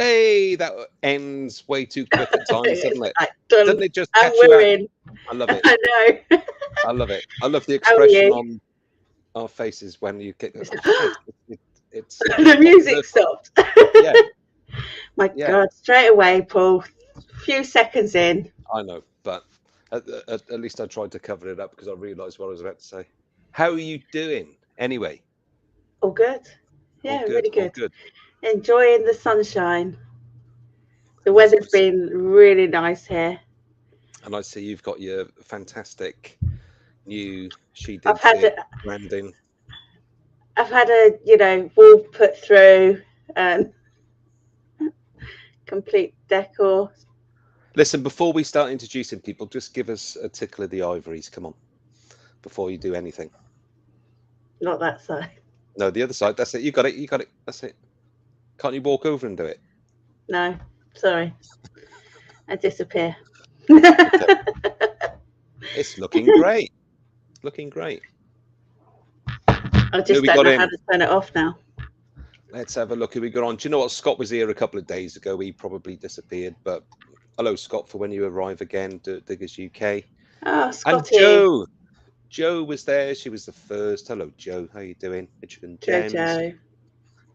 Hey, that ends way too quick at times, doesn't it? Like, Doesn't it just catch and you we're out? in. I love it. I know. I love it. I love the How are expression you? on our faces when you get. It's Oh shit! It's the got music the stopped. yeah, My yeah. God, straight away, Paul. Few seconds in. I know, but at least I tried to cover it up because I realised what I was about to say. How are you doing anyway? All good. All Yeah, good. really All good. good. Enjoying the sunshine. The And weather's been really nice here. I see you've got your fantastic new She I've Digs had It a, branding. I've had a wall put through and complete decor. Listen, before we start introducing people, just give us a tickle of the ivories. Come on, before you do anything. Not that side. No, the other side. That's it. You got it. You got it. That's it. Can't you walk over and do it? No, sorry. I disappear. Okay. It's looking great. Looking great. I just we don't got know in? how to turn it off now. Let's have a look who we got on. Do you know what? Scott was here a couple of days ago. He probably disappeared, but hello, Scott, for when you arrive again, Diggers UK. Oh, And Scotty. Joe. Joe was there. She was the first. Hello, Joe. How you doing? Michigan Gems. Jojo.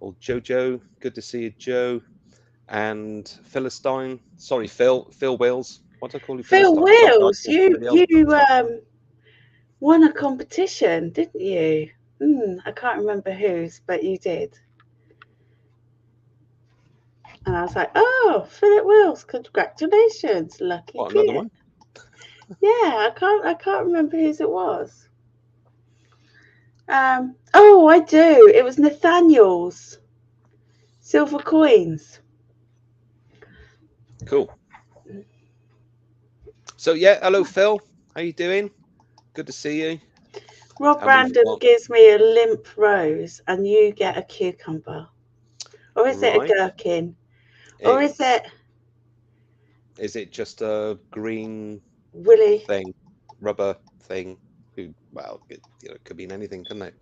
Old Jojo. Good to see you, Joe. And Philistine. Sorry, Phil. Phil Wills. What do I call you? Phil Philistine. Sorry, I Wills, called somebody else Philistine. won a competition, didn't you? I can't remember whose, but you did. And I was like, oh, Philip Wills, congratulations, lucky What, another kid. one? Yeah, I can't remember whose it was. Oh, I do. It was Nathaniel's silver coins. Cool. So yeah, hello Phil. How you doing? Good to see you. Rob Brandon gives me a limp rose, and you get a cucumber, or is it a gherkin, or is it? Is it just a green Willy thing, rubber thing? Well, it could mean anything, couldn't it?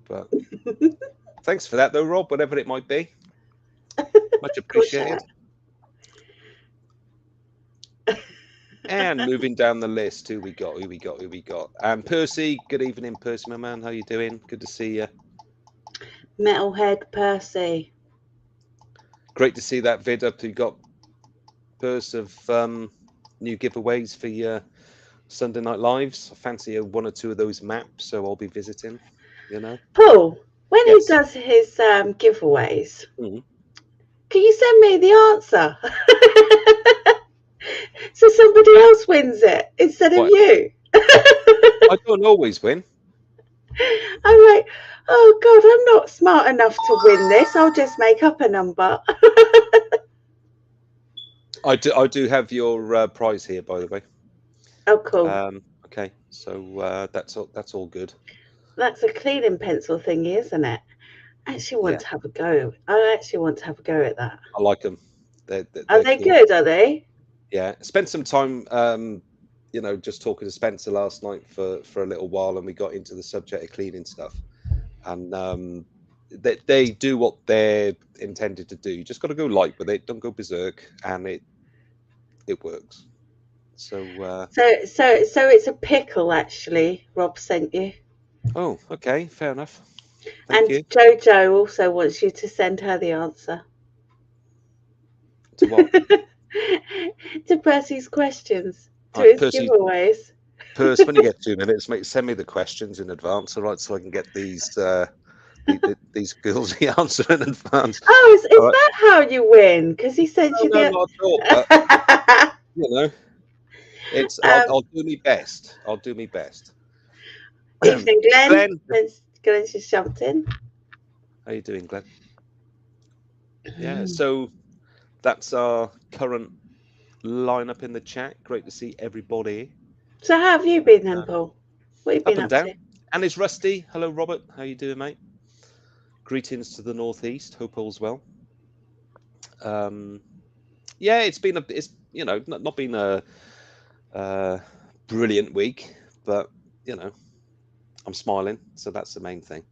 But thanks for that, though, Rob. Whatever it might be, much appreciated. And moving down the list, who we got? Percy, good evening, Percy, my man. How you doing? Good to see you. Metalhead Percy. Great to see that vid up. You got bursts of new giveaways for your Sunday Night Lives. I fancy one or two of those maps, so I'll be visiting. Paul, when he does his giveaways, can you send me the answer? So somebody else wins it instead of you. I don't always win. I'm like, oh God, I'm not smart enough to win this. I'll just make up a number. I do have your prize here, by the way. Oh, cool. Okay, so that's all good. That's a cleaning pencil thingy, isn't it? I actually want to have a go. I actually want to have a go at that. I like them. Are they good? Are they? Yeah. Spent some time, just talking to Spencer last night for a little while, and we got into the subject of cleaning stuff. And they do what they're intended to do. You just got to go light with it. Don't go berserk, and it works. So it's a pickle, actually. Rob sent you. Oh, okay, fair enough. Thank you. Jojo also wants you to send her the answer. To what? To Percy's questions. To his giveaways. Percy, when you get 2 minutes, mate, send me the questions in advance, all right, so I can get these these girls the answer in advance. Oh, is that how you win? Because he sent you the. Not at all, but, it's I'll do my best. I'll do my best. Evening, Glenn. Glenn just jumped in. How you doing, Glenn? Yeah, so that's our current lineup in the chat. Great to see everybody. So how have you been then, Paul? What have you been up down. to? And it's Rusty. Hello, Robert. How you doing, mate? Greetings to the northeast. Hope all's well. Yeah, it's not been a brilliant week, but I'm smiling, so that's the main thing.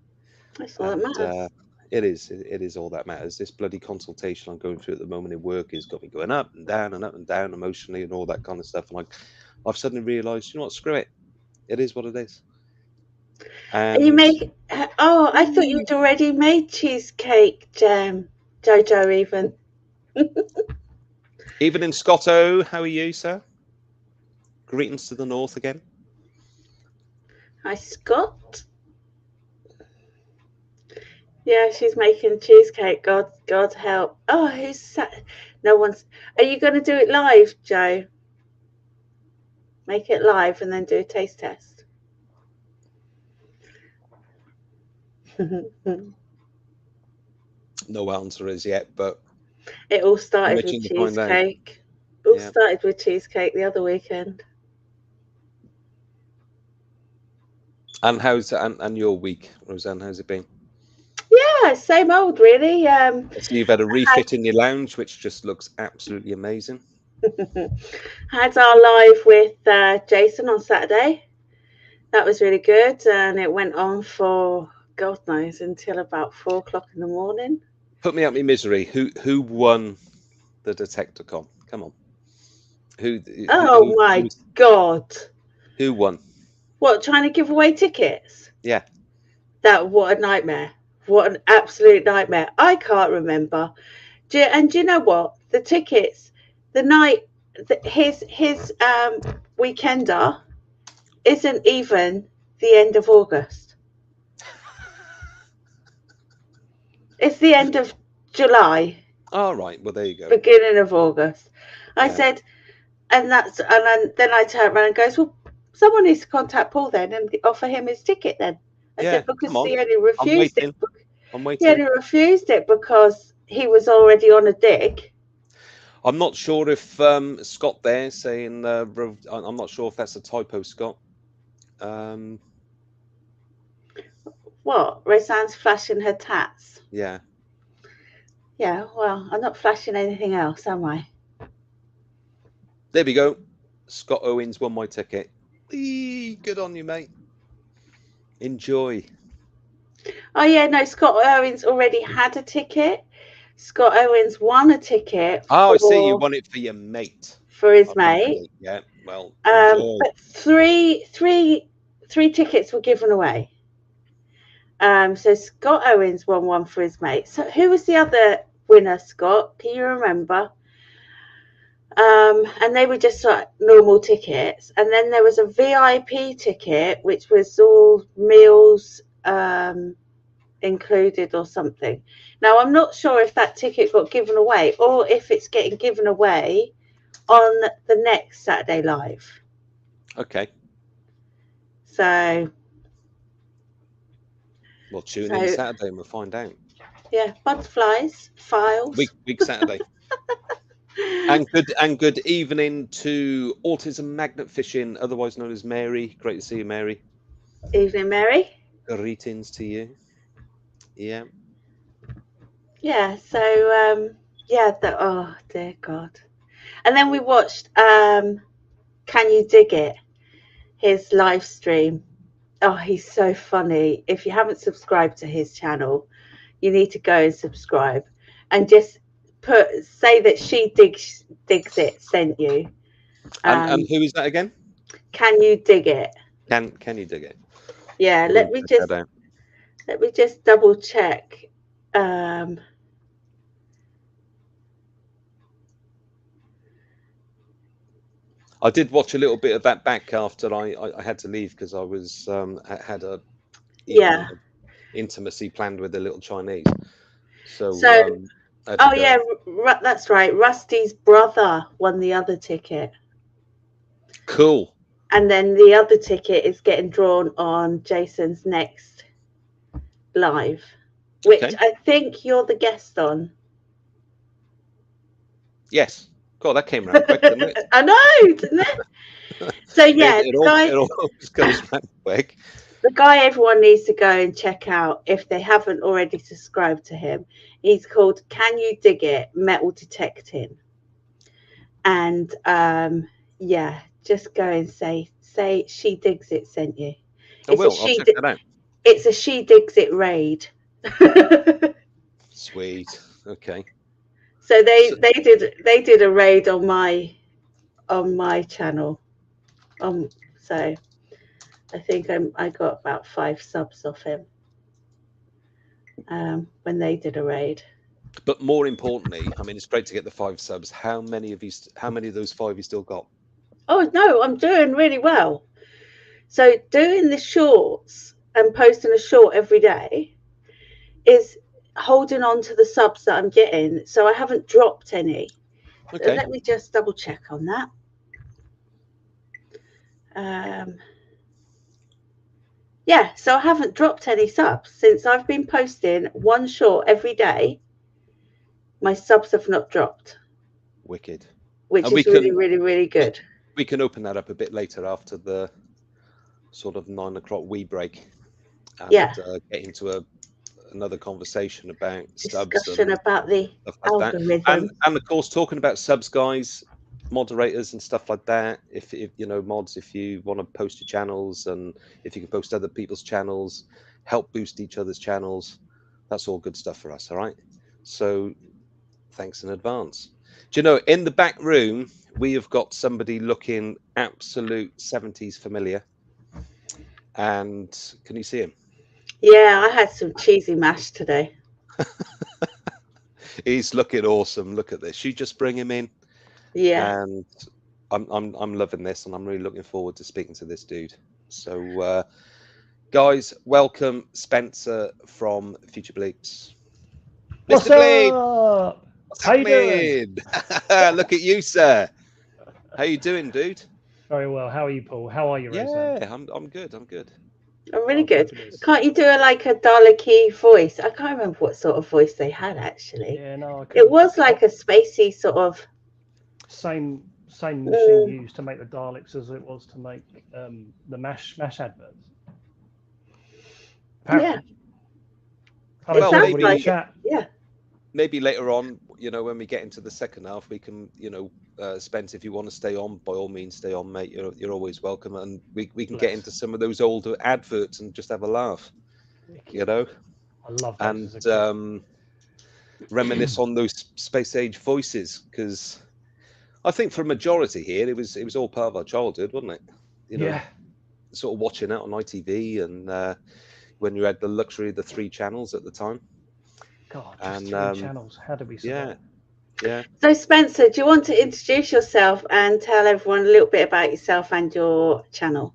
That's all that matters. it is. It is all that matters. This bloody consultation I'm going through at the moment in work has got me going up and down and up and down emotionally and all that kind of stuff. And I've suddenly realised, you know what? Screw it. It is what it is. And you make. Oh, I thought you'd already made cheesecake jam, Jojo. Even in Scotto, how are you, sir? Greetings to the north again. Hi, Scott. Yeah, she's making cheesecake. God help. Oh, who's sat? No one's. Are you going to do it live, Joe? Make it live and then do a taste test. No answer as yet, but it all started with cheesecake. It all started with cheesecake the other weekend. And how's and your week, Rosanne? How's it been? Yeah, same old, really. So you've had a refit in your lounge, which just looks absolutely amazing. Had our live with Jason on Saturday. That was really good, and it went on for God knows until about 4 o'clock in the morning. Put me out my misery. Who won the Detector-Con? Come on. Who my God. Who won? What, trying to give away tickets? Yeah. What a nightmare. What an absolute nightmare. I can't remember. Do you know what? The tickets, the night, his weekender isn't even the end of August. It's the end of July. All right. Well, there you go. Beginning of August. I said, then I turned around and goes, well, someone needs to contact Paul then and offer him his ticket then. I said, because he only refused it. I'm waiting. He only refused it because he was already on a dig. I'm not sure if Scott there saying, I'm not sure if that's a typo, Scott. What? Rosanne's flashing her tats? Yeah. Yeah, well, I'm not flashing anything else, am I? There we go. Scott Owens won my ticket. Good on you, mate. Enjoy. Oh, yeah, no, Scott Owens already had a ticket. Scott Owens won a ticket. I see. You won it for your mate. For his mate. Yeah, well, but three tickets were given away. So Scott Owens won one for his mate. So who was the other winner, Scott? Can you remember? And they were just like normal tickets. And then there was a VIP ticket, which was all meals included or something. Now, I'm not sure if that ticket got given away or if it's getting given away on the next Saturday live. Okay. So we'll tune in Saturday and we'll find out. Yeah, butterflies, files. Week Saturday. and good evening to Autism Magnet Fishing, otherwise known as Mary. Great to see you, Mary. Evening, Mary. Greetings to you. Yeah. Yeah. So oh dear God. And then we watched Can You Dig It? His live stream. Oh, he's so funny. If you haven't subscribed to his channel, you need to go and subscribe and just say that She Digs It sent you. And who is that again? Can You Dig It? Can you dig it? Yeah, let me just double check. I did watch a little bit of that back after I had to leave because I was had a intimacy planned with the little Chinese. So that's right. Rusty's brother won the other ticket. Cool. And then the other ticket is getting drawn on Jason's next live, which I think you're the guest on. Yes. God, that came around quick, didn't it? I know, didn't it? So yeah, it always goes around quick. The guy everyone needs to go and check out if they haven't already subscribed to him. He's called Can You Dig It? Metal Detecting. And just go and say She Digs It sent you. I will. I'll check that out. It's a She Digs It raid. Sweet. Okay. So they So, they did a raid on my channel. So I think I got about 5 subs off him when they did a raid. but more importantly, I mean, it's great to get the 5 subs. How many of those 5 you still got? Oh no, I'm doing really well. So doing the shorts and posting a short every day is holding on to the subs that I'm getting. So I haven't dropped any. Okay. Let me just double check on that. Um, yeah, so I haven't dropped any subs since I've been posting one short every day. My subs have not dropped, Wicked. which And we is really, can really, really good. we can open that up a bit later after the sort of 9 o'clock wee break, and Yeah, get into another conversation about stubs discussion and about the stuff like that. algorithm. And of course, talking about subs, guys, moderators and stuff like that. If you know, mods, if you want to post your channels, and if you can post other people's channels, help boost each other's channels, that's all good stuff for us. All right. So thanks in advance. Do you know, in the back room we have got somebody looking absolute 70s familiar. And can you see him? Yeah, I had some cheesy mash today. He's looking awesome. Look at this. You just bring him in, Yeah. and I'm loving this, and I'm really looking forward to speaking to this dude. So, guys, welcome Spencer from Future Bleeps. What's Mr. Bleep, up? what's How you doing? happening? Look at you, sir. How you doing, dude? Very well. How are you, Paul? How are you, Rosanne? Yeah, I'm good. I'm good. I'm really Oh, good. fabulous. Can't you do like a Daleki voice? I can't remember what sort of voice they had actually. Yeah, no, I It couldn't. was like a spacey sort of. Same machine used to make the Daleks as it was to make the mash adverts. Yeah, Apparently. Hello Well, to sounds everybody in the like it. chat. Yeah. maybe later on, you know, when we get into the second half, we can, you know, Spence, if you want to stay on, by all means, stay on, mate. You're always welcome, and we can get Bless. into some of those older adverts and just have a laugh, you know, I love those and as a kid. reminisce on those space age voices, because I think for a majority here, it was all part of our childhood, wasn't it? You know, Yeah. sort of watching it on ITV, and when you had the luxury of the 3 channels at the time. God, just And 3 channels. How did we yeah, survive? yeah. So Spencer, do you want to introduce yourself and tell everyone a little bit about yourself and your channel?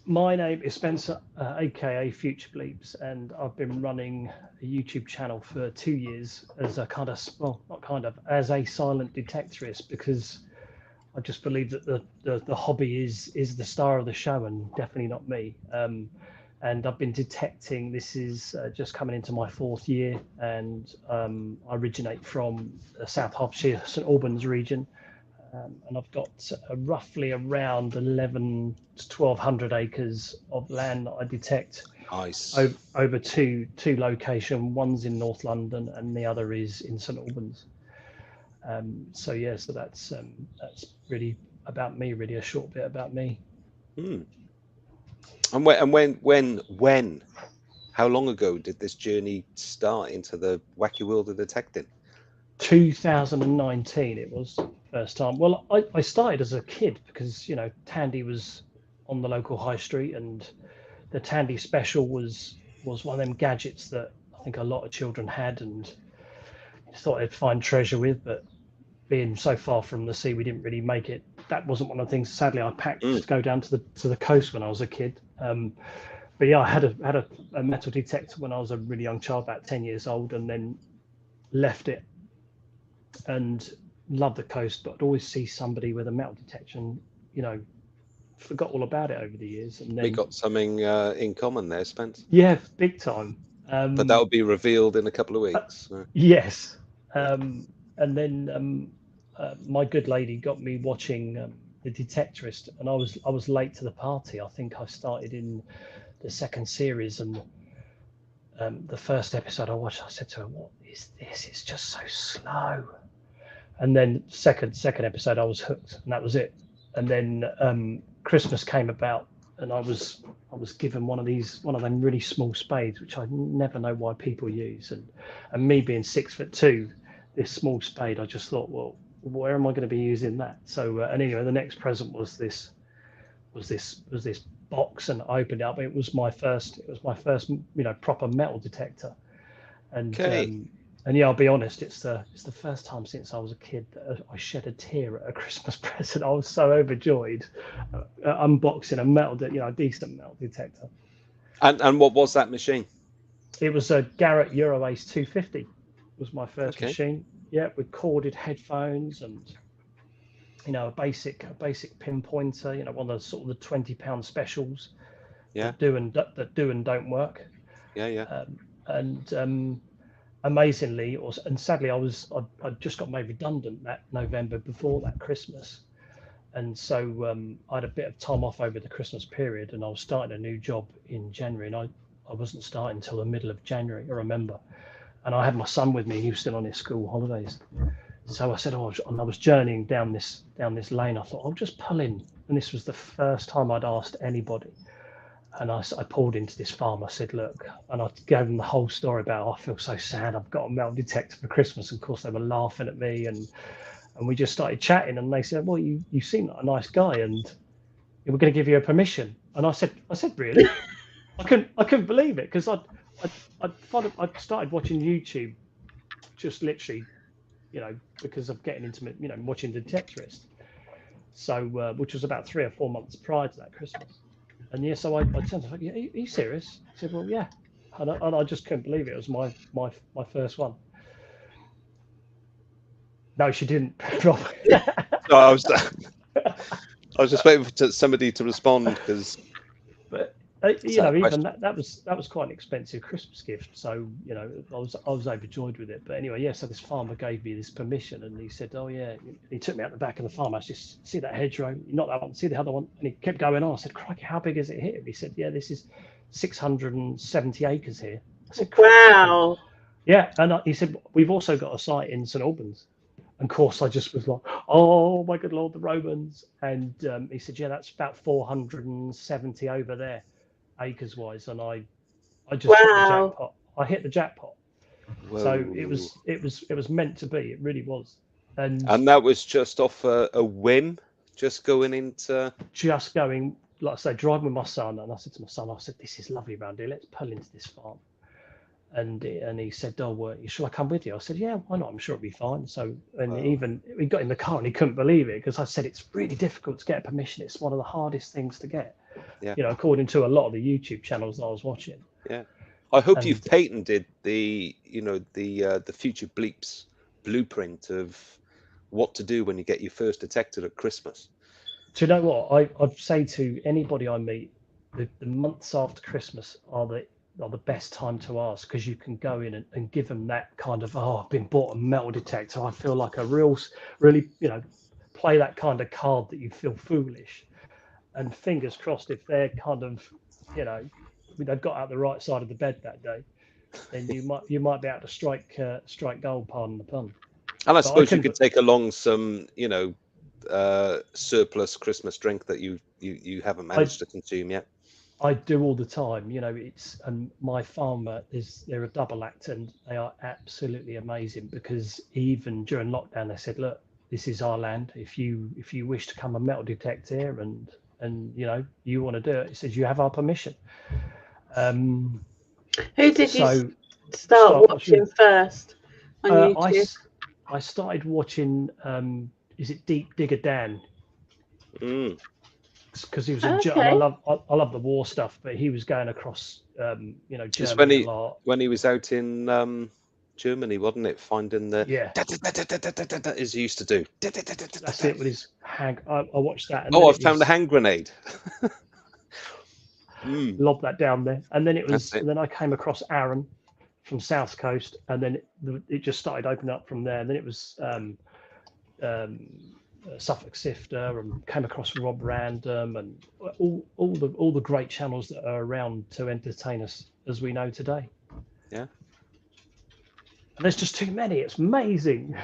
My name is Spencer, aka Future Bleeps, and I've been running a YouTube channel for 2 years as a kind of, well, not kind of, as a silent detectorist, because I just believe that the hobby is the star of the show and definitely not me. And I've been detecting. This is just coming into my 4th year, and I originate from the South Hertfordshire, St Albans region. And I've got roughly around 11 to 1,200 acres of land that I detect Nice. over two locations. One's in North London and the other is in St Albans. So yeah, so that's really about me. Really, a short bit about me. Hmm. And when, how long ago did this journey start into the wacky world of detecting? 2019 it was first time. Well, I started as a kid because, you know, Tandy was on the local high street, and the Tandy special was one of them gadgets that I think a lot of children had and thought they'd find treasure with, but being so far from the sea, we didn't really make it. That wasn't one of the things. Sadly, I packed to go down to the coast when I was a kid. But yeah, I had a metal detector when I was a really young child, about 10 years old, and then left it and loved the coast, but I'd always see somebody with a metal detection, you know, forgot all about it over the years. And We then, got something in common there, Spence. yeah, big time. But that will be revealed in a couple of weeks. So. Yes. And then my good lady got me watching The Detectorist, and I was late to the party. I think I started in the 2nd series, and the first episode I watched, I said to her, "What is this? It's just so slow." And then second episode, I was hooked, and that was it. And then Christmas came about I was given one of them really small spades, which I never know why people use, and me being 6'2", this small spade, I just thought, well, where am I going to be using that? So and anyway, the next present was this box, and I opened it up. It was my first proper metal detector, and and yeah, I'll be honest, it's the first time since I was a kid that I shed a tear at a Christmas present. I was so overjoyed unboxing a decent metal detector. And what was that machine? It was a Garrett Euroace 250. Was my first machine. Yeah, with corded headphones and a basic pinpointer. One of the sort of the £20 specials. Yeah. That do and don't work. Yeah. Amazingly, and sadly, I just got made redundant that November before that Christmas, and so I had a bit of time off over the Christmas period, and I was starting a new job in January, and I wasn't starting until the middle of January, I remember, and I had my son with me. He was still on his school holidays, so I said, and I was journeying down this lane. I thought I'll just pull in, and this was the first time I'd asked anybody. And I pulled into this farm. I said, look, and I gave them the whole story about, I feel so sad, I've got a metal detector for Christmas. And of course, they were laughing at me, and we just started chatting. And they said, well, you seem like a nice guy, and we're going to give you a permission. And I said, really? I couldn't believe it, because I started watching YouTube, just literally, because of getting into watching The Detectorist. So, which was about 3 or 4 months prior to that Christmas. And yeah, so I turned to her, are you serious? I said, well, yeah. And I just couldn't believe it. It was my first one. No, she didn't. No, I was just waiting for somebody to respond, because. But even that was quite an expensive Christmas gift. So I was overjoyed with it. But anyway, yeah. So this farmer gave me this permission, and he said, "Oh yeah." He took me out the back of the farm. I just see that hedgerow, not that one, see the other one, and he kept going on. I said, "Crikey, how big is it here?" He said, "Yeah, this is 670 acres here." I said, "Wow." Yeah, and he said, "We've also got a site in St Albans." And of course, I just was like, "Oh my good Lord, the Romans!" And he said, "Yeah, that's about 470 over there, acres wise." And I just hit the jackpot. I hit the jackpot. Whoa. So it was meant to be. It really was. And that was just off a whim, just going, like I say, driving with my son. And I said to my son, "This is lovely around here. Let's pull into this farm." And he said, "Oh, well, shall I come with you?" I said, "Yeah, why not? I'm sure it'll be fine." So, and even we got in the car, and he couldn't believe it, because I said it's really difficult to get permission. It's one of the hardest things to get. Yeah. According to a lot of the YouTube channels that I was watching. Yeah. I hope you've patented the future BLEEPS blueprint of what to do when you get your first detector at Christmas. Do you know what I'd say to anybody I meet? The months after Christmas are the best time to ask, because you can go in and give them that kind of, I've been bought a metal detector, I feel like a really play that kind of card that you feel foolish, and fingers crossed, if they're kind of they've got out the right side of the bed that day, then you might be able to strike gold, pardon the pun. And I suppose you could take along some surplus Christmas drink that you haven't managed to consume yet. I do all the time. And my farmer they're a double act, and they are absolutely amazing, because even during lockdown they said, look, this is our land. If you wish to come and metal detect here and you want to do it, he says you have our permission. Who did you start watching first on YouTube? I started watching is it Deep Digger Dan? Because he was in Germany. I love the war stuff, but he was going across Germany a lot. When he was out in Germany, wasn't it, finding the as he used to do. That's it, with his hand. I watched that. And I found the hand grenade. Lobbed that down there, and then then I came across Aaron from South Coast, and then it just started opening up from there. And then it was Suffolk Sifter, and came across Rob Random, and all the great channels that are around to entertain us as we know today. Yeah. And there's just too many. It's amazing.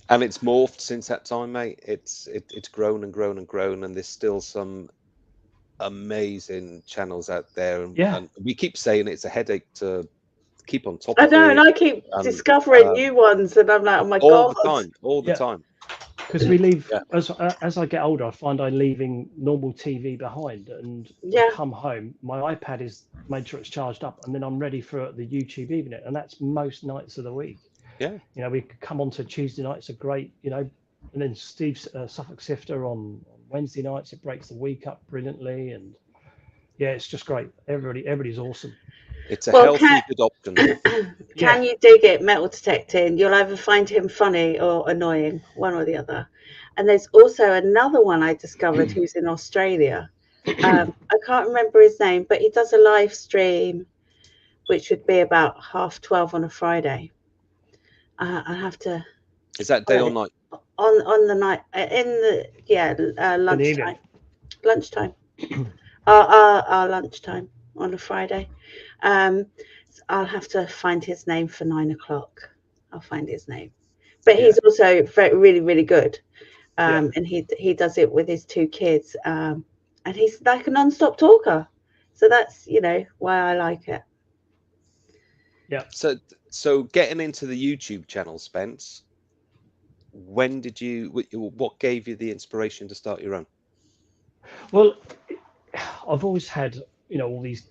And it's morphed since that time, mate. It's grown and grown and grown, and there's still some amazing channels out there, Yeah. and we keep saying it's a headache to keep on top I of know, it. and I keep And, discovering new ones, and I'm like, oh my all god! the Yeah. time. Because we leave Yeah. as I get older, I find I'm leaving normal TV behind, and Yeah. I come home, my iPad is made sure it's charged up, and then I'm ready for the YouTube evening, and that's most nights of the week. Yeah. You know, we come on to Tuesday nights are great, you know, and then Steve's Suffolk Sifter on Wednesday nights. It breaks the week up brilliantly, and yeah, it's just great. Everybody's awesome. It's a Well, healthy, good option. Yeah. Can you dig it? Metal detecting. You'll either find him funny or annoying, one or the other. And there's also another one I discovered who's in Australia. I can't remember his name, but he does a live stream, which would be about 12:30 on a Friday. I have to Is that day or night? on the night in the evening. lunchtime, our lunchtime on a Friday. I'll have to find his name for 9:00. I'll find his name, but he's also really, really good. And he does it with his 2 kids, and he's like a non-stop talker. So that's why I like it. Yeah. So getting into the YouTube channel, Spence, when did what gave you the inspiration to start your own? Well, I've always had, all these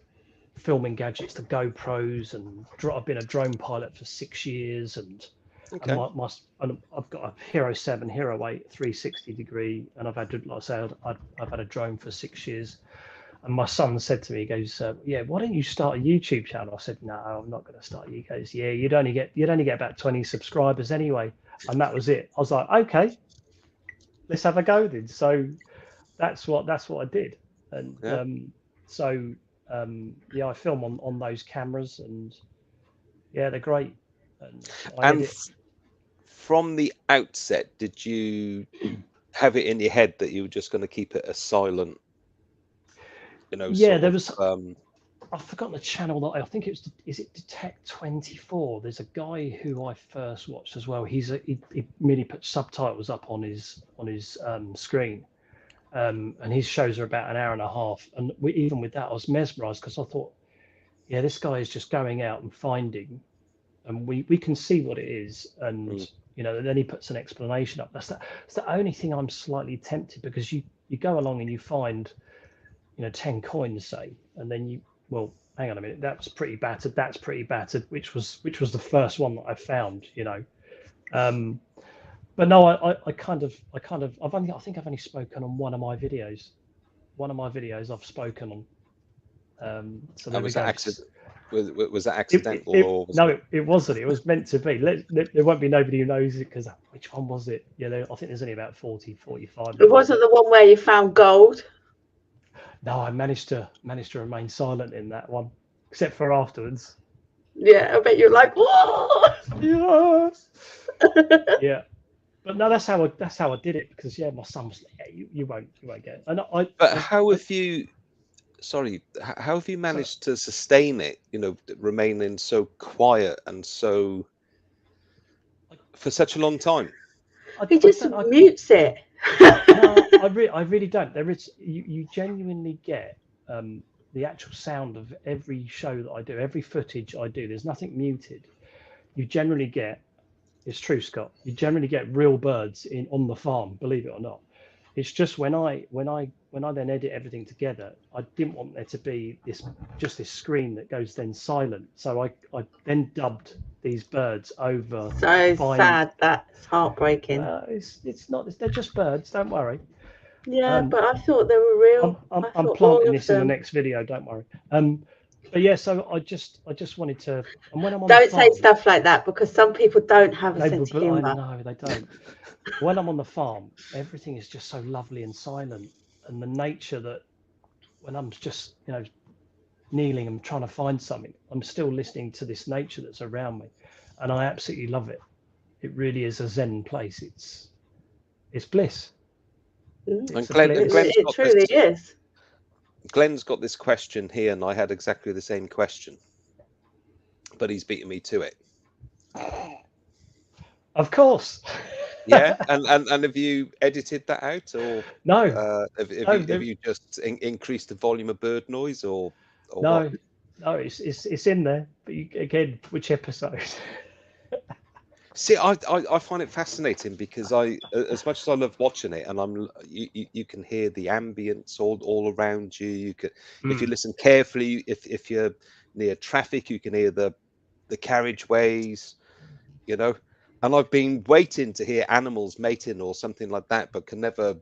filming gadgets, the GoPros, and I've been a drone pilot for 6 years, and Okay. and I've got a Hero 7, Hero 8, 360 degree, and I've had, like I said, I've had a drone for 6 years. And my son said to me, he goes, "Yeah, why don't you start a YouTube channel?" I said, "No, I'm not going to start." He goes, "Yeah, you'd only get about 20 subscribers anyway," and that was it. I was like, "Okay, let's have a go then." So that's what I did, and I film on those cameras, and yeah, they're great. And I edit. From the outset, did you have it in your head that you were just going to keep it a silent, Yeah, there was. of, I've forgotten the channel that I think is it Detect 24. There's a guy who I first watched as well. He merely put subtitles up on his screen, and his shows are about an hour and a half. And even with that, I was mesmerised because I thought, yeah, this guy is just going out and finding, and we can see what it is, and and then he puts an explanation up. That's the only thing I'm slightly tempted, because you go along and you find 10 coins, say, and then well, hang on a minute, that's pretty battered, which was the first one that I found, but no, I think I've only spoken on one of my videos. I've spoken on. So there we go. Was that accidental, or was no, it wasn't. It was meant to be. There won't be nobody who knows it, because which one was it? Yeah, I think there's only about 40, 45. It wasn't the one where you found gold. No, I managed to remain silent in that one, except for afterwards. Yeah, I bet you're like, whoa! Yes. Yeah, but no, that's how I did it, because my son was like, yeah, you won't get it. And But how have you? Sorry, how have you managed to sustain it? Remaining so quiet and so for such a long time. He just mutes it. No, I really don't. There is you genuinely get the actual sound of every show that I do, every footage I do. There's nothing muted. You generally get, it's true, Scott. You generally get real birds on the farm, believe it or not. It's just when I then edit everything together, I didn't want there to be this screen that goes then silent. So I then dubbed these birds over. So sad. That's heartbreaking. It's not. They're just birds. Don't worry. Yeah, but I thought they were real. I'm planting this in the next video. Don't worry. But yeah, so I just wanted to. And when I'm on don't say stuff like that, because some people don't have a sense of humor. I know they don't. When I'm on the farm, everything is just so lovely and silent, and the nature that when I'm just kneeling and trying to find something, I'm still listening to this nature that's around me, and I absolutely love it. It really is a Zen place. It's bliss. And it truly is. Glenn's got this question here, and I had exactly the same question, but he's beaten me to it. Of course. Yeah, and have you edited that out, or No, have no, you just increased the volume of bird noise, or no, what? no. It's in there. But again, which episode? See, I find it fascinating because as much as I love watching it, and you can hear the ambience all around you. You could, if you listen carefully, if you're near traffic, you can hear the carriageways, you know. And I've been waiting to hear animals mating or something like that, but can never.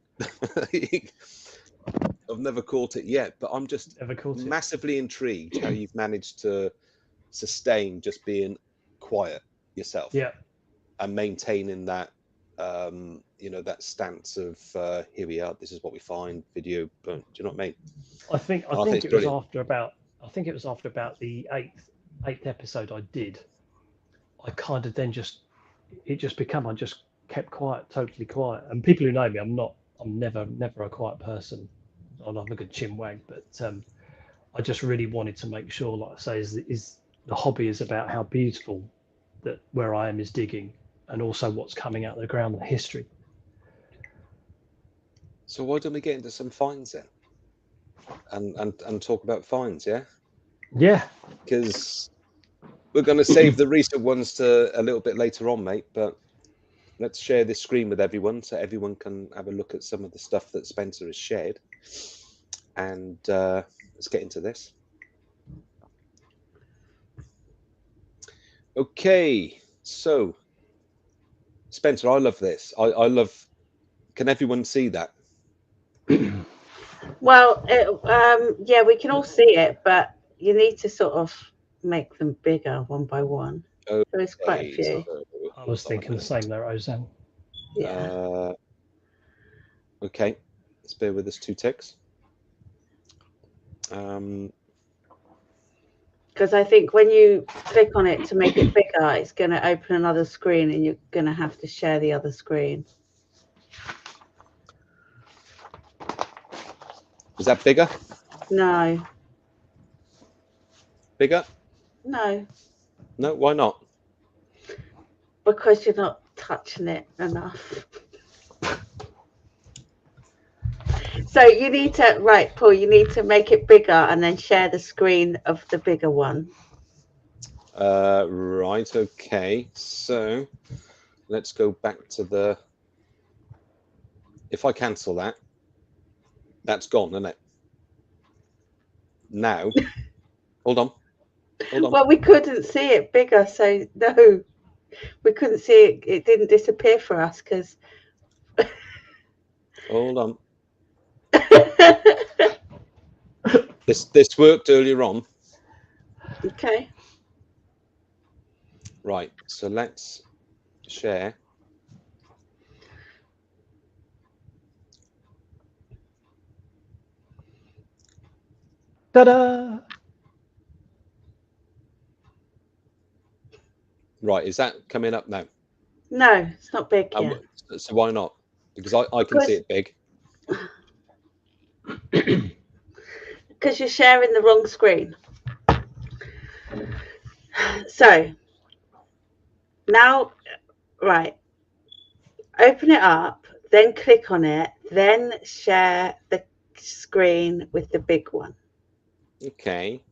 I've never caught it yet, but I'm just Never caught it. massively intrigued how you've managed to sustain just being quiet yourself. Yeah. And maintaining that that stance of here we are, this is what we find, video, boom. Do you know what I mean? I think it's it was brilliant. after about the eighth episode I did. I kind of then I just kept quiet, totally quiet. And people who know me, I'm never a quiet person. I love a good chin wag, but I just really wanted to make sure, like I say, is the hobby is about how beautiful that where I am is digging, and also what's coming out of the ground, the history. So why don't we get into some finds then, and talk about finds? Yeah, because we're going to save the recent ones to a little bit later on, mate, but let's share this screen with everyone so everyone can have a look at some of the stuff that Spencer has shared, and let's get into this. Okay, so Spencer, I love this. I love. Can everyone see that? Well, yeah, we can all see it, but you need to sort of make them bigger one by one. Okay, So it's quite a few. so I was thinking the same there, Rosanne. Yeah. Okay, let's bear with us 2 ticks. Because I think when you click on it to make it bigger, it's going to open another screen, and you're going to have to share the other screen. Is that bigger? No. Bigger? No. No, why not? Because you're not touching it enough. So you need to, right, Paul, you need to make it bigger and then share the screen of the bigger one. Right, okay. So let's go back to the... If I cancel that, that's gone, isn't it? Now, hold on. Well, we couldn't see it bigger, so no, we couldn't see it. It didn't disappear for us because... Hold on. This worked earlier on. Okay. Right, so let's share. Ta-da! Right, is that coming up now? No, it's not big yet. So why not? Because I can see it big. Because you're sharing the wrong screen. So now, right, open it up, then click on it, then share the screen with the big one. Okay.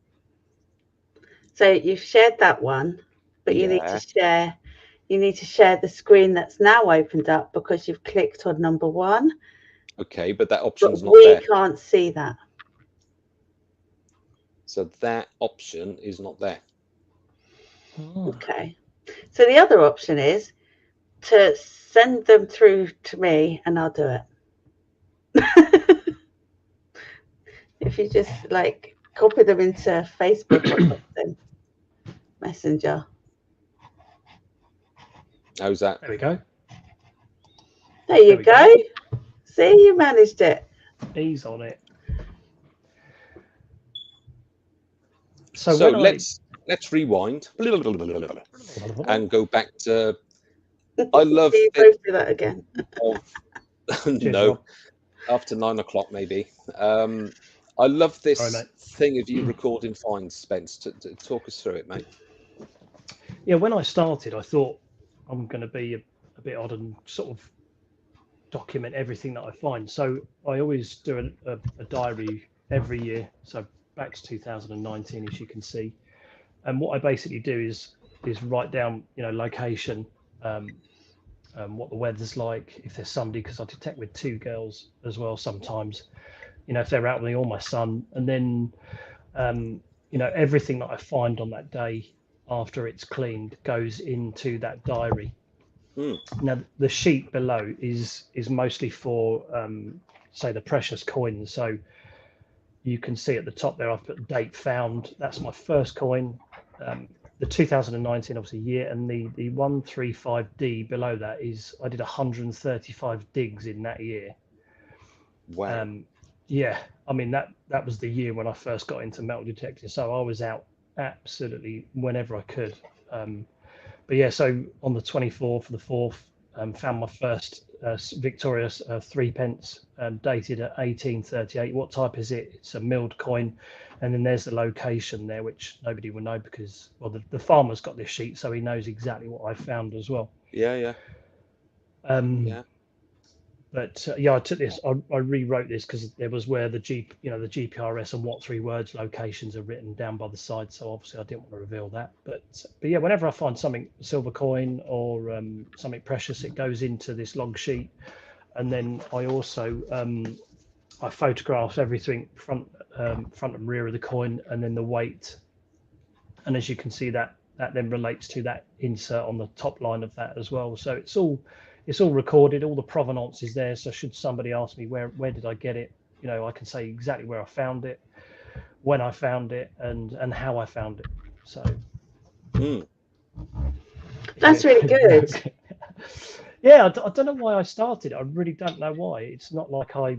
So you've shared that one, but you need to share the screen that's now opened up because you've clicked on number 1. Okay, but that option's not there. there. We can't see that. So that option is not there. Okay. So the other option is to send them through to me and I'll do it. If you just like copy them into Facebook or something. Messenger. How's that? There we go. There you go. See, you managed it. He's on it. So let's rewind and go back to. I love. You both do that again. No, after 9 o'clock maybe. I love this thing of you recording finds, Spence. To talk us through it, mate. Yeah, when I started, I thought I'm going to be a bit odd and sort of document everything that I find. So I always do a diary every year. So back to 2019, as you can see. And what I basically do is write down, location, what the weather's like, if there's somebody, because I detect with two girls as well sometimes, if they're out with me or my son, and then everything that I find on that day after it's cleaned goes into that diary. Now the sheet below is mostly for say the precious coins. So you can see at the top there I've put date found. That's my first coin. The 2019 obviously year, and the 135D below that is I did 135 digs in that year. Wow. Yeah, I mean that was the year when I first got into metal detecting, so I was out absolutely whenever I could. But yeah, so on the 24th of the 4th, found my first victorious 3p, dated at 1838. What type is it? It's a milled coin. And then there's the location there, which nobody will know because, well, the farmer's got this sheet, so he knows exactly what I found as well. Yeah. But yeah, I took this. I rewrote this because there was where the the GPRS and what 3 words locations are written down by the side. So obviously I didn't want to reveal that. But yeah, whenever I find something, a silver coin or something precious, it goes into this log sheet, and then I also I photograph everything front and rear of the coin, and then the weight. And as you can see, that then relates to that insert on the top line of that as well. So it's all recorded. All the provenance is there. So should somebody ask me where did I get it, I can say exactly where I found it, when I found it, and how I found it. So that's really good. Yeah, I don't know why I started. I really don't know why. It's not like I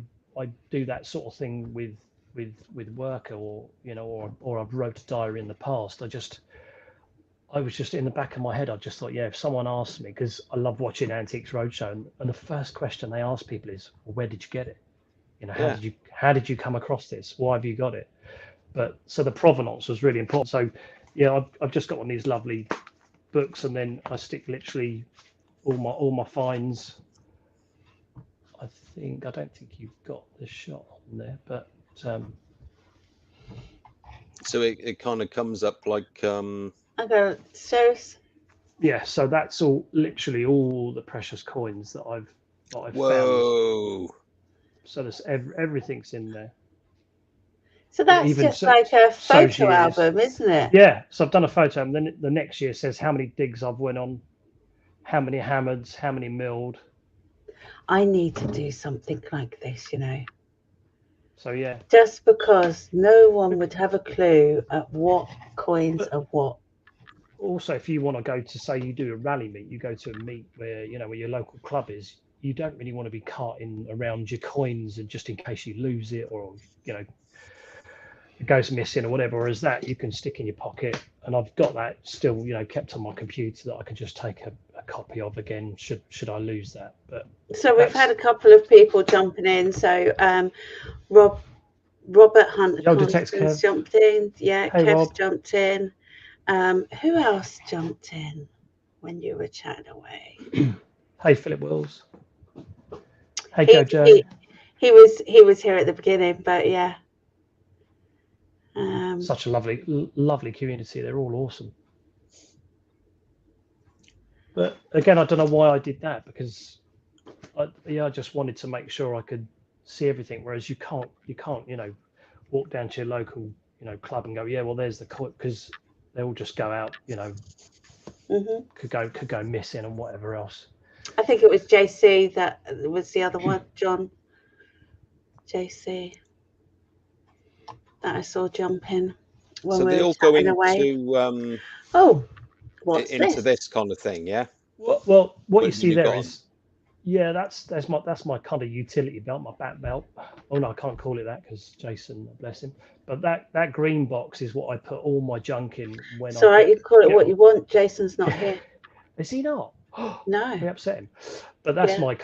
do that sort of thing with work or or I've wrote a diary in the past. I was just in the back of my head. I just thought, yeah, if someone asked me, because I love watching Antiques Roadshow, and the first question they ask people is, well, where did you get it? How did you come across this? Why have you got it? But so the provenance was really important. So yeah, I've just got one of these lovely books, and then I stick literally all my finds. I don't think you've got the shot on there, but so it kind of comes up like Okay, so yeah, so that's literally all the precious coins that I've whoa found. So there's everything's in there. So that's just like a photo album, isn't it? Yeah, so I've done a photo, and then the next year says how many digs I've went on, how many hammered, how many milled. I need to do something like this, So yeah, just because no one would have a clue at what coins are what. Also, if you want to go to, say, you do a rally meet, you go to a meet where where your local club is, you don't really want to be carting around your coins, and just in case you lose it or it goes missing or whatever. Whereas that you can stick in your pocket, and I've got that still kept on my computer that I can just take a copy of again should I lose that. But so we've had a couple of people jumping in. So Robert Hunt jumped in. Yeah, hey, Kev's Rob. jumped in. Who else jumped in when you were chatting away? Hey, Philip Wills. Hey, Jojo. He was here at the beginning, but yeah. Such a lovely community. They're all awesome. But again, I don't know why I did that, because I just wanted to make sure I could see everything. Whereas you can't walk down to your local club and go, yeah, well, there's the coin, because they all just go out, could go missing and whatever else. I think it was JC that was the other one, John. JC that I saw jumping when we were chatting away. What's into this kind of thing, yeah. Well, what you see there is, yeah, that's my kind of utility belt, my back belt. Oh no, I can't call it that because Jason, bless him. But that green box is what I put all my junk in when. So you can call it what you want. Jason's not here. Is he not? No. We upset him. But that's my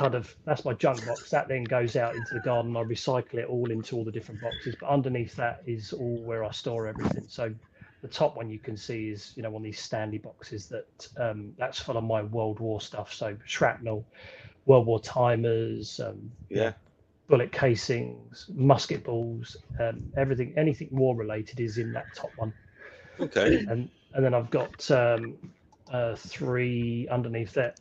that's my junk box. That then goes out into the garden. I recycle it all into all the different boxes. But underneath that is all where I store everything. So the top one you can see is, you know, one of these standy boxes that that's full of my World War stuff. So shrapnel, World War timers, you know, bullet casings, musket balls, everything, anything war related is in that top one. Okay. And then I've got 3 underneath that.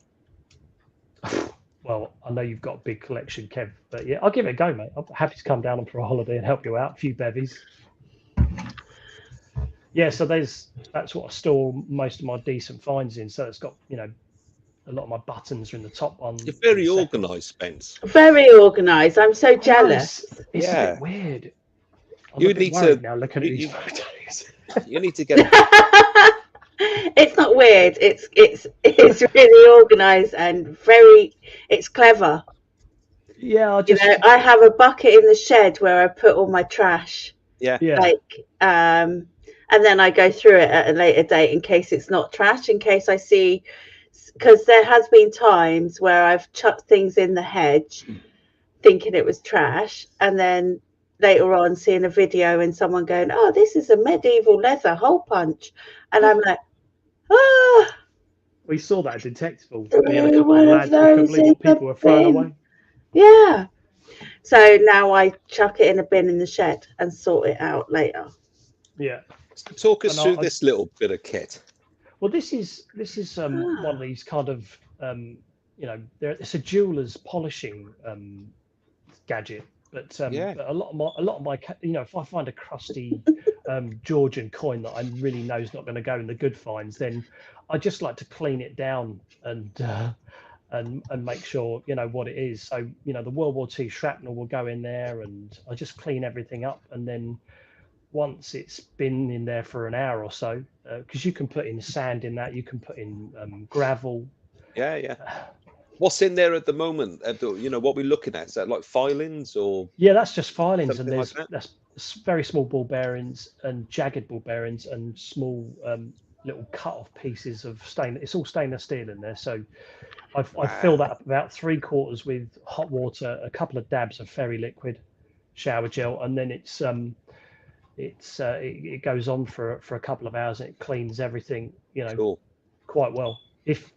Well, I know you've got a big collection, Kev, but yeah, I'll give it a go, mate. I'm happy to come down on for a holiday and help you out. A few bevies. Yeah, so that's what I store most of my decent finds in. So it's got, you know, a lot of my buttons are in the top one. You're very organised, Spence. Very organised. I'm so jealous. It's a bit weird. I'm You a bit need worried to now looking at these photos. You need to get. It's not weird. It's really organised and it's clever. Yeah, you know, I have a bucket in the shed where I put all my trash. Yeah. Like, and then I go through it at a later date in case it's not trash, in case I see, because there has been times where I've chucked things in the hedge thinking it was trash, and then later on seeing a video and someone going, oh, this is a medieval leather hole punch, and I'm like, oh, we saw that in Detectable. We had a couple of lads who couldn't believe what people were throwing away. Yeah. So now I chuck it in a bin in the shed and sort it out later. Yeah. Talk us through this little bit of kit. Well, this is one of these kind of you know, it's a jeweler's polishing gadget, but a lot of my you know, if I find a crusty Georgian coin that I really know is not going to go in the good finds, then I just like to clean it down and make sure, you know, what it is. So, you know, the World War II shrapnel will go in there, and I just clean everything up. And then once it's been in there for an hour or so, because you can put in sand in that, you can put in gravel. Yeah. What's in there at the moment? You know, what we're looking at, is that like filings or? Yeah, that's just filings, and there's like that's very small ball bearings and jagged ball bearings and small little cut-off pieces of stainless. It's all stainless steel in there. So I fill that up about 3/4 with hot water, a couple of dabs of fairy liquid, shower gel, and then it goes on for a couple of hours, and it cleans everything, you know, quite well. If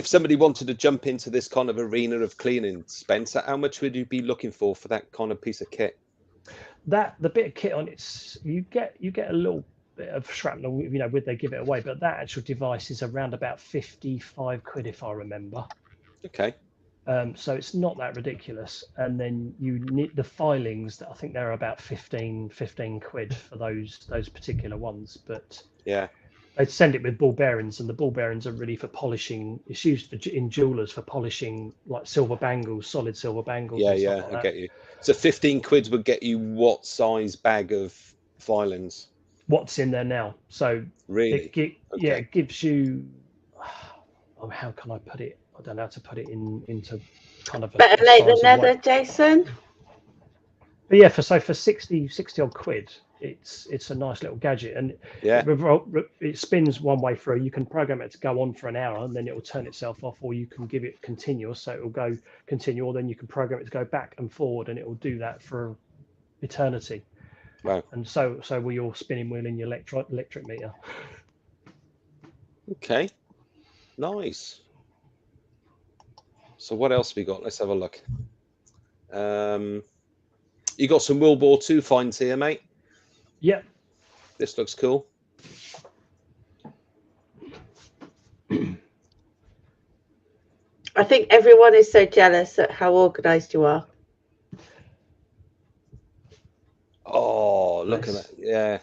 somebody wanted to jump into this kind of arena of cleaning, Spencer, how much would you be looking for that kind of piece of kit? The bit of kit on it's you get a little bit of shrapnel, you know, would they give it away, but that actual device is around about 55 quid if I remember. Okay. So it's not that ridiculous, and then you need the filings that I think they're about 15 quid for those particular ones, but yeah, they'd send it with ball bearings, and the ball bearings are really for polishing. It's used in jewelers for polishing like silver bangles, solid silver bangles. Yeah, I get you. So 15 quid would get you what size bag of filings? What's in there now? So really, yeah, it gives you. Oh, how can I put it? I don't know how to put it into kind of better late than never, Jason. But yeah, for 60 odd quid, it's a nice little gadget, and it spins one way through. You can program it to go on for an hour, and then it will turn itself off, or you can give it continuous, so it will go continue, or then you can program it to go back and forward, and it will do that for eternity. Wow! And so will your spinning wheel in your electric meter. Okay, nice. So what else we got? Let's have a look. You got some World War II finds here, mate. Yep. This looks cool. I think everyone is so jealous at how organised you are. Oh, look at that! Yeah.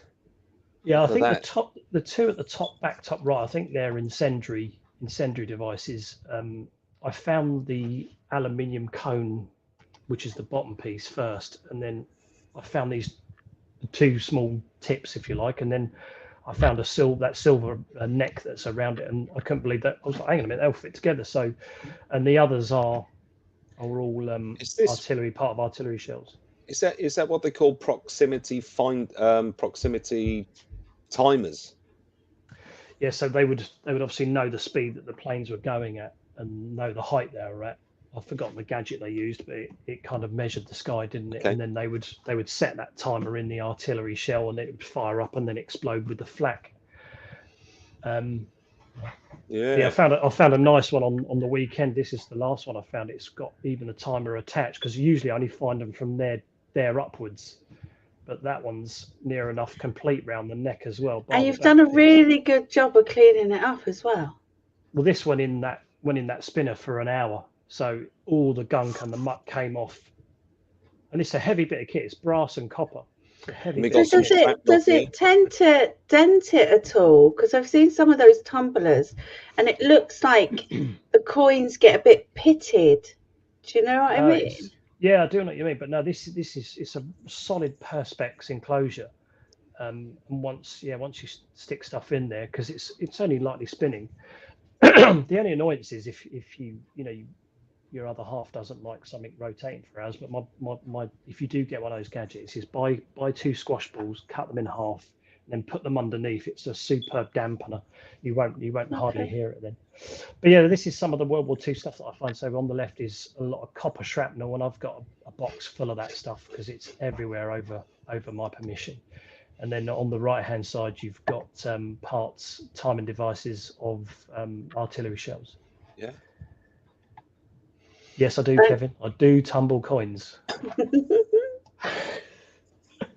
Yeah, I think the two at the top, back top right, I think they're incendiary devices. I found the aluminium cone, which is the bottom piece first, and then I found these two small tips, if you like, and then I found that silver neck that's around it, and I couldn't believe that. I was like, hang on a minute, they'll fit together. So, and the others are all artillery, part of artillery shells. Is that what they call proximity timers? Yeah, so they would obviously know the speed that the planes were going at and know the height they were at, I've forgotten the gadget they used, but it kind of measured the sky, didn't it? Okay. And then they would set that timer in the artillery shell, and it would fire up and then explode with the flak. Yeah, I found a nice one on the weekend. This is the last one I found. It's got even a timer attached, because usually I only find them from there upwards, but that one's near enough complete round the neck as well. And you've done a really good job of cleaning it up as well. Well, this one went in that spinner for an hour, so all the gunk and the muck came off. And it's a heavy bit of kit. It's brass and copper. Does it tend to dent it at all? Because I've seen some of those tumblers, and it looks like the coins get a bit pitted. Do you know what I mean? Yeah, I do know what you mean. But no, it's a solid perspex enclosure. And once you stick stuff in there, because it's only lightly spinning. The only annoyance is if your other half doesn't like something rotating for hours. But my if you do get one of those gadgets, is buy 2 squash balls, cut them in half, and then put them underneath. It's a superb dampener. You won't hardly hear it then. But yeah, this is some of the World War II stuff that I find. So on the left is a lot of copper shrapnel, and I've got a box full of that stuff because it's everywhere over my permission. And then on the right hand side, you've got parts, timing devices of artillery shells. Yeah. Yes, I do, Kevin. I do tumble coins.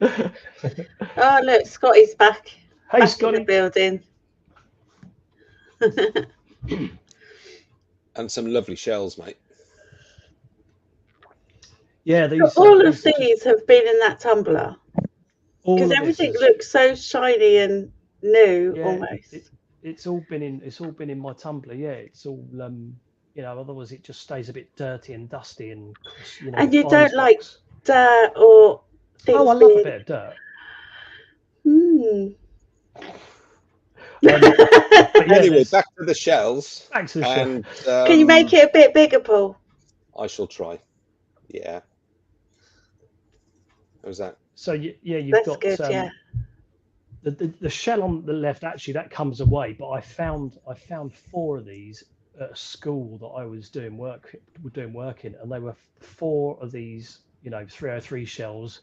Oh, look, Scotty's back. Hey, back Scotty. in the building. And some lovely shells, mate. Yeah, these have been in that tumbler. Because everything looks so shiny and new, almost. It's all been in my tumbler. Yeah, it's all otherwise it just stays a bit dirty and dusty and. And you don't like dirt or things. Oh, I love a bit of dirt. Anyway, back to the shells. Back to the shells. Can you make it a bit bigger, Paul? I shall try. Yeah. How's that? So you've That's got good, the shell on the left. Actually, that comes away. But I found 4 of these at a school that I was doing work in, and they were 4 of these 303 shells,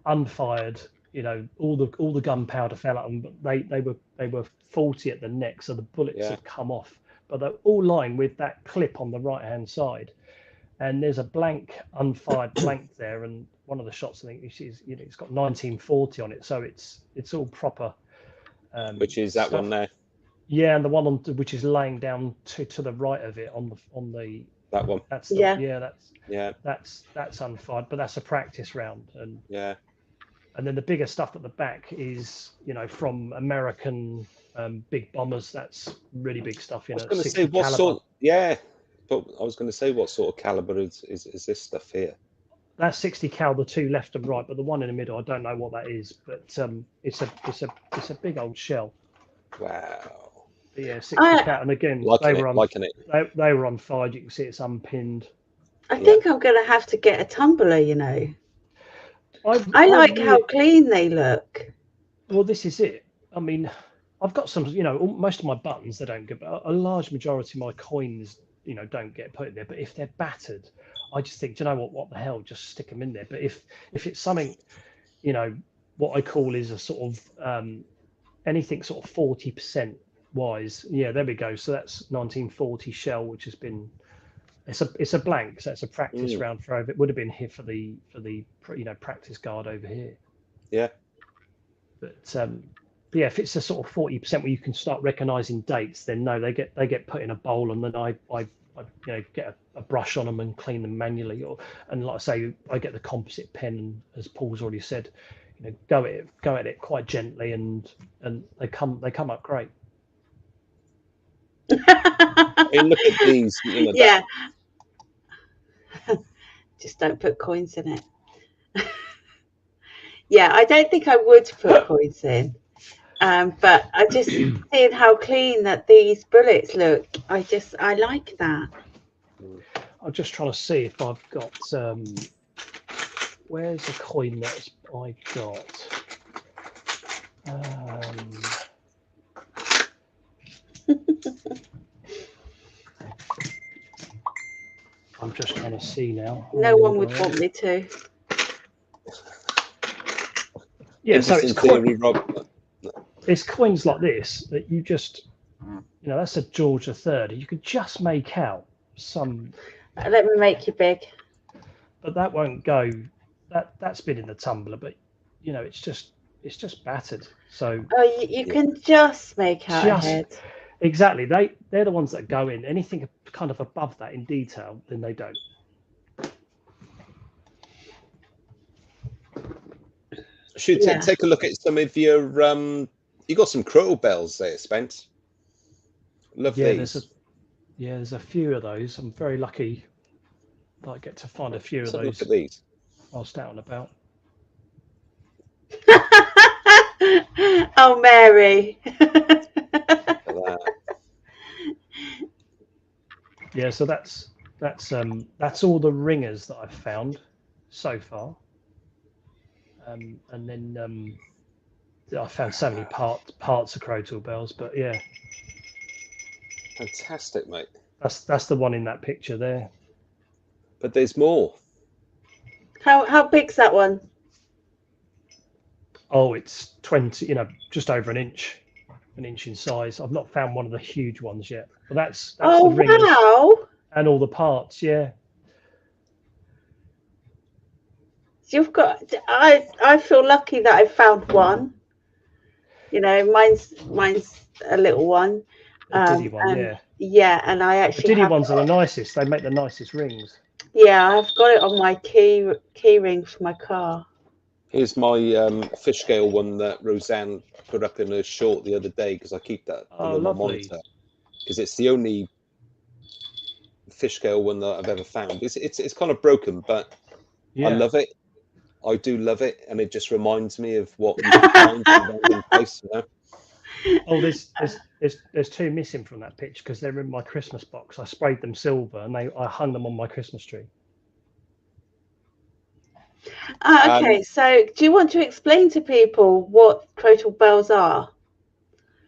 unfired. All the gunpowder fell out, but they were 40 at the neck, so the bullets had come off. But they're all lying with that clip on the right hand side, and there's a unfired blank there, and one of the shots I think it's got 1940 on it, so it's all proper. Which is that stuff. one there? Yeah, and the one which is laying down to the right of it on the that one. That's that's unfired, but that's a practice round, and then the bigger stuff at the back is from American big bombers. That's really big stuff. I was going to say what sort. Yeah, but I was going to say what sort of caliber is this stuff here? That's 60 cal, the 2 left and right, but the one in the middle, I don't know what that is, but it's a big old shell. Wow. But yeah, 60 cal, and again they were unfired. You can see it's unpinned. I think I'm going to have to get a tumbler. I like how clean they look. Well, this is it. I mean, I've got some, most of my buttons they don't get, but a large majority of my coins, don't get put in there. But if they're battered, I just think, do you know what the hell, just stick them in there. But if it's something, what I call is a sort of anything sort of 40% wise, there we go. So that's 1940 shell, which has been, it's a blank, so it's a practice round for over. It would have been here for the practice guard over here. Yeah. But yeah, if it's a sort of 40% where you can start recognizing dates, then no, they get put in a bowl, and then I get a brush on them and clean them manually, and like I say, I get the composite pen, and as Paul's already said, go at it quite gently, and they come up great. I mean, look at these. Yeah. Just don't put coins in it. Yeah, I don't think I would put coins in. But I just seeing how clean that these bullets look. I like that. I'm just trying to see if I've got where's the coin that I got? just trying to see now. No one would want me to. Yeah, so it's theory, Rob. It's coins like this that you just, that's a George III. You could just make out some. Let me make you big. But that won't go. That's been in the tumbler, but it's just battered. So. Oh, you can just make out a head. Exactly. They're the ones that go in. Anything kind of above that in detail, then they don't. Should take a look at some of your you got some crotal bells there, Spence. Love these. There's a few of those. I'm very lucky that I get to find a few of those. Look at these. Whilst out and about. Oh, Mary. Yeah, so that's all the ringers that I've found so far. And then I found so many parts of crotal bells, but yeah. Fantastic, mate. That's the one in that picture there. But there's more. How big's that one? Oh, it's 20, just over an inch in size. I've not found one of the huge ones yet. But that's the ringers. Wow. And all the parts, yeah. You've got. I feel lucky that I found one. Mine's a little one. A diddy one, yeah. Yeah, and I actually. The diddy ones are the nicest. They make the nicest rings. Yeah, I've got it on my key ring for my car. Here's my fish scale one that Rosanne put up in a short the other day because I keep that on my monitor because it's the only fish scale one that I've ever found. It's kind of broken, but I love it. I do love it, and it just reminds me of what you can find in place, Oh, there's two missing from that picture because they're in my Christmas box. I sprayed them silver, and I hung them on my Christmas tree. Okay, so do you want to explain to people what crotal bells are?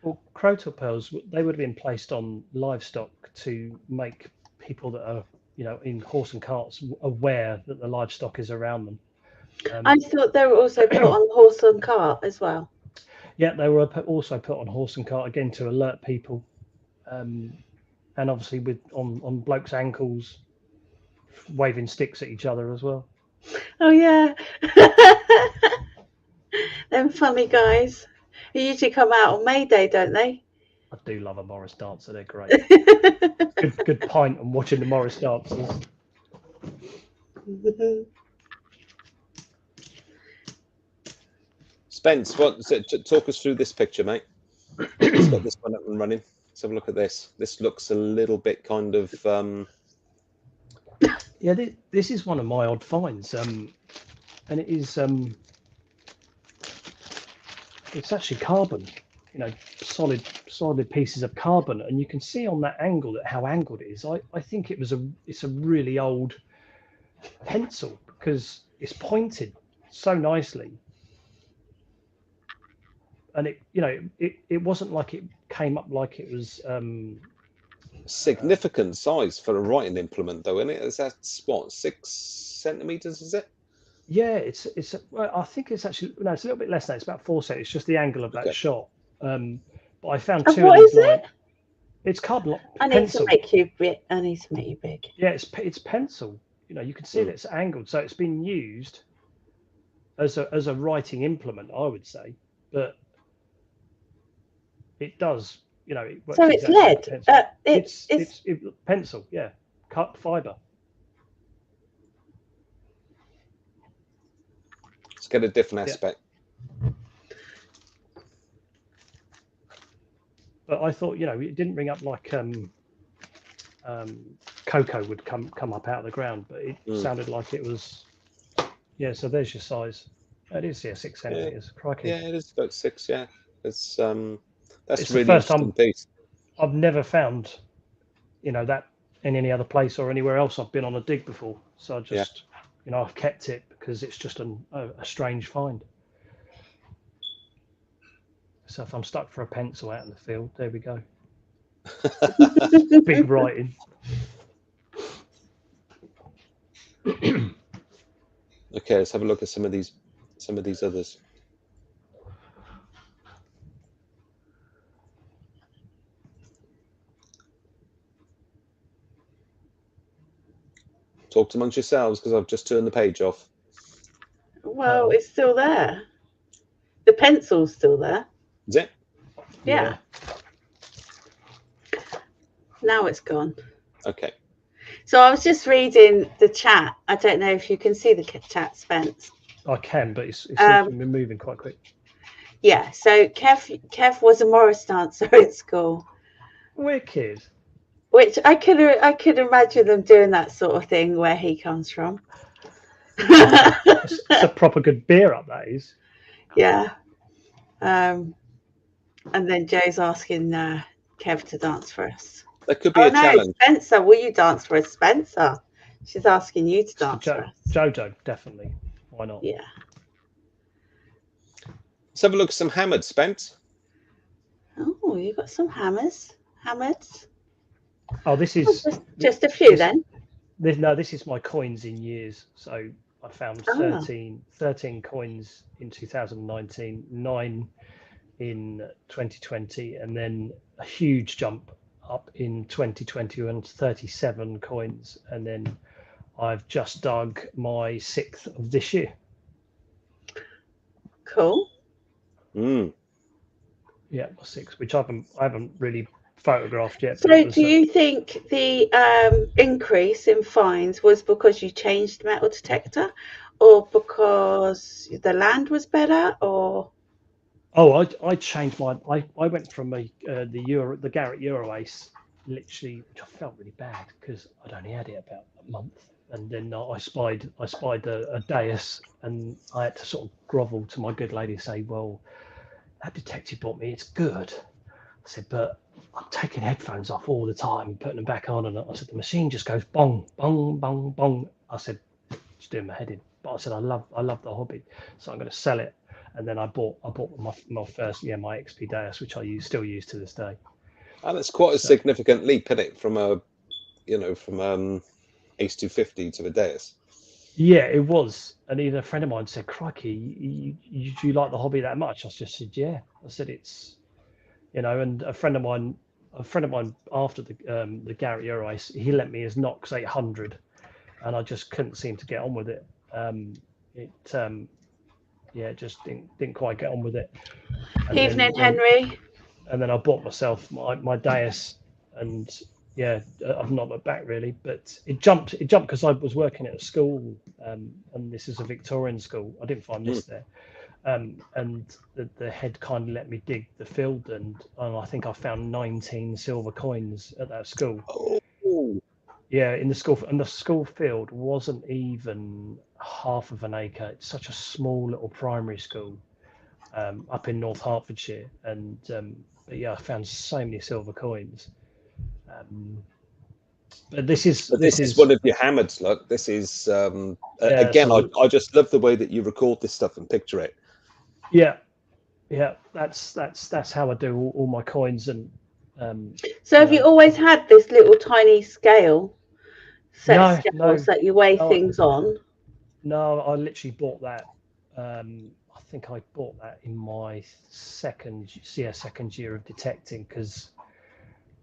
Well, crotal bells, they would have been placed on livestock to make people that are, in horse and carts aware that the livestock is around them. I thought they were also put on horse and cart as well. Yeah, they were also put on horse and cart again to alert people, and obviously on blokes' ankles, waving sticks at each other as well. Oh yeah, them funny guys. They usually come out on May Day, don't they? I do love a Morris dancer. They're great. good pint on watching the Morris dancers. Spence, talk us through this picture, mate. Let's get this one up and running. Let's have a look at this. This looks a little bit kind of. Yeah, this is one of my odd finds, and it is. It's actually carbon, solid pieces of carbon, and you can see on that angle how angled it is. I think it's a really old pencil because it's pointed so nicely. And it wasn't like it came up like it was significant size for a writing implement, though, isn't it? That's what, 6 centimeters, is it? Yeah, I think it's actually it's a little bit less than that. It's about 4 centimeters. It's just the angle of that shot. But I found two. What is it? It's carbon I need to make you big. Yeah, it's pencil. You can see that it's angled, so it's been used as a writing implement, I would say, but. It does, it works. So it's lead. It's pencil, yeah, cut fiber. Let's get a different aspect. But I thought, it didn't ring up like cocoa would come up out of the ground, but it sounded like it was. Yeah, so there's your size. It is 6 centimeters. Crikey. Yeah, it is about 6. Yeah, it's That's it's really the first interesting time piece. I've never found, that in any other place or anywhere else I've been on a dig before. So I just, I've kept it because it's just a strange find. So if I'm stuck for a pencil out in the field, there we go. Big writing. Okay, let's have a look at some of these others. Talk amongst yourselves because I've just turned the page off. Well, it's still there. The pencil's still there. Is it? Yeah. Now it's gone. Okay. So I was just reading the chat. I don't know if you can see the chat, Spence. I can, but it seems to be moving quite quick. Yeah. So Kev was a Morris dancer at school. Wicked. Which I could imagine them doing that sort of thing where he comes from. It's a proper good beer up, that is. Yeah. And then Joe's asking Kev to dance for us. That could be a challenge. Spencer, will you dance for us, Spencer? She's asking you to dance for us. Jojo, definitely. Why not? Yeah. Let's have a look at some hammered, Spence. Oh, you got some hammers. Oh, this is just a few then. This is my coins in years. So I found 13 coins in 2019, 9 in 2020, and then a huge jump up in 2020 and 37 coins, and then I've just dug my 6th of this year. Cool. Yeah, my 6th, which I haven't really photographed yet. So do you think the increase in fines was because you changed the metal detector, or because the land was better, or? Oh, I changed my. I went from the Garrett Euro Ace, literally, which I felt really bad because I'd only had it about a month, and then I spied a dais, and I had to sort of grovel to my good lady and say, well, that detective bought me, it's good. I said, but I'm taking headphones off all the time and putting them back on, and I said the machine just goes bong bong bong bong. I said, it's doing my head in. But I said I love the hobby, so I'm going to sell it. And then I bought my first my XP Deus, which I still use to this day. And it's quite a significant leap, isn't it, from Ace 250 to a Deus. Yeah, it was. And even a friend of mine said, "Crikey, you like the hobby that much?" I just said, "Yeah." I said it's, and a friend of mine after the Garrett Euro Ace, he lent me his Knox 800, and I just couldn't seem to get on with it. Just didn't quite get on with it. Evening, Henry. And then I bought myself my Deus, and I've not looked back really. But it jumped because I was working at a school, and this is a Victorian school. I didn't find this there, and the head kind of let me dig the field, and I think I found 19 silver coins at that school. Oh. Yeah, in the school, and the school field wasn't even half of an acre. It's such a small little primary school up in North Hertfordshire, and I found so many silver coins. But this is one of your hammers. Look, this is again. I just love the way that you record this stuff and picture it. Yeah, that's how I do all my coins. And so have you always had this little tiny scale? Scales that you weigh things on? No, I literally bought that. I think I bought that in my second year of detecting, because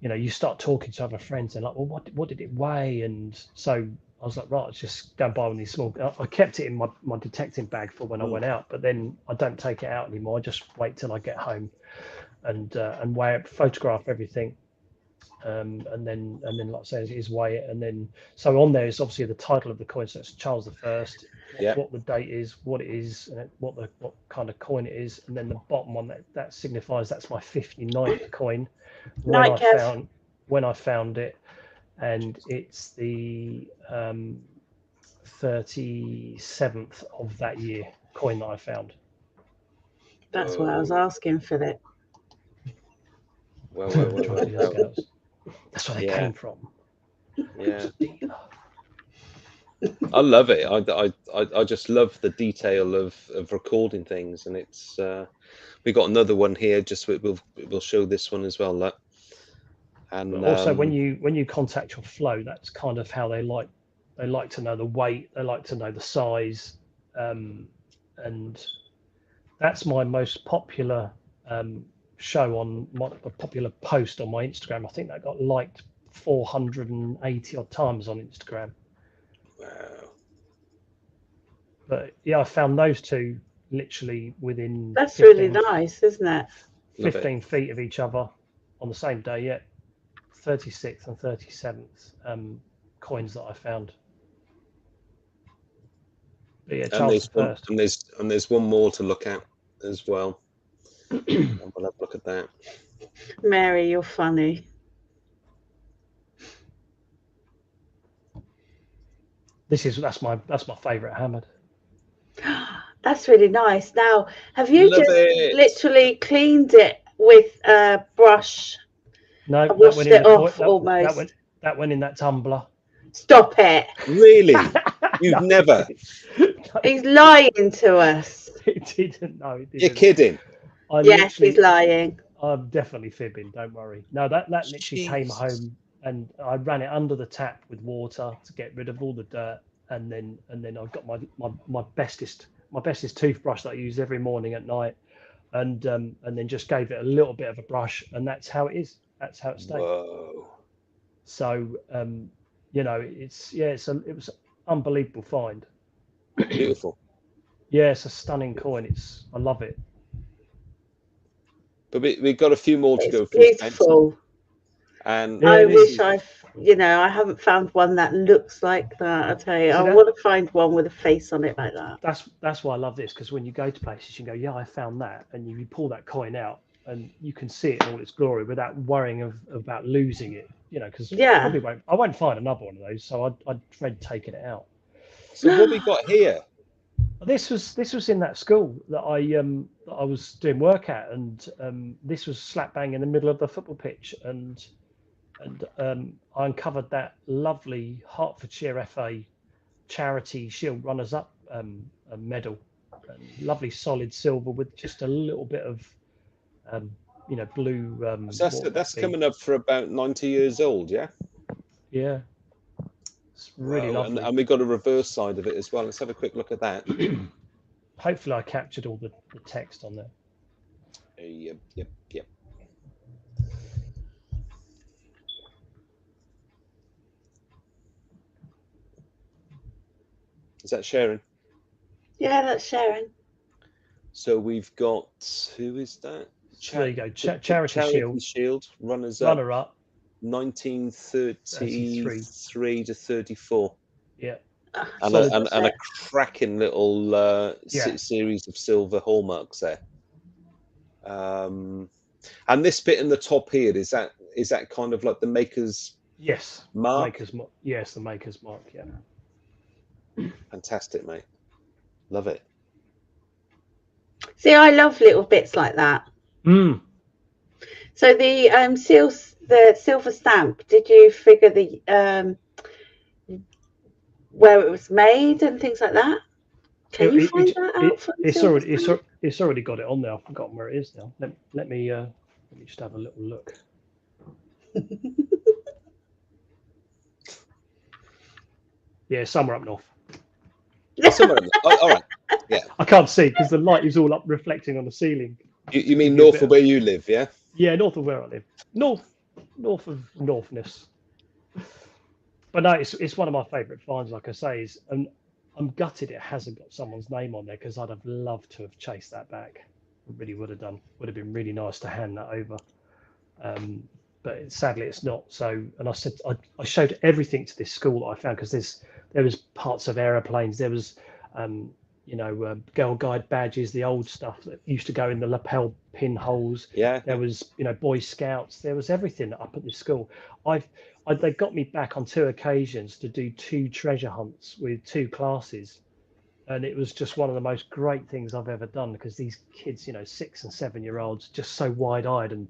you start talking to other friends and like, well, what did it weigh? And so I was like, right, let's just go and buy one of these small. I kept it in my detecting bag for when I went out, but then I don't take it out anymore. I just wait till I get home and weigh it, photograph everything. And then like I say, is weigh it, and then so on there is obviously the title of the coin, so it's Charles I, what the date is, what it is, and what kind of coin it is, and then the bottom one that signifies that's my 59th coin when I found it, and it's the 37th of that year coin that I found. That's why I was asking for it. Well. That's where they came from. Yeah. I love it. I just love the detail of recording things, and it's we got another one here. Just we'll show this one as well. Look. And but also when you contact your flow, that's kind of how they like to know the weight. They like to know the size. and that's my most popular show on a popular post on my Instagram. I think that got liked 480 odd times on Instagram. Wow. But yeah, I found those two literally within That's 15, really nice, isn't it? 15 feet of each other on the same day. Yeah, 36th and 37th coins that I found. But yeah, Charles I. And there's one more to look at as well. And we'll have a look at that. Mary, you're funny. That's my favourite hammered. That's really nice. Now, have you Love just it. literally cleaned it with a brush? No, I washed it off almost. That went in that tumbler. Stop it. Really? You've never? He's lying to us. It didn't. No, it didn't. You're kidding. Yes, he's lying. I'm definitely fibbing. Don't worry. No, that literally came home, and I ran it under the tap with water to get rid of all the dirt, and then I've got my bestest toothbrush that I use every morning at night, and then just gave it a little bit of a brush, and that's how it is. That's how it stays. Whoa. So you know, it was an unbelievable find. Beautiful. Yeah, it's a stunning coin. I love it. But we've got a few more to go through. Beautiful. And I wish I haven't found one that looks like that. I tell you, I want to find one with a face on it like that. That's why I love this, because when you go to places, you can go, yeah, I found that, and you pull that coin out, and you can see it in all its glory without worrying about losing it. You know, because I won't find another one of those, so I'd dread taking it out. So what we got here? This was in that school that I was doing work at, and this was slap bang in the middle of the football pitch, and I uncovered that lovely Hertfordshire FA charity Shield runners up medal, lovely solid silver with just a little bit of blue. So that's coming up for about 90 years old, yeah. Yeah. It's really lovely. And we've got a reverse side of it as well. Let's have a quick look at that. Hopefully I captured all the text on there. Yep. Is that sharing? Yeah, that's sharing. So we've got, who is that? There you go. Charity Shield runners runner up. 1933 to 34. Yeah. And a cracking little series of silver hallmarks there. And this bit in the top here, is that kind of like the maker's mark? Yes, the maker's mark, yeah. Fantastic, mate. Love it. See, I love little bits like that. So the silver stamp, did you figure where it was made and things like that? Can you find that out? It's already got it on there. I've forgotten where it is now. Let me just have a little look. Yeah, somewhere up north. Somewhere up north. Oh, all right. Yeah. I can't see because the light is all up reflecting on the ceiling. You mean north of where you live, yeah? Yeah, north of where I live. North of Northness. But no, it's one of my favourite finds, like I say, and I'm gutted it hasn't got someone's name on there, because I'd have loved to have chased that back. I really would have done. Would have been really nice to hand that over. But sadly it's not. So, and I said I showed everything to this school that I found, because there was parts of aeroplanes, there was Girl Guide badges, the old stuff that used to go in the lapel pinholes. Yeah. There was, Boy Scouts. There was everything up at the school. They got me back on 2 occasions to do 2 treasure hunts with 2 classes, and it was just one of the most great things I've ever done, because these kids, 6 and 7 year olds, just so wide-eyed, and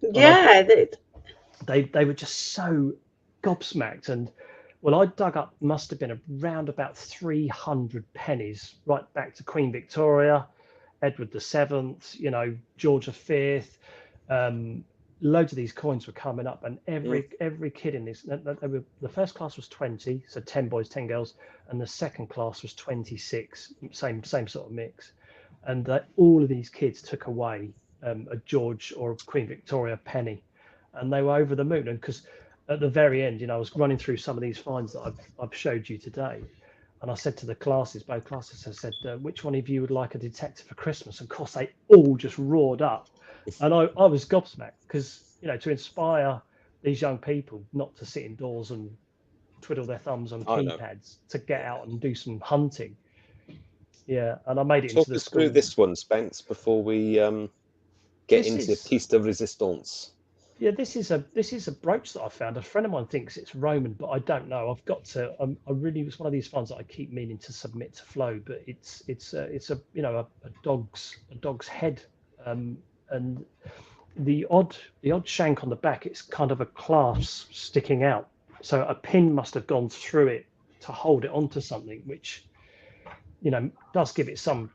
they were just so gobsmacked. And well, I dug up, must have been around about 300 pennies, right back to Queen Victoria, Edward VII, George V, loads of these coins were coming up, and every kid in this, the first class was 20, so 10 boys, 10 girls, and the second class was 26, same sort of mix, and all of these kids took away a George or a Queen Victoria penny, and they were over the moon. And because at the very end, I was running through some of these finds that I've showed you today, and I said to the classes, both classes, I said, which one of you would like a detector for Christmas? And of course, they all just roared up. And I was gobsmacked because, to inspire these young people not to sit indoors and twiddle their thumbs on keypads, to get out and do some hunting. Yeah, and I made it into the us school. through this one, Spence, before we get into piece de resistance. Yeah, this is a brooch that I found. A friend of mine thinks it's Roman, but I don't know. I've got to. It's one of these finds that I keep meaning to submit to Flo, but it's a dog's head, and the odd shank on the back. It's kind of a clasp sticking out, so a pin must have gone through it to hold it onto something, which does give it some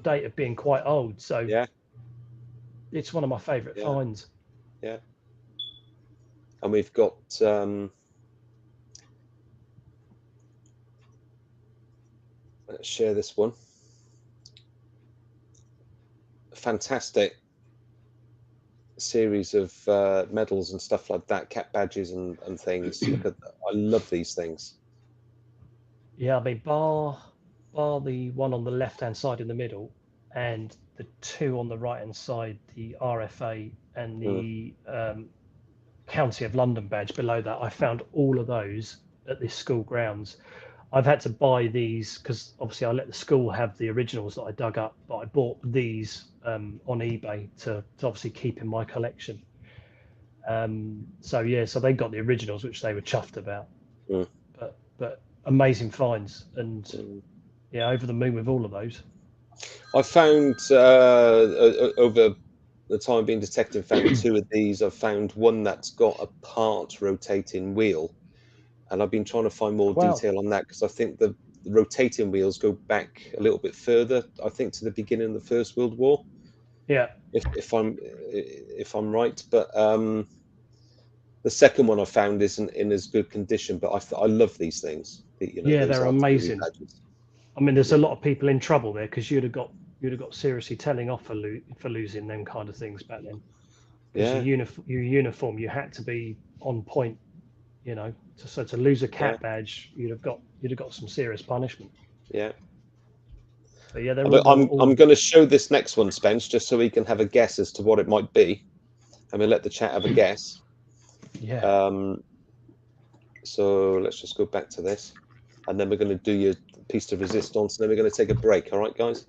date of being quite old. So yeah, it's one of my favourite finds. Yeah, and we've got let's share this one. A fantastic series of medals and stuff like that, cap badges and things. Look at that. I love these things. Yeah, I mean, bar the one on the left-hand side in the middle, and the two on the right-hand side, the RFA and the County of London badge below that. I found all of those at this school grounds. I've had to buy these because obviously I let the school have the originals that I dug up, but I bought these on eBay to obviously keep in my collection. So they got the originals, which they were chuffed about. But amazing finds, and over the moon with all of those. I found over the time being detective, found two of these. I've found one that's got a part rotating wheel, and I've been trying to find more detail on that because I think the rotating wheels go back a little bit further. I think to the beginning of the First World War. Yeah. If I'm right, but the second one I found isn't in as good condition. But I love these things. They're amazing. Badges. I mean, there's a lot of people in trouble there because you'd have got seriously telling off for losing them kind of things back then. Because your uniform, you had to be on point. So to lose a cap badge, you'd have got some serious punishment. Yeah. But yeah, I'm going to show this next one, Spence, just so we can have a guess as to what it might be. I'm going to let the chat have a guess. Yeah. So let's just go back to this, and then we're going to do your piece de resistance, and then we're going to take a break. All right, guys?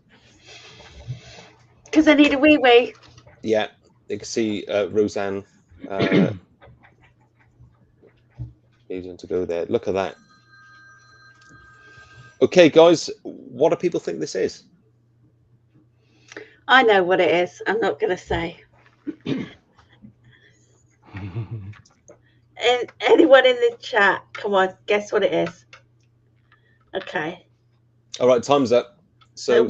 Because I need a wee. Yeah, you can see Rosanne needing to go there. Look at that. Okay, guys, what do people think this is? I know what it is. I'm not going to say. And anyone in the chat, come on, guess what it is. Okay. All right, time's up. So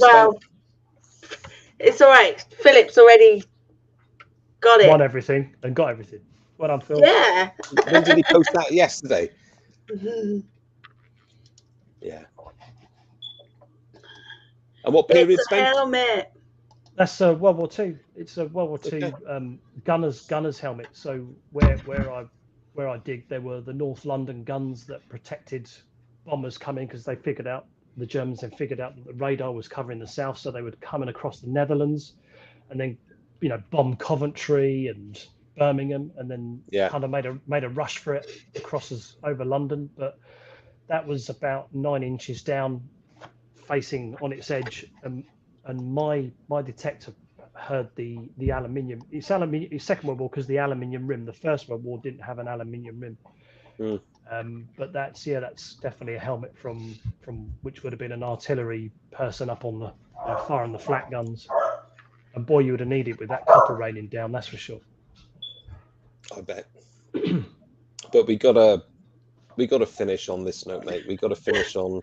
it's all right. Philip's already got it. Won everything and got everything. Well done, Phil. Yeah. When did he post that? Yesterday. Yeah. And what period? It's a helmet. That's World War II. It's a World War II gunner's helmet. So where I dig, there were the North London guns that protected bombers coming because the Germans then figured out that the radar was covering the south, so they would come in across the Netherlands, and then bomb Coventry and Birmingham, and then kind of made a rush for it across over London. But that was about 9 inches down, facing on its edge, and my detector heard the aluminium. It's Second World War because the aluminium rim. The First World War didn't have an aluminium rim. But that's definitely a helmet from which would have been an artillery person up on the firing the flak guns. And boy, you would have needed with that copper raining down. That's for sure. I bet. But we got to finish on this note, mate. We got to finish on.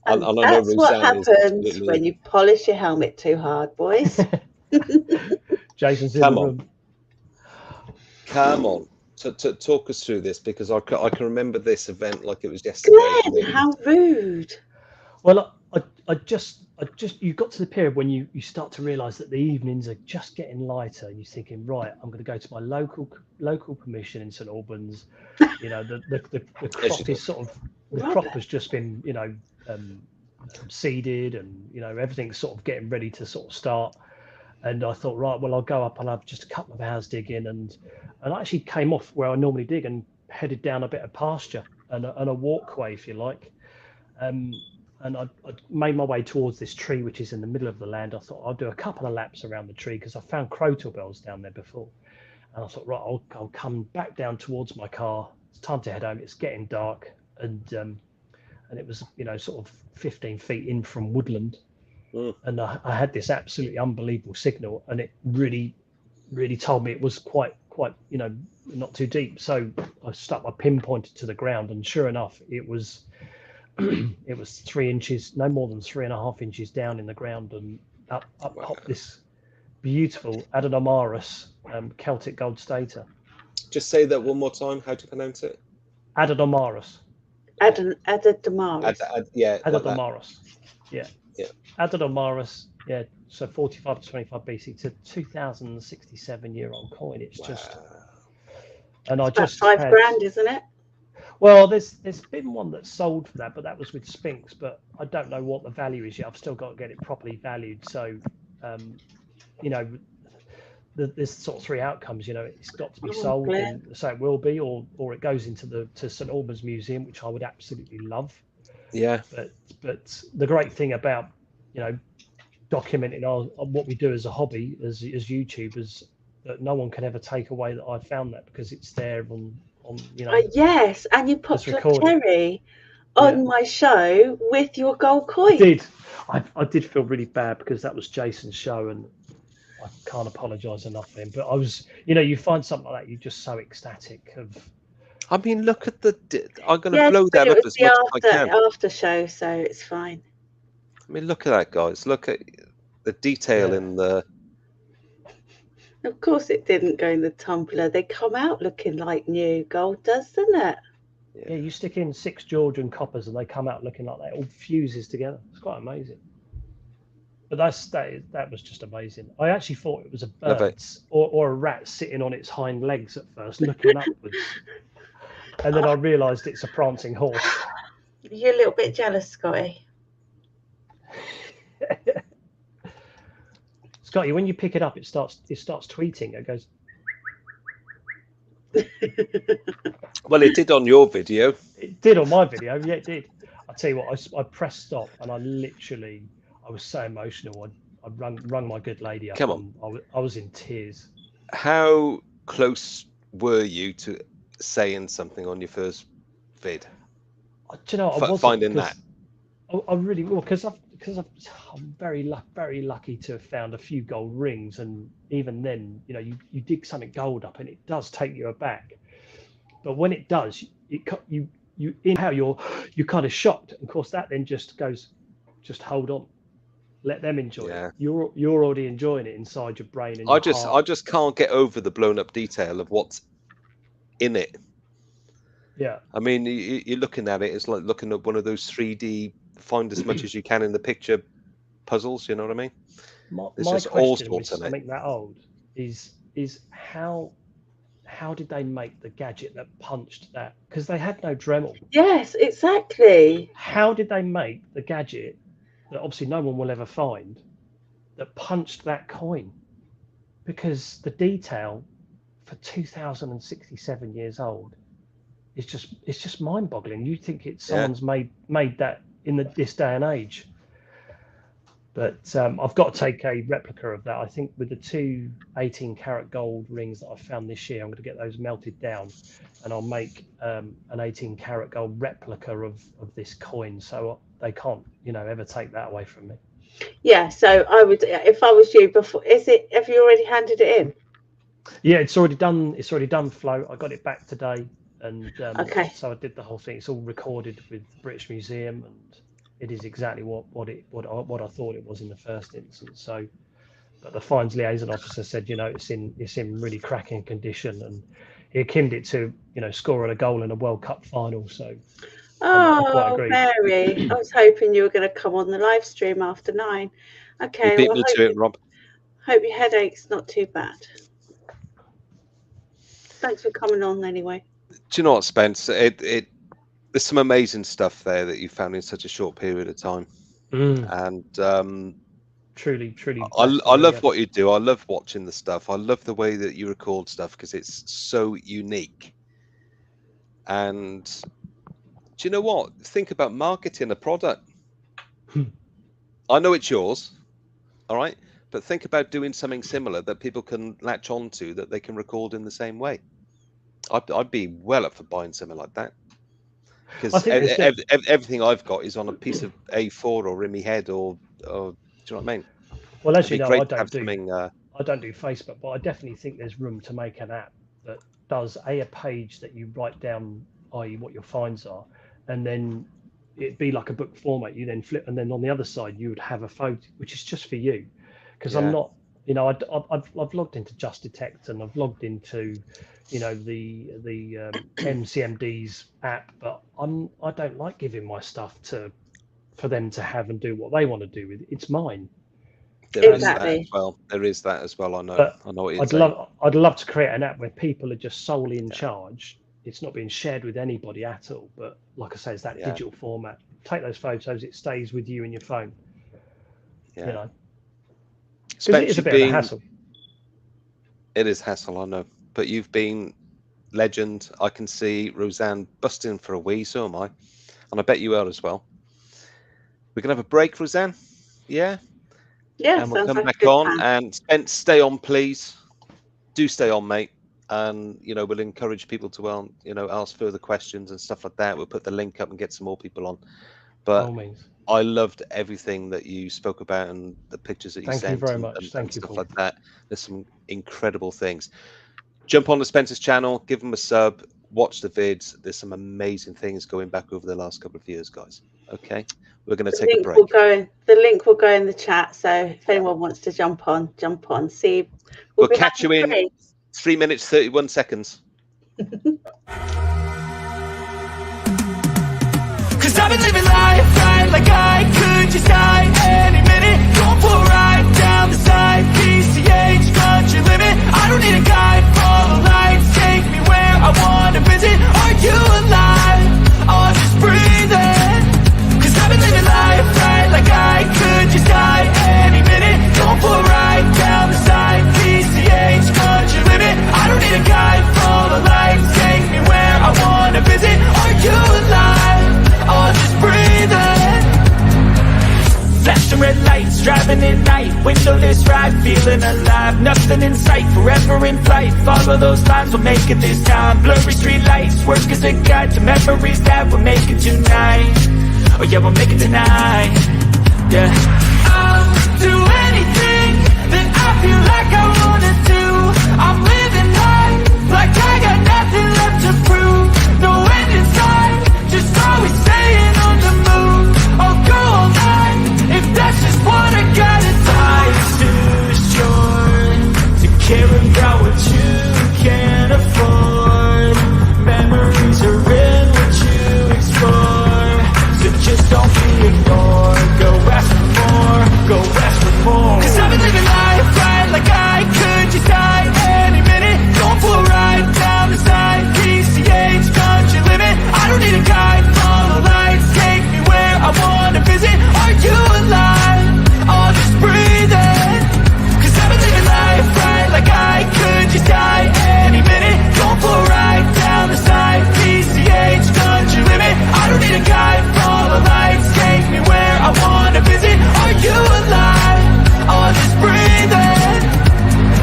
And that's what happens when you polish your helmet too hard, boys. Jason's in the room. Come on, talk us through this, because I can remember this event like it was yesterday. Glenn, how rude. Well, I just you got to the period when you start to realise that the evenings are just getting lighter, and you're thinking, right, I'm going to go to my local permission in St Albans. You know, the crop is sort of crop has just been, you know, seeded, and you know everything's sort of getting ready to sort of start. And I thought, right, well, I'll go up and have just a couple of hours digging, and I actually came off where I normally dig and headed down a bit of pasture and a walkway, if you like. And I made my way towards this tree, which is in the middle of the land. I thought I'll do a couple of laps around the tree because I found crotal bells down there before. And I thought, right, I'll come back down towards my car. It's time to head home. It's getting dark, and it was, you know, sort of 15 feet in from woodland. And I had this absolutely unbelievable signal, and it really told me it was quite, you know, not too deep. So I stuck my pinpointer to the ground, and sure enough, it was 3 inches, no more than 3.5 inches down in the ground, and up popped this beautiful Adenomyrus Celtic gold stater. Just say that one more time. How do you pronounce it? Adenomyrus. Adenomyrus. Yeah. Adenomyrus. Yeah. Adenomyrus. Yeah. So 45 to 25 BC. It's a 2067-year-old coin. It's just. And I just about £5,000, isn't it? Well, there's been one that sold for that, but that was with Spinks. But I don't know what the value is yet. I've still got to get it properly valued. So, you know, there's sort of three outcomes. You know, it's got to be sold, and so it will be, or it goes into to St Albans Museum, which I would absolutely love. Yeah. But the great thing about, you know, documenting what we do as a hobby, as YouTubers, that no one can ever take away that I found that, because it's there on you know. Yes, and you popped a cherry on my show with your gold coin. I did feel really bad because that was Jason's show, and I can't apologise enough for him. But I was, you know, you find something like that, you're just so ecstatic of. I mean, look at I'm going to blow that up as much as I can. After show, so it's fine. I mean, look at that, guys. Look at the detail in the. Of course, it didn't go in the tumbler. They come out looking like new. Gold does, doesn't it? Yeah, you stick in 6 Georgian coppers and they come out looking like that. It all fuses together. It's quite amazing. But that was just amazing. I actually thought it was a bird or a rat sitting on its hind legs at first, looking upwards. And then I realised it's a prancing horse. You're a little bit jealous, Scotty. Scotty, when you pick it up, it starts tweeting. It goes. Well, it did on your video. It did on my video. Yeah, it did. I tell you what, I pressed stop, and I was so emotional. I rung my good lady up. Come on. I was in tears. How close were you to saying something on your first vid? Do you know, I wasn't, finding that. I really will, because I'm very lucky to have found a few gold rings, and even then, you know, you dig something gold up, and it does take you aback. But when it does, you're kind of shocked. And of course, that then just goes, just hold on, let them enjoy it. You're already enjoying it inside your brain. And I just can't get over the blown up detail of what's in it. Yeah. I mean, you're looking at it, it's like looking at one of those 3D find as much as you can in the picture puzzles, you know what I mean? My question with something that old is how did they make the gadget that punched that? Because they had no Dremel. Yes, exactly. How did they make the gadget that obviously no one will ever find that punched that coin? Because the detail for 2067 years old is just mind-boggling. You think someone's made that in this day and age. But I've got to take a replica of that. I think with the 2 18-karat gold rings that I found this year, I'm going to get those melted down, and I'll make an 18-karat gold replica of this coin, so they can't, you know, ever take that away from me. Yeah, so I would, if I was you, before, have you already handed it in? Yeah, it's already done. It's already done, Flo. I got it back today, and so I did the whole thing. It's all recorded with the British Museum, and it is exactly what I thought it was in the first instance. So But the fines liaison officer said, it's in really cracking condition, and he akined it to, scoring a goal in a World Cup final. So I quite agree. Mary, I was hoping you were going to come on the live stream after 9. Okay, you beat me to it, Rob. Hope your headache's not too bad. Thanks for coming on anyway. Do you know what, Spence? There's some amazing stuff there that you found in such a short period of time. And truly I love what you do. I love watching the stuff. I love the way that you record stuff because it's so unique. And do you know what? Think about marketing a product. I know it's yours, all right, but think about doing something similar that people can latch on to, that they can record in the same way. I'd be well up for buying something like that, because everything I've got is on a piece of A4 or in my head, or do you know what I mean? Well, as you know, I don't do Facebook, but I definitely think there's room to make an app that does a page that you write down, i.e. what your fines are, and then it'd be like a book format. You then flip, and then on the other side you would have a photo, which is just for you. Because I'm not, I've logged into Just Detect, and I've logged into, the MCMD's app, but I don't like giving my stuff for them to have and do what they want to do with it. It's mine. There is that as well. I know. But I know what you're saying. I'd love to create an app where people are just solely in charge. It's not being shared with anybody at all. But like I say, it's that digital format. Take those photos. It stays with you in your phone. Yeah. Because it is a bit of a hassle. It is hassle, I know. But you've been legend. I can see Rosanne busting for a wee, so am I. And I bet you are as well. We're going to have a break, Rosanne? Yeah? Yeah, and we'll come back on. And Spence, stay on, please. Do stay on, mate. And, we'll encourage people to, ask further questions and stuff like that. We'll put the link up and get some more people on. But I loved everything that you spoke about and the pictures that you sent. Thank you very much. And stuff like that. There's some incredible things. Jump on to Spencer's channel, give him a sub, watch the vids. There's some amazing things going back over the last couple of years, guys. Okay, we're going to take a break. The link will go in the chat. So if anyone wants to jump on. See, we'll catch you in 3 minutes, 31 seconds. Cause I've been living life right like I could just die any minute. Going for a ride down the side, PCH, country limit. I don't need a guide, follow lights, take me where I wanna visit. Are you alive? Or just breathing? Cause I've been living life right like I could just die any minute. Going for a ride down the side, PCH, country limit. I don't need a guide, follow lights, take me where I wanna visit. Are you alive? Or just breathing? Flashing red lights, driving at night, windowless ride, feeling alive. Nothing in sight, forever in flight. Follow those lines, we'll make it this time. Blurry street lights, work as a guide to memories that we'll make it tonight. Oh yeah, we'll make it tonight. Yeah, I'll do anything that I feel like I wanna do. I'm living life like I got nothing left to prove. No end in sight, just always staying on the move. I'll go all night if that's just what I gotta do. Life's too short to care about what you can't afford. Memories are in what you explore, so just don't be ignored. Go ask for more, go ask for more. Cause I've been living life right like I could just die any minute. Going for a ride down the side, PCH, country limit. I don't need a guide, follow lights, take me where I wanna visit. Are you alive? Or just breathing? Cause I've been living life right like I could just die any minute. Going for a ride down the side, PCH, country limit. I don't need a guide, follow lights, take me where I wanna visit. Are you alive? Or just breathing?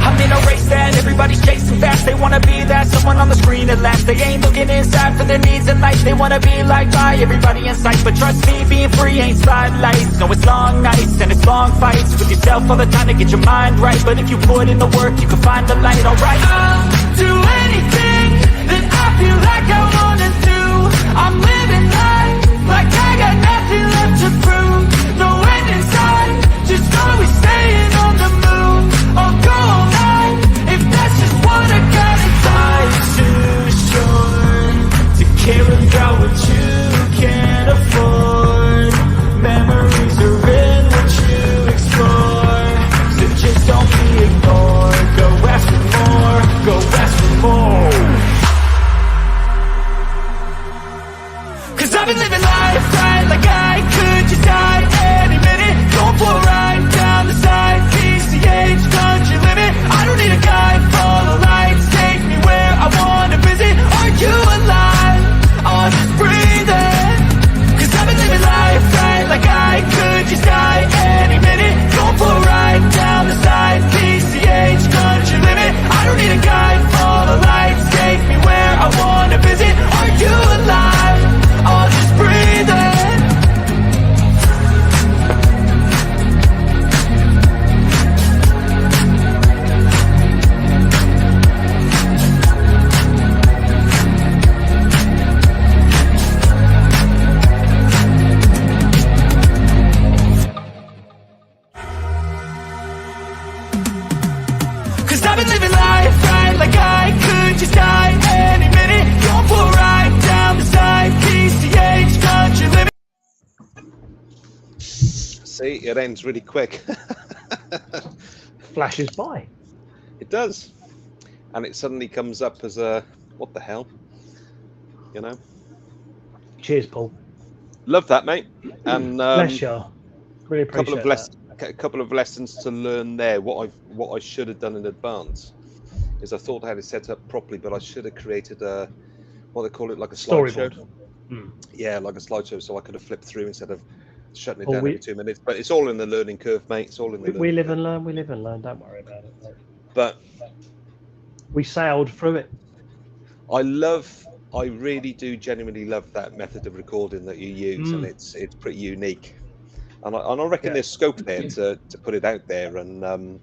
I'm in a race that everybody's chasing fast. They wanna be that someone on the screen at last. They ain't looking inside for their needs in life. They wanna be liked by everybody in sight. But trust me, being free ain't spotlights. No, it's long nights and it's long fights with yourself all the time to get your mind right. But if you put in the work, you can find the light, alright? I'll do anything that I feel like I wanna do. I'm living life like I got nothing left to prove. No end in sight, just always staying on the move. See, it ends really quick. Flashes by. It does. And it suddenly comes up as a, what the hell? You know? Cheers, Paul. Love that, mate. And Bless you. Really appreciate that. A couple of lessons to learn there. What I should have done in advance is I thought I had it set up properly, but I should have created a, what they call it, like a slideshow. Storyboard. Yeah, like a slideshow, so I could have flipped through instead of shutting it Well, down every 2 minutes. But it's all in the learning curve, mate. It's all in the We learning live curve. and learn. We live and learn. Don't worry about it. Mate. But We sailed through it. I really do genuinely love that method of recording that you use, and it's pretty unique. And I reckon there's scope there to put it out there and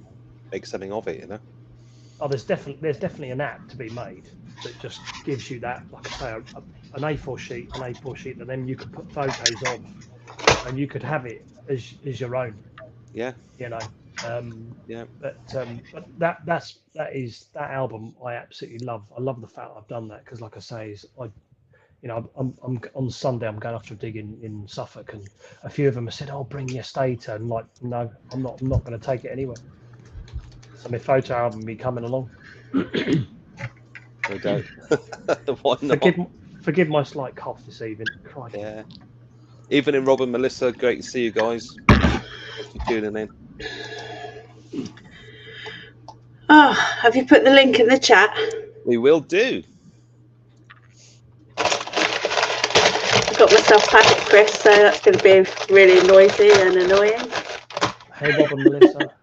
make something of it, you know. Oh, there's definitely an app to be made that just gives you that, like I say, an A4 sheet that then you could put photos of, and you could have it as your own. Yeah. You know. Yeah. But that album I absolutely love. I love the fact I've done that because, like I say, I'm on Sunday. I'm going off to a dig in Suffolk, and a few of them have said, "Oh, bring your stator." And like, no, I'm not going to take it anywhere. So my photo album will be coming along. No doubt. Why not? Forgive my slight cough this evening. Crikey. Yeah. Evening, Rob and Melissa. Great to see you guys. Thanks for tuning in. Oh, have you put the link in the chat? We will do. I've got myself packet, Chris, so that's going to be really noisy and annoying. Hey, Rob and Melissa.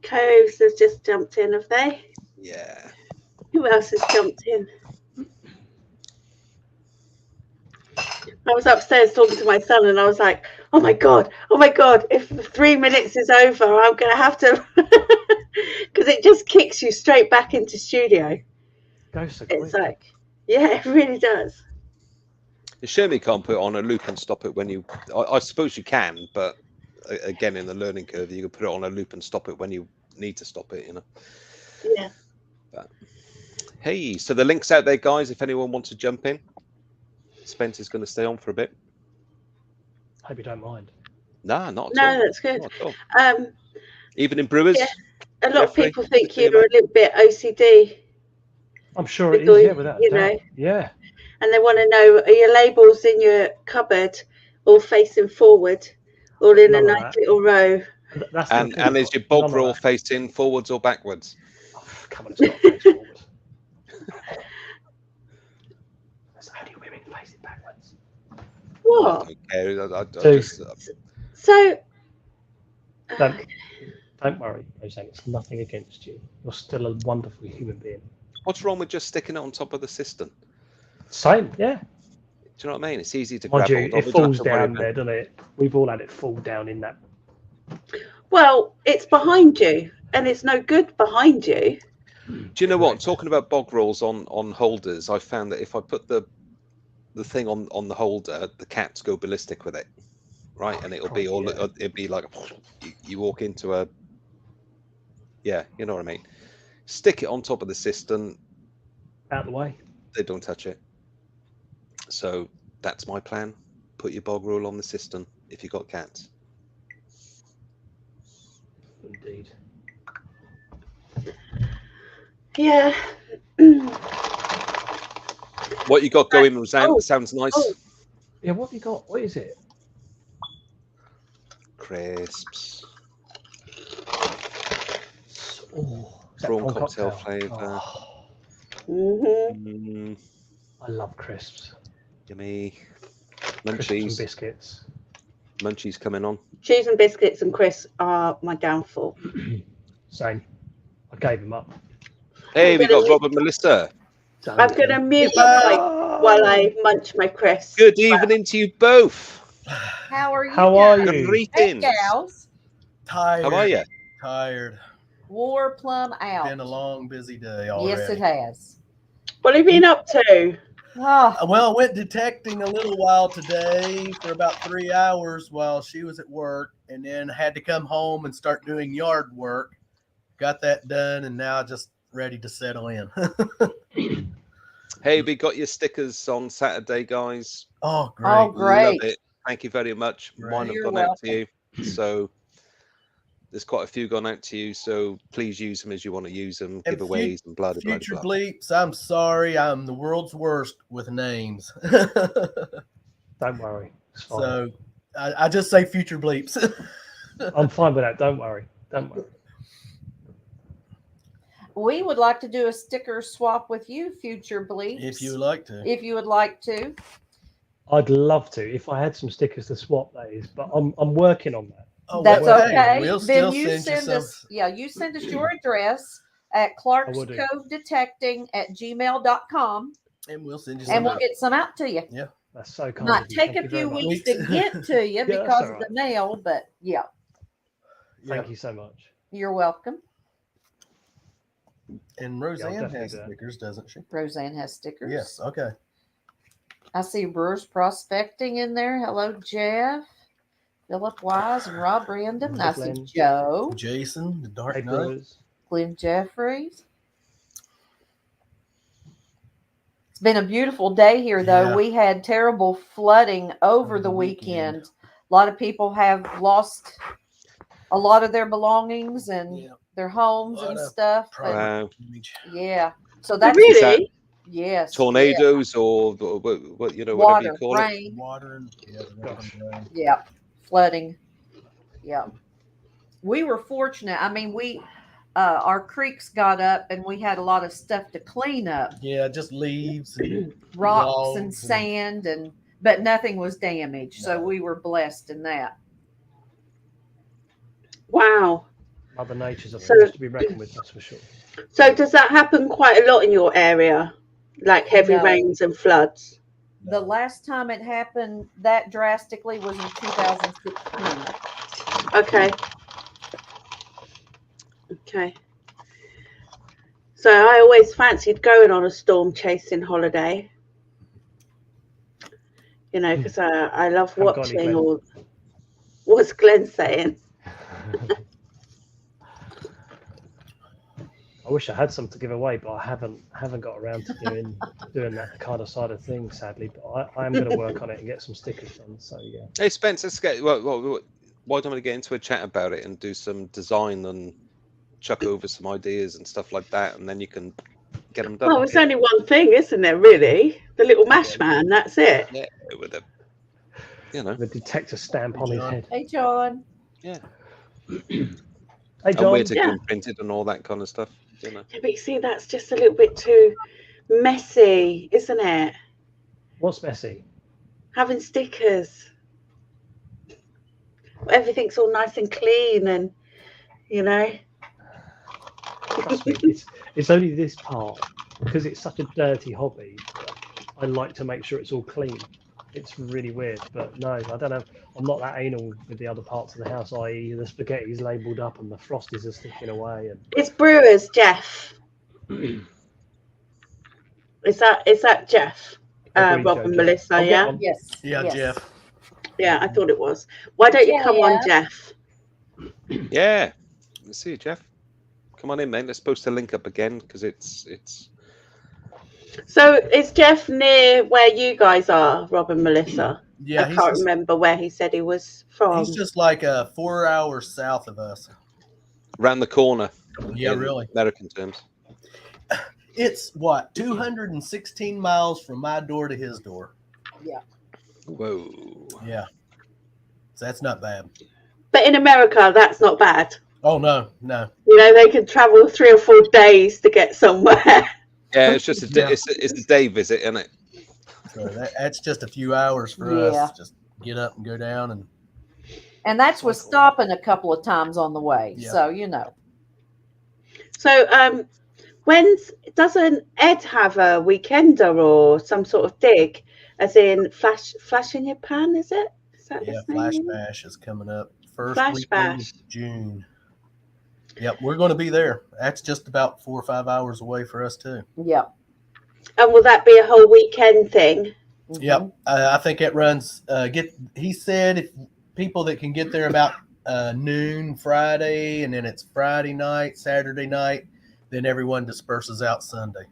Co-hosts have just jumped in, have they? Yeah. Who else has jumped in? I was upstairs talking to my son and I was like, oh my God, if 3 minutes is over, I'm going to have to, because it just kicks you straight back into studio. Goes so quick. It's like, yeah, it really does. You surely can't put it on a loop and stop it when you, I suppose you can, but again, in the learning curve, you can put it on a loop and stop it when you need to stop it, you know. Yeah. But, hey, so the link's out there, guys, if anyone wants to jump in. Spencer's going to stay on for a bit. Hope you don't mind. Nah, not at all. No, that's good. Not at all. Evening, Brewers. Yeah, a lot of Jeffrey, people think see you, you're a little bit OCD. I'm sure it is, Because, yeah, without a doubt. Yeah. And they want to know, are your labels in your cupboard all facing forward, all in a nice little row? That's and is your bog roll facing forwards or backwards? Oh, come on, it's not face forward. That's only women facing backwards. What? I just, So, don't worry, Rosanne, it's nothing against you. You're still a wonderful human being. what's wrong with just sticking it on top of the cistern? Same, yeah. Do you know what I mean? It's easy to Mind grab you, hold of. it falls down there, doesn't it? We've all had it fall down in that. well, it's behind you, and it's no good behind you. Do you know what? Talking about bog rolls on holders, I found that if I put the thing on the holder, the cats go ballistic with it, right? And it'll be all it'll be like you walk into a, yeah, you know what I mean. Stick it on top of the cistern. Out the way. They don't touch it. So that's my plan. Put your bog roll on the cistern if you've got cats. Indeed. Yeah. What you got going, Rosanne? Sounds nice. Oh. Yeah, what have you got? What is it? Crisps. Oh, prawn cocktail flavour. Oh, I love crisps. Yummy. Crisps and biscuits. Munchies coming on. Cheese and biscuits and crisps are my downfall. Same. I gave them up. Hey, we got Rob and Melissa. I'm going to mute my mic while I munch my crisps. Good evening to you both. How are you? How are you? Greetings. Hey, gals. Tired. How are you? Tired. War plumb out. Been a long, busy day already. Yes, it has. What have you been up to? Oh, Well, I went detecting a little while today for about 3 hours while she was at work, and then had to come home and start doing yard work. Got that done, and now just ready to settle in. Hey, we got your stickers on Saturday, guys. Oh, great. Oh, great. Love it. Thank you very much. Great. Mine have You're gone out to you. So there's quite a few gone out to you. So please use them as you want to use them. And Giveaways and blah, blah, blah, Future blah. bleeps, I'm sorry. I'm the world's worst with names. Don't worry. It's fine. So I just say future bleeps. I'm fine with that. Don't worry. Don't worry. We would like to do a sticker swap with you, future bleeps. If you would like to. If you would like to. I'd love to if I had some stickers to swap, that is, but I'm working on that. Oh, That's well, okay. hey, we'll Then still you send you send some. us, you send us your address at will do. clarkscovedetecting@gmail.com, And we'll send you and some. we'll get some out to you. That's so kind. Might of you. take Thank a you very few much. weeks to get to you that's because all of the mail, but yeah, Thank you so much. you're welcome. And Roseanne definitely has do that. stickers, doesn't she? Roseanne has stickers. Yes. Okay. I see Brewers Prospecting in there. Hello, Jeff, Philip Wise, and Rob Random. And I see Glenn. Joe, Jason, the Dark Hey, Knight. Brewers. Glenn Jeffries. It's been a beautiful day here, though. Yeah. We had terrible flooding over Over the the weekend. weekend. A lot of people have lost a lot of their belongings and Yeah. their homes Lot and of stuff. But Wow. Image. yeah, so Oh, that's really? yes, Tornadoes or what yeah. whatever Water, you call it. rain, Water and Gosh. rain. yeah, flooding, yeah. We were fortunate. I mean, we our creeks got up and we had a lot of stuff to clean up, Yeah, just leaves and rocks and logs sand, and but nothing was damaged. So No. we were blessed in that. Wow. Mother Nature's a So- force to be reckoned with, that's for sure. So does that happen quite a lot in your area? Like heavy No. rains and floods? The last time it happened that drastically was in 2016. Okay. Okay. So I always fancied going on a storm chasing holiday. You know, because I love Haven't got any, watching Glenn. all. What's Glenn saying? I wish I had some to give away, but I haven't got around to doing that kind of side of things, sadly. But I am going to work on it and get some stickers done. So yeah. Hey, Spence, let's get. Why don't we get into a chat about it and do some design and chuck over some ideas and stuff like that, and then you can get them done. Well, it's only one thing, isn't there? Really, the little mash man. That's it. Yeah, with a, you know, The detector stamp on his John. head. Hey, John. yeah, Hey, and John. where to Yeah. get them printed and all that kind of stuff. You know. Yeah, but you see, that's just a little bit too messy, isn't it? What's messy? Having stickers. Everything's all nice and clean, and you know. Trust me, it's only this part because it's such a dirty hobby. I like to make sure it's all clean. It's really weird, but no, I don't know. I'm not that anal with the other parts of the house, i.e., the spaghetti's labelled up and the frosties are sticking away. And It's Brewers, Jeff. Is that Jeff? Agreed, Rob Joe, and Jeff. Melissa, I'll get yeah? one. Yes. Yeah, yes. Jeff. Yeah, I thought it was. Why don't you come on, Jeff? Yeah, let's see, Jeff. Come on in, mate. Let's supposed to link up again because it's. So is Jeff near where you guys are, Rob and Melissa? Yeah, I can't remember where he said he was from. he's just like 4 hours south of us. Round the corner. Yeah, in really. American terms. It's what 216 miles from my door to his door. Whoa. Yeah, so that's not bad. But in America, that's not bad. Oh no. You know, they can travel 3 or 4 days to get somewhere. Yeah, it's just a Yeah. it's a day visit, isn't it? So that's just a few hours for Yeah. us. Just get up and go down And that's with stopping a couple of times on the way. Yeah. So, you know. So, doesn't Ed have a weekender or some sort of dig, as in flash in your pan? Is it? Is that yeah, his Flash name? Bash is coming up first Flash weekend Bash. of June. Yep, we're going to be there. That's just about 4 or 5 hours away for us too. Yeah. And will that be a whole weekend thing? Mhm. Yep, I think it runs. He said if people that can get there about noon Friday, and then it's Friday night, Saturday night, then everyone disperses out Sunday.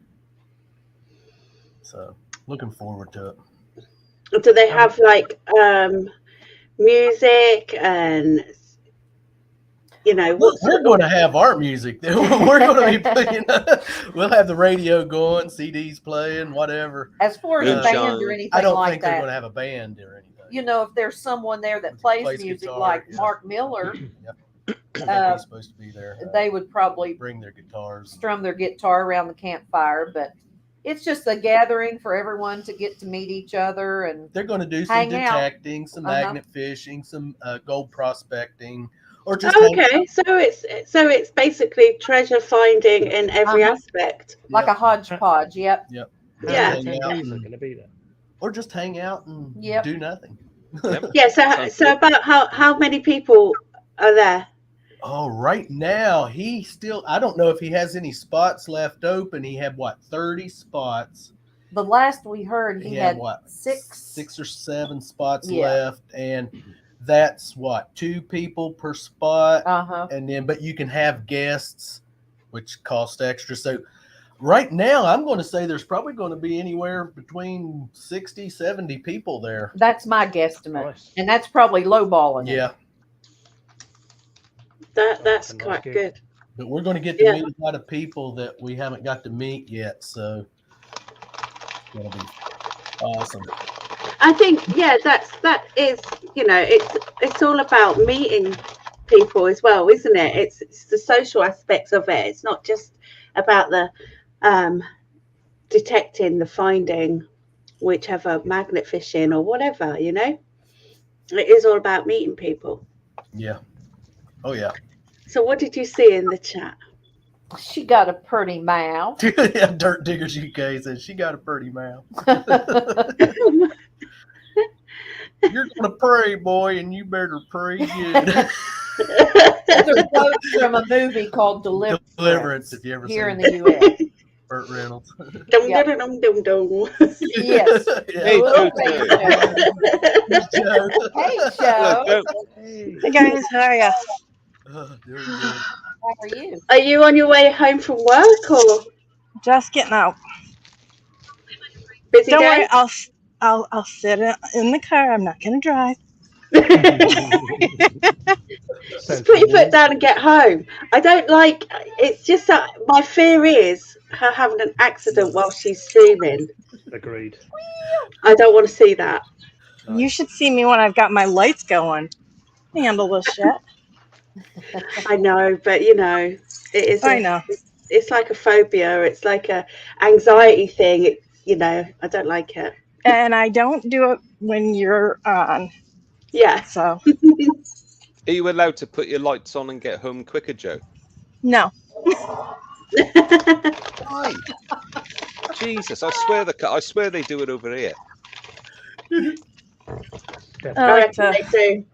So looking forward to it. Do they have like music and We're going to have our music. We're going to be playing. We'll have the radio going, CDs playing, whatever. As far as a Moonshine. band or anything I don't like think they're that, going to have a band or anything. you know, if there's someone there that plays music guitar, like yeah. Mark Miller, I think he's supposed to be there. they would probably bring their guitars. strum their guitar around the campfire. But it's just a gathering for everyone to get to meet each other, and They're going to do some hang out. detecting, some magnet fishing, some gold prospecting, or just okay. So it's basically treasure finding in every aspect. like a hodgepodge. Yep. Yeah. hang out Attendees are and- going to be there. or just hang out and Yep. do nothing. Yep. Yeah. Sounds So good. about how many people are there? Oh, right now I don't know if he has any spots left open. He had 30 spots. The last we heard, he had six or seven spots Yeah. left, and that's 2 people per spot. And then, but you can have guests, which cost extra. So right now, I'm going to say there's probably going to be anywhere between 60, 70 people there. That's my guesstimate, Nice. and that's probably lowballing it. Yeah, That's a nice quite gig. good. but we're going to get to Yeah. meet a lot of people that we haven't got to meet yet. So it's going to be awesome. I think that is it's all about meeting people as well, isn't it? It's the social aspects of it. It's not just about the detecting, the finding, whichever magnet fishing or whatever. It is all about meeting people. Yeah. Oh yeah. So what did you see in the chat? She got a pretty mouth. Yeah, Dirt Diggers UK says she got a pretty mouth. You're gonna pray, boy, and you better pray good. Those are quotes from a movie called Deliverance. Deliverance, if you ever Here seen in the U.S. Burt Reynolds. Dum, Yeah. dum, dum, dum. Yes. Hey, Hello, Joe. Hey, Hello, Joe. Joe. Hey guys, how are ya? Very good. How are you? Are you on your way home from work or Just getting out. busy Don't day? worry, I'll sit in the car. I'm not gonna drive. Just put your foot down and get home. I don't like. It's just that my fear is her having an accident while she's streaming. Agreed. I don't want to see that. You should see me when I've got my lights going. Handle this shit. I know, but it is. I know. It's like a phobia. It's like a anxiety thing. I don't like it. And I don't do it when you're on. Yeah. So Are you allowed to put your lights on and get home quicker, Joe? no. Why? Jesus, I swear they do it over here. I, I like reckon to, they do.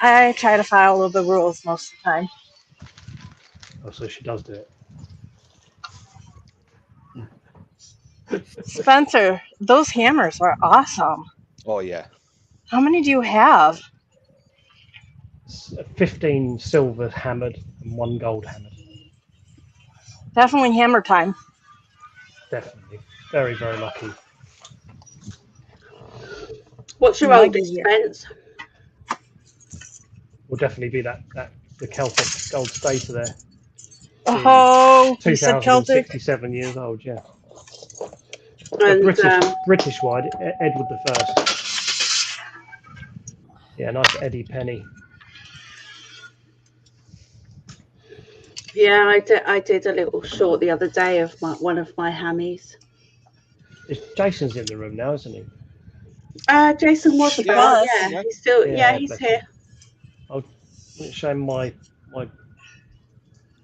I try to follow the rules most of the time. Oh, so she does do it. Spencer, those hammers are awesome. Oh yeah. How many do you have? 15 silver hammered and 1 gold hammered. Definitely hammer time. Definitely. Very, very lucky. What's your Like oldest, you. Spence? Will definitely be the Celtic gold stater there. Oh, you said Celtic? 2,067 years old, yeah. And British wide, Edward I. Yeah, nice Eddie Penny. yeah, I did a little short the other day of one of my hammies. Jason's in the room now, isn't he? Jason was He about. was. Yeah, he's still. Yeah, he's bless here. I'll show him my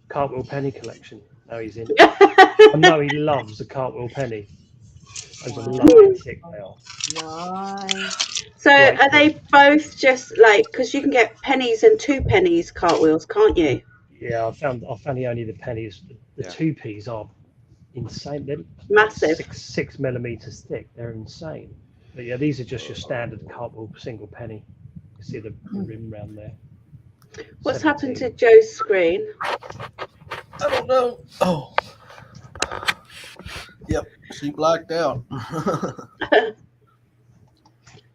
cartwheel penny collection. Now he's in. I know he loves the cartwheel penny. Those are lovely thick they are. Nice. So Right. are they both just like, because you can get pennies and 2 pennies cartwheels, can't you? Yeah, I found only the pennies. The Yeah. 2p's are insane. They're Massive. 6 millimeters thick. They're insane. But yeah, these are just your standard cartwheel single penny. You see the rim round there. What's 17. happened to Joe's screen? I don't know. Oh. Yep. She blacked out.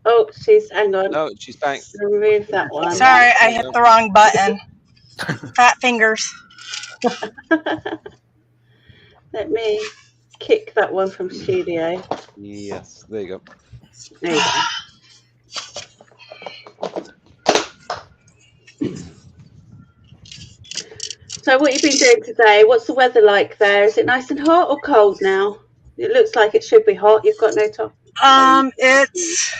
Oh, hang on. Oh, she's back. Remove that one. Sorry, I hit the wrong button. Fat fingers. Let me kick that one from studio. Yes, there you go. There you go. So what have you been doing today? What's the weather like there? Is it nice and hot or cold now? It looks like it should be hot. You've got no top. It's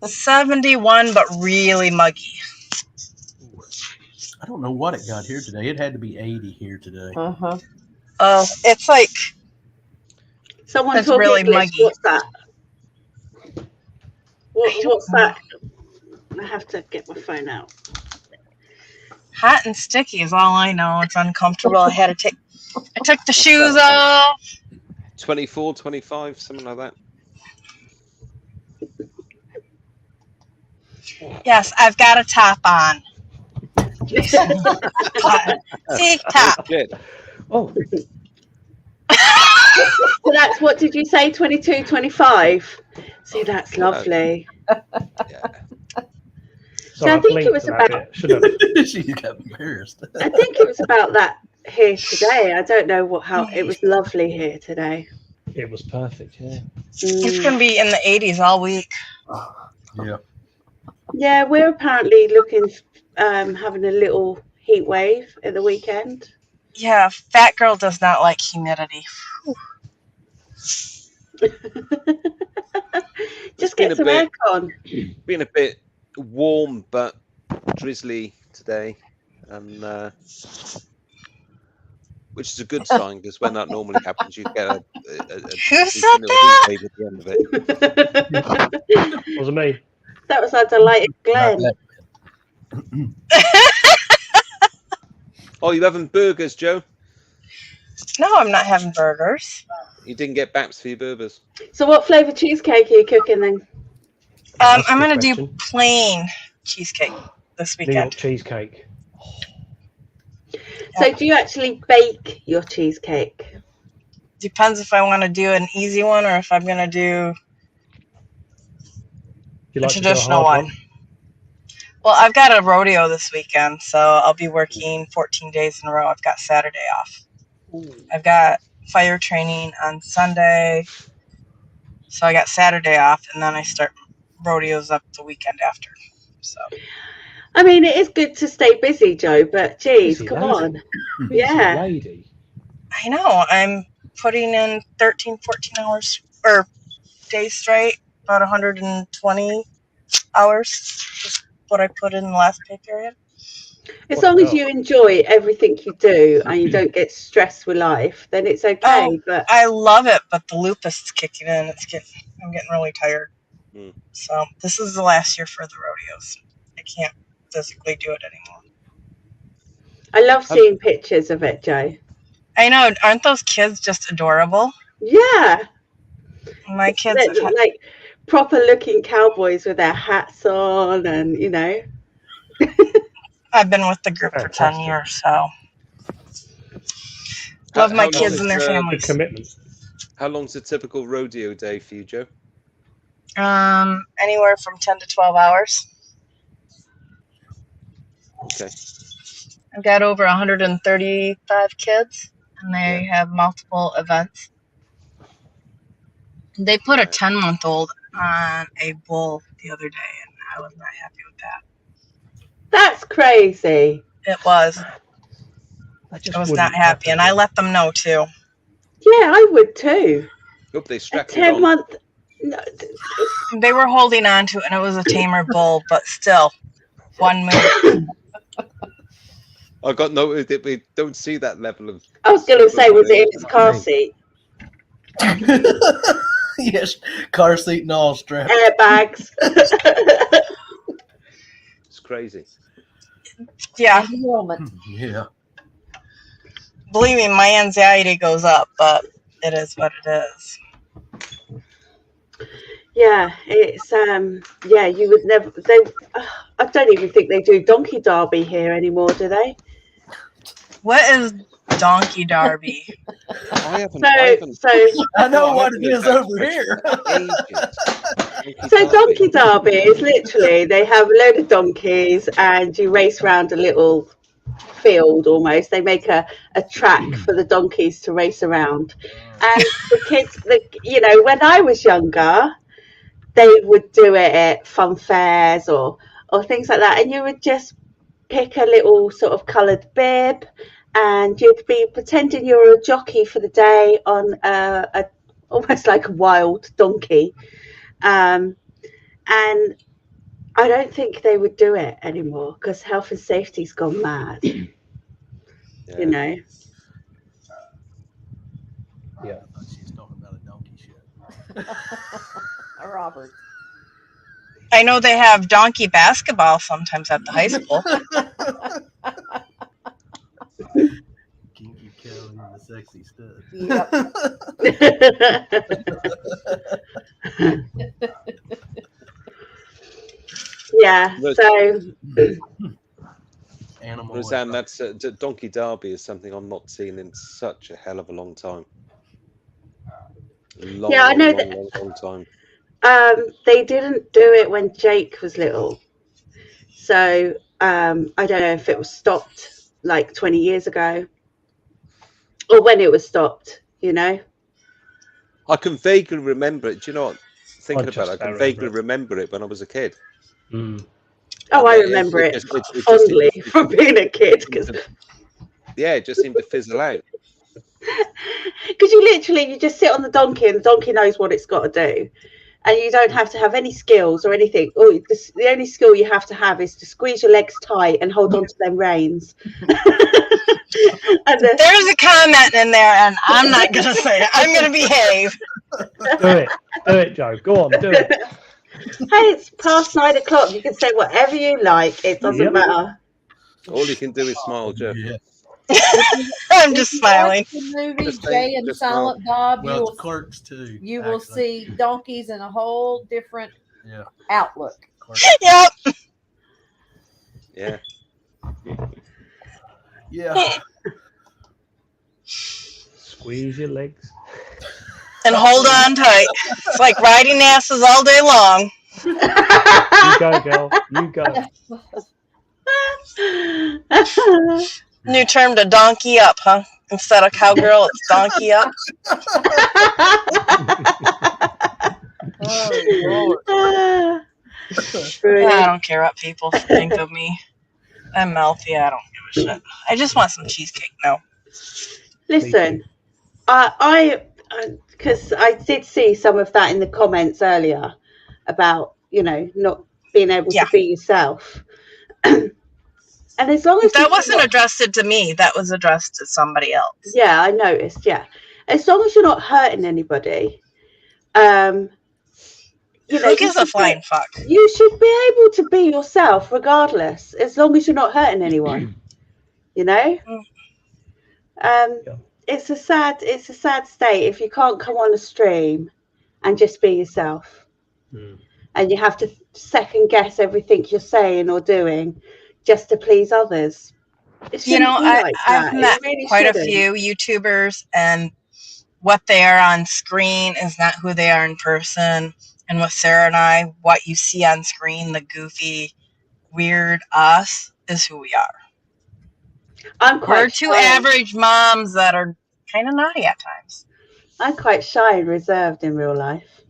71, but really muggy. I don't know what it got here today. It had to be 80 here today. Uh-huh. Oh, it's like Someone it's talk really English. muggy. What's that? What's that? I have to get my phone out. Hot and sticky is all I know. It's uncomfortable. I took the shoes off. 24, 25, something like that. Yes, I've got a top on. See, top. Good. Oh, So that's, what did you say, 22, 25? See, that's lovely. Yeah. So I think it was about. She got embarrassed. I think it was about that here today. I don't know how it was lovely here today. it was perfect. Yeah. It's going to be in the 80s all week. Yeah. Yeah, we're apparently looking, having a little heat wave at the weekend. Yeah, fat girl does not like humidity. Just get some aircon. Been a bit warm but drizzly today, and which is a good sign, because when that normally happens, you get a Who said that? wave at the end of it. Wasn't me. That was our delighted Glenn. Oh, you having burgers, Joe? No, I'm not having burgers. You didn't get baps for your burgers. So what flavour cheesecake are you cooking then? I'm going to do plain cheesecake this New York weekend. cheesecake. So do you actually bake your cheesecake? Depends if I want to do an easy one or if I'm going to do You a like to do a traditional hard one. Well, I've got a rodeo this weekend, so I'll be working 14 days in a row. I've got Saturday off. I've got fire training on Sunday, so I got Saturday off, and then I start rodeos up the weekend after. So I mean, it is good to stay busy, Joe, but geez, Busy come lady. on. Yeah. Lady. I know I'm putting in 13, 14 hours or days straight, about 120 hours. Just what I put in the last pay period. As long as you enjoy everything you do and you don't get stressed with life, then it's okay. Oh, but I love it, but the lupus is kicking in. I'm getting really tired. So this is the last year for the rodeos. I can't physically do it anymore. I love seeing pictures of it, Joe. I know. Aren't those kids just adorable? Yeah. My kids They're like proper looking cowboys with their hats on, and you know. I've been with the group for 10 years, so love my kids and their families. Commitment. How long's a typical rodeo day for you, Joe? Anywhere from 10 to 12 hours. Okay. I've got over 135 kids, and they have multiple events. They put a 10-month-old on a bull the other day, and I was not happy with that. That's crazy. It was. I was not happy, and I let them know too. Yeah, I would too. Hope they A strapped it 10-month. No, They were holding on to it, and it was a tamer bull, but still, one move. I got noted that we don't see that level of. I was going to say, was it in his car seat? Yes, car seat and all strapped. Airbags. It's crazy. Yeah. Yeah. Believe me, my anxiety goes up, but it is what it is. Yeah, it's yeah, you would never. I don't even think they do donkey derby here anymore, do they? What is Donkey Derby. I haven't. I know what it is over here. So Donkey Derby is literally, they have a load of donkeys and you race around a little field almost. They make a track for the donkeys to race around. And the kids, when I was younger, they would do it at fun fairs or things like that. And you would just pick a little sort of coloured bib and you'd be pretending you're a jockey for the day on a almost like a wild donkey. And I don't think they would do it anymore because health and safety's gone mad. Yeah. Yeah. I thought she was talking about a donkey shit. Robert. I know they have donkey basketball sometimes at the high school. Kinky Kelly and the sexy stud. Yep. Yeah. So. Animal. Rosanne, that's Donkey Derby is something I'm not seeing in such a hell of a long time. Long time. They didn't do it when Jake was little, so I don't know if it was stopped like 20 years ago or when it was stopped. I can vaguely remember it. Do you know what? Thinking about it, I can vaguely remember it when I was a kid. Oh, I remember it fondly from being a kid. It just seemed to fizzle out. Because you just sit on the donkey and the donkey knows what it's got to do. And you don't have to have any skills or anything. Oh, the only skill you have to have is to squeeze your legs tight and hold on to them reins. There's a comment in there, and I'm not going to say it. I'm going to behave. Do it, Joe. Go on, do it. Hey, it's past 9 o'clock. You can say whatever you like. It doesn't matter. All you can do is smile, Joe. Yeah. I'm just smiling. The movie Jay and Silent Bob. Well, it's Clerks too. You will see donkeys in a whole different outlook. Yep. Yeah. Yeah. Squeeze your legs. And hold on tight. It's like riding asses all day long. You go, girl. You go. New term to donkey up, huh? Instead of cowgirl, it's donkey up. Oh, I don't care what people think of me. I'm mouthy. I don't give a shit. I just want some cheesecake now. Listen, because I did see some of that in the comments earlier about, not being able to be yourself. And as long as that wasn't addressed to me, that was addressed to somebody else. Yeah, I noticed. Yeah, as long as you're not hurting anybody, who gives a flying fuck? You should be able to be yourself, regardless, as long as you're not hurting anyone. It's a sad state if you can't come on a stream and just be yourself, and you have to second guess everything you're saying or doing just to please others. I've met quite a few YouTubers, and what they are on screen is not who they are in person. And with Sarah and I, what you see on screen, the goofy, weird us, is who we are. We're two average moms that are kind of naughty at times. I'm quite shy and reserved in real life.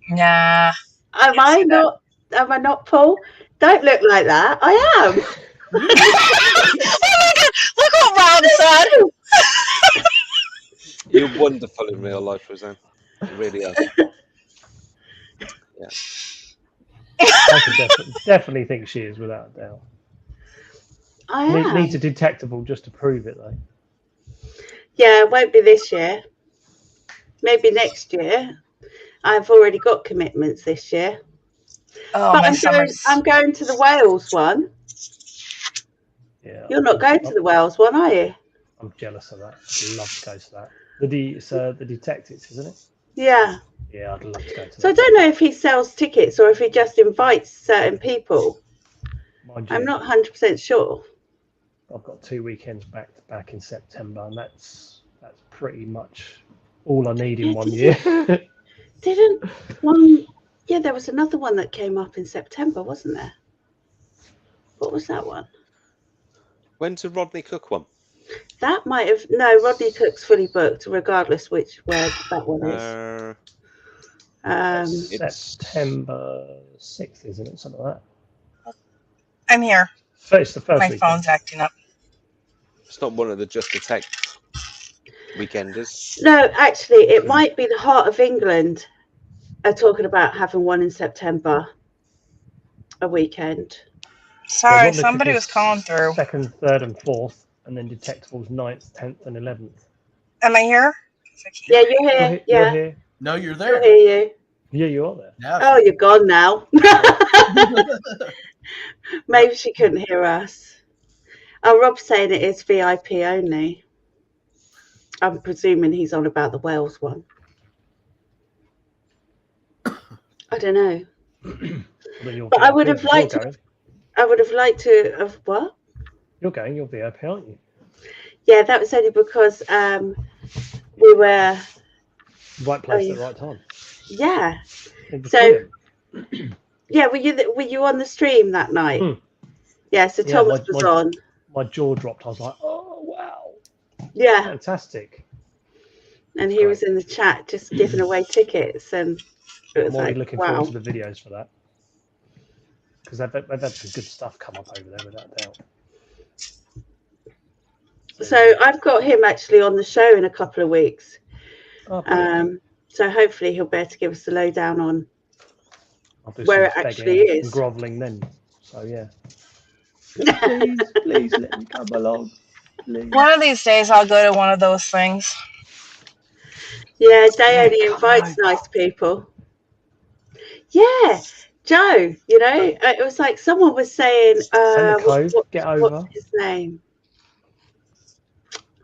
Nah. Am I not, Paul? Don't look like that. I am. Oh my God. Look what Rob said. You're wonderful in real life, Rosanne. You really are. Yeah. I can definitely think she is, without a doubt. I am. Needs a detectable just to prove it, though. Yeah, it won't be this year. Maybe next year. I've already got commitments this year. Oh, but I'm going to the Wales one. Yeah. You're not going to the Wales one, are you? I'm jealous of that. I'd love to go to that. The detectives, isn't it? Yeah. Yeah, I'd love to go to that. So I don't know if he sells tickets or if he just invites certain people. I'm not 100% sure. I've got 2 weekends back to back in September, and that's pretty much all I need in 1 year. Didn't one? Yeah, there was another one that came up in September, wasn't there? What was that one? When's the Rodney Cook one? That might have no. Rodney Cook's fully booked, regardless where that one is. September 6th, isn't it? Something like that. I'm here. So it's the first My weekend. phone's acting up. It's not one of the Just Detect weekenders. No, actually, it might be the Heart of England are talking about having one in September, a weekend. Sorry, Rodney somebody Cook was is calling through. 2nd, 3rd, and 4th, and then Detectables 9th, 10th, and 11th. Am I here? Yeah, you're here. You're here. No, you're You'll there. hear you. Yeah, you are there. Now Oh, you're gone now. Maybe she couldn't hear us. Oh, Rob's saying it is VIP only. I'm presuming he's on about the Wales one. I don't know. But I would have liked to. I would have liked to have what? You're going. You're VIP, aren't you? Yeah, that was only because we were Right place at the right time. Yeah. So yeah, were you on the stream that night? Yeah. So Thomas was on. My jaw dropped. I was like, oh wow. Yeah. Fantastic. And he was in the chat just giving away tickets, and it was I'm already like, looking wow. forward to the videos for that, because they've had some good stuff come up over there without doubt. So I've got him actually on the show in a couple of weeks. Oh, so hopefully he'll be able to give us the lowdown on where it actually is. And groveling then. So yeah. Please let me come along. Please. One of these days I'll go to one of those things. Yeah, Day only invites nice people. Yeah, Joe, it was like someone was saying, Send the code, get over. What's his name?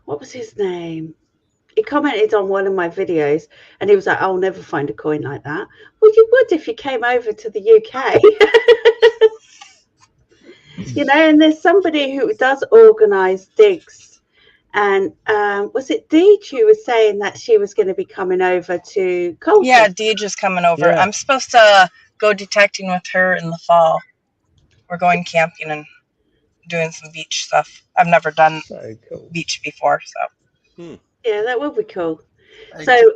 What was his name? He commented on one of my videos and he was like, I'll never find a coin like that. Well, you would if you came over to the UK. And there's somebody who does organise digs. And was it Deej who was saying that she was going to be coming over to Colchester? Yeah, Deej is coming over. Yeah. I'm supposed to go detecting with her in the fall. We're going camping and doing some beach stuff. I've never done beach before, so. Yeah, that would be cool. Hey, So,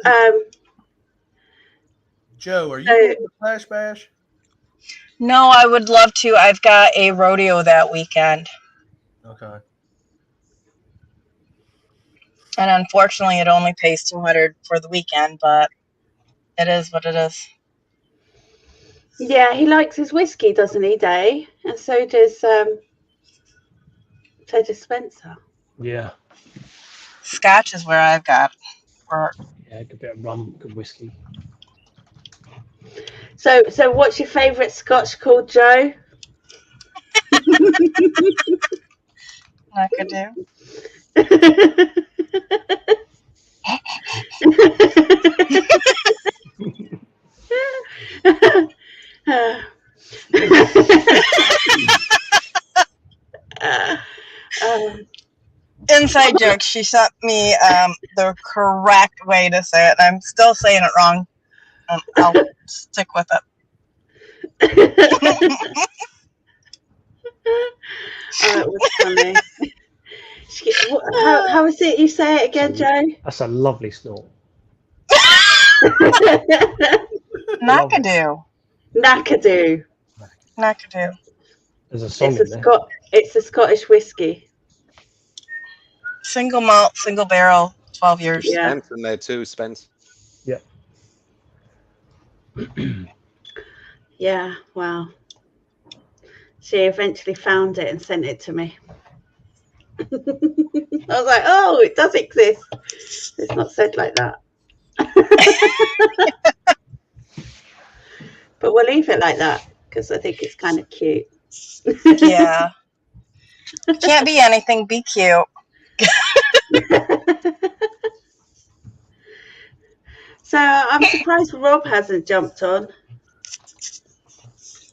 Joe, are you going to Flash Bash? No, I would love to. I've got a rodeo that weekend. Okay. And unfortunately, it only pays $200 for the weekend, but it is what it is. Yeah, he likes his whiskey, doesn't he, Day? And so does Spencer. Yeah. Scotch is where I've got. Yeah, good bit of rum, good whiskey. So what's your favourite Scotch called, Joe? Nakadoo. Inside joke. She sent me the correct way to say it. I'm still saying it wrong. I'll stick with it. It was funny. How is it? You say it again, Joe? That's a lovely snort. Nakadoo. Nakadoo. Nakadoo. There's a song It's a Scottish whiskey. Single malt, single barrel, 12 years. Yeah. Spence in there too, Spence. Yeah. Yeah, wow. She eventually found it and sent it to me. I was like, oh, it does exist. It's not said like that. But we'll leave it like that because I think it's kind of cute. Yeah. Can't be anything, be cute. So I'm surprised Rob hasn't jumped on.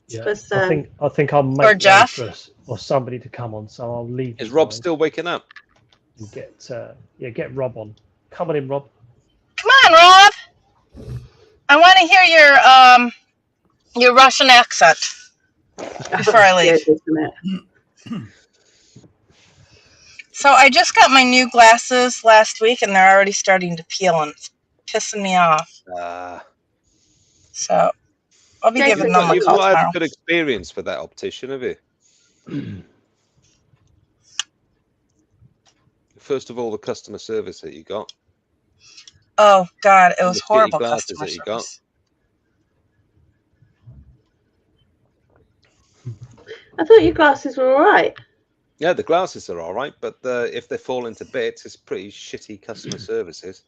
Yeah, Because, I think I'll make or Jeff. those or somebody to come on. So I'll leave. Is you Rob guys still waking up? and get Rob on. Come on in, Rob. Come on, Rob. I want to hear your Russian accent before I leave. Good, isn't it? So I just got my new glasses last week, and they're already starting to peel, and it's pissing me off. So I'll be giving them a You've call not had tomorrow. a good experience with that optician, have you? First of all, the customer service that you got. Oh God, it was the shitty horrible glasses customer that you got. service. I thought your glasses were all right. Yeah, the glasses are all right, but if they fall into bits, it's pretty shitty customer services.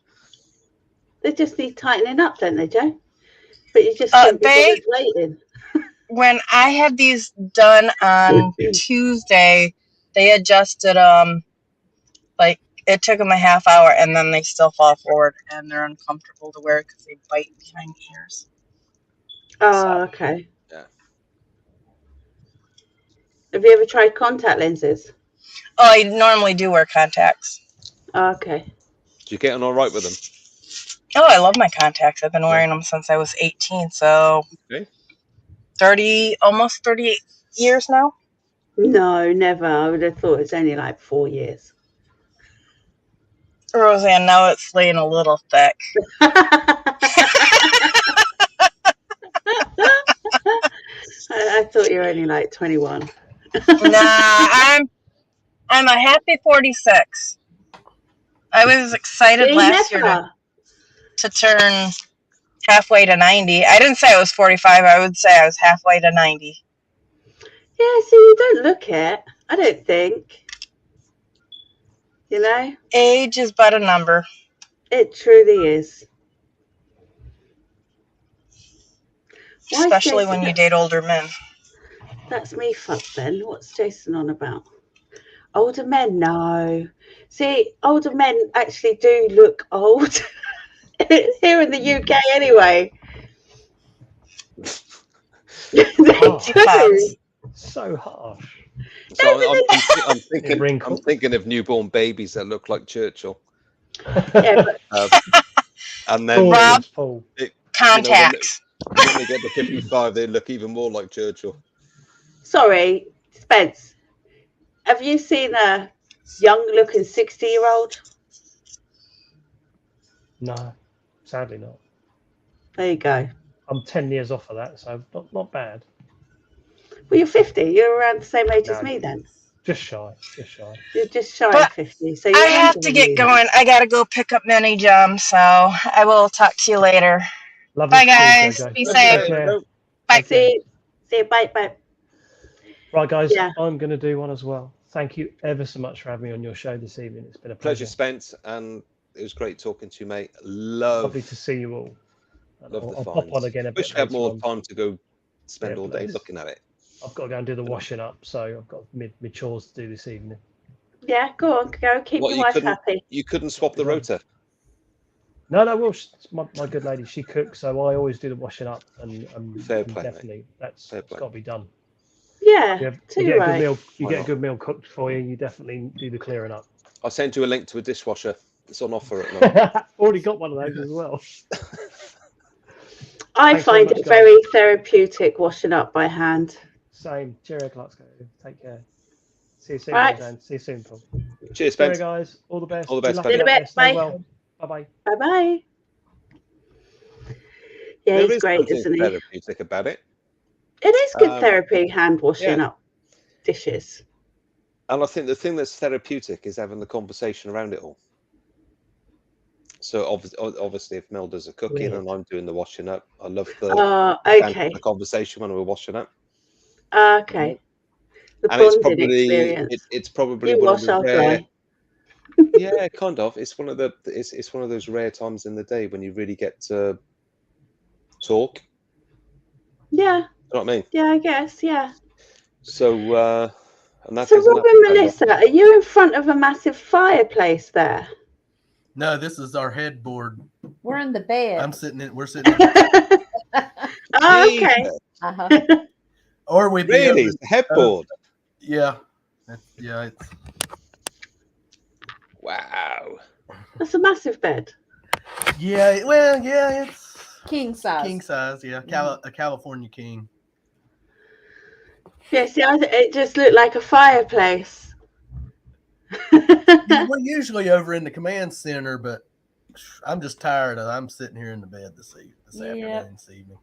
They just need tightening up, don't they, Joe? But you just couldn't be bothered waiting. When I had these done on Tuesday, they adjusted like it took them a half hour, and then they still fall forward, and they're uncomfortable to wear because they bite behind the ears. Oh, okay. Yeah. Have you ever tried contact lenses? Oh, I normally do wear contacts. Oh, okay. Do you get on all right with them? Oh, I love my contacts. I've been wearing them since I was 18, so almost 38 years now. No, never. I would have thought it's only like 4 years. Roseanne, now it's laying a little thick. I thought you were only like 21. Nah, I'm a happy 46. I was excited last year to turn halfway to 90. I didn't say I was 45. I would say I was halfway to 90. Yeah, so you don't look it. I don't think. You know? Age is but a number. It truly is. Especially when you date older men. That's me fucked then. What's Jason on about? Older men? No. See, older men actually do look old. Here in the UK anyway. They do. So harsh. So I'm thinking of newborn babies that look like Churchill. Yeah, and then Rob, contacts. When they get to 55, they look even more like Churchill. Sorry, Spence. Have you seen a young-looking 60-year-old? No, sadly not. There you go. I'm 10 years off of that, so not bad. Well, you're 50. You're around the same age as me then. Just shy. You're just shy of 50. So I have to get going. I got to go pick up Minnie Jum, so I will talk to you later. Bye, guys. Be safe. Bye. See you. Bye. Right, guys, I'm going to do one as well. Thank you ever so much for having me on your show this evening. It's been a pleasure, Spence, and it was great talking to you, mate. Lovely to see you all. I'll pop on again a bit. Wish I had more time to go spend all day looking at it. I've got to go and do the washing up, so I've got mid chores to do this evening. Yeah, go on, go keep your wife happy. You couldn't swap the rotor? No, well, my good lady, she cooks, so I always do the washing up, and fair play, definitely that's got to be done. Yeah, you get a good meal cooked for you. You definitely do the clearing up. I'll send you a link to a dishwasher. It's on offer at the moment. Already got one of those as well. I find it very therapeutic washing up by hand. Same. Cheerio, Clark's. Take care. See you soon, Roseanne. See you soon, Paul. Cheers, Spence. Cheerio, guys. All the best. All the best. In a bit. Bye. Well. Bye. Bye. Yeah, there he's great, isn't he? Therapeutic about it. It is good therapy, hand washing up dishes. And I think the thing that's therapeutic is having the conversation around it all. So obviously, if Mel does the cooking and I'm doing the washing up, I love the conversation when we're washing up. Okay. The bonding experience. It's probably you one wash of the rare. Yeah, kind of. It's one of those rare times in the day when you really get to talk. Yeah. You know what I mean? Yeah, I guess. Yeah. So, and that's so Rob and Melissa, are you in front of a massive fireplace there? No, this is our headboard. We're in the bed. We're sitting. Oh, okay. Or we really the headboard. Yeah. It's Wow. That's a massive bed. yeah. Well, yeah, it's King size. king size. Yeah, a California king. Yeah, see, it just looked like a fireplace. We're usually over in the command center, but I'm just tired. I'm sitting here in the bed this afternoon, this evening.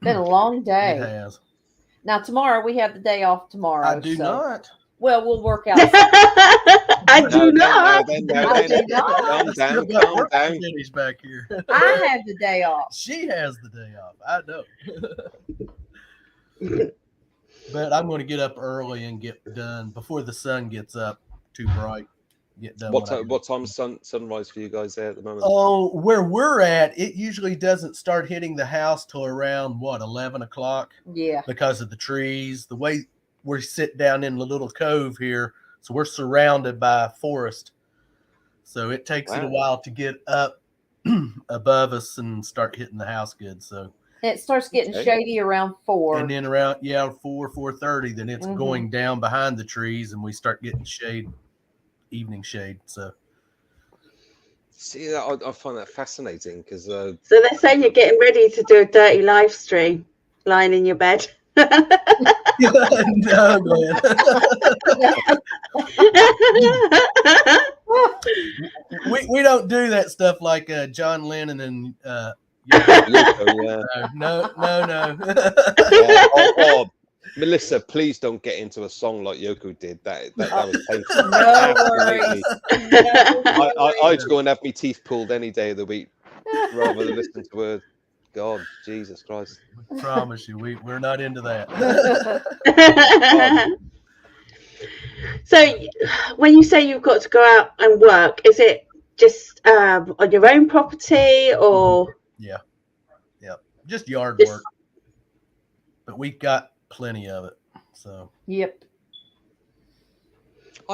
Been a long day. It has. Now tomorrow we have the day off tomorrow. I do not. Well, we'll work out. I do not. Calm down. Calm down. Finish back here. I have the day off. She has the day off. I know. But I'm going to get up early and get done before the sun gets up too bright. Get done. What time sunrise for you guys there at the moment? Oh, where we're at, it usually doesn't start hitting the house till around 11 o'clock. Yeah. Because of the trees, the way we sit down in the little cove here, so we're surrounded by a forest. So it takes it a while to get up above us and start hitting the house good. So it starts getting shady around 4. And then around 4:30, then it's going down behind the trees and we start getting shade, evening shade. So see, I find that fascinating because so they're saying you're getting ready to do a dirty live stream lying in your bed. No, man. we don't do that stuff like John Lennon and no. Oh, Melissa, please don't get into a song like Yoko did. That was painful. No worries. I'd go and have my teeth pulled any day of the week rather than listen to her. God, Jesus Christ. I promise you, we're not into that. So when you say you've got to go out and work, is it just on your own property or? Yeah. Just yard work. But we've got plenty of it. So. Yep.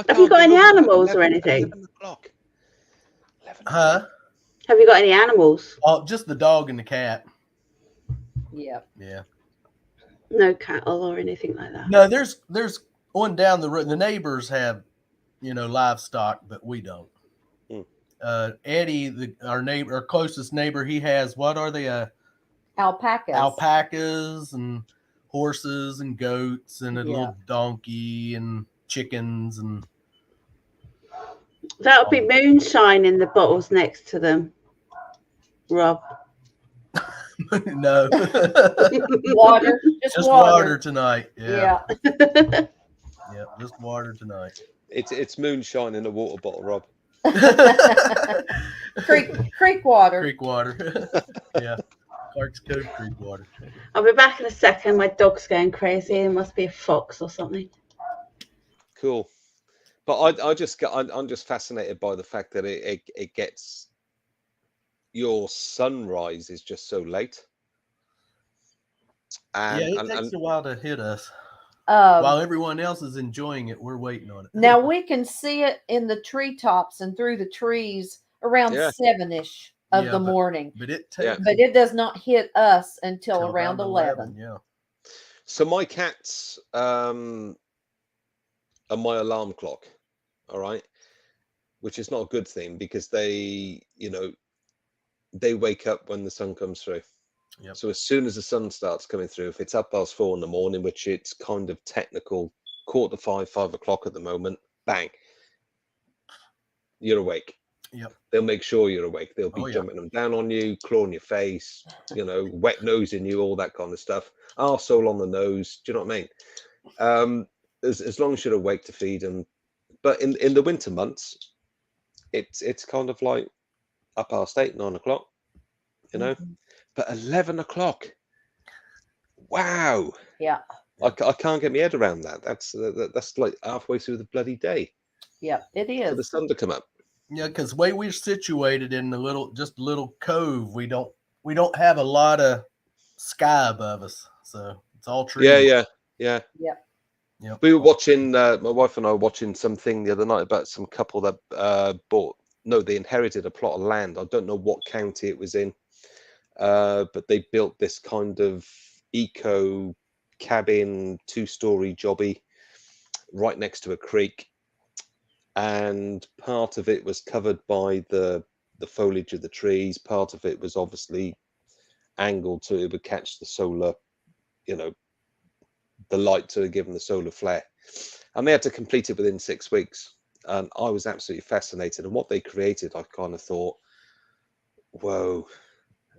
Have you got any animals or anything? 11 o'clock. Huh? Have you got any animals? Oh, just the dog and the cat. Yeah. Yeah. No cattle or anything like that. No, there's on down the road. The neighbors have, livestock, but we don't. Eddie, our closest neighbor, he has, what are they? Alpacas. Alpacas and horses and goats and a little donkey and chickens and. That would be moonshine in the bottles next to them, Rob. No. Water. Just water tonight. Yeah. Yeah, just water tonight. It's moonshine in a water bottle, Rob. Creek water. Creek water. Yeah. Clark's Cove Creek water. I'll be back in a second. My dog's going crazy. It must be a fox or something. Cool. But I'm just fascinated by the fact that it gets, your sunrise is just so late. And, it takes a while to hit us. While everyone else is enjoying it, we're waiting on it. Now we can see it in the treetops and through the trees around 7-ish of the morning. But it does not hit us until around 11. Yeah. So my cats are my alarm clock. All right, which is not a good thing because they wake up when the sun comes through. Yep. So as soon as the sun starts coming through, if it's up past 4 in the morning, which it's kind of technical, 4:45, 5 o'clock at the moment, bang, you're awake. Yep. They'll make sure you're awake. They'll be jumping them down on you, clawing your face, wet nosing you, all that kind of stuff. Arsehole on the nose. Do you know what I mean? As long as you're awake to feed them. But in the winter months, it's kind of like up past 8, 9 o'clock, But 11 o'clock, wow! Yeah, I can't get my head around that. That's like halfway through the bloody day. Yeah, it is. For the sun to come up. Yeah, because the way we're situated in just a little cove, we don't have a lot of sky above us, so it's all trees. Yeah. Yep. We were watching, my wife and I were watching something the other night about some couple that they inherited a plot of land. I don't know what county it was in, but they built this kind of eco cabin, 2-story jobby right next to a creek, and part of it was covered by the foliage of the trees. Part of it was obviously angled so it would catch the solar, the light to give them the solar flare, and they had to complete it within 6 weeks. And I was absolutely fascinated. And what they created, I kind of thought, whoa,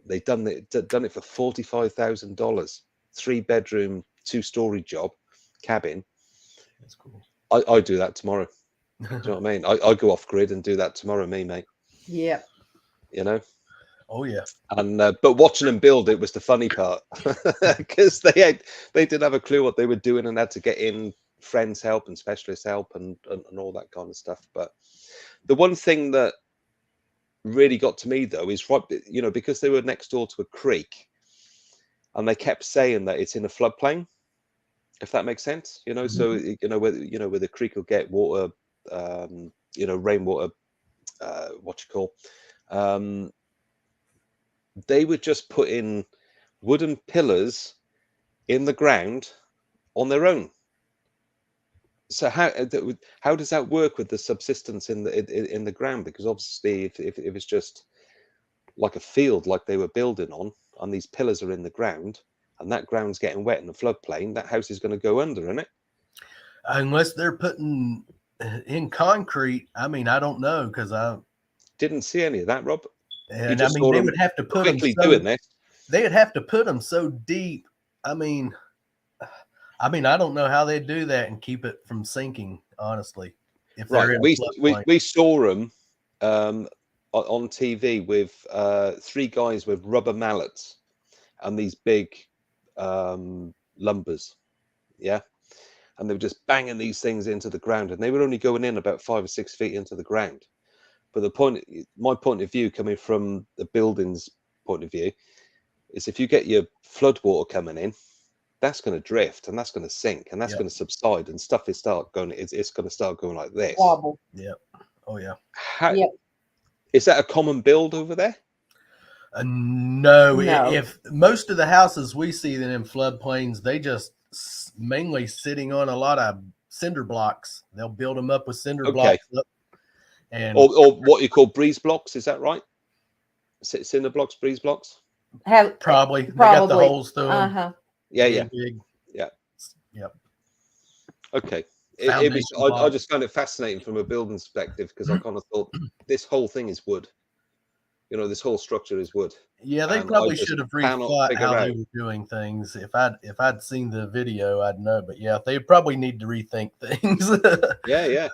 they done it for $45,000, 3-bedroom, 2-story job, cabin. That's cool. I do that tomorrow. Do you know what I mean? I go off grid and do that tomorrow, mate. Yep. Oh yeah. And but watching them build it was the funny part, because they didn't have a clue what they were doing and had to get in friends' help and specialist help and all that kind of stuff. But the one thing that really got to me though is because they were next door to a creek, and they kept saying that it's in a floodplain, if that makes sense. So where the creek will get water, rainwater, they would just put in wooden pillars in the ground on their own. So how does that work with the subsistence in the ground? Because obviously, if it's just like a field, like they were building on, and these pillars are in the ground, and that ground's getting wet in the floodplain, that house is going to go under, isn't it? Unless they're putting in concrete. I mean, I don't know, because I didn't see any of that, Rob. And I mean, they would have to put them doing this. They would have to put them so deep. I mean, I don't know how they do that and keep it from sinking. Honestly, if they're in we saw them on TV with 3 guys with rubber mallets and these big lumbers, and they were just banging these things into the ground, and they were only going in about 5 or 6 feet into the ground. But my point of view, coming from the building's point of view, is if you get your flood water coming in, that's going to drift and that's going to sink and that's going to subside, and stuff it's going to start going like this. Wobble. Yeah. Oh yeah. Is that a common build over there? No. If most of the houses we see that in floodplains, they just mainly sitting on a lot of cinder blocks. They'll build them up with cinder blocks up. And or what you call breeze blocks, is that right? Cinder blocks, breeze blocks? Probably. They got the holes through them. Uh-huh. Yeah. Big. Yeah. Yep. Okay. I just found it fascinating from a building perspective, because I kind of thought this whole thing is wood. This whole structure is wood. Yeah, they probably should have rethought how they were doing things. If I'd seen the video, I'd know. But yeah, they probably need to rethink things. Yeah.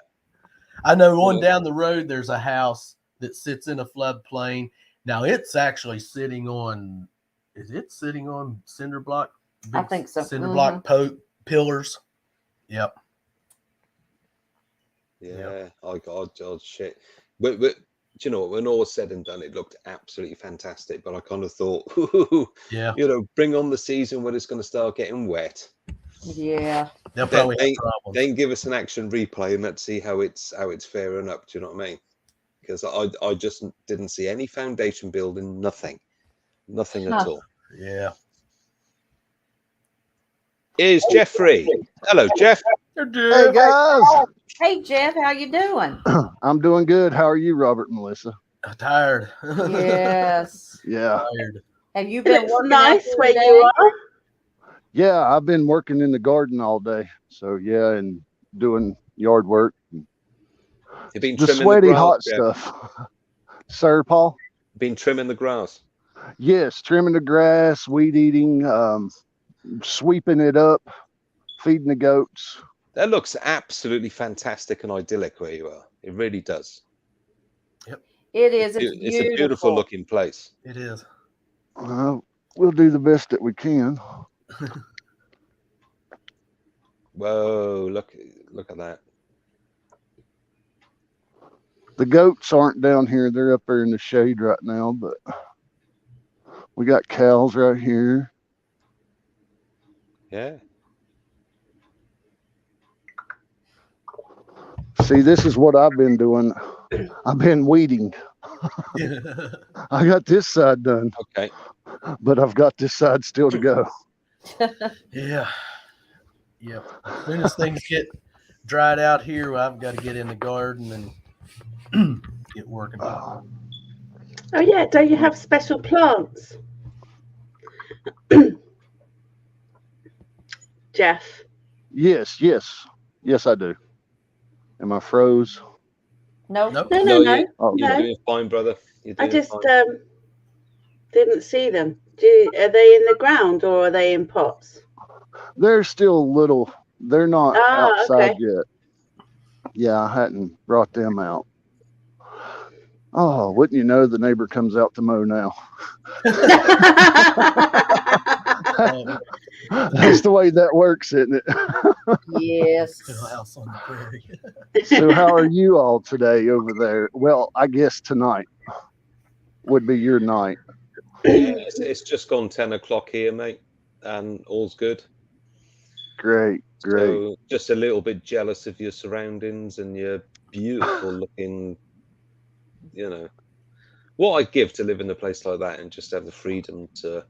I know on down the road, there's a house that sits in a floodplain. Now it's actually sitting on, is it sitting on cinder block? I think so. Cinder block pillars. Yep. Yeah. Oh God, shit. But do you know what? When all was said and done, it looked absolutely fantastic. But I kind of thought, bring on the season when it's going to start getting wet. Yeah. They'll probably have problems. Then give us an action replay and let's see how it's faring up. Do you know what I mean? Because I just didn't see any foundation building, nothing at all. Yeah. Here's Jeffrey. Hello, Jeff. Hey guys. Hey Jeff, how you doing? I'm doing good. How are you, Robert and Melissa? Tired. Yes. Yeah. Tired. Have you been working nice where you are? Yeah, I've been working in the garden all day. So yeah, and doing yard work. You've been the trimming sweaty the grass, hot Jeff. stuff. Sir, Paul? Been trimming the grass. Yes, trimming the grass, weed eating, sweeping it up, feeding the goats. That looks absolutely fantastic and idyllic where you are. It really does. Yep. It is. It's a beautiful looking place. It is. We'll do the best that we can. Whoa, look at that. The goats aren't down here. They're up there in the shade right now, but we got cows right here. Yeah. See, this is what I've been doing. I've been weeding. I got this side done. Okay. But I've got this side still to go. Yeah. Yep. As soon as things get dried out here, I've got to get in the garden and get working. Oh yeah, don't you have special plants? Jeff? Yes, I do. Am I froze? No. Nope. No. You're doing fine, brother. I just didn't see them. Are they in the ground or are they in pots? They're still little. They're not outside okay. yet. Yeah, I hadn't brought them out. Oh, wouldn't you know, the neighbor comes out to mow now. That's the way that works, isn't it? Yes. House on the prairie. So how are you all today over there? Well, I guess tonight would be your night. Yeah, it's just gone 10 o'clock here, mate, and all's good. Great. So just a little bit jealous of your surroundings and your beautiful looking, what I'd give to live in a place like that and just have the freedom to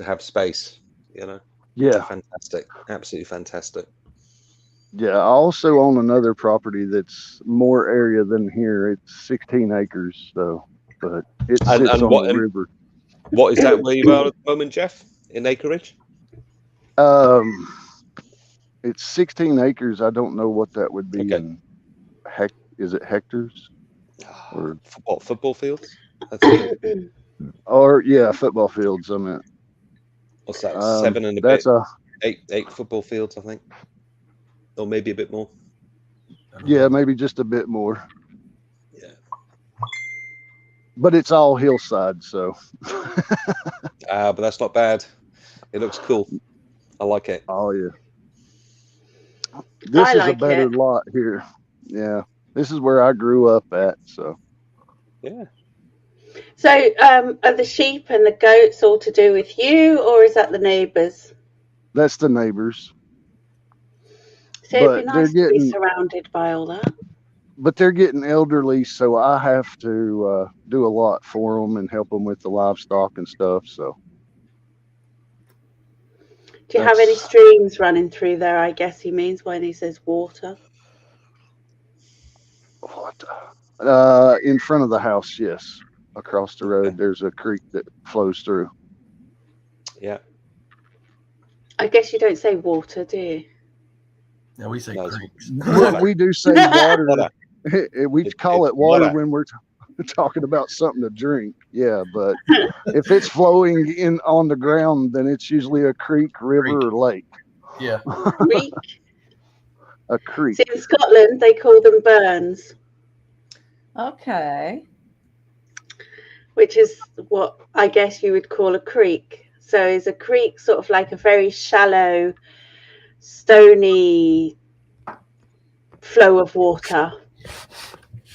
have space, Yeah. Fantastic. Absolutely fantastic. Yeah, I also own another property that's more area than here. It's 16 acres, though, but it sits on the river. What is that where you are at the moment, Jeff? In acreage? It's 16 acres. I don't know what that would be in is it hectares? Or football fields? That's it. Or football fields. I meant. What's that? 7 and a that's bit. Eight football fields, I think, or maybe a bit more. Yeah, maybe just a bit more. Yeah. But it's all hillside, so. But that's not bad. It looks cool. I like it. Oh yeah. This is a better lot here. Yeah. This is where I grew up at, so. Yeah. So, are the sheep and the goats all to do with you, or is that the neighbours? That's the neighbours. So it'd be nice to be surrounded by all that. But they're getting elderly, so I have to do a lot for them and help them with the livestock and stuff. So. Do you have any streams running through there? I guess he means when he says water. What? In front of the house, yes. Across the road, there's a creek that flows through. Yeah. I guess you don't say water, do you? No, we say creeks. We do say water. We call it water when we're talking about something to drink. Yeah, but if it's flowing in on the ground, then it's usually a creek, river, or lake. Yeah. Creek. A creek. See, in Scotland, they call them burns. Okay. Which is what I guess you would call a creek. So is a creek sort of like a very shallow, stony flow of water?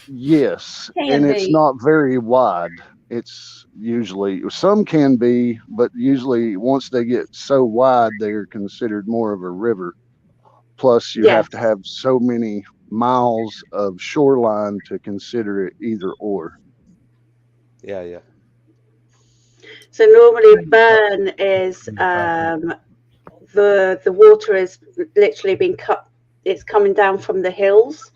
Yes, and it's not very wide. It's usually, some can be, but usually once they get so wide, they're considered more of a river. Plus, you have to have so many miles of shoreline to consider it either or. Yeah. So normally a burn is the water is literally being cut. It's coming down from the hills,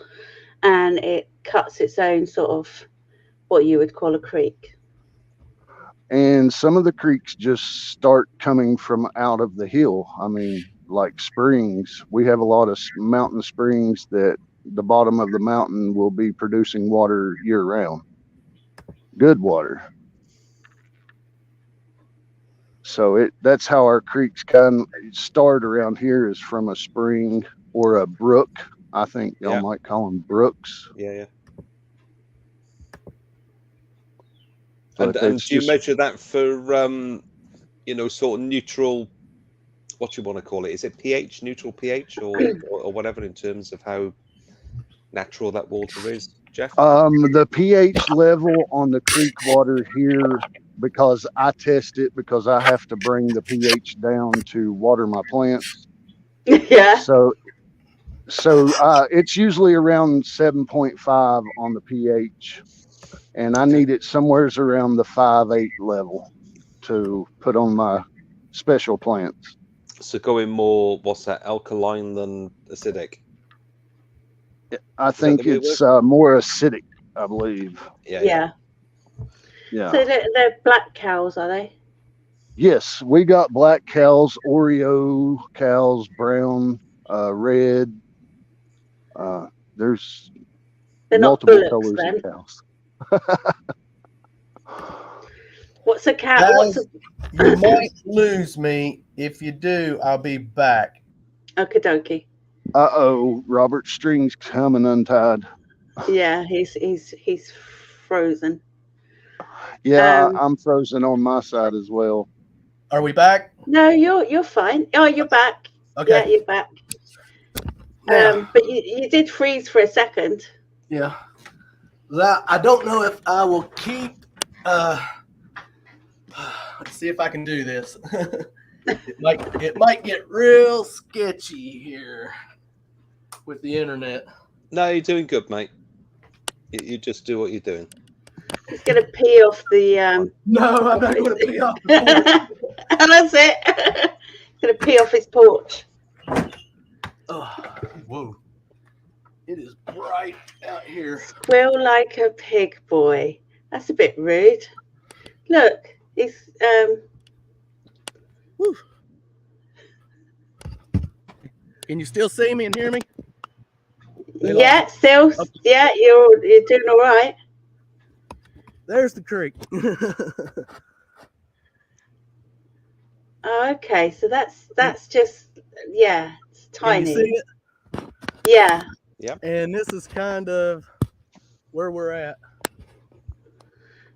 and it cuts its own sort of what you would call a creek. And some of the creeks just start coming from out of the hill. I mean, like springs. We have a lot of mountain springs that the bottom of the mountain will be producing water year round. Good water. So that's how our creeks kind of start around here, is from a spring or a brook. I think y'all might call them brooks. Yeah. And do you measure that for sort of neutral, what you want to call it? Is it pH, neutral pH, or whatever, in terms of how natural that water is, Jeff? The pH level on the creek water here, because I test it, because I have to bring the pH down to water my plants. Yeah. So it's usually around 7.5 on the pH, and I need it somewhere around the 5.8 level to put on my special plants. So going more, what's that, alkaline than acidic? I think it's more acidic, I believe. Yeah. Yeah. So they're black cows, are they? Yes, we got black cows, Oreo cows, brown, red. There's They're multiple not bullocks, colors then. of cows. What's a cow? Guys, you might lose me. If you do, I'll be back. Okie dokie. Uh-oh, Robert String's coming untied. Yeah, he's frozen. Yeah, I'm frozen on my side as well. Are we back? No, you're fine. Oh, you're back. Okay. Yeah, you're back. But you did freeze for a second. Yeah. I don't know if I will keep. Let's see if I can do this. It might get real sketchy here with the internet. No, you're doing good, mate. You just do what you're doing. He's gonna pee off the. No, I'm not going to pee off the porch. And that's it. He's gonna pee off his porch. Oh, whoa! It is bright out here. Squeal like a pig, boy. That's a bit rude. Look, he's Woo. Can you still see me and hear me? Yeah, still. Okay. Yeah, you're doing all right. There's the creek. Okay, so that's just it's tiny. Can you see it? Yeah. Yeah. And this is kind of where we're at.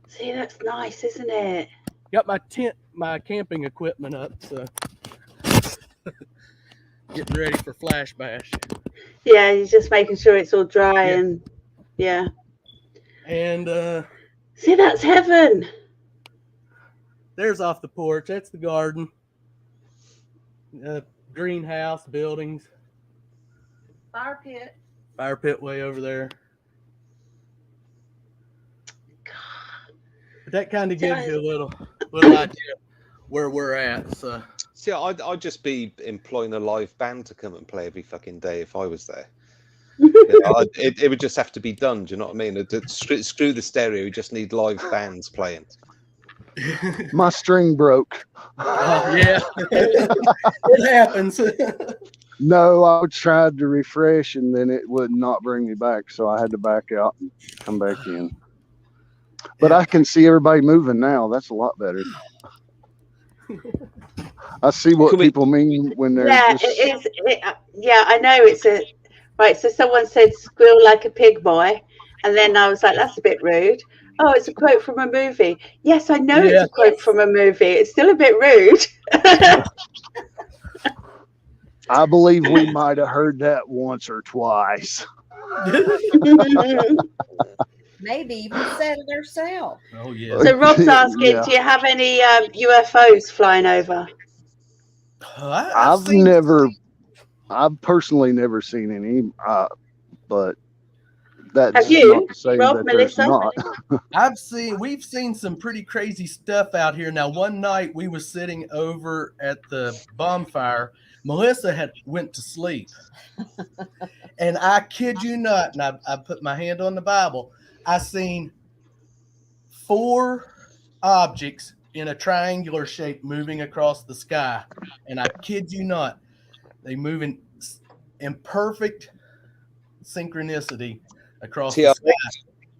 See, that's nice, isn't it? Got my tent, my camping equipment up, so getting ready for Flash Bash. Yeah, you're just making sure it's all dry and And see, that's heaven. There's off the porch. That's the garden. Greenhouse, buildings. Fire pit. Fire pit way over there. But that kind of gives you a little idea where we're at. So. See, I'd just be employing a live band to come and play every fucking day if I was there. It would just have to be done. Do you know what I mean? Screw the stereo. We just need live bands playing. My string broke. Oh, yeah. It happens. No, I tried to refresh and then it would not bring me back. So I had to back out and come back in. But I can see everybody moving now. That's a lot better. I see what people mean when they're just... it is. I know it's a... Right, so someone said squeal like a pig, boy. And then I was like, that's a bit rude. Oh, it's a quote from a movie. Yes, I know it's a quote from a movie. It's still a bit rude. I believe we might have heard that once or twice. Maybe even said it herself. Oh, yeah. So Rob's asking, do you have any UFOs flying over? I've personally never seen any, but that's have you, not to say Rob, that Melissa? not. We've seen some pretty crazy stuff out here. Now, one night we was sitting over at the bonfire. Melissa went to sleep, and I kid you not, and I put my hand on the Bible. I seen 4 objects in a triangular shape moving across the sky, and I kid you not, they move in perfect synchronicity across the sky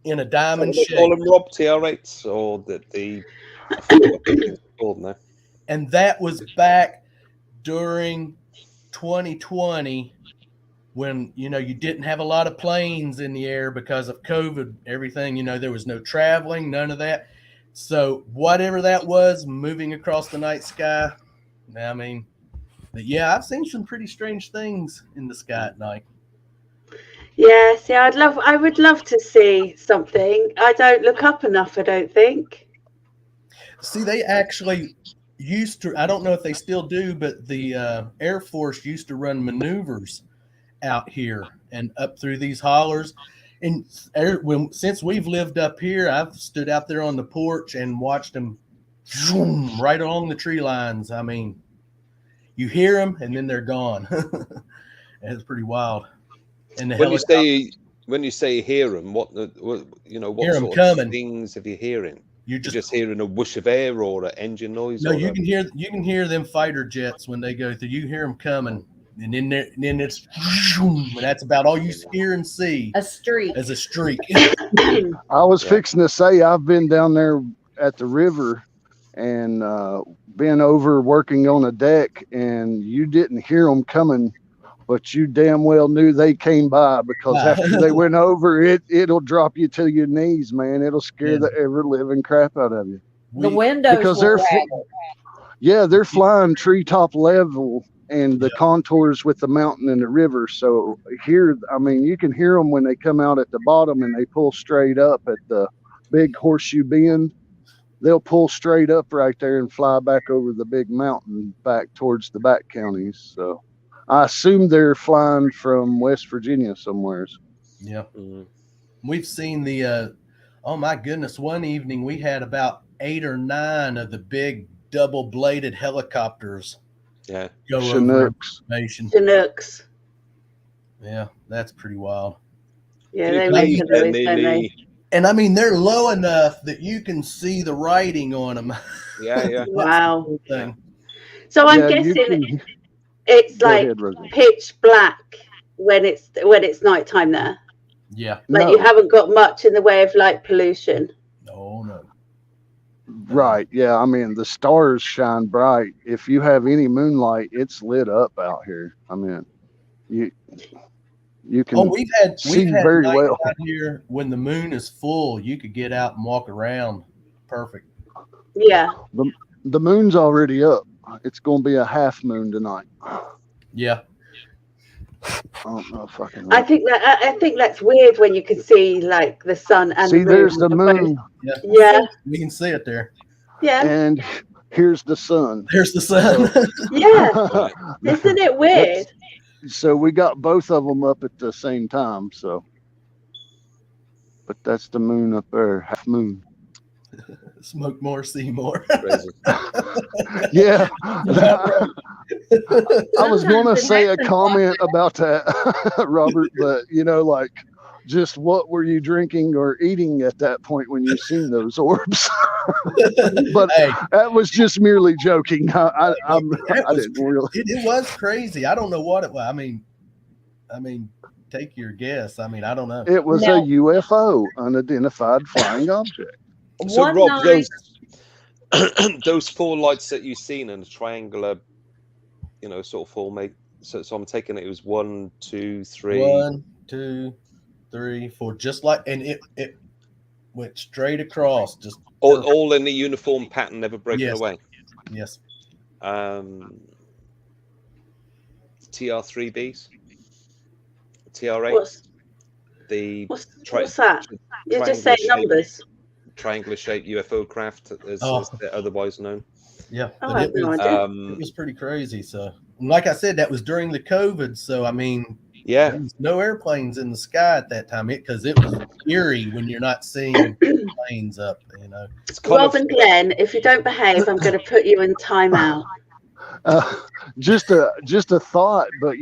in a diamond shape. Call them Rob TR8s or the called now. And that was back during 2020 when, you didn't have a lot of planes in the air because of COVID, everything, there was no traveling, none of that. So whatever that was moving across the night sky, I've seen some pretty strange things in the sky at night. Yeah, see, I would love to see something. I don't look up enough, I don't think. See, they actually used to, I don't know if they still do, but the Air Force used to run maneuvers out here and up through these hollers. And since we've lived up here, I've stood out there on the porch and watched them zoom right along the tree lines. you hear them and then they're gone. It's pretty wild. And the when you say hear them, what hear sort coming. of things have you hearing? You're just hearing a whoosh of air or an engine noise. No, you can hear them fighter jets when they go through. You hear them coming, and then it's and that's about all you hear and see. A streak. As a streak. I was fixing to say I've been down there at the river and been over working on a deck, and you didn't hear them coming, but you damn well knew they came by, because after they went over, it'll drop you to your knees, man. It'll scare the ever living crap out of you. The windows because they're flying treetop level and the contours with the mountain and the river. So here, I mean, you can hear them when they come out at the bottom and they pull straight up at the big horseshoe bend. They'll pull straight up right there and fly back over the big mountain back towards the back counties. So I assume they're flying from West Virginia somewheres. Yeah. We've seen the, oh my goodness, one evening we had about 8 or 9 of the big double-bladed helicopters. Yeah. Go Chinooks. over Chinooks. Yeah, that's pretty wild. Yeah, they make a noise, don't they? And I mean, they're low enough that you can see the writing on them. Yeah. Wow. Thing. So I'm guessing it's like pitch black when it's nighttime there. Yeah. Like you haven't got much in the way of light pollution. No. Right. Yeah. I mean, the stars shine bright. If you have any moonlight, it's lit up out here. I mean, you can we've had very well out here when the moon is full. You could get out and walk around. Perfect. Yeah. The moon's already up. It's going to be a half moon tonight. Yeah. I think that's weird when you can see like the sun and the moon. There's the moon. Yeah. We can see it there. Yeah. And here's the sun. There's the sun. Yeah. Isn't it weird? So we got both of them up at the same time. So, but that's the moon up there, half moon. Smoke more, see more. Yeah. I was going to say a comment about that, Robert, but like, just what were you drinking or eating at that point when you seen those orbs? But that was just merely joking. I didn't really. It was crazy. I don't know what it was. I mean, take your guess. I mean, I don't know. It was a UFO, unidentified flying object. So Rob, those 4 lights that you've seen in a triangular, sort of formation. So I'm taking it was 1, 2, 3. 1, 2, 3, 4. Just like, and it went straight across. Just all in the uniform pattern, never breaking away. Yes. TR3Bs, TR8. What's that? You're just saying numbers. Triangular shaped UFO craft, as they're otherwise known. Yeah, it was pretty crazy. So, like I said, that was during the COVID. So, I mean, there was no airplanes in the sky at that time because it was eerie when you're not seeing planes up. Rob and Glenn, if you don't behave, I'm going to put you in timeout. Just a thought, but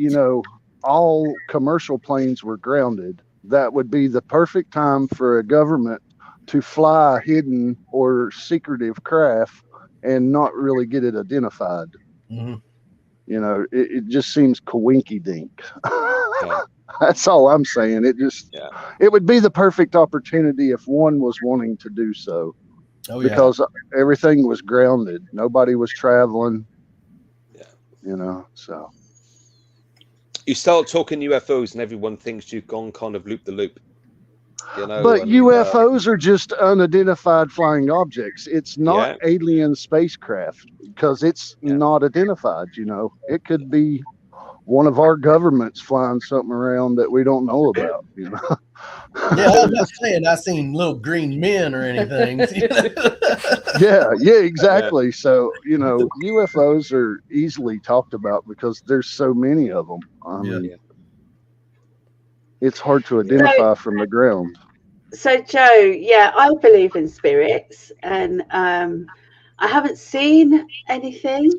all commercial planes were grounded. That would be the perfect time for a government to fly hidden or secretive craft and not really get it identified. Mm-hmm. It just seems coinky-dink. That's all I'm saying. It would be the perfect opportunity if one was wanting to do so. Because everything was grounded. Nobody was traveling. So. You start talking UFOs and everyone thinks you've gone kind of loop the loop. But UFOs are just unidentified flying objects. It's not alien spacecraft because it's not identified. It could be one of our governments flying something around that we don't know about. I'm not saying I seen little green men or anything. Yeah, exactly. So UFOs are easily talked about because there's so many of them. I mean, it's hard to identify from the ground. So Joe, I believe in spirits, and I haven't seen anything,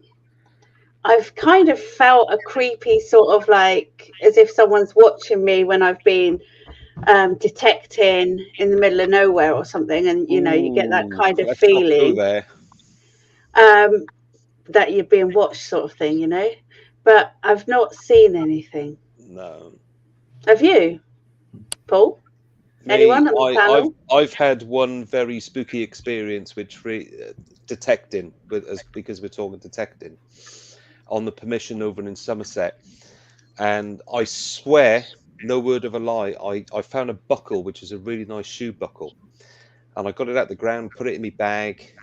I've kind of felt a creepy sort of like as if someone's watching me when I've been detecting in the middle of nowhere or something, and you know, you get that kind of feeling that you're being watched, sort of thing, you know. But I've not seen anything. No. Have you, Paul? Anyone on the panel? I've had one very spooky experience with detecting, because we're talking detecting, on the permission over in Somerset, and I swear, no word of a lie, I found a buckle, which is a really nice shoe buckle, and I got it out the ground, put it in my bag,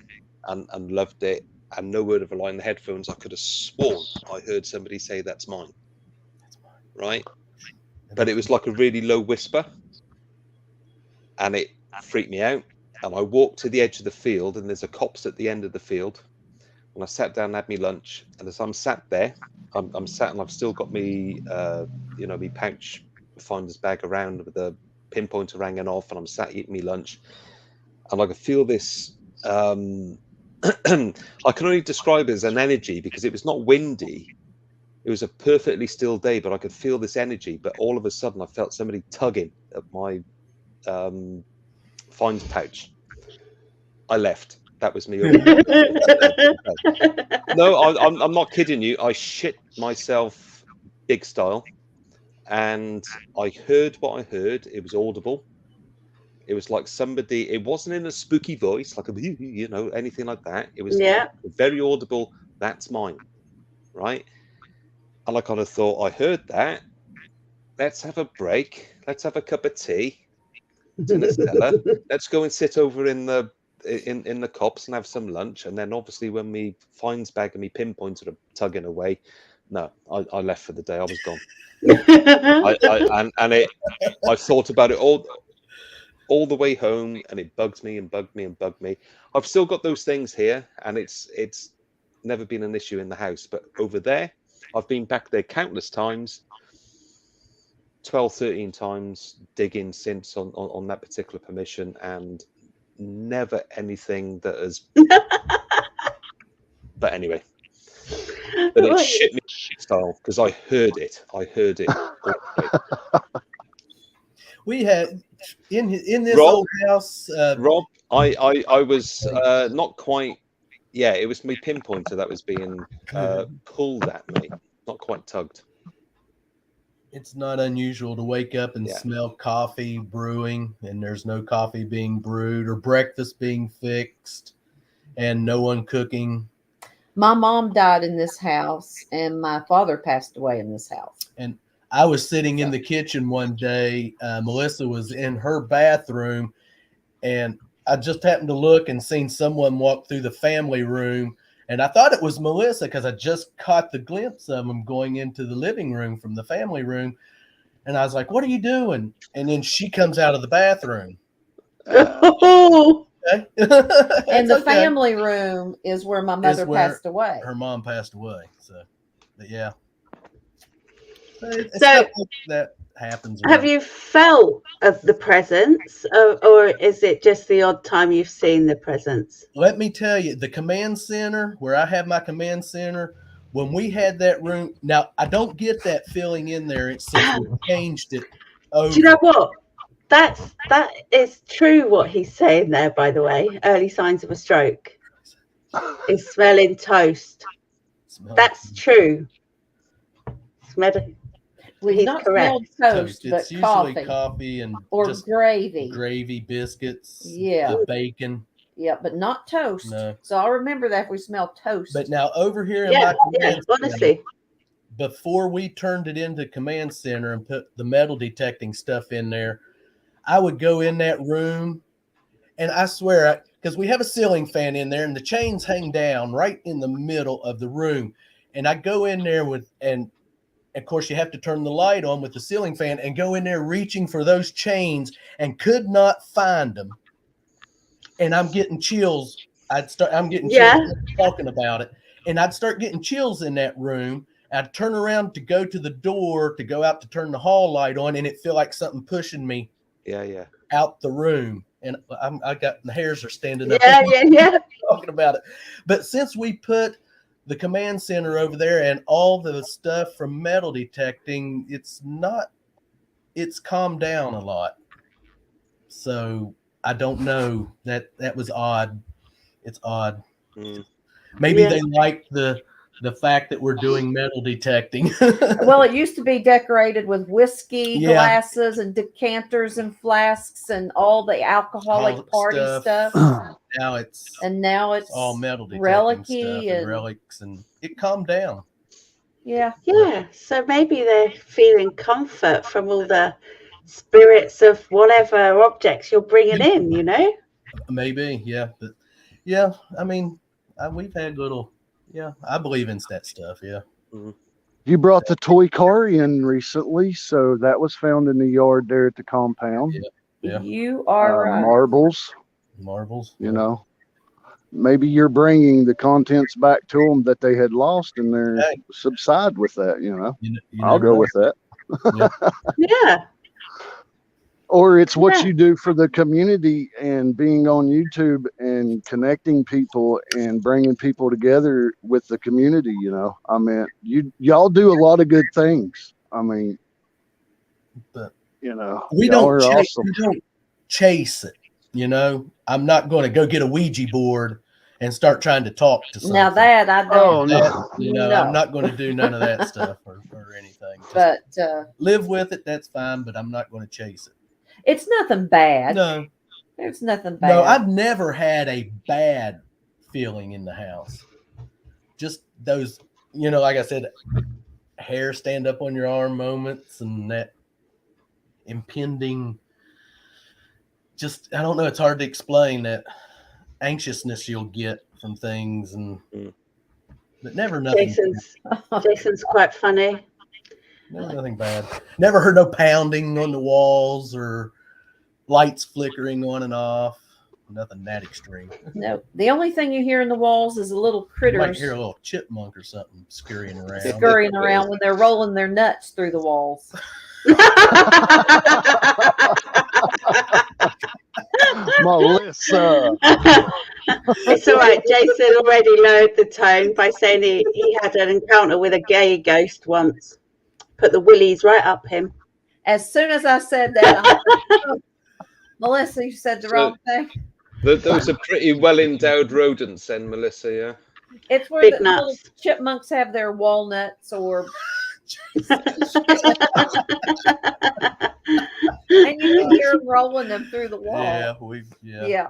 and loved it, and no word of a lie, in the headphones I could have sworn I heard somebody say, "That's mine," right? But it was like a really low whisper, and it freaked me out. And I walked to the edge of the field, and there's a copse at the end of the field. And I sat down and had my lunch. And as I'm sat there, I'm sat, and I've still got me, me pouch finder's bag around with the pinpointer hanging off, and I'm sat eating my lunch. And I could feel this. I can only describe it as an energy, because it was not windy. It was a perfectly still day, but I could feel this energy. But all of a sudden, I felt somebody tugging at my finds pouch. I left. That was me. No, I'm not kidding you. I shit myself big style, and I heard what I heard. It was audible. It was like somebody. It wasn't in a spooky voice, like anything like that. It was very audible. That's mine, right? And I kind of thought, I heard that. Let's have a break. Let's have a cup of tea. In the cellar. Let's go and sit over in the copse and have some lunch. And then obviously when me finds bag and me pinpointed are tugging away, no, I left for the day. I was gone. I thought about it all the way home, and it bugged me and bugged me and bugged me. I've still got those things here, and it's never been an issue in the house. But over there, I've been back there countless times. 12, 13 times digging since on that particular permission, and never anything that has. But anyway, but it shit me style, because I heard it. We had in this old house, Rob. I was not quite. Yeah, it was my pinpointer that was being pulled at me, not quite tugged. It's not unusual to wake up and smell coffee brewing, and there's no coffee being brewed, or breakfast being fixed and no one cooking. My mom died in this house, and my father passed away in this house. And I was sitting in the kitchen one day. Melissa was in her bathroom, and I just happened to look and seen someone walk through the family room. And I thought it was Melissa, because I just caught the glimpse of him going into the living room from the family room. And I was like, "What are you doing?" And then she comes out of the bathroom. Okay. And the family room is where my mother passed away. Her mom passed away. So, but yeah. So that happens. Have you felt of the presence, or is it just the odd time you've seen the presence? Let me tell you, the command center, where I have my command center, when we had that room, now I don't get that feeling in there since we changed it over. Do you know what? That is true what he's saying there, by the way. Early signs of a stroke is smelling toast. That's true. We've not smelled toast, but it's usually coffee and or just gravy, biscuits, bacon. Yeah, but not toast. No. So I'll remember that if we smell toast. But now over here in my command honestly, center, before we turned it into command center and put the metal detecting stuff in there, I would go in that room, and I swear, because we have a ceiling fan in there, and the chains hang down right in the middle of the room, and I go in there and of course, you have to turn the light on with the ceiling fan and go in there reaching for those chains and could not find them. And I'm getting chills. I'm getting chills talking about it. And I'd start getting chills in that room. I'd turn around to go to the door to go out to turn the hall light on, and it feel like something pushing me out the room. And I got the hairs are standing up. Yeah. Talking about it. But since we put the command center over there, and all the stuff from metal detecting, it's calmed down a lot. So I don't know, that was odd. It's odd. Maybe they like the fact that we're doing metal detecting. Well, it used to be decorated with whiskey glasses and decanters and flasks and all the alcoholic party stuff. Now it's all metal detecting relic-y stuff and relics, and it calmed down. Yeah. So maybe they're feeling comfort from all the spirits of whatever objects you're bringing in, you know? Maybe, yeah. But yeah, I mean, we've had little, I believe in that stuff, yeah. You brought the toy car in recently, so that was found in the yard there at the compound. Yeah. You are right. Marbles. You know, maybe you're bringing the contents back to them that they had lost, and they're subside with that. You know, I'll go with that. Yeah. Or it's what you do for the community, and being on YouTube and connecting people and bringing people together with the community. You know, I mean, y'all do a lot of good things. I mean, but you know, we don't chase it. You know, I'm not going to go get a Ouija board and start trying to talk to something. Now that I don't. You know, I'm not going to do none of that stuff or anything. Just but live with it. That's fine, but I'm not going to chase it. It's nothing bad. No. It's nothing bad. No, I've never had a bad feeling in the house. Just those, you know, like I said, hair stand up on your arm moments, and that impending, just, I don't know, it's hard to explain, that anxiousness you'll get from things, and but never nothing. Jason's quite funny. Never nothing bad. Never heard no pounding on the walls or lights flickering on and off. Nothing that extreme. No, the only thing you hear in the walls is a little critters. You might hear a little chipmunk or something scurrying around when they're rolling their nuts through the walls. Melissa. It's all right. Jason already lowered the tone by saying he had an encounter with a gay ghost once. Put the willies right up him. As soon as I said that, Melissa, you said the wrong thing. Those are pretty well-endowed rodents then, Melissa, yeah? It's where the little chipmunks have their walnuts or... and you can hear them rolling them through the wall. Yeah.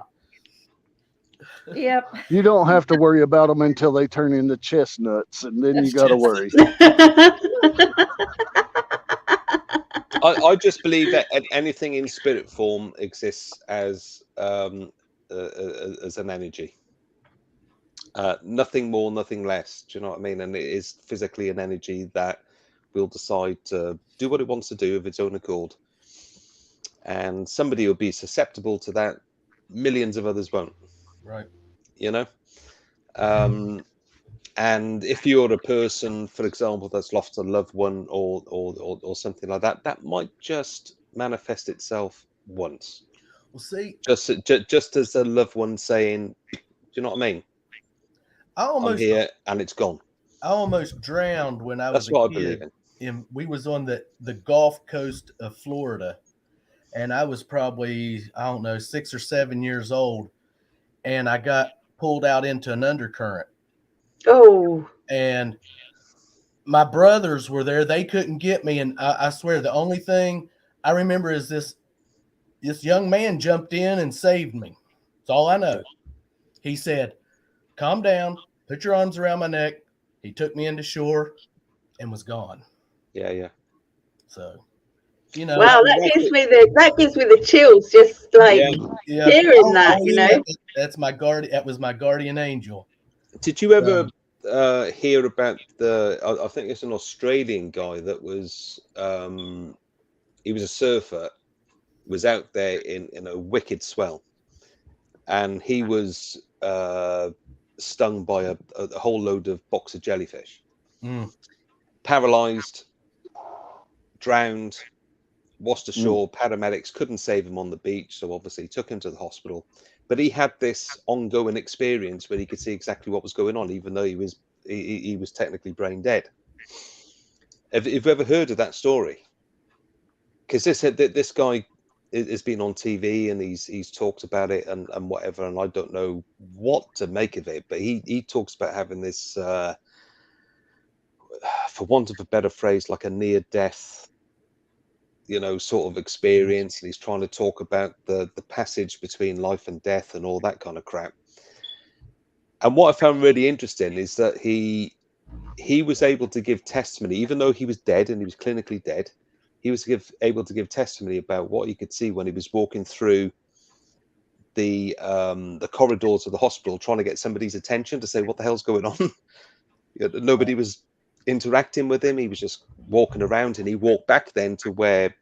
Yep. You don't have to worry about them until they turn into chestnuts, and then you got to worry. I just believe that anything in spirit form exists as an energy. Nothing more, nothing less. Do you know what I mean? And it is physically an energy that will decide to do what it wants to do of its own accord. And somebody will be susceptible to that. Millions of others won't. Right. You know? And if you're a person, for example, that's lost a loved one or something like that, that might just manifest itself once. Well, see, just as a loved one saying, do you know what I mean? I'm here and it's gone. I almost drowned when I was a kid. That's what I believe in. We was on the Gulf Coast of Florida, and I was probably, I don't know, 6 or 7 years old, and I got pulled out into an undercurrent. Oh. And my brothers were there. They couldn't get me. And I swear the only thing I remember is this young man jumped in and saved me. That's all I know. He said, calm down, put your arms around my neck. He took me into shore and was gone. Yeah. So, you know. Wow, that gives me the chills, just like hearing that, you know. That's my guardian. That was my guardian angel. Did you ever hear about I think it's an Australian guy that was, he was a surfer, was out there in a wicked swell, and he was stung by a whole load of box of jellyfish, paralyzed, drowned, washed ashore. Paramedics couldn't save him on the beach, so obviously took him to the hospital. But he had this ongoing experience where he could see exactly what was going on, even though he was he was technically brain dead. Have you ever heard of that story? Because this guy has been on TV and he's talked about it and whatever, and I don't know what to make of it, but he talks about having this, for want of a better phrase, like a near-death, sort of experience, and he's trying to talk about the passage between life and death and all that kind of crap. And what I found really interesting is that he was able to give testimony, even though he was dead and he was clinically dead. He was able to give testimony about what he could see when he was walking through the corridors of the hospital, trying to get somebody's attention to say, what the hell's going on? Nobody was interacting with him. He was just walking around, and he walked back then to where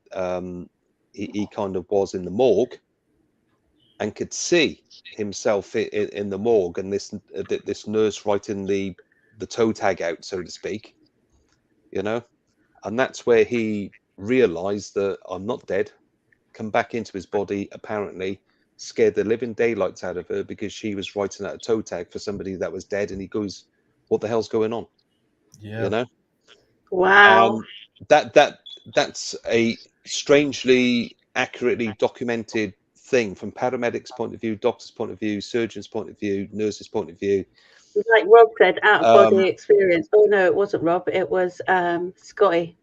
he kind of was in the morgue, and could see himself in the morgue, and this nurse writing the toe tag out, so to speak, and that's where he realized that I'm not dead. Come back into his body, apparently scared the living daylights out of her because she was writing out a toe tag for somebody that was dead, and he goes, what the hell's going on? Wow. That's a strangely accurately documented thing from paramedics' point of view, doctor's point of view, surgeon's point of view, nurse's point of view. Like Rob said, out of body experience. Oh no, it wasn't Rob, it was Scotty.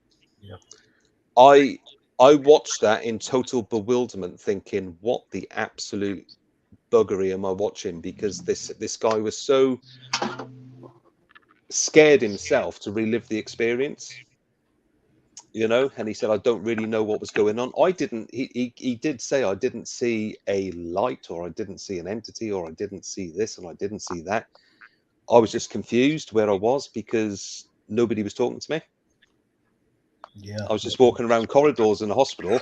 I watched that in total bewilderment, thinking, what the absolute buggery am I watching? Because this guy was so scared himself to relive the experience, and he said, I don't really know what was going on. He did say, I didn't see a light, or I didn't see an entity, or I didn't see this and I didn't see that. I was just confused where I was because nobody was talking to me. I was just walking around corridors in the hospital.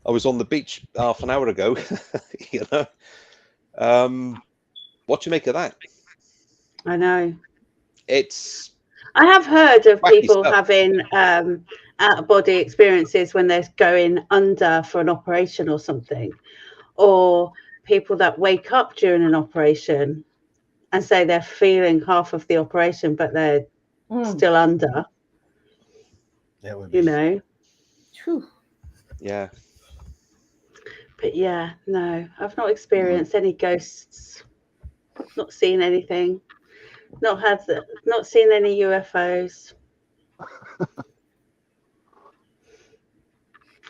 I was on the beach half an hour ago. What do you make of that? I know. I have heard of people stuff. having out-of-body experiences when they're going under for an operation or something, or people that wake up during an operation and say they're feeling half of the operation, but they're still under. That would be... Yeah. But yeah, no, I've not experienced any ghosts. Not seen anything. Not seen any UFOs.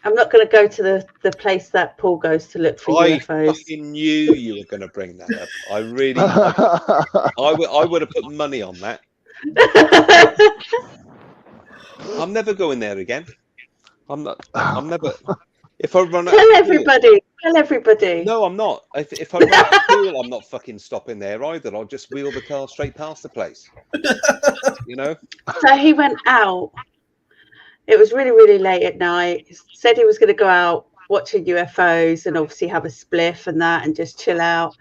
I'm not going to go to the place that Paul goes to look for UFOs. I fucking knew you were going to bring that up. I really, I would have put money on that. I'm never going there again. I'm never. If I run out, tell everybody. No, I'm not. If I run out of fuel, I'm not fucking stopping there either. I'll just wheel the car straight past the place. So he went out. It was really, really late at night. He said he was going to go out watching UFOs and obviously have a spliff and that and just chill out.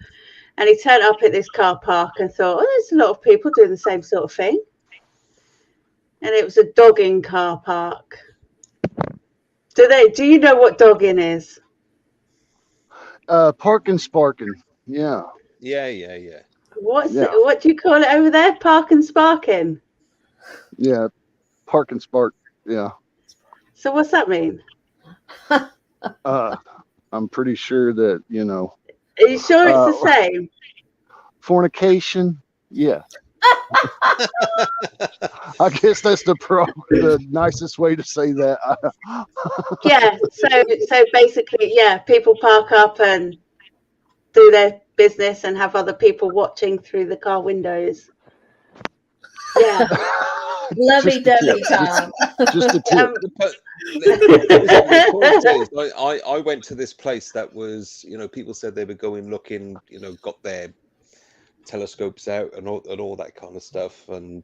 And he turned up at this car park and thought, oh, there's a lot of people doing the same sort of thing. And it was a dogging car park. Do you know what dogging is? Parking sparking. Yeah. What do you call it over there? Parking sparking. Yeah. Parking spark. Yeah. So what's that mean? I'm pretty sure that, Are you sure it's the same? Fornication. Yeah. I guess that's the nicest way to say that. Yeah. So basically, yeah, people park up and do their business and have other people watching through the car windows. Yeah. Lovey-dovey time. Just a tip. I went to this place that was, people said they were going looking, got their telescopes out and all that kind of stuff, and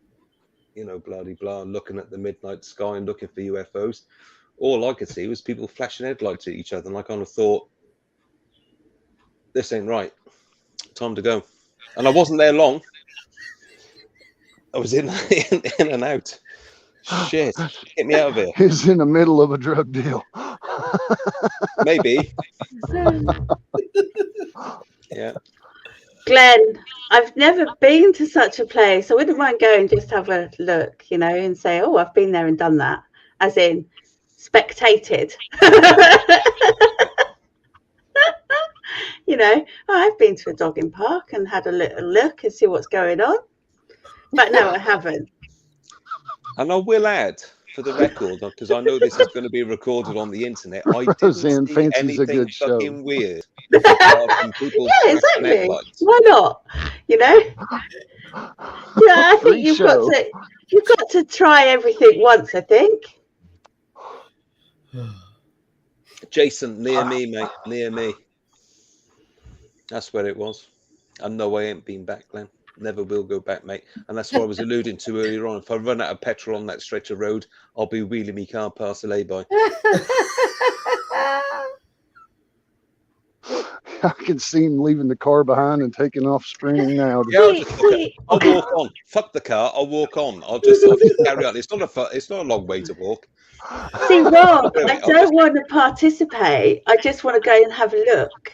blah de blah, looking at the midnight sky and looking for UFOs. All I could see was people flashing headlights at each other, and I kind of thought, this ain't right. Time to go. And I wasn't there long. I was in and out. Shit, get me out of here. He's in the middle of a drug deal. Maybe. Yeah. Glenn, I've never been to such a place. I wouldn't mind going just to have a look, you know, and say, oh, I've been there and done that, as in spectated. You know, I've been to a dogging park and had a little look and see what's going on. But no, I haven't. And I will add, for the record, because I know this is going to be recorded on the internet, I Rosanne didn't see fancies a anything good fucking show. weird. Yeah, exactly. Why not? You know? Yeah, I think you've got to try everything once, I think. Jason, near me, mate. Near me. That's where it was. And no, I ain't been back, Glenn. Never will go back, mate. And that's what I was alluding to earlier on. If I run out of petrol on that stretch of road, I'll be wheeling me car past the lay-by. I can see him leaving the car behind and taking off sprinting now. Yeah, I'll walk on. Fuck the car. I'll walk on. I'll just carry on. It's not a long way to walk. See, Rob, I don't want to participate. I just want to go and have a look.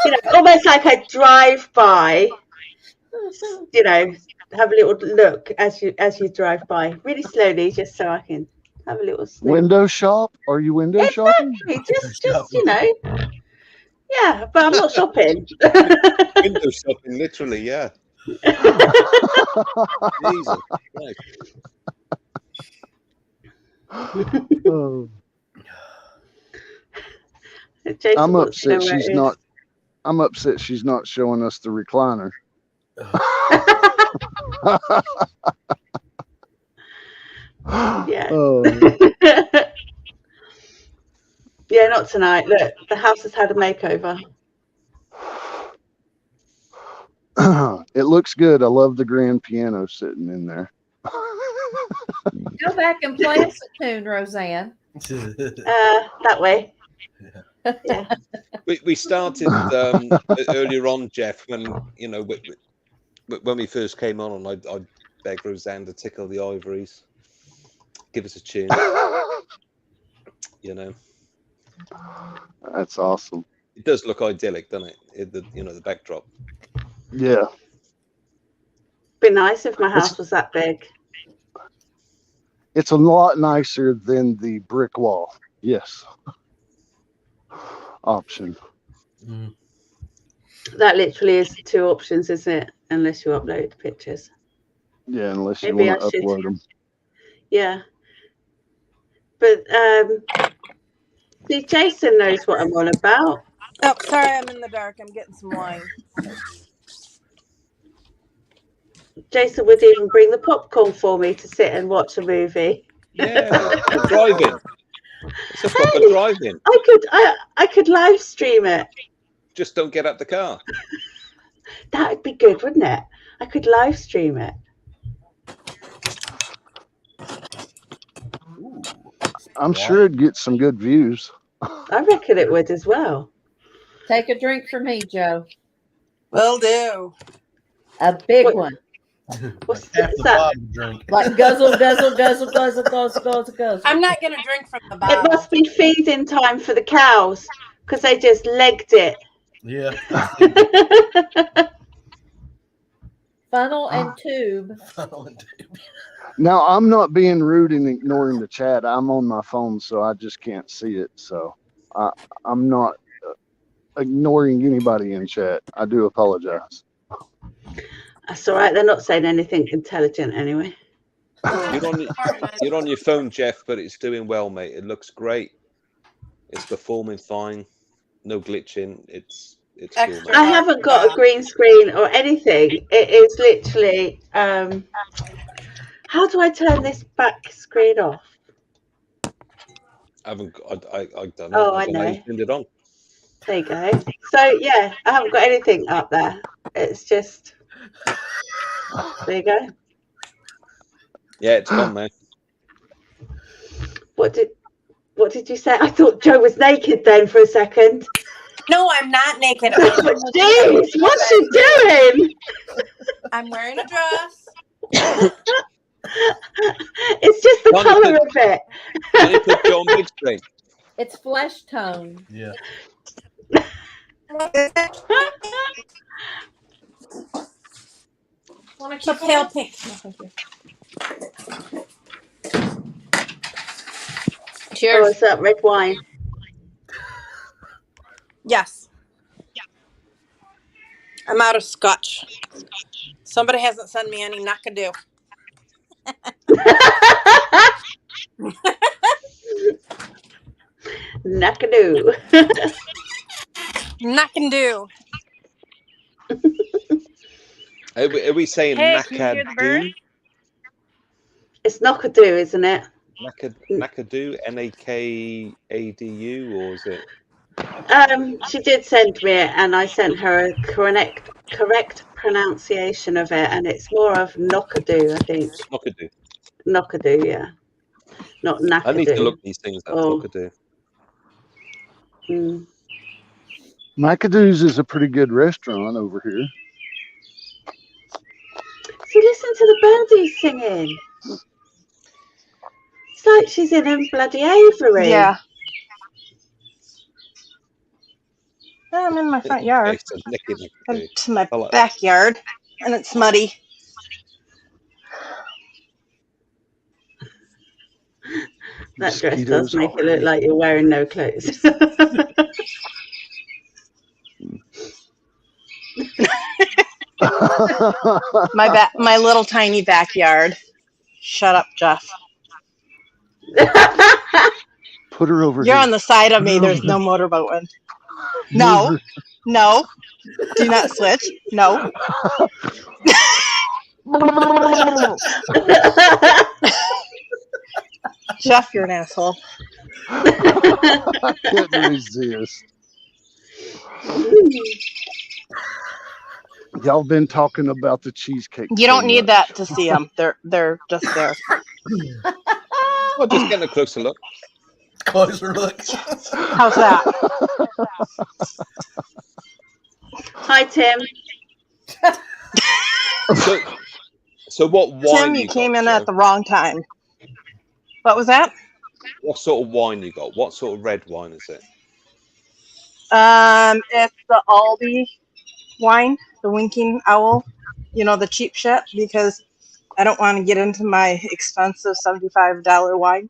You know, almost like a drive-by. You know, have a little look as you drive by, really slowly, just so I can have a little sniff. Window shop? Are you window shopping? Just you know. Yeah, but I'm not shopping. Window shopping, literally, yeah. Jesus Christ. Oh. I'm upset she's not. I'm upset she's not showing us the recliner. Yeah. Oh. Yeah, not tonight. Look, the house has had a makeover. It looks good. I love the grand piano sitting in there. Go back and play us a tune, Rosanne. That way. Yeah. We started earlier on, Jeff, when you know when we first came on, and I begged Rosanne to tickle the ivories, give us a tune. You know. That's awesome. It does look idyllic, doesn't it? The backdrop. Yeah. Be nice if my house was that big. It's a lot nicer than the brick wall. Yes. Option. That literally is 2 options, isn't it? Unless you upload pictures. Yeah, unless you want to upload them. Yeah. But see, Jason knows what I'm on about. Oh, sorry, I'm in the dark. I'm getting some wine. Jason would even bring the popcorn for me to sit and watch a movie. Yeah, driving. It's a proper driving. I could live stream it. Just don't get out the car. That would be good, wouldn't it? I could live stream it. I'm sure it'd get some good views. I reckon it would as well. Take a drink for me, Joe. Will do. A big one. What's Half the that? bottle drink. Like guzzle, guzzle, guzzle, guzzle, guzzle, guzzle, guzzle. I'm not going to drink from the It bottle. must be feeding time for the cows because they just legged it. Yeah. Funnel and tube. Funnel and tube. Now, I'm not being rude and ignoring the chat. I'm on my phone, so I just can't see it. So I'm not ignoring anybody in chat. I do apologize. That's all right. They're not saying anything intelligent anyway. You're on your phone, Jeff, but it's doing well, mate. It looks great. It's performing fine. No glitching. It's cool, mate. I haven't got a green screen or anything. It is literally. How do I turn this back screen off? I don't know. Oh, I know. You turned it on. There you go. So yeah, I haven't got anything up there. It's just. There you go. Yeah, it's gone, man. What did you say? I thought Joe was naked then for a second. No, I'm not naked. Jeez, what's she doing? I'm wearing a dress. It's just the colour of it. Can you put you on big screen? It's flesh tone. Yeah. Want a pale pink? No, thank you. Cheers. Oh, is that red wine? Yes. I'm out of scotch. Somebody hasn't sent me any knockadoo. Knockadoo. Knockadoo. Are we saying Hey, can you hear the bird? Nakadu? It's knockadoo, isn't it? Nakadu, Nakadu, or is it? She did send me it, and I sent her a correct pronunciation of it, and it's more of knockadoo, I think. Knockadoo. Knockadoo, yeah. Not Nakadoo. I need to look these things up. Knockadoo. McAdoo's is a pretty good restaurant over here. So listen to the birdies singing. It's like she's in a bloody aviary. Yeah. I'm in my front yard. It's my backyard, and it's muddy. That dress does make it look like you're wearing no clothes. My little tiny backyard. Shut up, Jeff. Put her over You're here. on the side of me. There's no motorboat wind. No. No. Do not switch. No. Jeff, you're an asshole. I couldn't resist. Y'all been talking about the cheesecake. You don't need that to see them. They're just there. Well, just getting a closer look. Closer look. How's that? Hi, Tim. So what wine? Tim, you came in at the wrong time. What was that? What sort of wine you got? What sort of red wine is it? It's the Aldi wine, the Winking Owl. You know, the cheap shit, because I don't want to get into my expensive $75 wine.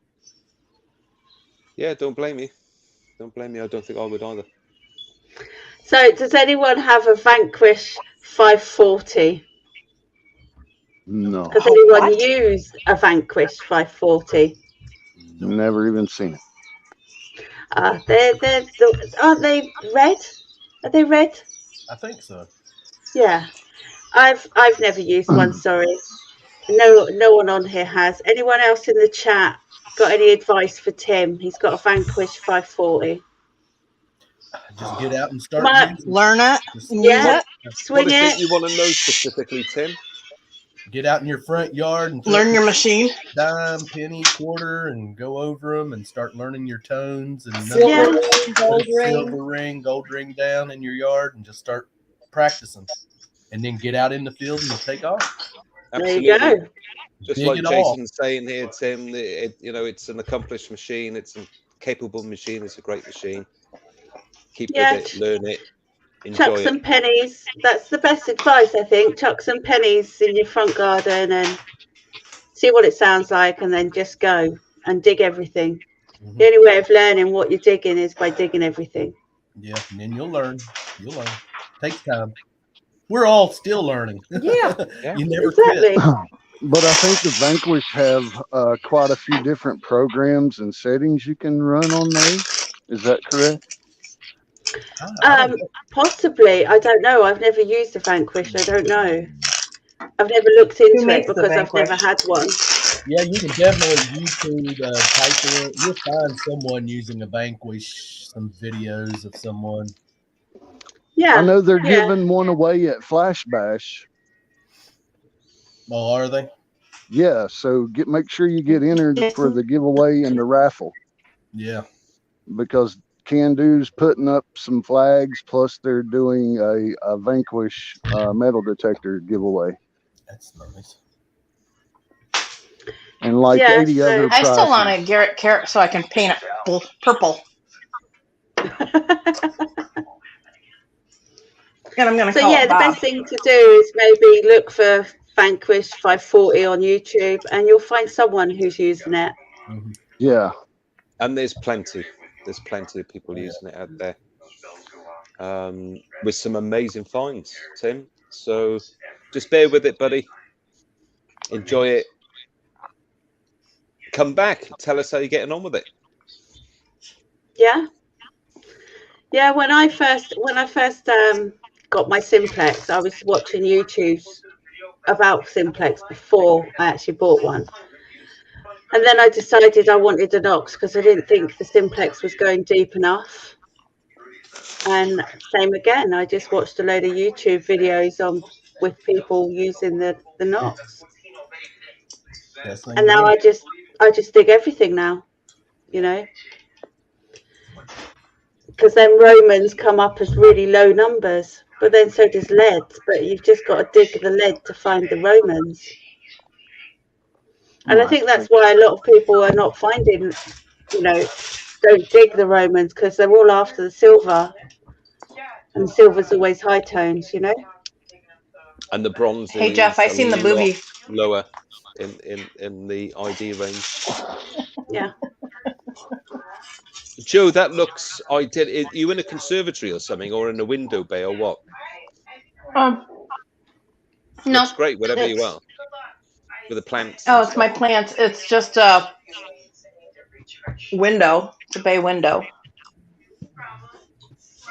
Yeah, don't blame me. Don't blame me. I don't think I would either. So, does anyone have a Vanquish 540? No. Has anyone used a Vanquish 540? Never even seen it. Aren't they red? Are they red? I think so. Yeah. I've never used one, sorry. No one on here has. Anyone else in the chat got any advice for Tim? He's got a Vanquish 540. Just get out and start. Learn it. Yeah. Swing what is it. You want to know specifically, Tim? Get out in your front yard and learn your machine. Dime, penny, quarter, and go over them and start learning your tones and silver ring, gold ring down in your yard and just start practicing. And then get out in the field and take off. Absolutely. There you go. Just Dig like it Jason's saying here, Tim, it's an accomplished machine. It's a capable machine. It's a great machine. Keep with it, learn it, enjoy chuck some pennies. That's the best advice, I think. Chuck some pennies in your front garden and see what it sounds like, and then just go and dig everything. Mm-hmm. The only way of learning what you're digging is by digging everything. Yeah, and then you'll learn. Takes time. We're all still learning. Yeah. You never exactly. quit. But I think the Vanquish have quite a few different programs and settings you can run on those. Is that correct? Possibly. I don't know. I've never used a Vanquish. I don't know. I've never looked into it because I've never had one. Yeah, you can definitely YouTube type in. You'll find someone using a Vanquish, some videos of someone. Yeah. I know they're giving one away at Flash Bash. Oh, are they? Yeah, so make sure you get entered for the giveaway and the raffle. Yeah. Because Can-Do's putting up some flags, plus they're doing a Vanquish metal detector giveaway. That's nice. And like 80 other I still prizes. want a Garrett carrot so I can paint it purple. And I'm going to So yeah, the best thing to do is maybe look for Vanquish 540 on YouTube, and you'll find someone who's using it. Yeah. And there's plenty of people using it out there, with some amazing finds, Tim. So just bear with it, buddy. Enjoy it. Come back. Tell us how you're getting on with it. Yeah. When I first got my Simplex, I was watching YouTubes about Simplex before I actually bought one. And then I decided I wanted an ox because I didn't think the Simplex was going deep enough. And same again, I just watched a load of YouTube videos with people using the Nox. And now I just dig everything now, you know. Because then Romans come up as really low numbers, but then so does lead. But you've just got to dig the lead to find the Romans. And I think that's why a lot of people are not finding, you know, don't dig the Romans, because they're all after the silver. And silver's always high tones, you know. And the bronze. Hey Jeff, I seen the booby. Lower in the ID range. Yeah. Joe, that looks ideal. Are you in a conservatory or something, or in a window bay, or what? No. Looks great, whatever you are. With the plants. Oh, it's my plants. It's just a window. It's a bay window.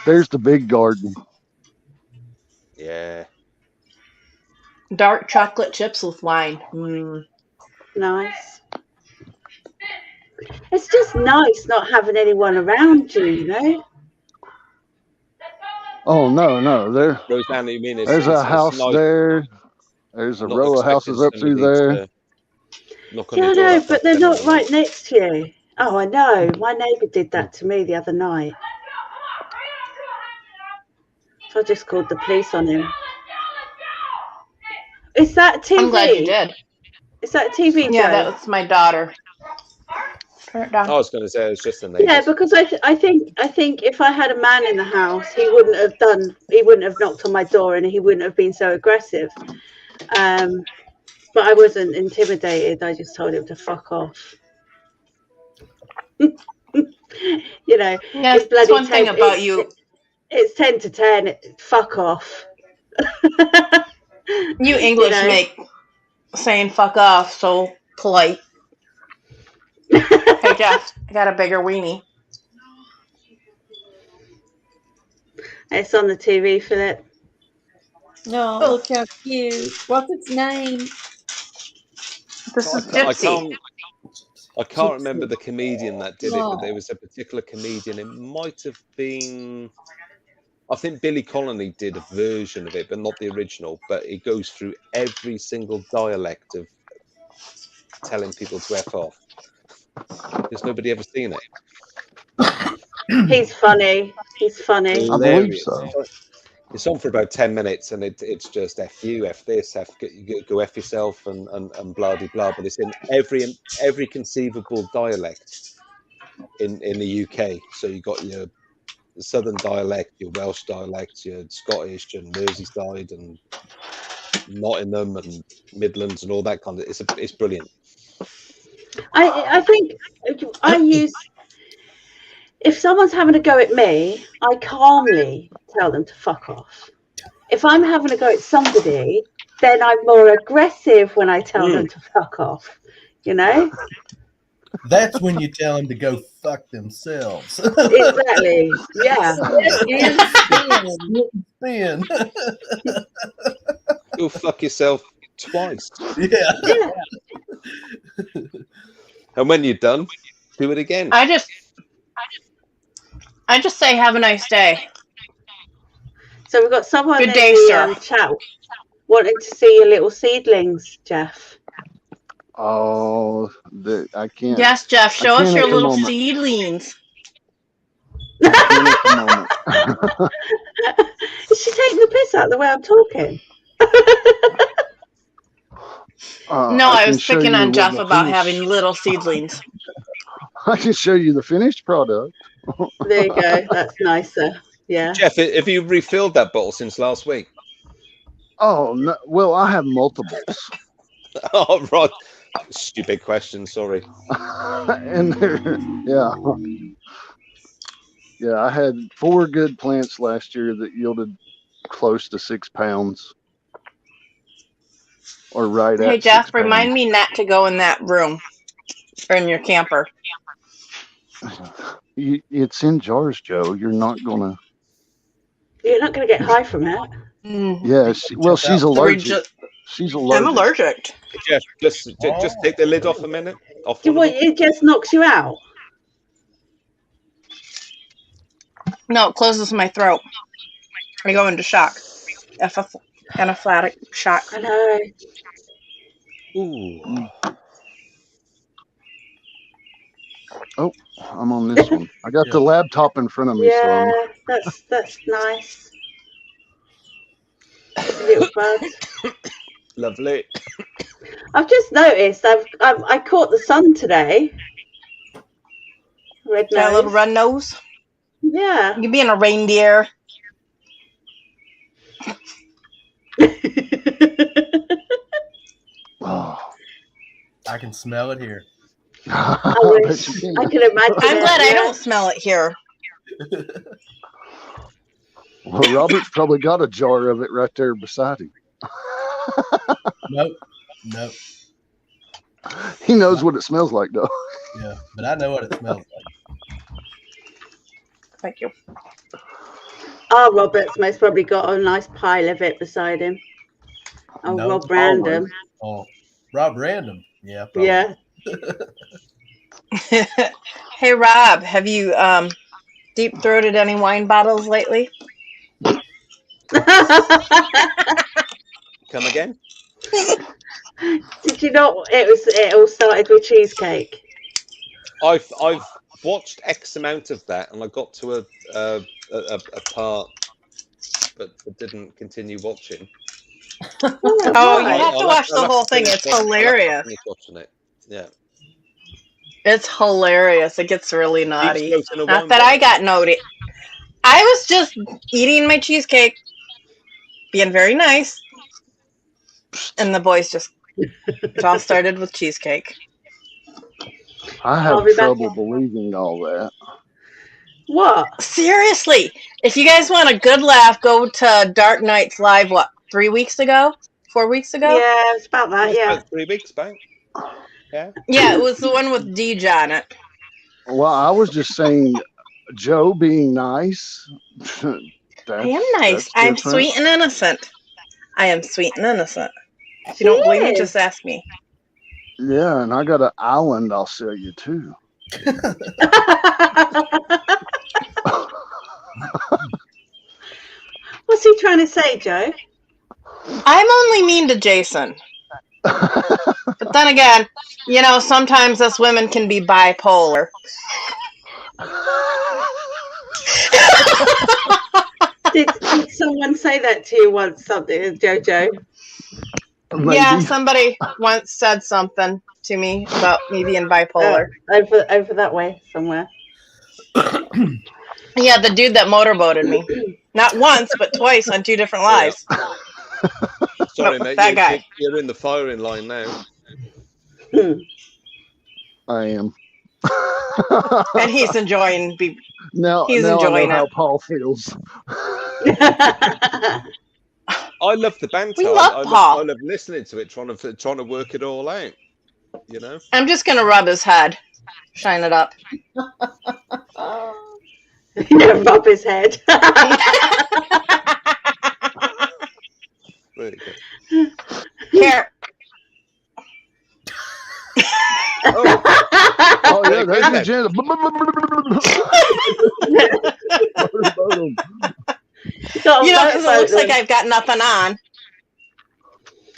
There's the big garden. Yeah. Dark chocolate chips with wine. Nice. It's just nice not having anyone around you, you know. Oh no, there. Rosanne, you mean there's a house nice. there. There's a row of houses up through there. Yeah, I know, but they're not right next to you. Oh, I know. My neighbour did that to me the other night. So I just called the police on him. Is that TV? I'm glad you did. Is that TV? Yeah, Joe? that's my daughter. Turn it down. I was going to say it was just a neighbour. Yeah, because I think if I had a man in the house, he wouldn't have knocked on my door, and he wouldn't have been so aggressive. But I wasn't intimidated. I just told him to fuck off. You know, yeah, it's bloody that's one thing about you. It's 10 to 10. Fuck off. You English make saying fuck off so polite. Hey Jeff, I got a bigger weenie. It's on the TV, Philip. No, look how cute. What's its name? This is Gypsy. I can't remember the comedian that did it, but there was a particular comedian. It might have been, I think Billy Connolly did a version of it, but not the original. But it goes through every single dialect of telling people to F off. There's nobody ever seen it. He's funny. He's funny. I believe so. It's on for about 10 minutes, and it's just F you, F this, go F yourself, and blah de blah. But it's in every conceivable dialect in the UK. So you got your Southern dialect, your Welsh dialect, your Scottish and Merseyside and Nottingham and Midlands and all that kind of. It's brilliant. I think I use. If someone's having a go at me, I calmly tell them to fuck off. If I'm having a go at somebody, then I'm more aggressive when I tell them to fuck off. You know? That's when you tell them to go fuck themselves. Exactly. Yeah. Spin. Go fuck yourself twice. Yeah. And when you're done, do it again. I just say have a nice day. So we've got someone Good in day, the chat wanting to see your little seedlings, Jeff. Oh, I can't. Yes, Jeff, show us your little moment. seedlings. Is she taking the piss out the way I'm talking? No, I was picking on Jeff about having little seedlings. I can show you the finished product. There you go. That's nicer. Yeah. Jeff, have you refilled that bottle since last week? Oh no! Well, I have multiples. Oh, right. Stupid question. Sorry. And yeah, I had 4 good plants last year that yielded close to 6 pounds, or right Hey at Jeff, 6 remind pounds. me not to go in that room or in your camper. It's in jars, Joe. You're not gonna. You're not going to get high from it. Yeah. Well, she's allergic. She's I'm allergic. allergic. Jeff, just take the lid off a minute. Off Do one of them. it just knocks you out? No, it closes my throat. I go into shock. Anaphylactic shock. I know. Ooh. Oh, I'm on this one. I got the laptop in front of me, so Yeah, that's nice. Little bud. Lovely. I've just noticed I caught the sun today. Red Got a little nose. red nose. Yeah. You being a reindeer. Oh. I can smell it here. I wish. I can imagine. I'm glad I don't smell it here. Well, Robert's probably got a jar of it right there beside him. Nope. He knows what it smells like, though. Yeah, but I know what it smells like. Thank you. Oh, Robert's most probably got a nice pile of it beside him. Oh, No, Rob Random. Oh, Rob Random. Yeah. Probably. Yeah. Hey Rob, have you deep throated any wine bottles lately? Come again? Did you not? It all started with cheesecake. I've watched X amount of that, and I got to a part, but didn't continue watching. Oh, you have to watch the whole thing. It's hilarious. Watching it. Yeah. It's hilarious. It gets really naughty. Deep throat in a Not wine that I bottle. got naughty. I was just eating my cheesecake, being very nice, and the boys just it all started with cheesecake. I have trouble believing all that. What? Seriously, if you guys want a good laugh, go to Dark Knight's live. What, 3 weeks ago? 4 weeks ago? Yeah, it's about that. Yeah. About 3 weeks back. Yeah. Yeah, it was the one with Deej on it. Well, I was just saying, Joe being nice. I am nice. I'm sweet and innocent. I am sweet and innocent. If you don't believe me, just ask me. Yeah, and I got an island I'll sell you too. What's he trying to say, Joe? I'm only mean to Jason. But then again, you know, sometimes us women can be bipolar. Did someone say that to you once, something, Jojo? Maybe. Yeah, somebody once said something to me about me being bipolar. Over that way somewhere. Yeah, the dude that motorboated me. Not once, but twice on 2 different lives. Sorry, mate. That guy. You're in the firing line now. I am. And he's enjoying. Now he's I enjoying know how it. Paul feels. I love the banter. We love Paul. I love listening to it, trying to work it all out. You know. I'm just gonna rub his head, shine it up. Yeah, rub his head. Really good. Here. Oh yeah, there's your agenda. You know, because it looks like I've got nothing on.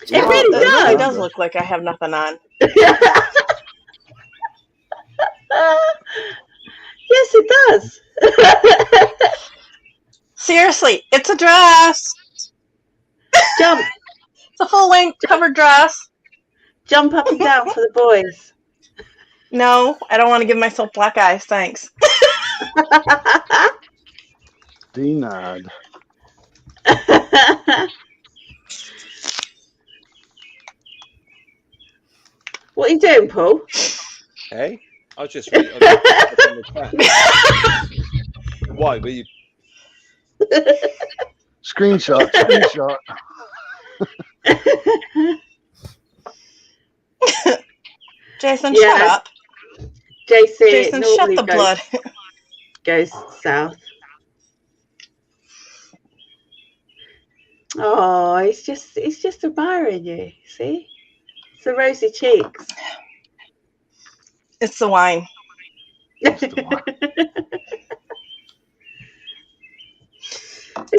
It really does. It really does look like I have nothing on. Yes, it does. Seriously, it's a dress. Jump. It's a full-length covered dress. Jump up and down for the boys. No, I don't want to give myself black eyes, thanks. Denied. What are you doing, Paul? Hey, I was just reading the chat. Why were you? Screenshot. Jason, shut up. Jason shut the blood. Goes south. Oh, he's just admiring you. See, it's the rosy cheeks. It's the wine.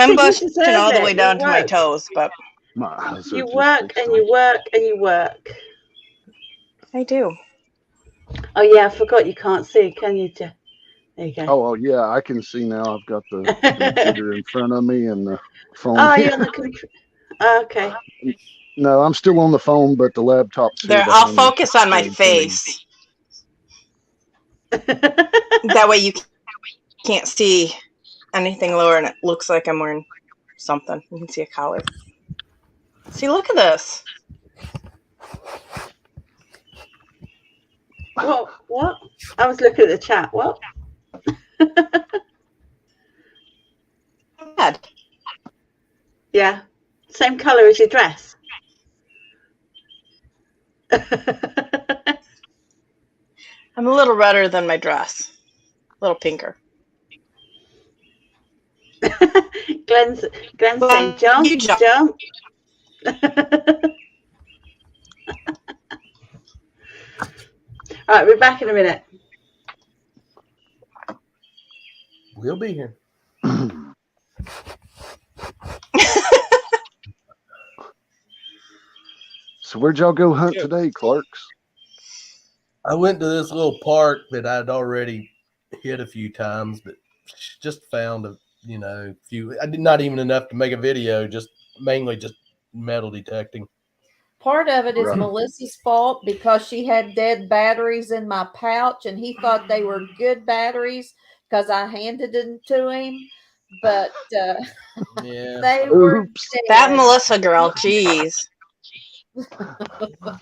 I'm blushing all the way down to my toes, but you work and you work and you work. I do. Oh yeah, I forgot you can't see, can you? There you go. Oh yeah, I can see now. I've got the computer in front of me and the phone. Oh, you're on the computer. Okay. No, I'm still on the phone, but the laptop's here. I'll focus on my face. That way you can't see anything lower, and it looks like I'm wearing something. You can see a collar. See, look at this. What? I was looking at the chat. What? Bad. Yeah. Same colour as your dress. I'm a little redder than my dress. A little pinker. Glenn's saying jump. You jump. All right, we're back in a minute. We'll be here. So where'd y'all go hunt today, Clarks? I went to this little park that I'd already hit a few times, but just found few. I did not even enough to make a video. Mainly just metal detecting. Part of it is Melissa's fault because she had dead batteries in my pouch, and he thought they were good batteries because I handed them to him. But they were dead. That Melissa girl, jeez.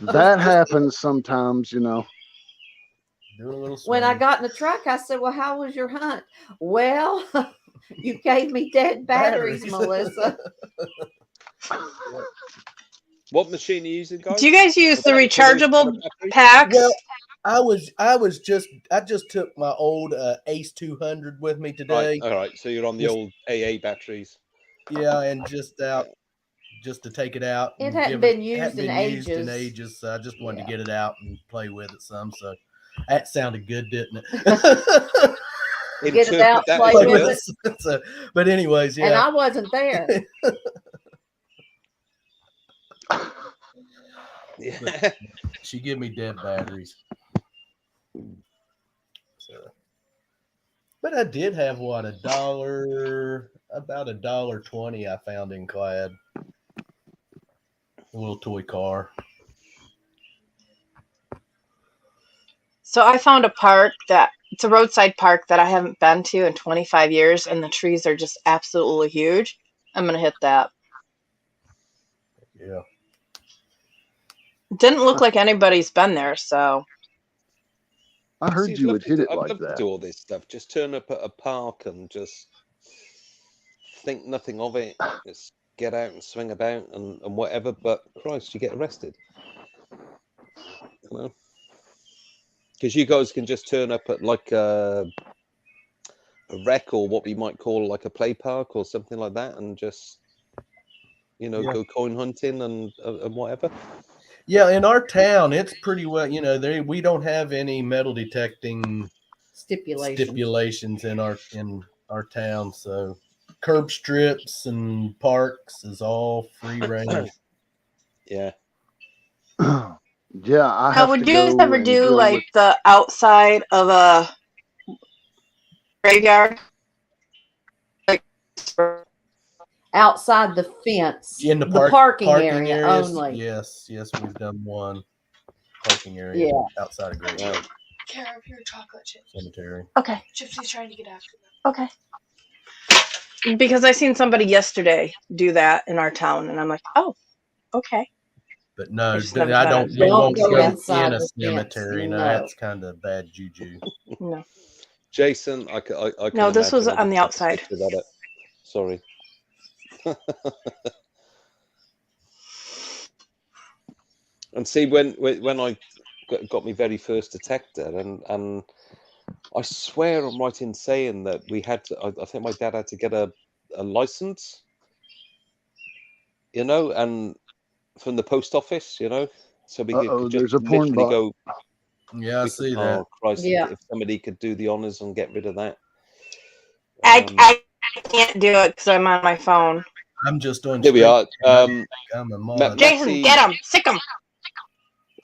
That happens sometimes, When I got in the truck, I said, "Well, how was your hunt?" "Well, you gave me dead batteries. Melissa." What machine are you using, guys? Do you guys use the rechargeable packs? Well, I just took my old Ace 200 with me today. All right. So you're on the old AA batteries. Yeah, and just to take it out. It hadn't been used in ages. So I just wanted to get it out and play with it some. So that sounded good, didn't it? Get it out, play with it. So, but anyways, yeah. And I wasn't there. Yeah. She gave me dead batteries. So, but I did have about $1.20 I found in Clad. A little toy car. So I found a park it's a roadside park that I haven't been to in 25 years, and the trees are just absolutely huge. I'm going to hit that. Yeah. It didn't look like anybody's been there, so. I heard you would hit it I'd like love that. to do all this stuff. Just turn up at a park and just think nothing of it. Just get out and swing about and whatever. But Christ, you get arrested. Because you guys can just turn up at like a rec or what we might call like a play park or something like that, and just go coin hunting and whatever. Yeah, in our town, it's pretty well. We don't have any metal detecting stipulations in our town. So curb strips and parks is all free range. Yeah. Yeah, Now, would you guys ever do like the outside of a graveyard? Outside the fence, in the parking area areas, only. Yes, we've done one parking area outside of graveyard. Care of your chocolate chips. Cemetery. Okay. Gypsy's trying to get after them. Okay. Because I seen somebody yesterday do that in our town, and I'm like, oh, okay. But no, just never I done don't. it. You Don't won't go go inside in a the fence. cemetery. No, No. that's kind of bad juju. No. Jason, I can No, this was imagine on the outside. About it. Sorry. And see, when I got my very first detector, and I swear I'm right in saying that we had to, I think my dad had to get a license, you know, and from the post office, you know, so we could just there's a porn literally bot. go. Yeah, I see that. Oh Christ! Yeah. If somebody could do the honors and get rid of that. I can't do it because I'm on my phone. I'm just on. Here we are. I'm a mod. Jason, get him, sick him.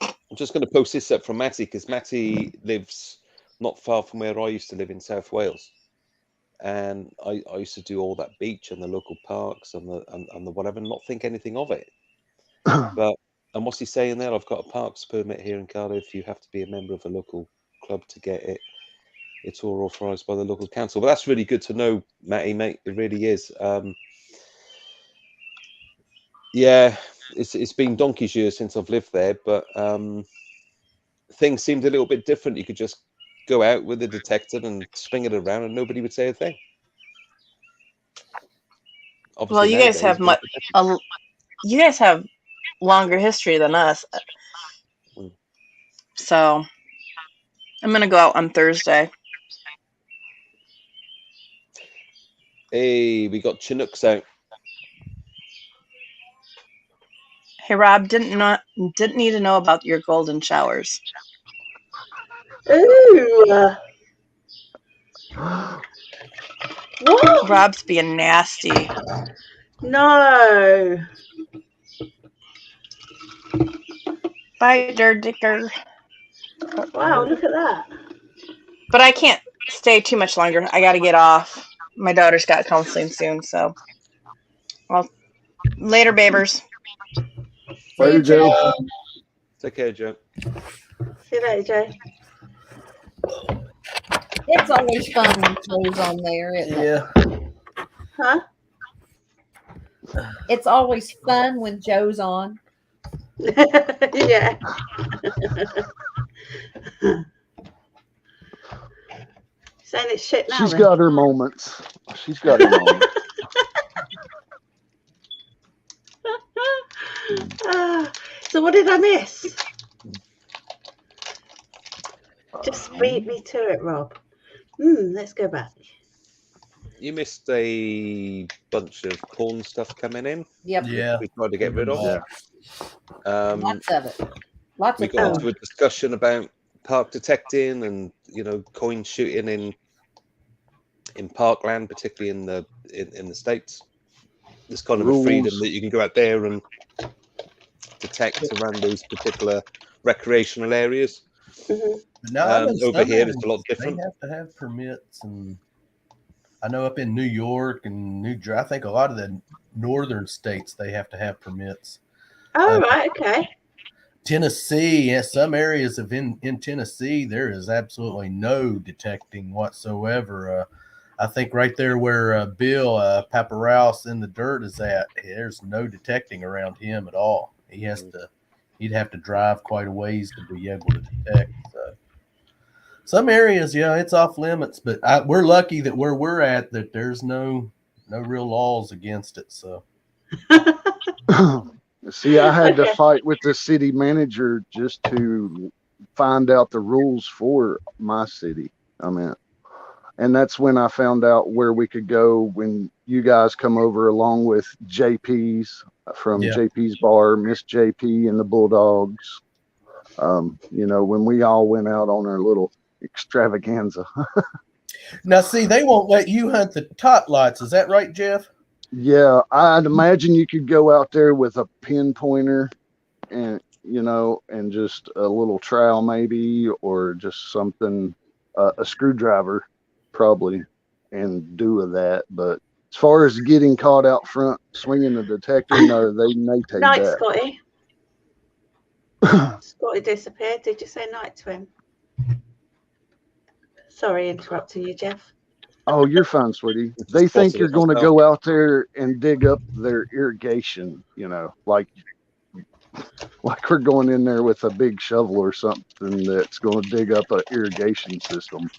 I'm just going to post this up from Matty because Matty lives not far from where I used to live in South Wales, and I used to do all that beach and the local parks and the whatever, and not think anything of it. But and what's he saying there? I've got a parks permit here in Cardiff. You have to be a member of a local club to get it. It's all authorised by the local council. But that's really good to know, Matty, mate. It really is. Yeah, it's been donkey's years since I've lived there, but things seemed a little bit different. You could just go out with a detector and swing it around, and nobody would say a thing. Obviously, well, you guys have you guys have longer history than us, so I'm gonna go out on Thursday. Hey, we got Chinooks out. Hey, Rob, didn't need to know about your golden showers. Ooh. What? Rob's being nasty. No. Bye, Dicker. Wow, look at that. But I can't stay too much longer. I got to get off. My daughter's got counseling soon, so. Well, later, babers. Later, Joe. Take care, Joe. See you later, Joe. It's always fun when Joe's on there, isn't it? Yeah. Huh? It's always fun when Joe's on. Yeah. Saying it's shit now. She's then. got her moments. She's got her moments. So what did I miss? Just beat me to it, Rob. Let's go back. You missed a bunch of corn stuff coming in. Yep. Yeah. We tried to get rid of. Yeah. Lots of it. Lots We of got fun. into a discussion about park detecting and coin shooting in parkland, particularly in the States. There's kind of a freedom that you can go out there and detect around those particular recreational areas. Mm-hmm. But now over here, it's a lot different. They have to have permits, and I know up in New York and New Jersey, I think a lot of the northern states they have to have permits. Oh, right, okay. Tennessee, some areas of in Tennessee, there is absolutely no detecting whatsoever. I think right there where Bill Paparouse in the dirt is at, there's no detecting around him at all. He'd have to drive quite a ways to be able to detect. So some areas, it's off limits, but we're lucky that where we're at that there's no real laws against it. So. See, I had to fight with the city manager just to find out the rules for my city. And that's when I found out where we could go when you guys come over, along with JP's from JP's Bar, Miss JP and the Bulldogs. When we all went out on our little extravaganza. Now, see, they won't let you hunt the tot lots. Is that right, Jeff? Yeah, I'd imagine you could go out there with a pinpointer and just a little trowel maybe, or just something, a screwdriver probably, and do with that. But as far as getting caught out front swinging the detector, no, they take Night, that. Scotty. Scotty disappeared. Did you say night to him? Sorry, interrupting you, Jeff. Oh, you're fine, sweetie. They think you're going to go out there and dig up their irrigation, like like we're going in there with a big shovel or something that's going to dig up an irrigation system,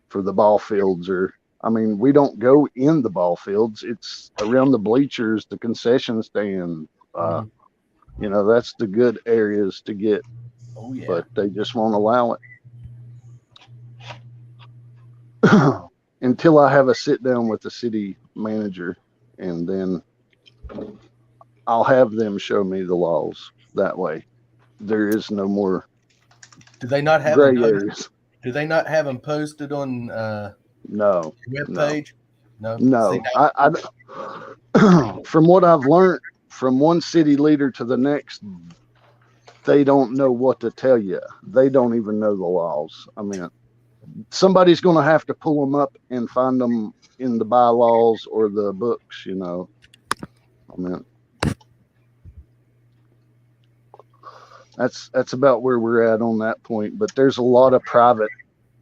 for the ball fields. Or, I mean, we don't go in the ball fields. It's around the bleachers, the concession stand. That's the good areas to get. Oh, yeah. But they just won't allow it. Until I have a sit down with the city manager, and then I'll have them show me the laws. That way, there is no more. Do they not have gray areas? Do they not have them posted on no webpage? No. I from what I've learned from one city leader to the next, they don't know what to tell you. They don't even know the laws. I mean, somebody's going to have to pull them up and find them in the bylaws or the books, I mean, that's about where we're at on that point. But there's a lot of private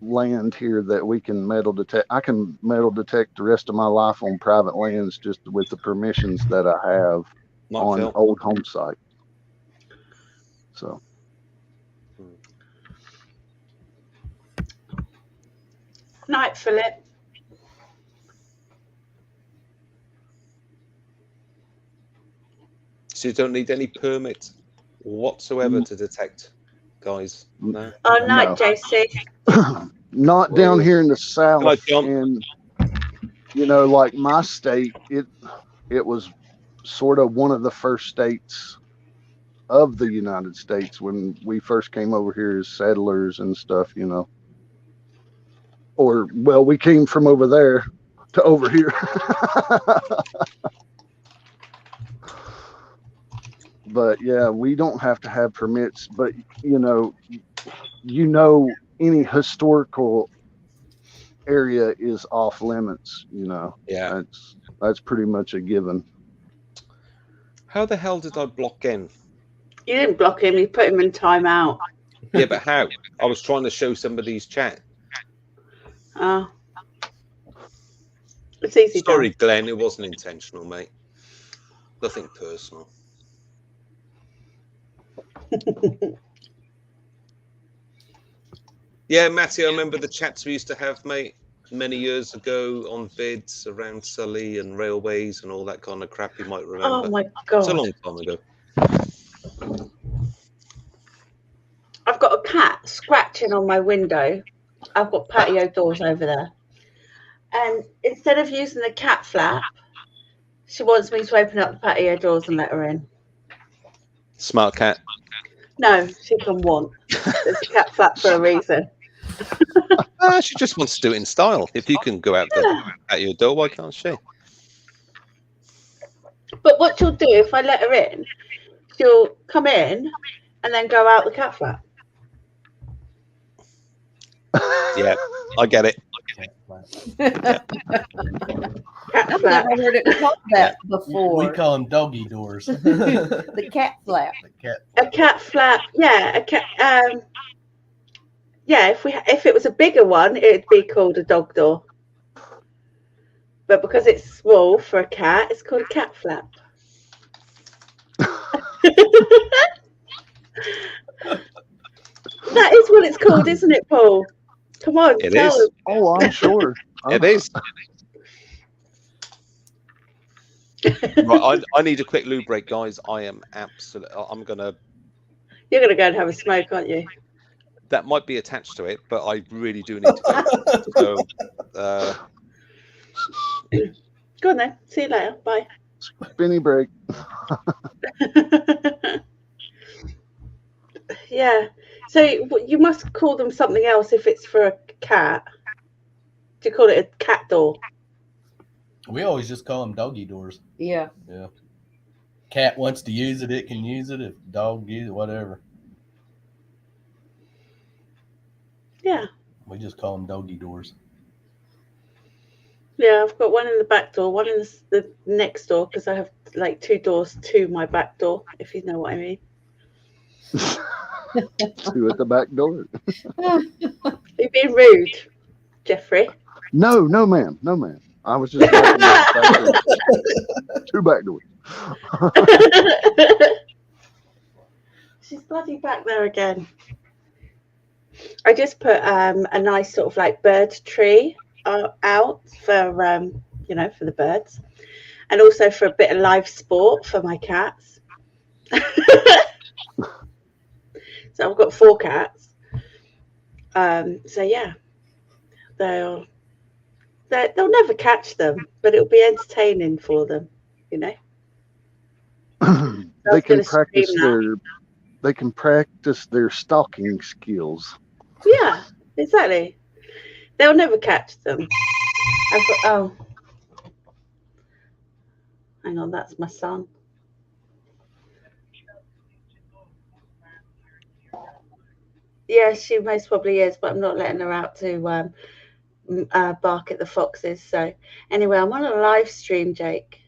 land here that we can metal detect. I can metal detect the rest of my life on private lands just with the permissions that I have on old home site. So. Night, Philip. So you don't need any permit whatsoever to detect, guys? No. Oh, night, JC. Not down here in the south. And like my state, it was sort of one of the first states of the United States when we first came over here as settlers and stuff, Or, well, we came from over there to over here. But yeah, we don't have to have permits. But any historical area is off limits. Yeah, that's pretty much a given. How the hell did I block in? You didn't block him. You put him in timeout. Yeah, but how? I was trying to show somebody's chat. Oh. It's easy. Sorry, Glenn. It wasn't intentional, mate. Nothing personal. Yeah, Matty, I remember the chats we used to have, mate, many years ago on vids around Sully and railways and all that kind of crap. You might remember. Oh my god, it's a long time ago. I've got a cat scratching on my window. I've got patio doors over there, and instead of using the cat flap, she wants me to open up the patio doors and let her in. Smart cat. No, she can want. There's a cat flap for a reason. She just wants to do it in style. If you can go out at your door, why can't she? But what she'll do if I let her in, she'll come in and then go out the cat flap. Yeah, I get it. Cat I've flap. never heard it called that before. We call them doggy doors. The cat flap. A cat flap. Yeah, a cat. Yeah, if it was a bigger one, it'd be called a dog door. But because it's small for a cat, it's called a cat flap. That is what it's called, isn't it, Paul? Come on, it tell is. us. Oh, I'm sure. It is. Right, I need a quick loo break, guys. I'm gonna. You're gonna go and have a smoke, aren't you? That might be attached to it, but I really do need to go. So, Go on then. See you later. Bye. Spinny break. Yeah. So you must call them something else if it's for a cat. Do you call it a cat door? We always just call them doggy doors. Yeah. Yeah. Cat wants to use it, it can use it. If dog use it, whatever. Yeah. We just call them doggy doors. Yeah, I've got one in the back door, one in the next door, because I have like two doors to my back door, if you know what I mean. Two at the back door. You're being rude, Jeffrey. No, ma'am. No, ma'am. I was just two back doors. she's bloody back there again. I just put a nice sort of like bird tree out for you know, for the birds, and also for a bit of live sport for my cats. So I've got 4 cats. So yeah, they'll never catch them, but it'll be entertaining for them, you know. They can practice their stalking skills. Yeah, exactly. They'll never catch them. Oh, hang on, that's my son. Yeah, she most probably is, but I'm not letting her out to bark at the foxes. So anyway, I'm on a live stream, Jake.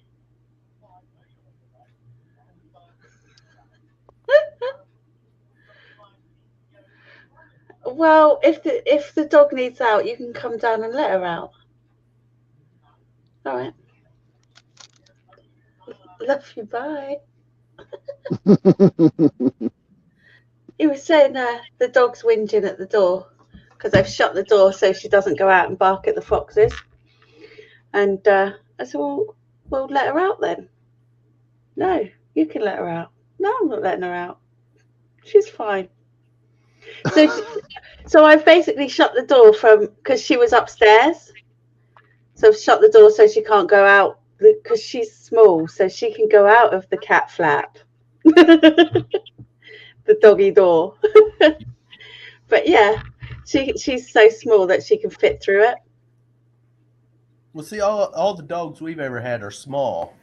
Well, if the dog needs out, you can come down and let her out. All right. Love you. Bye. He was saying the dog's whinging at the door because they've shut the door so she doesn't go out and bark at the foxes. And I said, well, let her out then. No, you can let her out. No, I'm not letting her out. She's fine. So I've basically shut the door because she was upstairs. So I've shut the door so she can't go out because she's small, so she can go out of the cat flap. The doggy door. But yeah, she's so small that she can fit through it. Well, see, all the dogs we've ever had are small.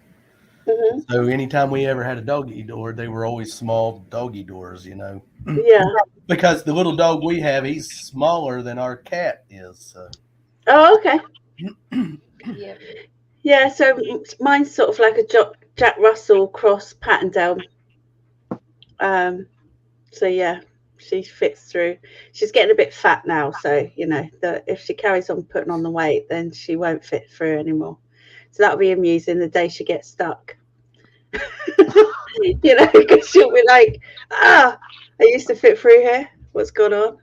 Mm-hmm. So anytime we ever had a doggy door, they were always small doggy doors, you know. Yeah. Because the little dog we have, he's smaller than our cat is. So. Oh, okay. Yeah. Yeah, so mine's sort of like a Jack Russell cross Pattendale. So yeah, she fits through. She's getting a bit fat now, so you know if she carries on putting on the weight, then she won't fit through anymore. So that'll be amusing the day she gets stuck. You know, because she'll be like, I used to fit through here. What's going on?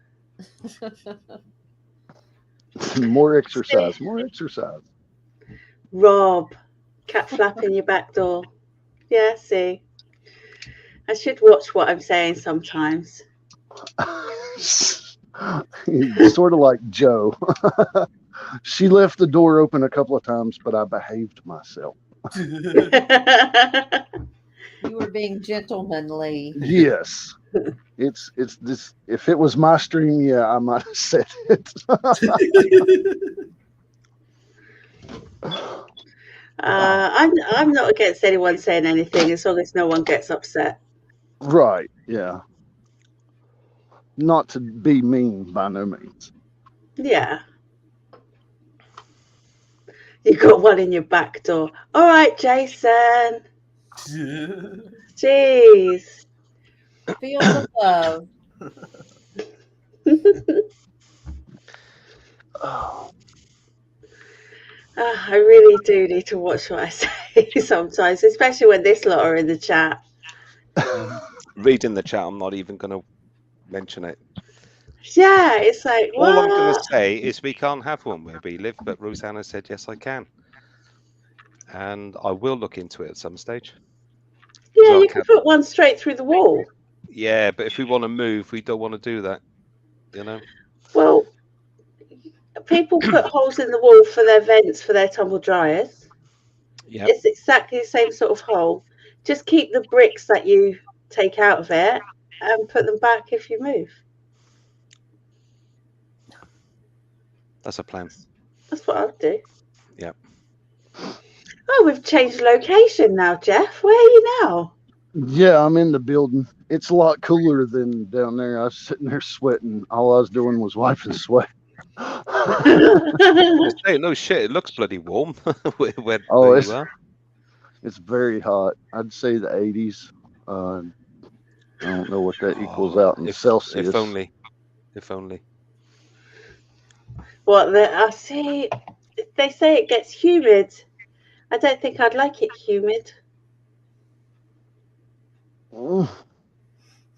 More exercise, more exercise. Rob, cat flapping your back door. Yeah, see. I should watch what I'm saying sometimes. Sort of like Joe. She left the door open a couple of times, but I behaved myself. You were being gentlemanly. Yes. It's this. If it was my stream, yeah, I might have said it. I'm not against anyone saying anything as long as no one gets upset. Right. Yeah. Not to be mean by no means. Yeah. You got one in your back door. All right, Jason. Jeez. Feel the love. I really do need to watch what I say sometimes, especially when this lot are in the chat. Reading the chat, I'm not even going to mention it. Yeah, it's like, all I'm going to say is we can't have one where we live, but Rosanna said yes, I can, and I will look into it at some stage. Yeah, you can put one straight through the wall. Yeah, but if we want to move, we don't want to do that, you know. Well, people put holes in the wall for their vents for their tumble dryers. Yeah, it's exactly the same sort of hole. Just keep the bricks that you take out of it and put them back if you move. That's a plan. That's what I'll do. Yeah. Oh, we've changed location now, Jeff. Where are you now? Yeah, I'm in the building. It's a lot cooler than down there. I was sitting there sweating. All I was doing was wiping sweat. Hey, no shit. It looks bloody warm. where you are. It's very hot. I'd say the 80s. I don't know what that equals out in Celsius. If only. If only. What? I see. They say it gets humid. I don't think I'd like it humid.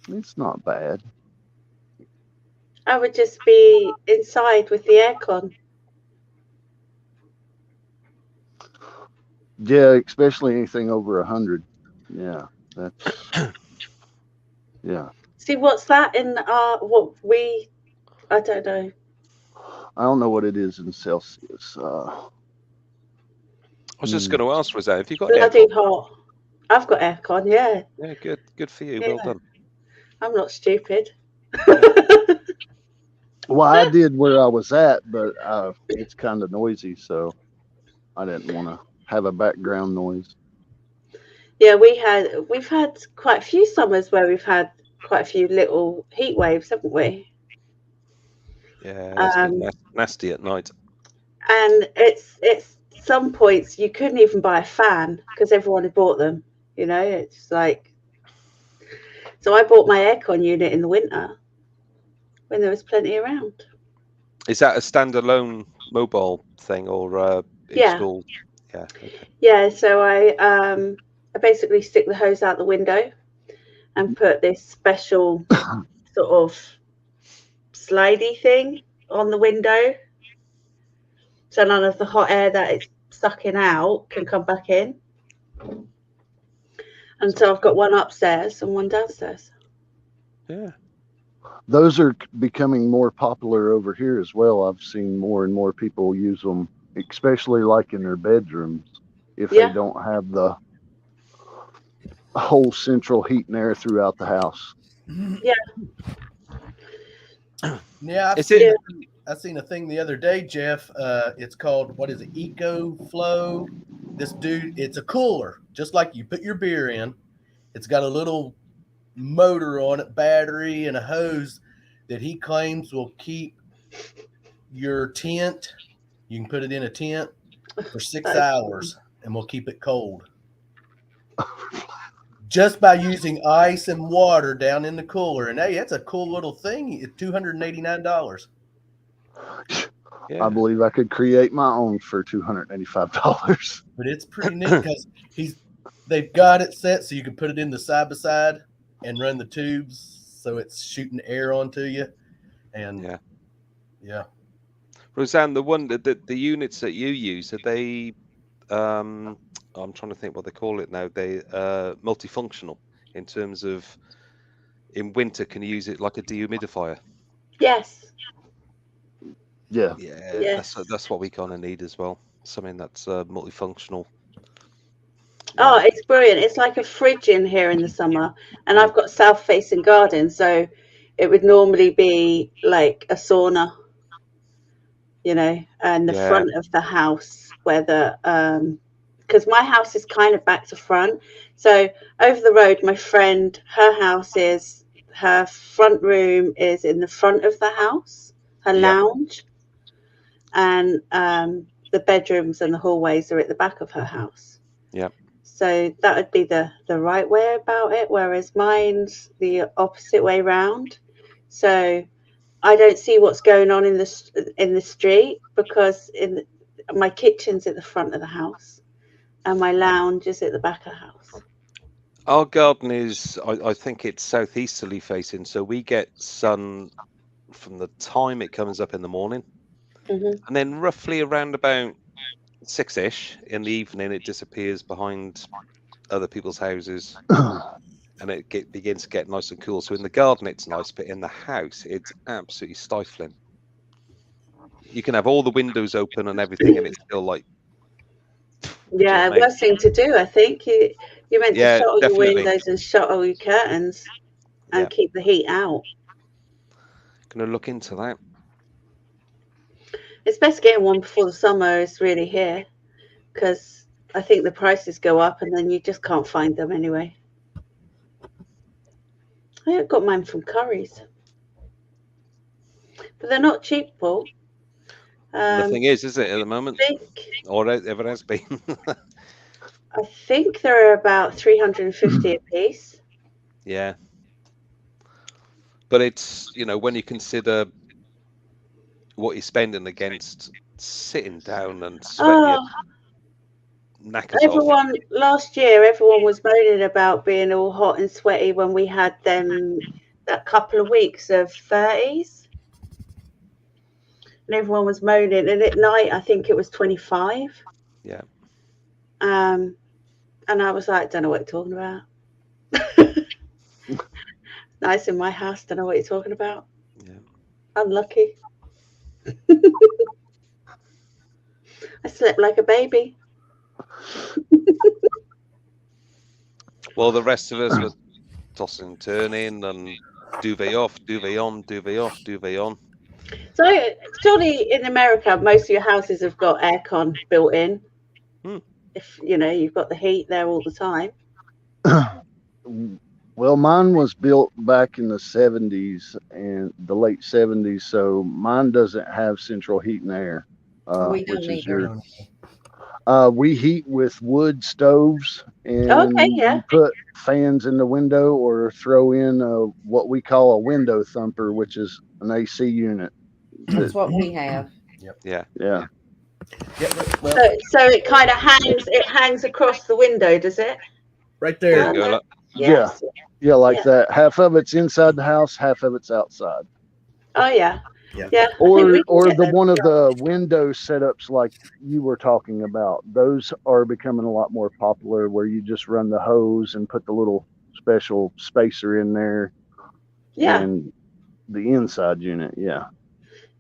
It's not bad. I would just be inside with the aircon. Yeah, especially anything over 100. Yeah, that's yeah. See, what's that in I don't know. I don't know what it is in Celsius. I was just going to ask, Rosanne, have you got Bloody aircon? hot. I've got aircon, yeah. Yeah, good for you. Yeah. Well done. I'm not stupid. Well, I did where I was at, but it's kind of noisy, so I didn't want to have a background noise. Yeah, we've had quite a few summers where we've had quite a few little heat waves, haven't we? Yeah, it's getting nasty at night. And it's some points you couldn't even buy a fan because everyone had bought them. You know, it's like, so I bought my aircon unit in the winter when there was plenty around. Is that a standalone mobile thing or installed? Yeah. Okay. Yeah, so I basically stick the hose out the window and put this special sort of slidey thing on the window, so none of the hot air that it's sucking out can come back in. And so I've got one upstairs and one downstairs. Yeah. Those are becoming more popular over here as well. I've seen more and more people use them, especially like in their bedrooms, if they don't have the whole central heat and air throughout the house. Yeah. Yeah, I've seen a thing the other day, Jeff. It's called, what is it, EcoFlow? This dude, it's a cooler, just like you put your beer in. It's got a little motor on it, battery, and a hose that he claims will keep your tent. You can put it in a tent for 6 hours and will keep it cold. Just by using ice and water down in the cooler. And hey, that's a cool little thing. It's $289. Yeah. I believe I could create my own for $285. But it's pretty neat because they've got it set so you can put it in the side by side and run the tubes so it's shooting air onto you. And yeah. Rosanne, the units that you use, are they I'm trying to think what they call it now. They multifunctional in terms of in winter can you use it like a dehumidifier? Yes. Yeah. Yeah. Yes. That's what we kind of need as well. Something that's multifunctional. Oh, it's brilliant. It's like a fridge in here in the summer, and I've got south-facing garden, so it would normally be like a sauna, you know, and the front of the house where the because my house is kind of back to front. So over the road, my friend, her front room is in the front of the house, her lounge, and the bedrooms and the hallways are at the back of her house. Yep. So that would be the right way about it, whereas mine's the opposite way round. So I don't see what's going on in the street because my kitchen's at the front of the house and my lounge is at the back of the house. Our garden is, I think it's southeasterly facing, so we get sun from the time it comes up in the morning, and then roughly around about 6-ish in the evening, it disappears behind other people's houses, and it begins to get nice and cool. So in the garden, it's nice, but in the house, it's absolutely stifling. You can have all the windows open and everything, and it's still like. Yeah, worst thing to do, I think. You meant to shut all your windows and shut all your curtains and keep the heat out. Gonna look into that. It's best getting one before the summer is really here, because I think the prices go up and then you just can't find them anyway. I got mine from Curry's, but they're not cheap, Paul. Nothing is it, at the moment? Or ever has been? I think they're about $350 a piece. Yeah. But it's, when you consider what you're spending against sitting down and sweating knackers off. Last year, everyone was moaning about being all hot and sweaty when we had that couple of weeks of 30s. And everyone was moaning. And at night, I think it was 25. Yeah. And I was like, don't know what you're talking about. Nice in my house, don't know what you're talking about. Yeah. Unlucky. I slept like a baby. Well, the rest of us were tossing and turning and duvet off, duvet on, duvet off, duvet on. So surely in America, most of your houses have got aircon built in. If you've got the heat there all the time. Well, mine was built back in the 70s and the late 70s, so mine doesn't have central heat and air. We don't either. We heat with wood stoves, and you put fans in the window or throw in what we call a window thumper, which is an AC unit. That's what we have. Yep. Yeah. Yeah. Yep. Well, so it kind of hangs across the window, does it? Right there. Yes. Yeah, like that. Half of it's inside the house, half of it's outside. Oh yeah. Yeah. Or the one of the window setups like you were talking about. Those are becoming a lot more popular, where you just run the hose and put the little special spacer in there. Yeah. And the inside unit, yeah.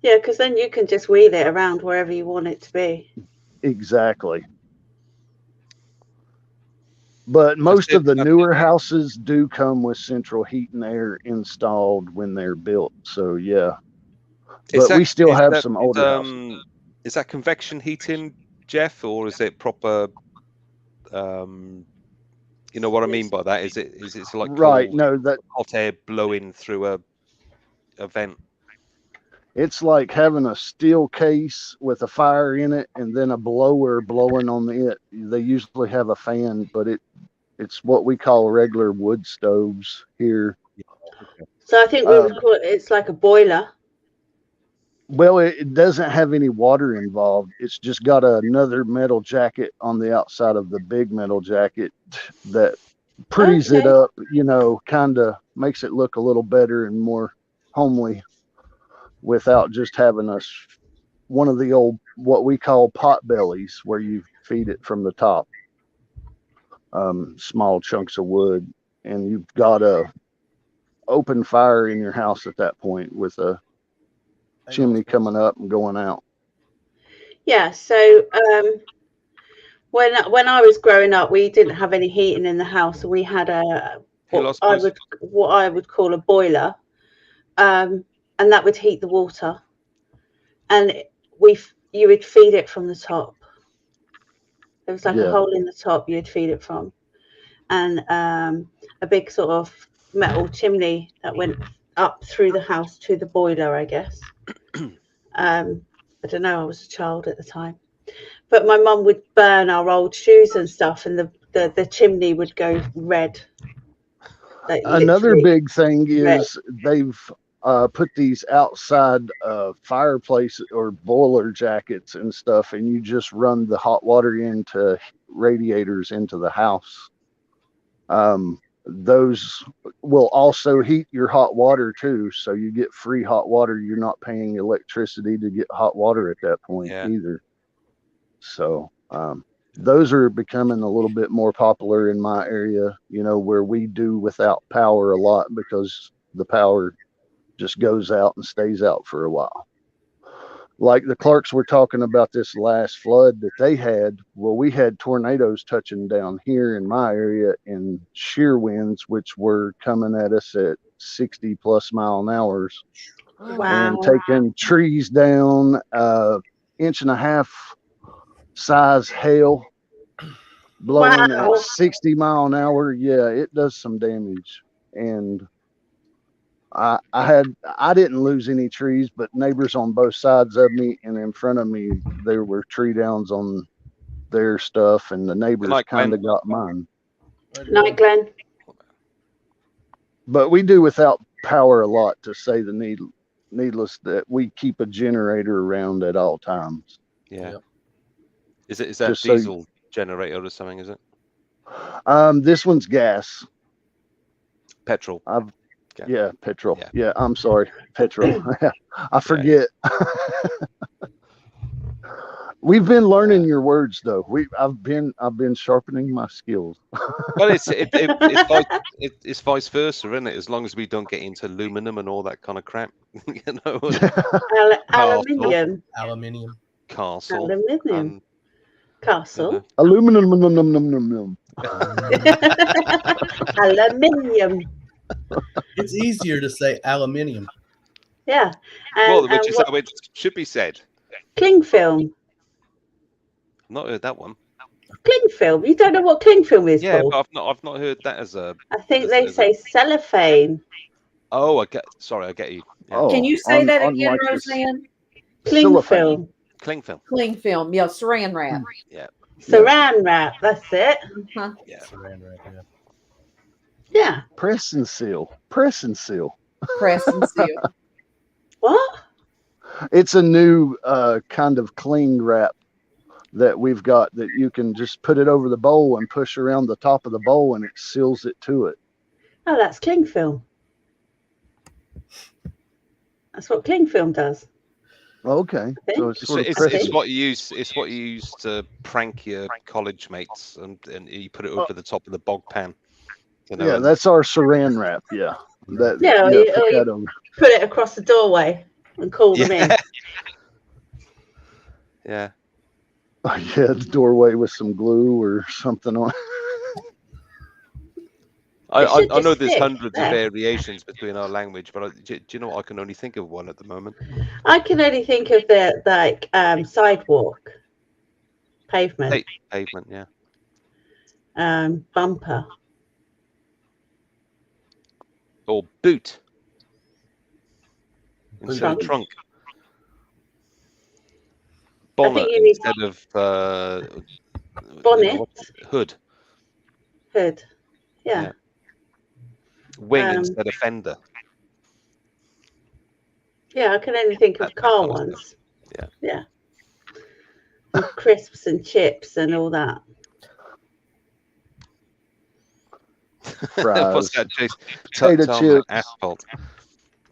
Yeah, because then you can just wheel it around wherever you want it to be. Exactly. But most of the newer houses do come with central heat and air installed when they're built. So yeah. But we still have some older houses. Is that convection heating, Jeff, or is it proper? You know what I mean by that? Is it like right? No, that hot air blowing through a vent. It's like having a steel case with a fire in it and then a blower blowing on it. They usually have a fan, but it's what we call regular wood stoves here. So I think we would call it's like a boiler. Well, it doesn't have any water involved. It's just got another metal jacket on the outside of the big metal jacket that pretties it up, kind of makes it look a little better and more homely without just having one of the old, what we call pot bellies, where you feed it from the top, small chunks of wood, and you've got a open fire in your house at that point with a chimney coming up and going out. Yeah, so when I was growing up, we didn't have any heating in the house, so we had what I would call a boiler, and that would heat the water, and you would feed it from the top. There was like a hole in the top you'd feed it from, and a big sort of metal chimney that went up through the house to the boiler, I guess. I don't know, I was a child at the time, but my mum would burn our old shoes and stuff, and the chimney would go red. Like another big thing is they've put these outside fireplace or boiler jackets and stuff, and you just run the hot water into radiators into the house. Those will also heat your hot water too, so you get free hot water. You're not paying electricity to get hot water at that point either. So those are becoming a little bit more popular in my area, where we do without power a lot because the power just goes out and stays out for a while. Like the Clarks were talking about this last flood that they had. Well, we had tornadoes touching down here in my area in shear winds, which were coming at us at 60 plus mile an hour. Wow. And taking trees down, 1.5 inch size hail blowing at 60 mile an hour. Yeah, it does some damage. And I didn't lose any trees, but neighbors on both sides of me and in front of me, there were tree downs on their stuff, and the neighbors kind of got mine. Night, Glenn. But we do without power a lot, to say the needless that we keep a generator around at all times. Yeah. Is that Just diesel generator or something, is it? This one's gas. Petrol. Yeah, petrol. Yeah, I'm sorry, petrol. I forget. We've been learning your words though. I've been sharpening my skills. Well, it's vice versa, isn't it? As long as we don't get into aluminum and all that kind of crap, you know. Aluminium. Castle. Aluminium. Castle. You know. Aluminum. Aluminium. It's easier to say aluminium. Yeah. Well, which is how it should be said. Cling film. Not heard that one. Cling film. You don't know what cling film is? Yeah, Paul? but I've not heard that as a. I think they say cellophane. Oh, I get you. Yeah. Can you say that again, Rosanne? Cling film. Cling film. Cling film. Yeah, saran wrap. Yeah. Saran wrap. That's it. Yeah. Saran wrap. Yeah. Yeah. Press and seal. Press and seal. What? It's a new kind of cling wrap that we've got that you can just put it over the bowl and push around the top of the bowl and it seals it to it. Oh, that's cling film. That's what cling film does. Okay. So it's what you use. It's what you use to prank your college mates, and you put it over the top of the bog pan. You know, yeah, that's our saran wrap. Yeah. You put it across the doorway and call them in. Yeah. Yeah, the doorway with some glue or something on. I know there's hundreds of variations between our language, but do you know what? I can only think of one at the moment. I can only think of the sidewalk, pavement, pavement, yeah. Bumper, or boot instead of trunk. Bonnet instead of bonnet. Hood. Yeah. Wing instead of fender. Yeah, I can only think of car ones. Yeah. With crisps and chips and all that. What's that, Jason? Potato chips. Asphalt.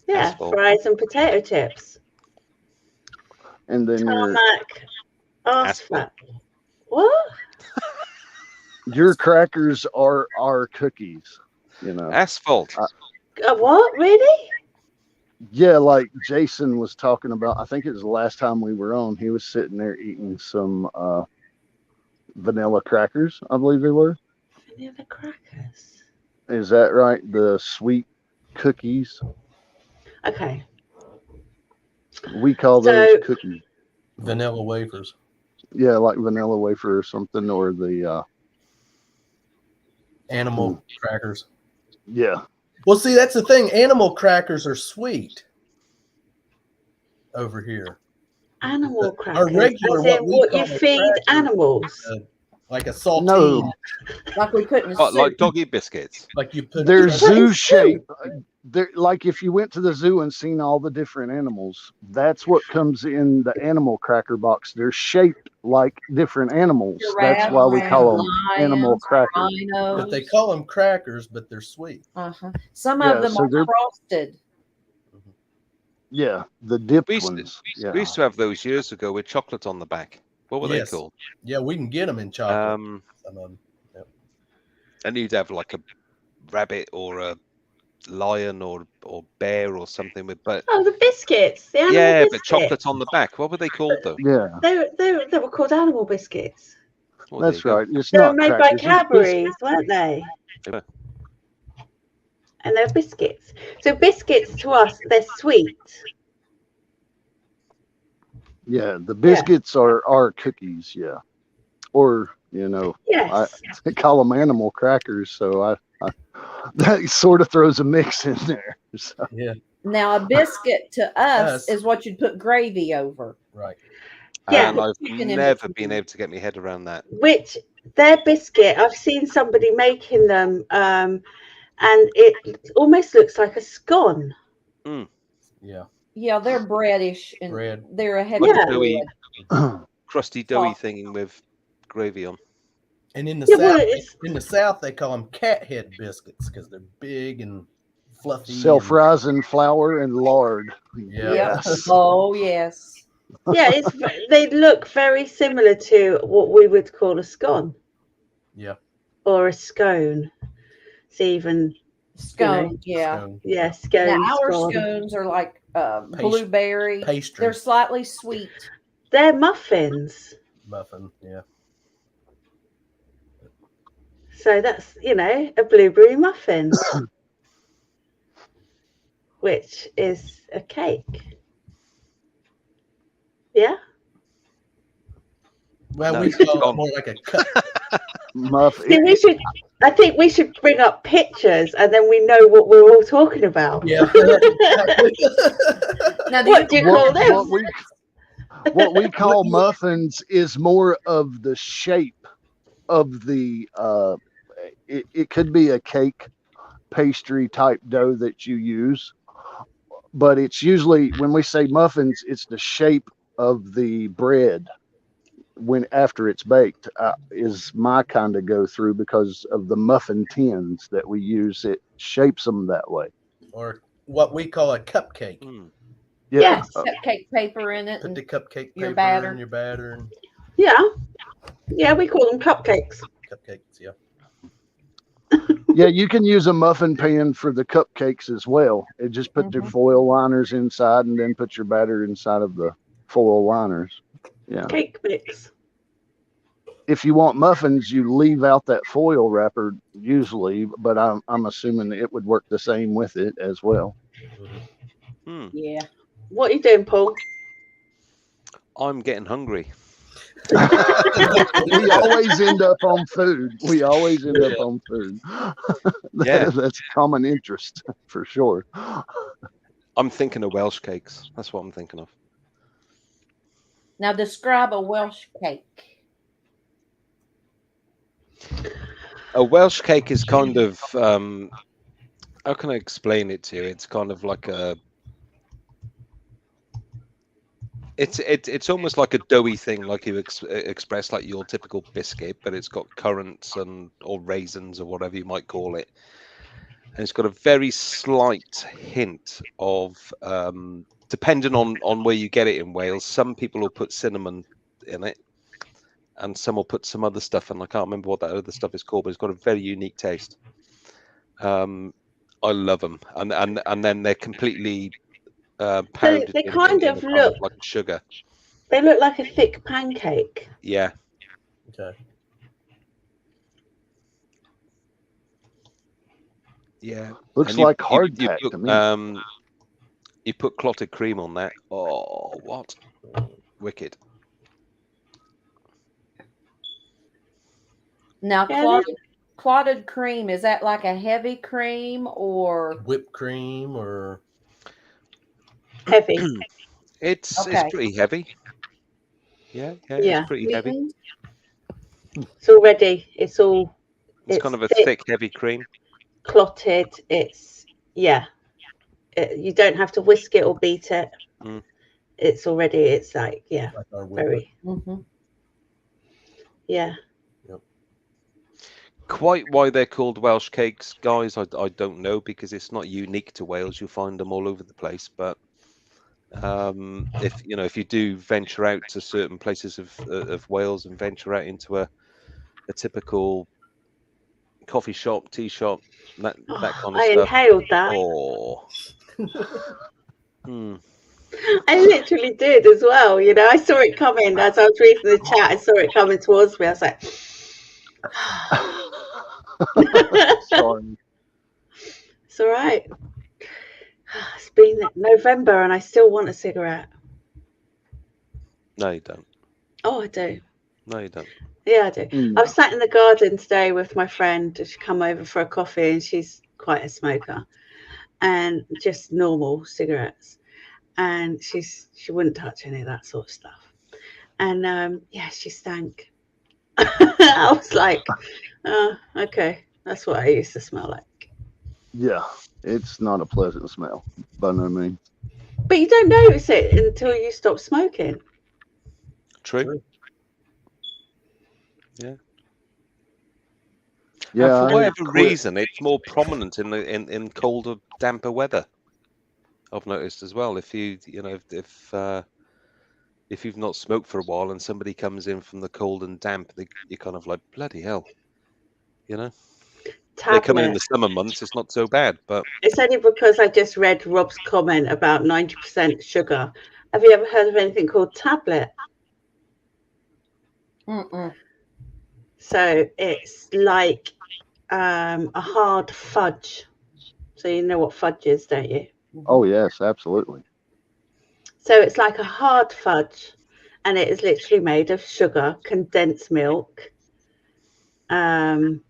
Yeah, asphalt. Fries and potato chips. And then tarmac, asphalt. What? Your crackers are our cookies. You know, asphalt. What? Really? Yeah, like Jason was talking about. I think it was the last time we were on. He was sitting there eating some vanilla crackers. I believe they were. Vanilla crackers. Is that right? The sweet cookies. Okay. We call those cookies. Vanilla wafers. Yeah, like vanilla wafer or something, or the animal crackers. Yeah. Well, see, that's the thing. Animal crackers are sweet over here. Animal crackers. Our regular, what you feed animals. Like a saltine. No. Like we couldn't. Like doggy biscuits. Like you put. They're zoo shaped. They're like if you went to the zoo and seen all the different animals, that's what comes in the animal cracker box. They're shaped like different animals. That's why we call them animal crackers. But they call them crackers, but they're sweet. Some of them are frosted. Yeah, the dipped ones. We used to have those years ago with chocolate on the back. What were they called? Yeah, we can get them in chocolate. Some of them. Yep. And you'd have like a rabbit or a lion or bear or something with, but the biscuits. The animal biscuits. But chocolate on the back. What were they called though? Yeah, they were called animal biscuits. Well, that's right. They were made by Cadbury's, weren't they? Yeah. And they're biscuits. So biscuits to us, they're sweet. Yeah, the biscuits are cookies. Yeah, or yes. I call them animal crackers. So that sort of throws a mix in there. So. Yeah. Now a biscuit to us is what you'd put gravy over. Right. Yeah. And I've never been able to get my head around that. Which their biscuit, I've seen somebody making them, and it almost looks like a scone. Mm. Yeah. Yeah, they're breadish and bread. They're a heavy like a crusty doughy thing with gravy on. And in the Yeah, south, well, they call them cat head biscuits because they're big and fluffy. Self-rising flour and lard. Yeah. Yes. Oh, yes. Yeah, they look very similar to what we would call a scone. Yeah. Or a scone. It's even Scone, yeah. Scone. Yeah, scone. Now our scone. scones are like blueberry pastry. They're slightly sweet. They're muffins. Muffin, yeah. So that's, a blueberry muffin, which is a cake. Yeah? Well, we call it more like a cup. Muffin. I think we should bring up pictures and then we know what we're all talking about. Yeah. Now, what do you call this? What we call muffins is more of the shape of the it could be a cake pastry type dough that you use, but it's usually, when we say muffins, it's the shape of the bread after it's baked, is my kind of go through, because of the muffin tins that we use. It shapes them that way, or what we call a cupcake. Yeah. Yes, cupcake paper in it. Put the cupcake your paper batter. in your batter. And Yeah, we call them cupcakes. Cupcakes, yeah. Yeah, you can use a muffin pan for the cupcakes as well. It just put your foil liners inside and then put your batter inside of the foil liners. Yeah. Cake mix. If you want muffins, you leave out that foil wrapper usually, but I'm assuming it would work the same with it as well. Yeah. What are you doing, Paul? I'm getting hungry. We always end up on food. That's a common interest for sure. I'm thinking of Welsh cakes. That's what I'm thinking of. Now describe a Welsh cake. A Welsh cake is kind of how can I explain it to you? It's kind of like it's almost like a doughy thing, like you express like your typical biscuit, but it's got currants or raisins or whatever you might call it, and it's got a very slight hint of depending on where you get it in Wales. Some people will put cinnamon in it, and some will put some other stuff, and I can't remember what that other stuff is called, but it's got a very unique taste. I love them, and then they're completely pounded. They kind of look like sugar. They look like a thick pancake. Yeah. Okay. Yeah. Looks like hardtack to me. You put clotted cream on that. Oh, what? Wicked. Now, clotted cream, is that like a heavy cream or whipped cream or heavy? It's pretty heavy. Yeah, it's pretty heavy. It's already. It's kind of a thick, heavy cream. Clotted. You don't have to whisk it or beat it. It's already. It's like very. Yeah. Quite why they're called Welsh cakes, guys, I don't know, because it's not unique to Wales. You'll find them all over the place. But if you do venture out to certain places of Wales and venture out into a typical coffee shop, tea shop, that kind of I stuff. inhaled that. Oh. I literally did as well. I saw it coming as I was reading the chat. I saw it coming towards me. I was like, Sorry. it's all right. It's been November and I still want a cigarette. No, you don't. Oh, I do. No, you don't. Yeah, I do. I was sat in the garden today with my friend. She come over for a coffee, and she's quite a smoker, and just normal cigarettes. And she wouldn't touch any of that sort of stuff. And she stank. I was like, oh, okay, that's what I used to smell like. Yeah, it's not a pleasant smell by no means. But you don't notice it until you stop smoking. True. Yeah. Yeah, and for whatever reason, it's more prominent in colder, damper weather. I've noticed as well. If if you've not smoked for a while and somebody comes in from the cold and damp, you're kind of like, bloody hell, They're coming in the summer months. It's not so bad, but it's only because I just read Rob's comment about 90% sugar. Have you ever heard of anything called tablet? So it's like a hard fudge. So you know what fudge is, don't you? Oh yes, absolutely. So it's like a hard fudge, and it is literally made of sugar, condensed milk, and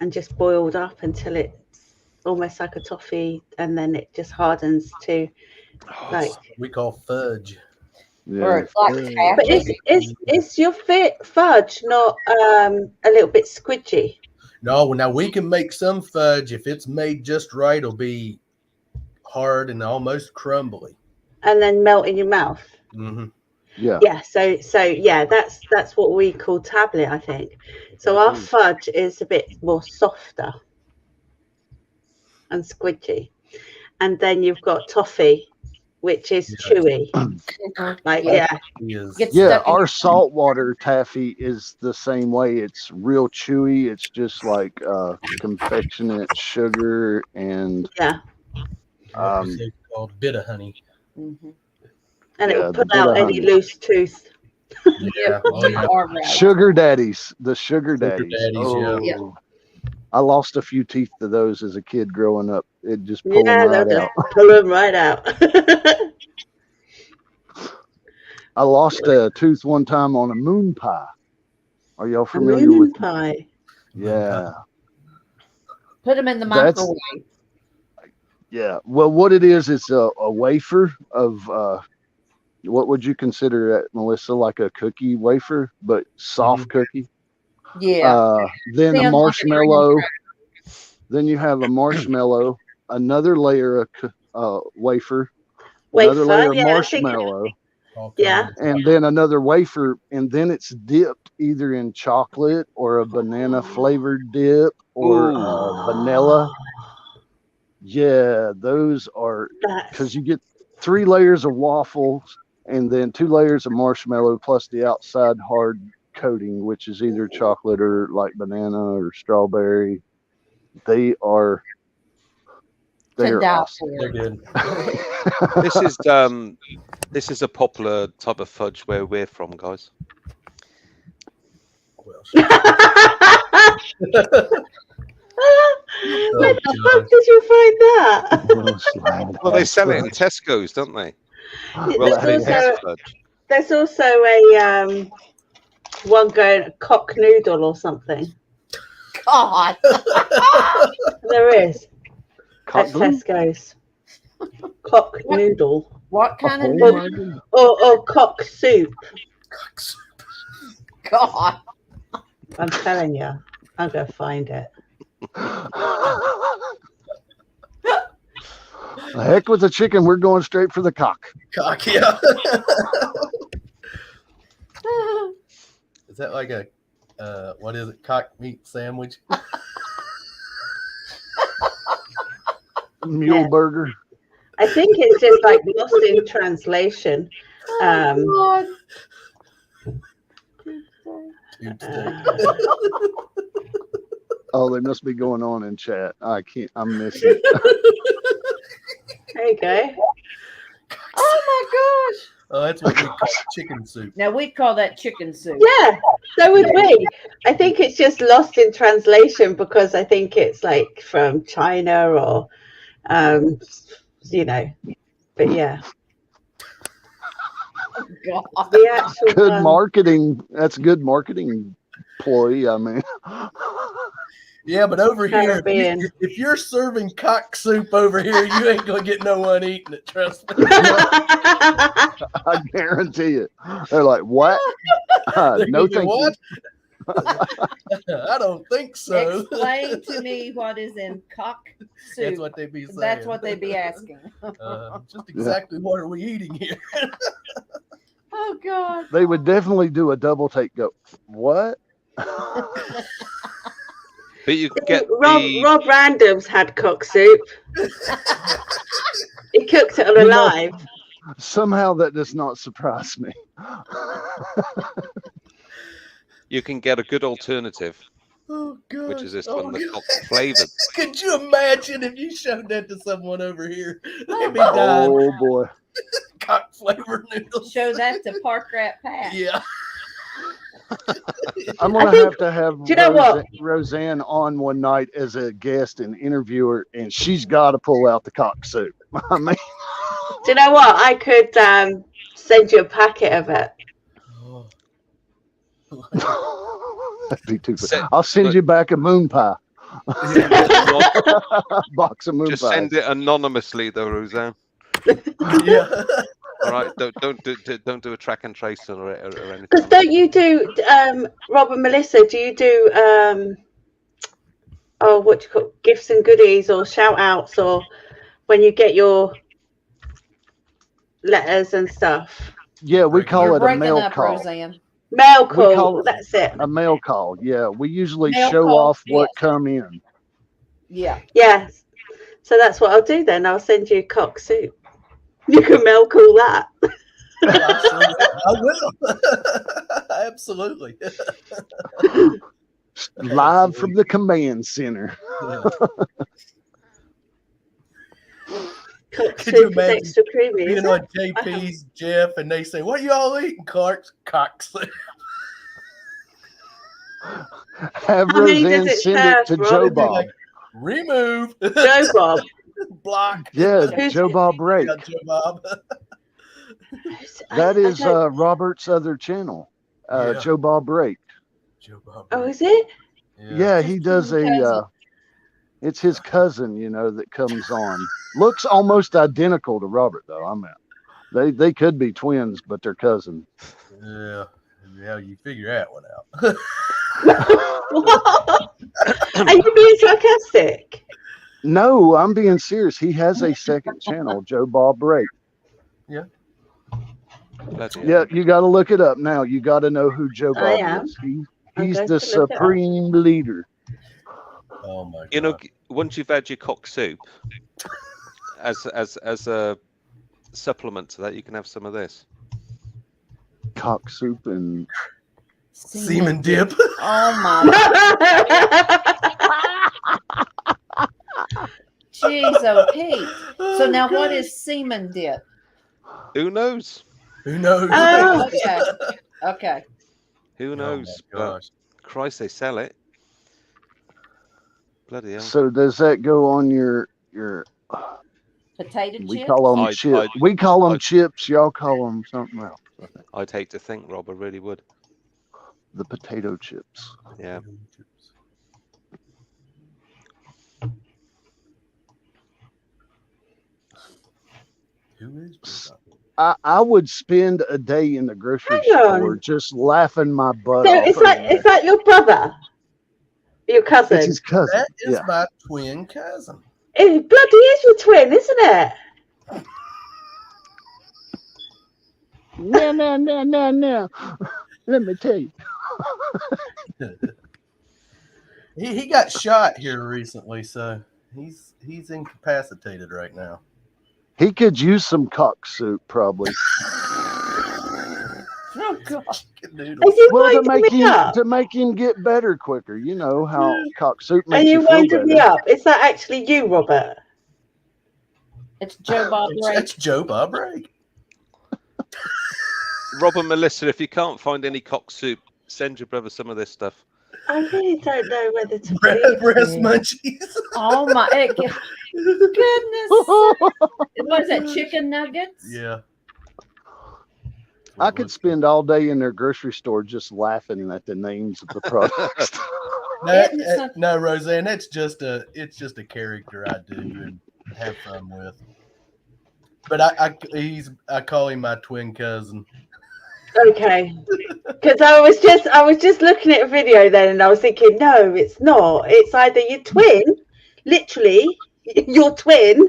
just boiled up until it's almost like a toffee, and then it just hardens to we call fudge. Yeah. Or it's like but is your fudge not a little bit squidgy? No, now we can make some fudge if it's made just right. It'll be hard and almost crumbly, and then melt in your mouth. Yeah. So that's what we call tablet, I think. So our fudge is a bit more softer and squidgy, and then you've got toffee, which is chewy. Our saltwater taffy is the same way. It's real chewy. It's just like confectionate sugar and it's called bit of honey. And it will pull out any loose tooth. Sugar daddies, the sugar daddies. I lost a few teeth to those as a kid growing up. It just pulled them right out. Pull them right out. I lost a tooth one time on a moon pie. Are y'all familiar with pie? Yeah. Put them in the microwave. Yeah. Well, what it is, it's a wafer of what would you consider that, Melissa? Like a cookie wafer, but soft cookie. Yeah. Then a marshmallow. Then you have a marshmallow, another layer of wafer, another layer of marshmallow. And then another wafer, and then it's dipped either in chocolate or a banana flavored dip or vanilla. Yeah, those are because you get 3 layers of waffles and then 2 layers of marshmallow plus the outside hard coating, which is either chocolate or like banana or strawberry. They're awesome. They're good. This is a popular type of fudge where we're from, guys. Where the fuck did you find that? Well, they sell it in Tesco's, don't they? There's also a one going cock noodle or something. God. There is. At Tesco's. Cock noodle. What kind of noodle? Or cock soup. Cock soup. God. I'm telling you. I'm going to find it. The heck with the chicken. We're going straight for the cock. Cock, yeah. Is that like a what is it? Cock meat sandwich? Mule burger. I think it's just like lost in translation. Oh, they must be going on in chat. I can't. I'm missing. There you go. Oh my gosh. Oh, that's what we call chicken soup. Now we'd call that chicken soup. Yeah, so would we. I think it's just lost in translation because I think it's like from China or, but yeah. God. The actual good marketing. That's good marketing ploy. I mean. Yeah, but over here, if you're serving cock soup over here, you ain't gonna get no one eating it. Trust me. I guarantee it. They're like, what? No, thank what? I don't think so. Explain to me what is in cock soup. That's what they be saying. That's what they be asking. Just exactly what are we eating here? Oh God. They would definitely do a double take. Go, what? But you can get Rob Random's had cock soup. He cooked it on alive. Somehow that does not surprise me. You can get a good alternative. Oh, God. Which is this one, the cock flavored. Could you imagine if you showed that to someone over here? They'd be dying. Oh boy. Cock flavored noodles. Show that to Park Rat Pat. Yeah. I'm gonna have do you know what? Roseanne on one night as a guest and interviewer, and she's got to pull out the cock soup. I mean, do you know what? I could send you a packet of it. That'd be too funny. I'll send you back a moon pie. Box of moon Just pies. send it anonymously, though, Roseanne. Yeah. All right, don't do a track and trace or anything. Because don't you do, Rob and Melissa? Do you do what do you call gifts and goodies or shout outs, or when you get your letters and stuff? Yeah, we call it a mail call. Roseanne. Mail call. That's it. A mail call. Yeah, we usually Mail show call, off what yes. come in. Yeah. Yes. So that's what I'll do then. I'll send you cock soup. You can mail call that. I will. Absolutely. Live from the command center. Yeah. Cock Could you soup is imagine extra creamy. being Is on it? JP's, Jeff, and they say, "What are y'all eating, Clark's?" Cock soup. Have How many Roseanne does it send serve, it to Rob? Joe They'd be Bob. like, remove. Joe Bob. Block. Yeah, Who's- Joe Bob Rake. Yeah, Joe Bob. That is I don't- Robert's other channel, Yeah. Joe Bob Rake. Joe Bob. Oh, is it? Yeah, he does cousin. it's his cousin, that comes on. Looks almost identical to Robert, though. I mean, they could be twins, but they're cousins. Yeah. Yeah, you figure that one out. Are you being sarcastic? No, I'm being serious. He has a second channel, Joe Bob Rake. Yeah, you got to look it up now. You got to know who Joe I Bob am. is. I'm He's going the to look it up. supreme leader. Oh my God. Once you've had your cock soup, as a supplement to that, you can have some of this. Cock soup and Semen dip. Oh my. Jeez, oh Pete. So now what is semen dip? Who knows? Who knows? Oh. Okay. Okay. Who knows? Oh my But gosh. Christ, they sell it. Bloody hell. so does that go on your Potato we chip. call them chips. We call them I- chips. Y'all call them something else. I think. I'd hate to think, Rob. I really would. The potato chips. Yeah. Who is Joe Bob? I would spend a day in the grocery Hang on. store just laughing my butt So off. is that your brother? Your cousin? It's his cousin. That is Yeah. my twin cousin. It bloody is your twin, isn't it? No. Let me tell you. He got shot here recently, so he's incapacitated right now. He could use some cock soup, probably. Oh gosh. Chicken noodles. Are you Well, winding me up? to make him get better quicker. You know how cock soup Are makes you you feel winding me better. up? Is that actually you, Robert? It's Joe Bob Ray. That's Joe Bob Rake. Rob and Melissa, if you can't find any cock soup, send your brother some of this stuff. I really don't know whether to Breast believe you. munchies. Oh my goodness. What is that? Chicken nuggets? Yeah. I could spend all day in their grocery store just laughing at the names of the products. No, Roseanne, it's just a character I do and have fun with. But I call him my twin cousin. Okay, because I was just looking at a video then, and I was thinking, no, it's not. It's either your twin, literally your twin,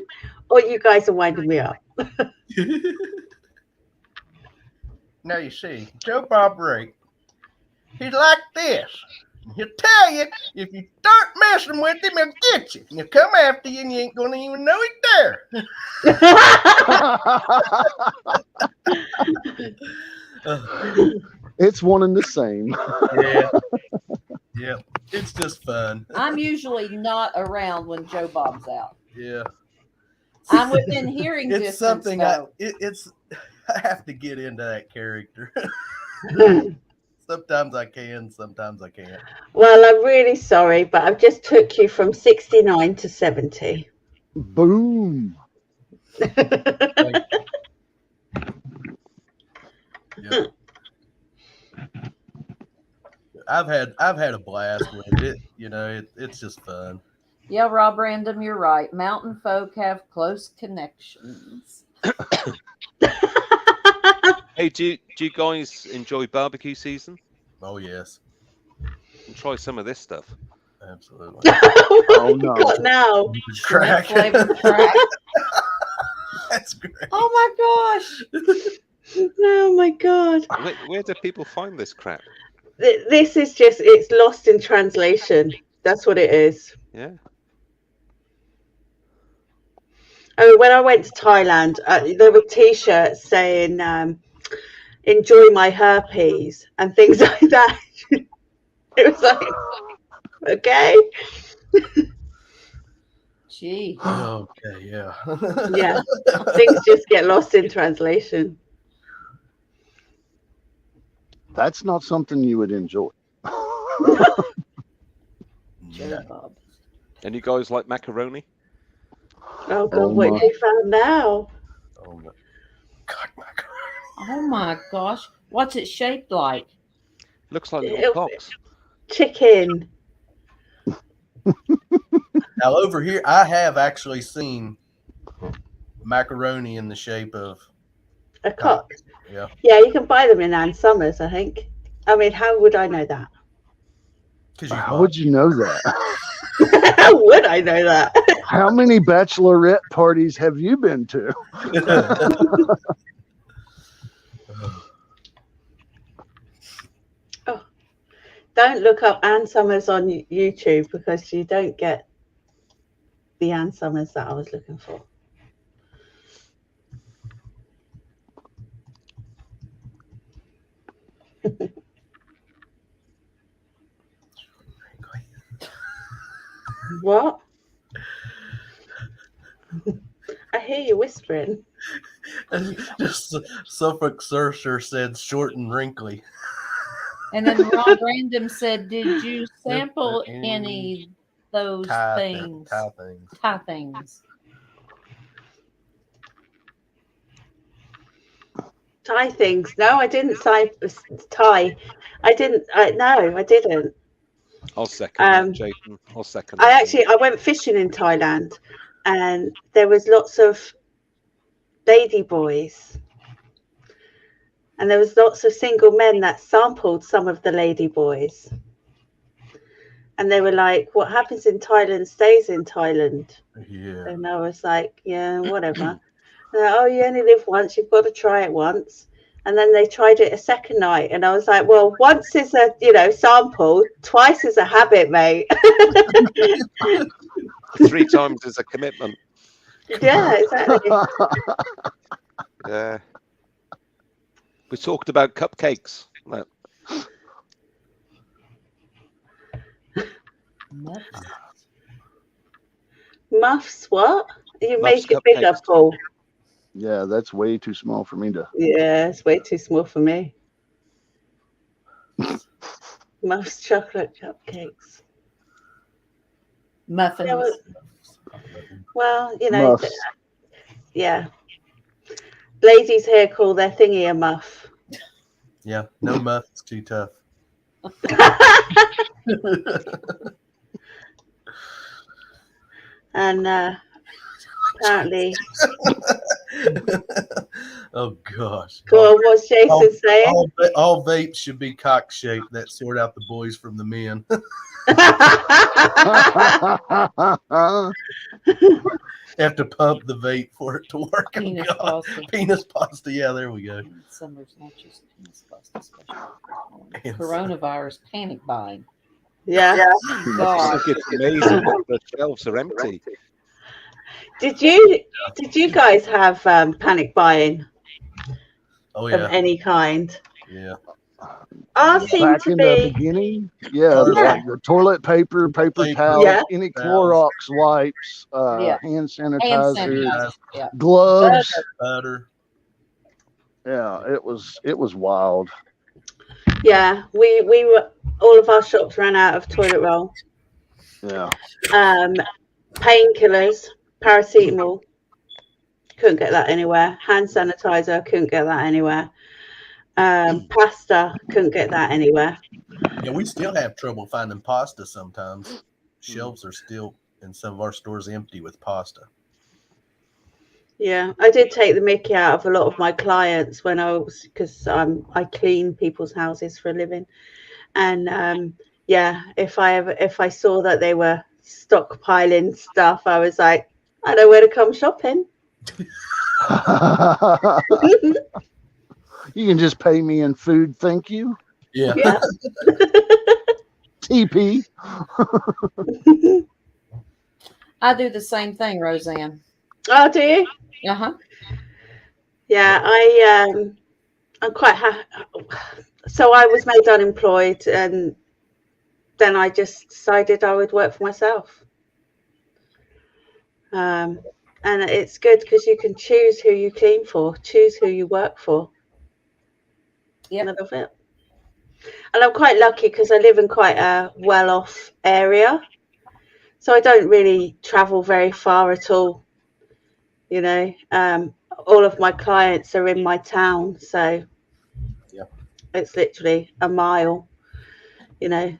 or you guys are winding me up. Now you see, Joe Bob Rake, he's like this. He'll tell you if you start messing with him, he'll get you. He'll come after you, and you ain't gonna even know he's there. It's one and the same. Yeah, it's just fun. I'm usually not around when Joe Bob's out. Yeah, I'm within hearing distance. it's something though. I have to get into that character. Sometimes I can, sometimes I can't. Well, I'm really sorry, but I've just took you from 69 to 70. Boom. Yeah. I've had a blast with it. You know, it's just fun. Yeah, Rob Random, you're right. Mountain folk have close connections. Hey, do you guys enjoy barbecue season? Oh yes. And try some of this stuff. Absolutely. Oh no! Got now? Crack. Crack. That's great. Oh my gosh! Oh my god! Where do people find this crap? This is just—it's lost in translation. That's what it is. Yeah. Oh, when I went to Thailand, there were T-shirts saying "Enjoy my herpes" and things like that. It was like, okay. Gee. Okay, yeah. Yeah. Things just get lost in translation. That's not something you would enjoy. Yeah. And you guys like macaroni? Oh God, what have you found now? Oh my God, macaroni. Oh my gosh. What's it shaped like? Looks like little cocks. Chicken. Now over here, I have actually seen macaroni in the shape of A cock. Yeah. Yeah, you can buy them in Ann Summers, I think. I mean, how would I know that? How would you know that? How would I know that? How many bachelorette parties have you been to? Oh, don't look up Ann Summers on YouTube because you don't get the Ann Summers that I was looking for. What? I hear you whispering. And just Suffolk Searcher said short and wrinkly. And then Rob Random said, did you sample any of those things? Thai things. Thai things. No, I didn't Thai. I didn't. No, I didn't. I'll second that, Jason. I'll second I went fishing in Thailand, and there was lots of lady boys, and there was lots of single men that sampled some of the lady boys, and they were like, "What happens in Thailand stays in Thailand." Yeah. And I was like, "Yeah, whatever." Like, oh, you only live once. You've got to try it once. And then they tried it a second night, and I was like, "Well, once is a sample, twice is a habit, mate." 3 times is a commitment. Yeah, exactly. Yeah. We talked about cupcakes. No. Muffs? What? You Muffs make it bigger, cupcakes. Paul. Yeah, that's way too small for me to. Yeah, it's way too small for me. Muffs chocolate cupcakes. Muffins. Yeah, well, Muffs. yeah. Ladies here call their thingy a muff. Yeah, no muff. It's too tough. And apparently. Oh gosh. Go on, what's Jason saying? All vapes should be cock shaped. That sort out the boys from the men. Have to pump the vape for it to work. Penis Oh, pasta. Penis pasta. Yeah, there we go. Summer's not just penis pasta special. Coronavirus panic buying. Yeah. I think it's amazing. The shelves are empty. Did you guys have panic buying of any kind? Yeah. Ours seemed Back to in be the beginning, like the toilet paper towels, any Clorox wipes, hand sanitizer, gloves, butter. Yeah, it was wild. Yeah, we were, all of our shops ran out of toilet roll. Yeah. Painkillers, paracetamol, couldn't get that anywhere. Hand sanitizer, couldn't get that anywhere. Pasta, couldn't get that anywhere. Yeah, we still have trouble finding pasta sometimes. Shelves are still in some of our stores empty with pasta. Yeah, I did take the mickey out of a lot of my clients when because I clean people's houses for a living, and yeah, if I saw that they were stockpiling stuff, I was like, I know where to come shopping. You can just pay me in food, thank you. Yeah. TP. I do the same thing, Roseanne. Oh, do you? Uh-huh. Yeah, I'm quite happy. So I was made unemployed, and then I just decided I would work for myself. And it's good because you can choose who you clean for, choose who you work for. Yeah, I love it. And I'm quite lucky because I live in quite a well-off area, so I don't really travel very far at all. You know, all of my clients are in my town, so it's literally a mile. You know,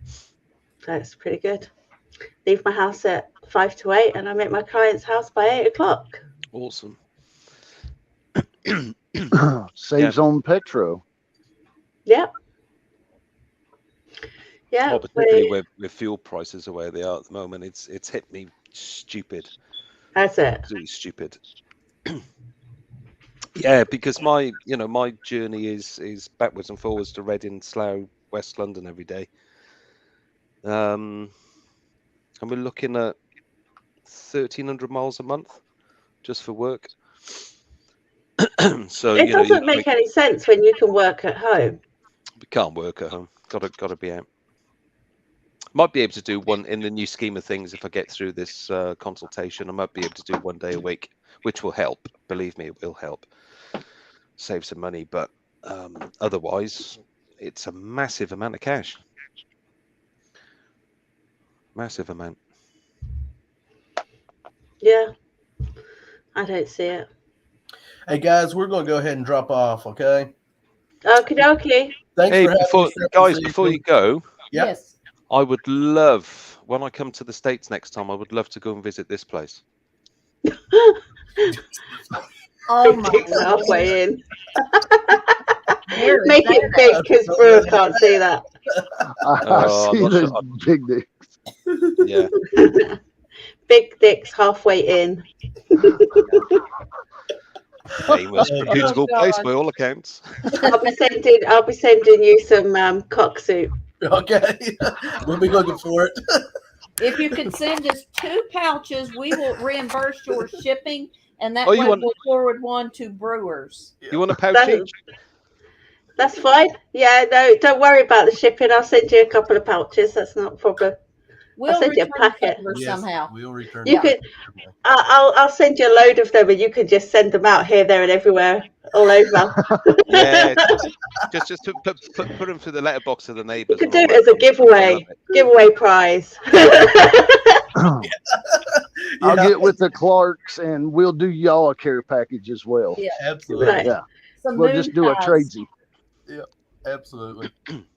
so it's pretty good. Leave my house at 5 to 8, and I'm at my client's house by 8 o'clock. Awesome. Saves on petrol. Yep. Yeah. Well, particularly with fuel prices the way they are at the moment, it's hit me stupid. That's it. Absolutely stupid. Yeah, because my journey is backwards and forwards to Reading, Slough, West London every day. And we're looking at 1,300 miles a month just for work. So it doesn't make any sense when you can work at home. We can't work at home. Got to be out. Might be able to do one in the new scheme of things if I get through this consultation. I might be able to do 1 day a week, which will help. Believe me, it will help. Save some money, but otherwise, it's a massive amount of cash. Massive amount. Yeah, I don't see it. Hey guys, we're going to go ahead and drop off, okay? Okie dokie. Thanks for having me, guys. Before you go, yes, I would love, when I come to the States next time, I would love to go and visit this place. oh my halfway in. Make it big because Brewer can't see that. I see the big dicks. Yeah. Big dicks halfway in. Famous, reputable place by all accounts. I'll be sending you some cock soup. Okay, we'll be looking for it. If you can send us 2 pouches, we will reimburse your shipping, and that Oh, way we'll forward one to Brewers. You want a pouch each? That's fine. Yeah, no, don't worry about the shipping. I'll send you a couple of pouches. That's not a problem. We'll send you a return packet. favor somehow. We'll return. You could. I'll send you a load of them, and you can just send them out here, there, and everywhere, all over. Yeah, just to put them through the letterbox of the neighbours. You could do it as a giveaway prize. I'll get with the Clarks, and we'll do y'all a care package as well. Yeah, absolutely. Right. Yeah, some we'll just do a tradesy. Yeah, absolutely.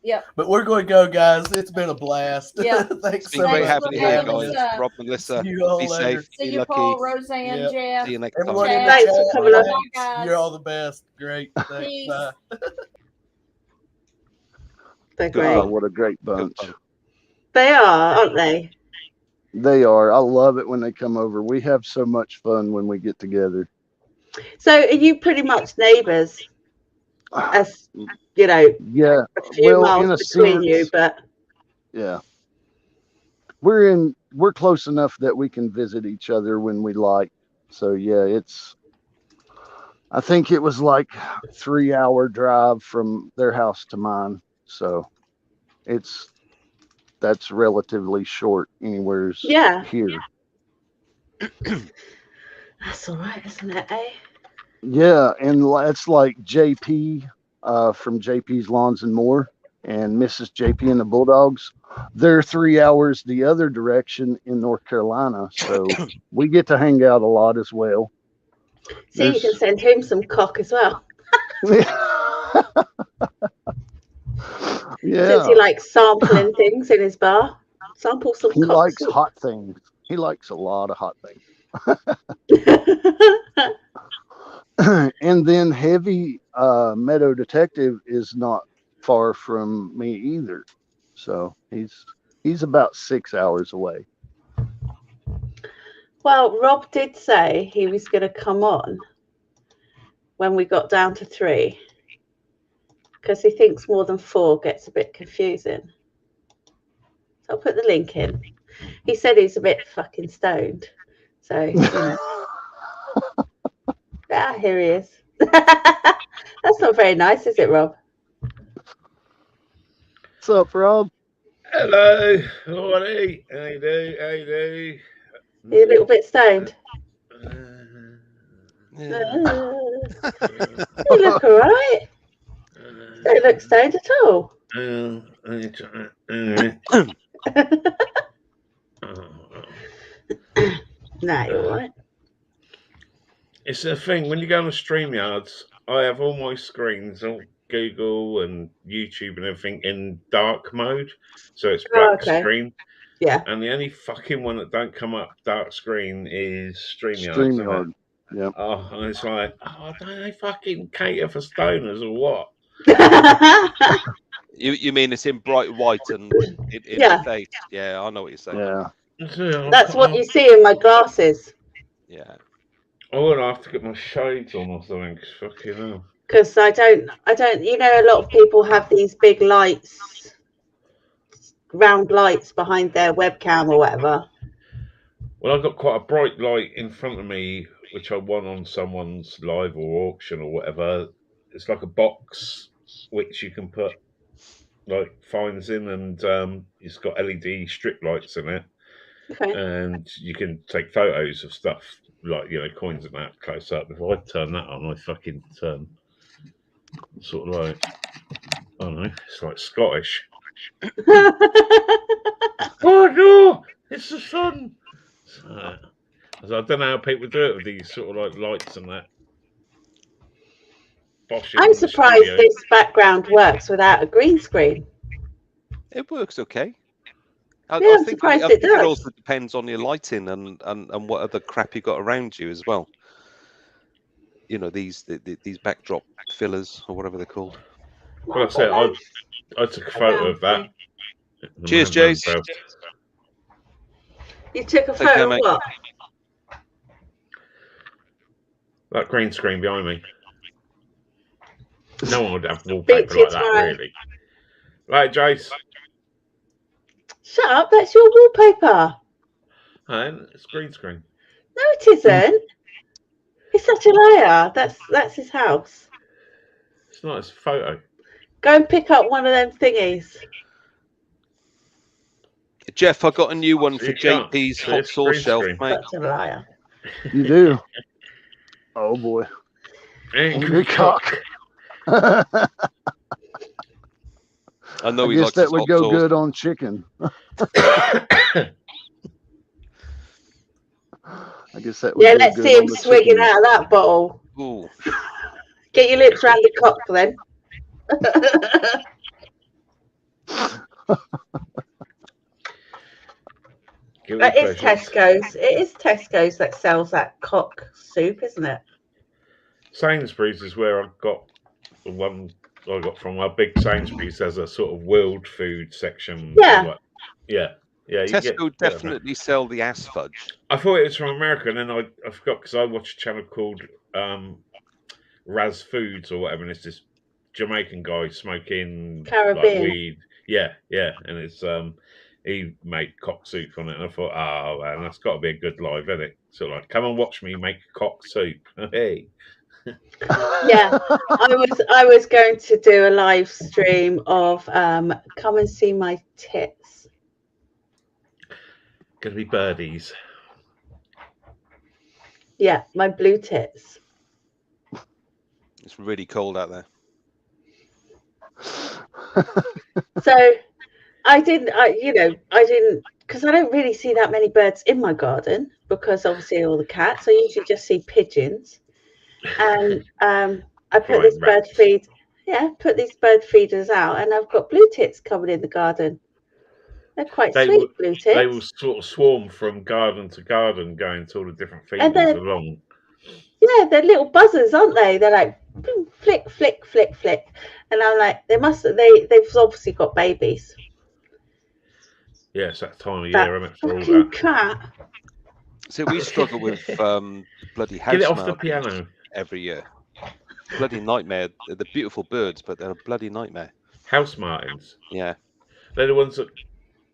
Yep. But we're going to go, guys. It's been a blast. Yeah. Thanks It's so been great much. having you here, guys. Rob, Melissa, See you all be later. safe, See be you, lucky. Paul, Roseanne, Yep. Jeff. See you next Everyone time. in the Thanks chat, for coming on. Guys. you're all the best. Great. Thanks. Peace. Bye. They're great. Oh, what a great bunch. They are, aren't they? They are. I love it when they come over. We have so much fun when we get together. So, are you pretty much neighbours? As you know, Yeah. a few Well, in miles a between you, sense, but Yeah. We're close enough that we can visit each other when we like. So yeah, I think it was like 3-hour drive from their house to mine. So that's relatively short anywhere's here. That's all right, isn't it, eh? Yeah, and that's like JP from JP's Lawns and More and Mrs. JP and the Bulldogs. They're 3 hours the other direction in North Carolina. So we get to hang out a lot as well. So you can send him some cock as well. Yeah. Since he likes sampling things in his bar. Sample some He cock likes soup. hot things. He likes a lot of hot things. And then Heavy Meadow Detective is not far from me either. So he's about 6 hours away. Well, Rob did say he was going to come on when we got down to 3 because he thinks more than 4 gets a bit confusing. So I'll put the link in. He said he's a bit fucking stoned. So, you know. Here he is. That's not very nice, is it, Rob? What's up, Rob? Hello. Alrighty. How you do? How you do? Are you a little bit stoned? Yeah. You look all right. You don't look stoned at all. No, you're all right. It's a thing when you go on the StreamYards. I have all my screens on Google and YouTube and everything in dark mode, so it's black screen. Yeah. And the only fucking one that don't come up dark screen is StreamYard. StreamYard. Yeah. Oh, and it's like, don't they fucking cater for stoners or what? You mean it's in bright white and in the face? Yeah, I know what you're saying. Yeah. That's what you see in my glasses. Yeah. I'm gonna have to get my shades on or something. Fucking hell. Because I don't. You know, a lot of people have these big lights, round lights behind their webcam or whatever. Well, I've got quite a bright light in front of me, which I won on someone's live or auction or whatever. It's like a box which you can put like fines in, and it's got LED strip lights in it. Okay. And you can take photos of stuff like, coins and that close up. If I turn that on, I fucking turn sort of like, I don't know, it's like Scottish. Oh no, it's the sun. So I don't know how people do it with these sort of like lights and that. I'm surprised this background works without a green screen. It works okay. I'm surprised it does. It also depends on your lighting and what other crap you got around you as well. You know, these backdrop fillers or whatever they're called. Well, I said I took a photo of that. Cheers, Jace. You took a photo of what? That green screen behind me. No one would have wallpaper like that, really. Right, Jace. Shut up, that's your wallpaper. And it's green screen. No, it isn't. He's such a liar. That's his house. It's not his photo. Go and pick up one of them thingies. Jeff, I got a new one for JP's hot sauce shelf, mate. Such a liar. You do? Oh boy. Angry cock. I know I guess that would go good on chicken. I guess that would go let's good see on him the swigging chicken. out of that bottle. Ooh. Get your lips round the cock then. That is Tesco's. It is Tesco's that sells that cock soup, isn't it? Sainsbury's is where I got the one I got from. Our big Sainsbury's has a sort of world food section. Yeah. Yeah. Tesco definitely sell the ass fudge. I thought it was from America, and then I forgot because I watched a channel called Raz Foods or whatever, and it's this Jamaican guy smoking Caribbean. like weed. Yeah, and it's he made cock soup on it, and I thought, oh man, that's got to be a good live, isn't it? So like, come and watch me make cock soup. Hey. Yeah, I was going to do a live stream of come and see my tits. Gonna be birdies. Yeah, my blue tits. It's really cold out there. So I didn't, because I don't really see that many birds in my garden because obviously all the cats. I usually just see pigeons, and I put this bird feed. Yeah, put these bird feeders out, and I've got blue tits coming in the garden. They're quite sweet, blue tits. They will sort of swarm from garden to garden, going to all the different feeders along. Yeah, they're little buzzers, aren't they? They're like boom, flick, flick, flick, flick, and I'm like, they've obviously got babies. Yeah, it's that time of year, isn't it? For all that. Cat. So we struggle with bloody house Get it off the piano every year. Bloody nightmare. They're beautiful birds, but they're a bloody nightmare. House martins. Yeah. They're the ones that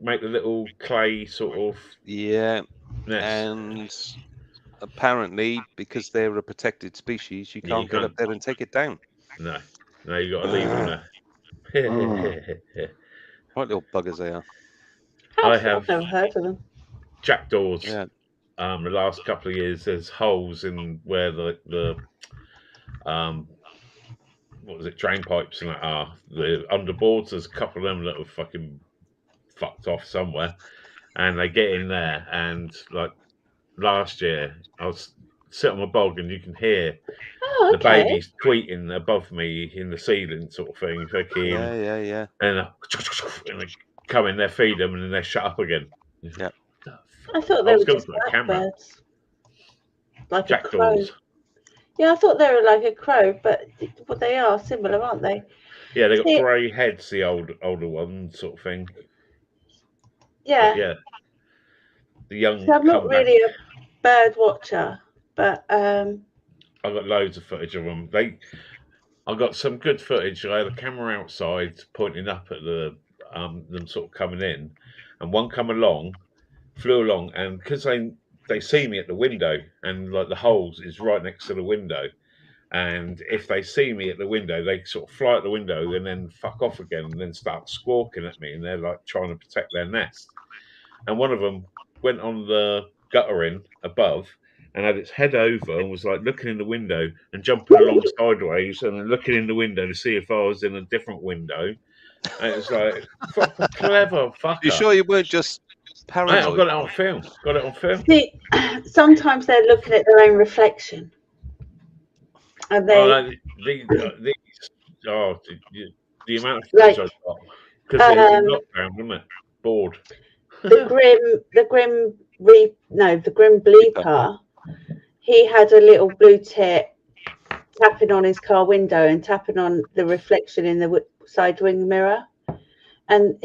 make the little clay sort of. Yeah. Nest. And apparently, because they're a protected species, you can't get up there and take it down. No, you got to leave them there. Right little buggers they are. I have never heard of them. Jackdaws. Yeah. The last couple of years, there's holes in where the what was it, drain pipes and that are. The underboards, there's a couple of them that have fucking fucked off somewhere, and they get in there. And like last year, I was sitting on my bog, and you can hear the babies tweeting above me in the ceiling, sort of thing. Fucking, yeah. And they come in, they feed them, and then they shut up again. Yeah. I thought they were just blackbirds, like a crow. Yeah, I thought they were like a crow, but they are similar, aren't they? Yeah, they got grey heads, the older ones, sort of thing. Yeah. But yeah. The young. So I'm not really a bird watcher, but I got loads of footage of them. I got some good footage. I had a camera outside pointing up at them sort of coming in, and one flew along, and because they see me at the window, and like the holes is right next to the window, and if they see me at the window, they sort of fly at the window and then fuck off again, and then start squawking at me, and they're like trying to protect their nest. And one of them went on the guttering above and had its head over and was like looking in the window and jumping along sideways and then looking in the window to see if I was in a different window. And it's like, clever fucker. You sure you weren't just paranoid? I've got it on film. See, sometimes they're looking at their own reflection. And they... the amount of footage I've got. Because it was lockdown, wasn't it? Bored. The Grim Bleeper, he had a little blue tit tapping on his car window and tapping on the reflection in the side wing mirror, and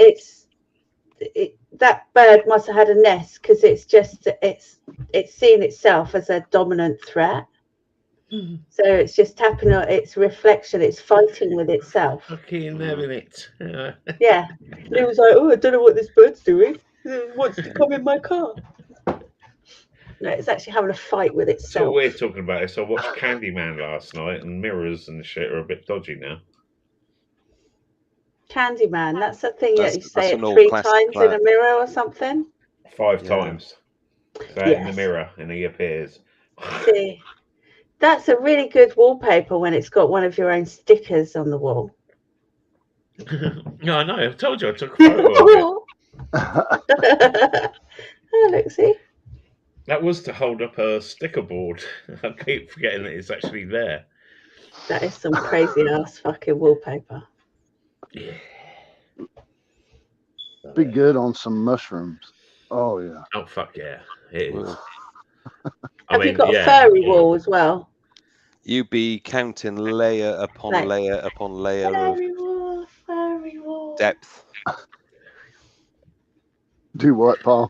that bird must have had a nest because it's seeing itself as a dominant threat. So it's just tapping on its reflection. It's fighting with itself. Fucking having it. Yeah. And it was like, I don't know what this bird's doing. It wants to come in my car. No, it's actually having a fight with itself. So we're talking about this. I watched Candyman last night, and mirrors and shit are a bit dodgy now. Candyman, that's the thing that you say it 3 times in a mirror or something? 5 times. So in the mirror, and he appears. See, that's a really good wallpaper when it's got one of your own stickers on the wall. No, I know. I told you I took a photo of it. Oh, look, see? That was to hold up a sticker board. I keep forgetting that it's actually there. That is some crazy ass fucking wallpaper. Yeah. Be good on some mushrooms. Oh, yeah. Oh, fuck yeah. It is. Have you got a furry wall as well? You be counting layer upon layer upon layer of furry wall. depth. Do what, Paul?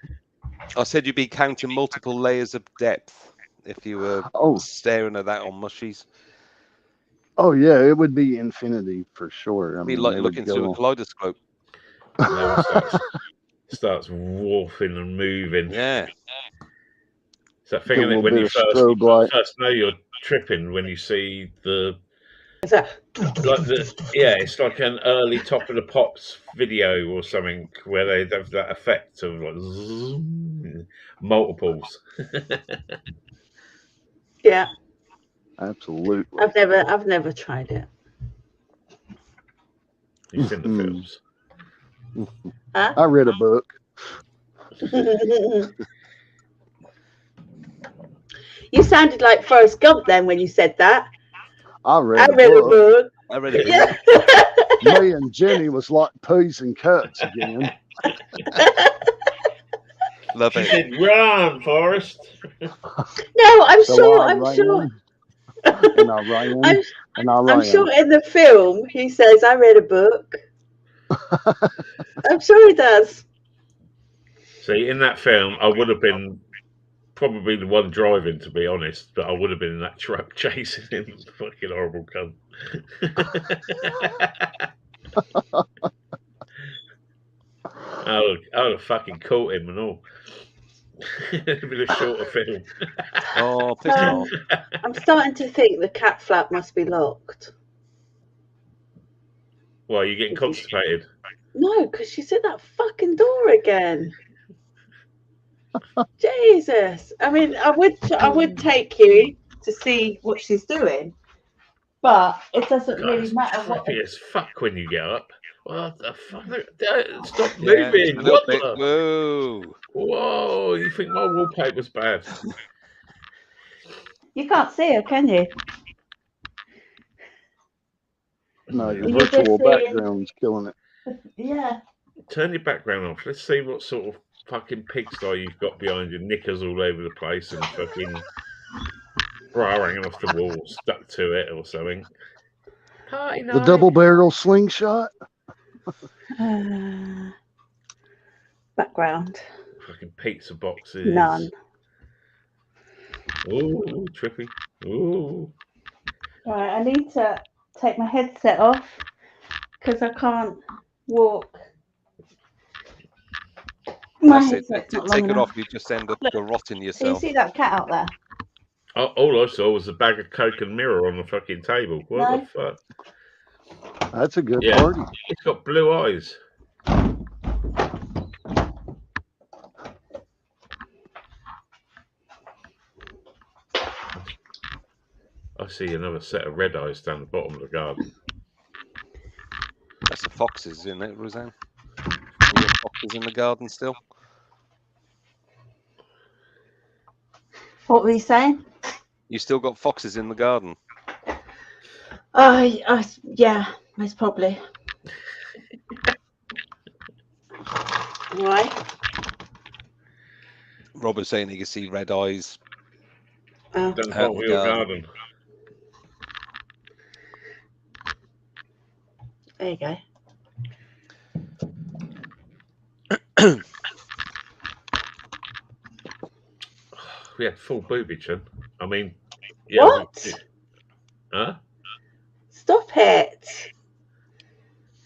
I said you'd be counting multiple layers of depth if you were staring at that on mushies. Oh, yeah, it would be infinity for sure. It'd be like looking through a kaleidoscope. And everyone starts warping and moving. Yeah. It's that thing, isn't it, when you first know you're tripping when you see the. Is that it's like an early Top of the Pops video or something where they have that effect of like multiples. Yeah, absolutely. I've never tried it. You've seen the films. Huh? I read a book. You sounded like Forrest Gump then when you said that. I read a book. I read a book. Yeah. Me and Jenny was like peas and cuts again. Love She it. said, "Run, Forrest." No, I'm sure. And I ran. I'm sure in the film he says, "I read a book." I'm sure he does. See, in that film, I would have been probably the one driving, to be honest, but I would have been in that truck chasing him. Fucking horrible cunt. I would have fucking caught him and all. It'd been a shorter film. Oh, piss off. I'm starting to think the cat flap must be locked. Well, you're getting constipated. No, because she's at that fucking door again. Jesus. I mean, I would take you to see what she's doing, but it doesn't really matter what. Happy as fuck when you get up. What the fuck? Stop moving. A little bit. Whoa. Whoa, you think my wallpaper's bad? You can't see her, can you? No, your virtual background's killing it. Yeah. Turn your background off. Let's see what sort of fucking pigsty you've got behind your, knickers all over the place and fucking bra hanging off the wall, stuck to it or something. Party night. The double barrel slingshot. Background. Fucking pizza boxes. None. Ooh, trippy. Ooh. Right, I need to take my headset off because I can't walk. That's it. Take it off. You just end up rotting yourself. Can you see that cat out there? All I saw was a bag of Coke and mirror on the fucking table. What the fuck? That's a good party. It's got blue eyes. I see another set of red eyes down the bottom of the garden. That's the foxes, isn't it, Rosanne? Are there foxes in the garden still? What were you saying? You still got foxes in the garden? Yeah, most probably. Why? Rob was saying he could see red eyes. Down the bottom of your garden. There you go. We had full boobage, then. I mean, yeah. What? Huh? Stop it.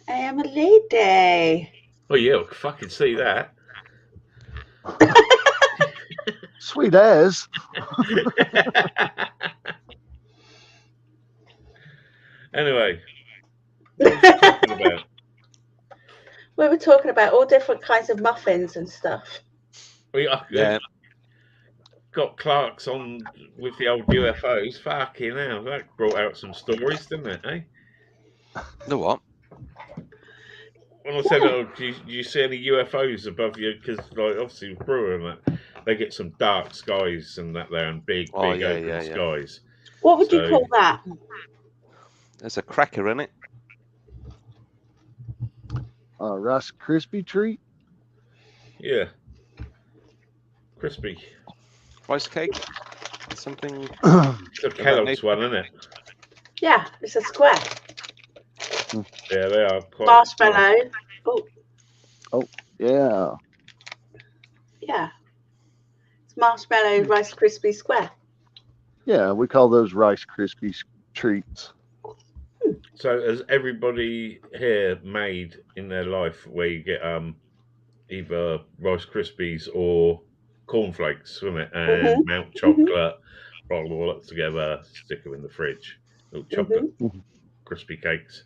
I am a lady. Oh, yeah, we can fucking see that. Sweet as. Anyway, what were we talking about? We were talking about all different kinds of muffins and stuff. Yeah. Got Clark's on with the old UFOs. Fucking hell, that brought out some stories, didn't it, eh? The what? When I said, "Oh, do you see any UFOs above you?" Because, like, obviously with Brewer and that, they get some dark skies and that there, and big open skies. What would you call that? There's a cracker in it. Rice Krispie treat. Yeah. Crispy. Rice cake. Something. It's a Kellogg's one, isn't it? Yeah, it's a square. Yeah, they are quite. Marshmallow. Oh, yeah. Yeah. It's marshmallow Rice Krispie square. Yeah, we call those Rice Krispie treats. So has everybody here made in their life where you get either Rice Krispies or cornflakes, wasn't it? And melt chocolate, roll all that together, stick them in the fridge. Little chocolate crispy cakes.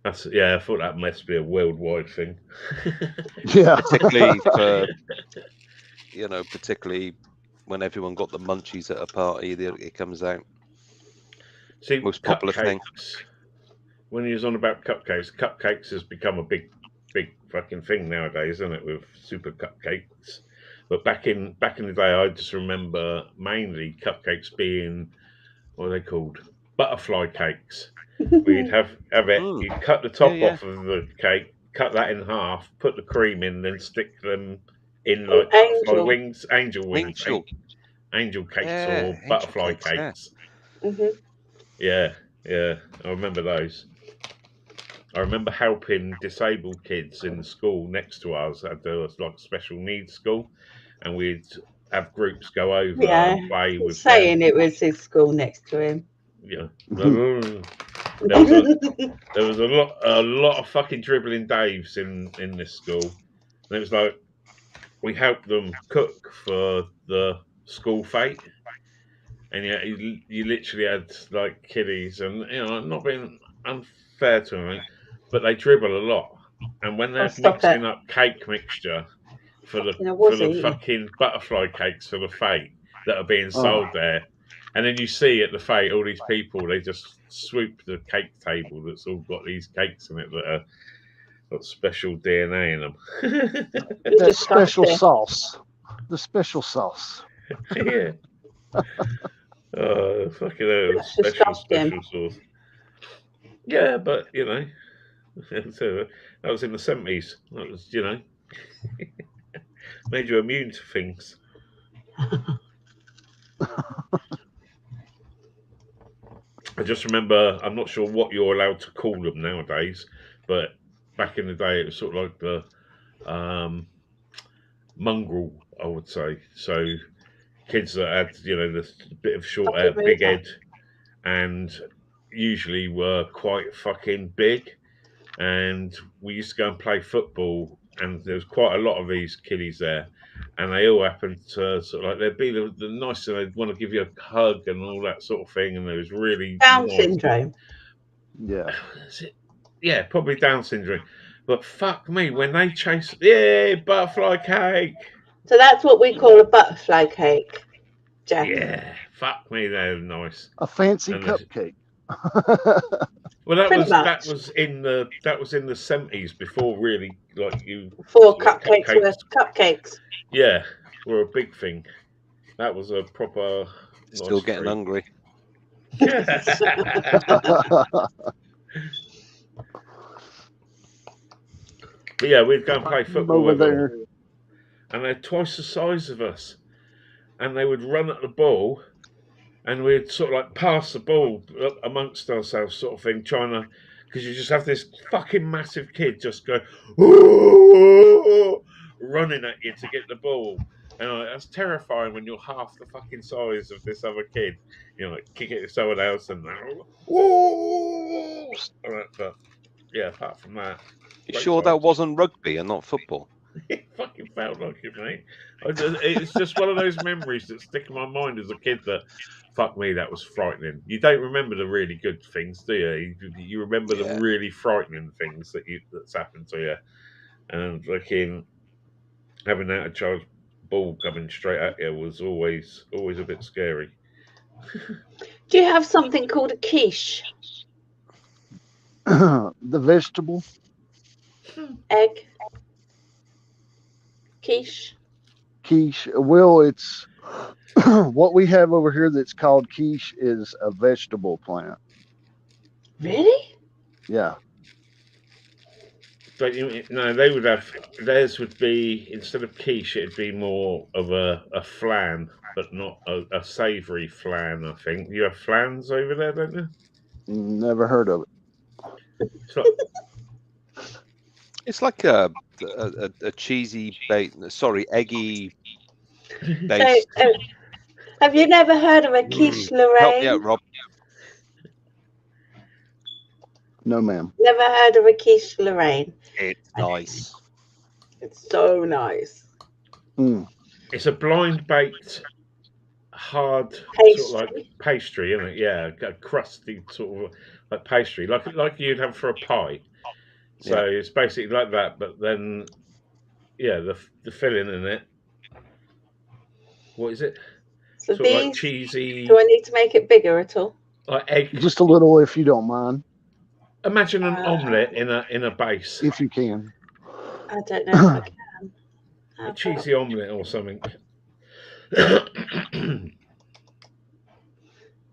That's I thought that must be a worldwide thing. Yeah. Particularly for particularly when everyone got the munchies at a party, it comes out. See, most popular thing. When he was on about cupcakes has become a big fucking thing nowadays, isn't it? With super cupcakes. But back in the day, I just remember mainly cupcakes being what are they called? Butterfly cakes. We'd have it. You'd cut the top off of the cake, cut that in half, put the cream in, then stick them in like butterfly wings, angel wings, angel cakes or butterfly cakes. Yeah, I remember those. I remember helping disabled kids in the school next to us at a like special needs school, and we'd have groups go over and play with saying them. It was his school next to him. Yeah, there was a lot of fucking dribbling Daves in this school, and it was like we helped them cook for the school fete, and you literally had like kiddies, and not being unfair to them, but they dribble a lot, and when they're mixing up cake mixture for the fucking butterfly cakes for the fete that are being sold there, and then you see at the fete all these people, they just swoop the cake table that's all got these cakes in it that are got special DNA in them. The special sauce. The special sauce. Yeah. Oh, fucking hell. Special sauce. Yeah, but, that was in the 70s. That was, made you immune to things. I just remember, I'm not sure what you're allowed to call them nowadays, but back in the day, it was sort of like the mongrel, I would say. So kids that had, this bit of short hair, big head, and usually were quite fucking big. And we used to go and play football, and there was quite a lot of these kiddies there, and they all happened to sort of like they'd be the nice, and they'd want to give you a hug and all that sort of thing, and there was really Down syndrome. Yeah, probably Down syndrome. But fuck me, when they chase, butterfly cake. So that's what we call a butterfly cake, Jack. Yeah, fuck me, they're nice. A fancy cupcake. Well, that was in the 70s before really before cupcakes were cupcakes. Yeah, were a big thing. That was a proper. Still getting treat. hungry. But yeah, we'd go and play football over there, and they're twice the size of us, and they would run at the ball. And we'd sort of like pass the ball amongst ourselves, sort of thing, trying to, because you just have this fucking massive kid just go, ooh, running at you to get the ball. And that's terrifying when you're half the fucking size of this other kid. Kick it to someone else and, ooh. But yeah, apart from that. You sure that wasn't rugby and not football? It fucking felt like it, mate. It's just one of those memories that stick in my mind as a kid that, fuck me, that was frightening. You don't remember the really good things, do you? You remember the really frightening things that's happened to you. And fucking having that child's ball coming straight at you was always a bit scary. Do you have something called a quiche? The vegetable? Egg? Quiche? Quiche. Well, it's what we have over here that's called quiche is a vegetable plant. Really? Yeah. But they would have, theirs would be, instead of quiche, it'd be more of a flan, but not a savoury flan, I think. You have flans over there, don't you? Never heard of it. It's like a cheesy eggy based. So, have you never heard of a quiche, Lorraine? Help me out, Rob. No, ma'am. Never heard of a quiche Lorraine? It's nice. It's so nice. Mm. It's a blind baked, hard Pastry. sort of like pastry, isn't it? Yeah, a crusty sort of like pastry, like you'd have for a pie. So it's basically like that, but then the filling in it. What is it? So sort of these, like cheesy. do I need to make it bigger at all? Like egg. Just a little, if you don't mind. Imagine an omelette in a base. If you can. I don't know if I can. A cheesy omelette or something.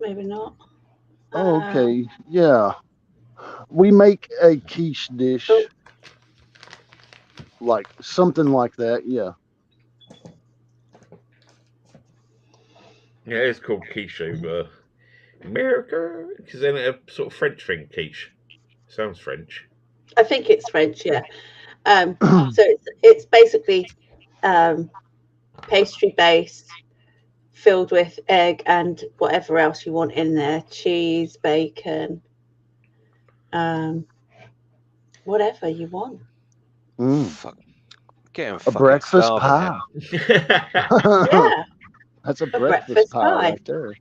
Maybe not. Oh, okay. Yeah. We make a quiche dish. Like something like that. Yeah. Yeah, it's called quiche over America. Because then a sort of French thing, quiche. Sounds French. I think it's French, yeah. So it's basically pastry based, filled with egg and whatever else you want in there, cheese, bacon, whatever you want. Fuck. Getting a breakfast pie. Yeah. That's a breakfast pie right there.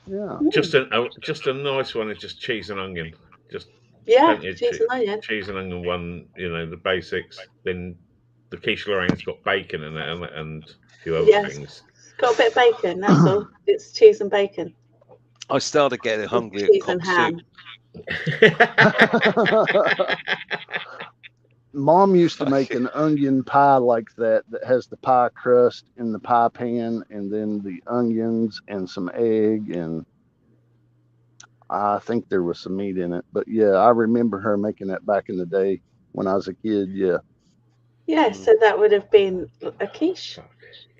Yeah. Just a nice one is just cheese and onion. Just cheese and onion. Cheese and onion one, the basics. Then the quiche Lorraine's got bacon in it and a few other things. It's got a bit of bacon, that's all. It's cheese and bacon. I started getting hungry at cheese and ham. Mom used to make an onion pie like that has the pie crust in the pie pan and then the onions and some egg, and I think there was some meat in it. But yeah, I remember her making that back in the day when I was a kid. Yeah. Yeah, so that would have been a quiche.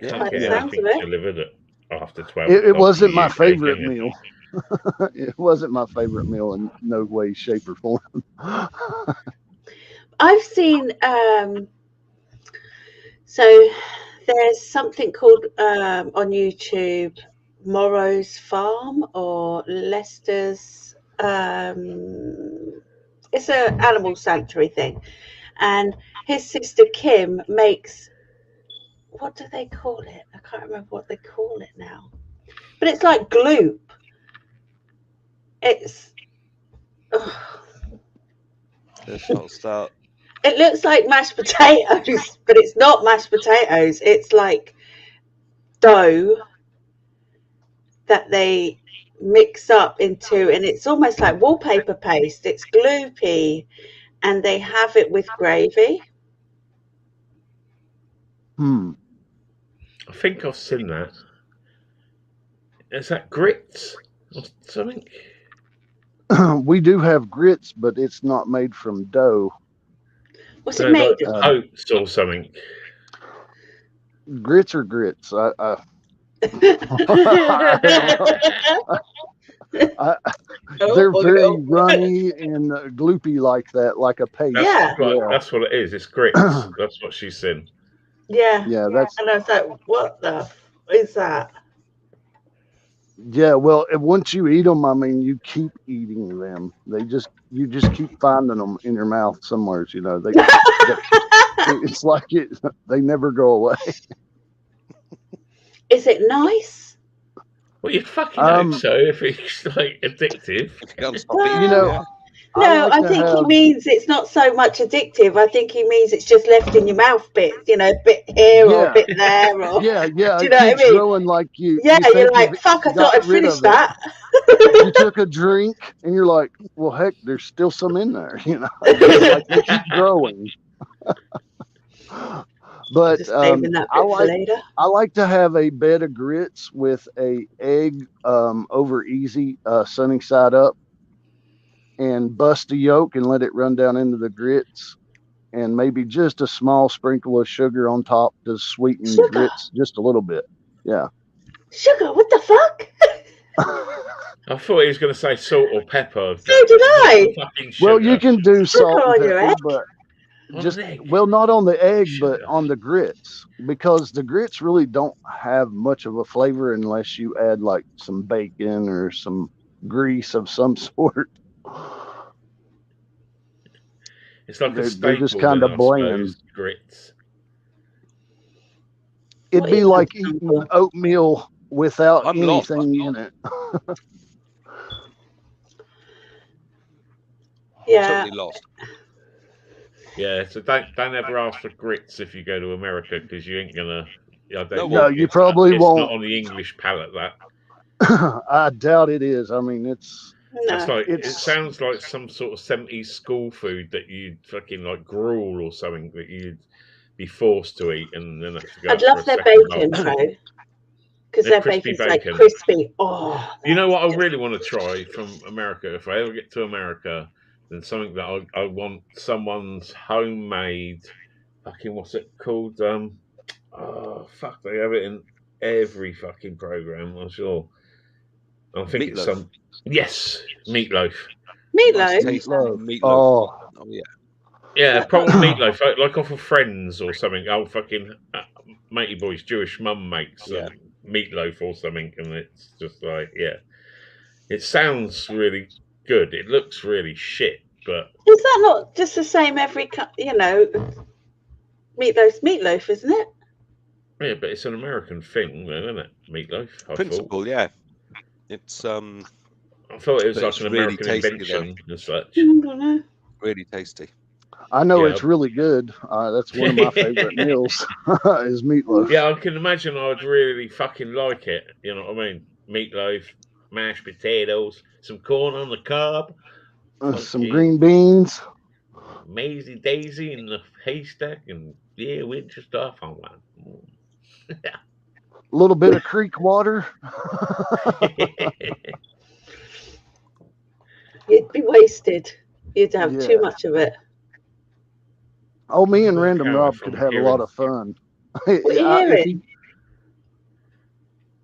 Can't get anything delivered after 12. It wasn't my favorite meal. It wasn't my favorite meal in no way, shape, or form. I've seen so there's something called on YouTube Morrow's Farm or Leicester's it's an animal sanctuary thing, and his sister Kim makes, what do they call it? I can't remember what they call it now, but it's like gloop. It's start. It looks like mashed potatoes, but it's not mashed potatoes. It's like dough that they mix up into, and it's almost like wallpaper paste. It's gloopy, and they have it with gravy. I think I've seen that. Is that grits or something? We do have grits, but it's not made from dough. What's it made of? Oats or something. Grits or grits? They're very runny and gloopy like that, like a paste. That's what it is. It's grits. That's what she's saying. Yeah. That's. And I was like, what the is that? Yeah, well, once you eat them, I mean, you keep eating them. You just keep finding them in your mouth somewhere. It's like they never go away. Is it nice? Well, you'd fucking hope so if it's like addictive. I think he means it's not so much addictive. I think he means it's just left in your mouth bits, a bit here or a bit there. Or, do you know what I mean? Growing like you. Yeah, you're like, fuck, I thought I'd finished that. You took a drink and you're like, well, heck, there's still some in there. It's like you keep growing. But I like to have a bed of grits with a egg over easy, sunny side up, and bust the yolk and let it run down into the grits, and maybe just a small sprinkle of sugar on top to sweeten the grits just a little bit. Yeah. Sugar? What the fuck? I thought he was going to say salt or pepper. So did I. Well, you can do salt and pepper, but not on the egg, but on the grits, because the grits really don't have much of a flavor unless you add like some bacon or some grease of some sort. It's like a They're staple. just kind of bland. Grits. It'd be like eating oatmeal without anything in it. Yeah. Totally lost. Yeah, so don't ever ask for grits if you go to America, because you ain't gonna. No, you probably won't. It's not on the English palate, that. I doubt it is. I mean, it's. That's like, it sounds like some sort of 70s school food that you'd fucking like gruel or something that you'd be forced to eat and then have to go. I'd love their bacon though, because their bacon's like crispy. Oh, you know what I really want to try from America? If I ever get to America, then something that I want someone's homemade fucking, what's it called? Oh fuck, they have it in every fucking program, I'm sure. I think meatloaf. It's some. Yes, meatloaf. Meatloaf. Oh yeah. Yeah, probably meatloaf, like off of Friends or something. Oh, fucking matey boy's Jewish mum makes meatloaf or something, and it's just like, yeah, it sounds really good. It looks really shit, but is that not just the same every? Meatloaf's meatloaf, isn't it? Yeah, but it's an American thing, though, isn't it? Meatloaf. Principle, yeah. It's I thought it was like an really American invention as such. I don't know. Really tasty. I know it's really good. That's one of my favorite meals is meatloaf. Yeah, I can imagine I'd really fucking like it. You know what I mean? Meatloaf, mashed potatoes, some corn on the cob, some green beans, Maisie Daisy in the haystack, and yeah, with your stuff on one. A little bit of creek water. You'd be wasted. You'd have too much of it. Oh, me and Random Rob could have a lot of fun. What are you hearing?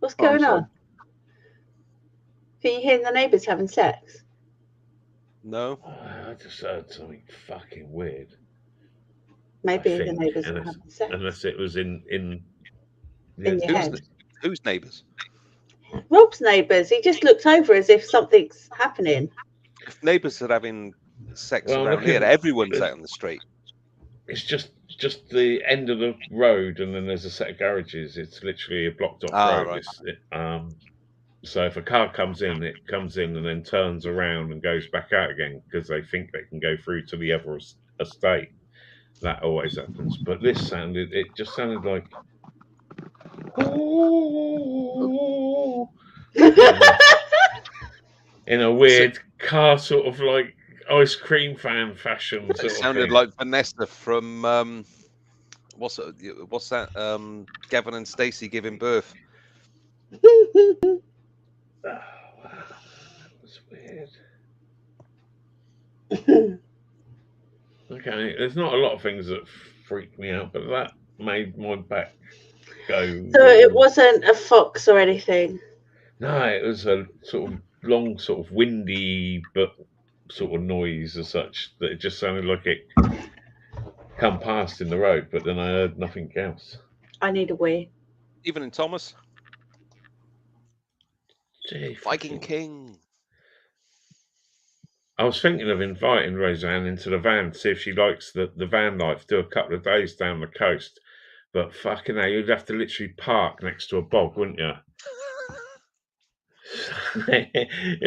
What's going on? Can you hear the neighbours having sex? No. I just heard something fucking weird. Maybe the neighbours are having sex. Unless it was in your head. Whose neighbours? Rob's neighbours. He just looked over as if something's happening. If neighbours are having sex around here, everyone's out on the street. It's just the end of the road, and then there's a set of garages. It's literally a blocked off road. Right. So if a car comes in, it comes in and then turns around and goes back out again because they think they can go through to the other estate. That always happens. But it just sounded like. In a weird car sort of like ice cream fan fashion. It sounded like Vanessa from what's that? Gavin and Stacey giving birth. Oh, wow. That was weird. Okay, there's not a lot of things that freak me out, but that made my back go. So it wasn't a fox or anything? No, it was a sort of long, sort of windy, but sort of noise as such, that it just sounded like it come past in the road, but then I heard nothing else. I need a wee. Evening, Thomas. Gee, Viking King. I was thinking of inviting Rosanne into the van to see if she likes the van life, do a couple of days down the coast. But fucking hell, you'd have to literally park next to a bog, wouldn't you?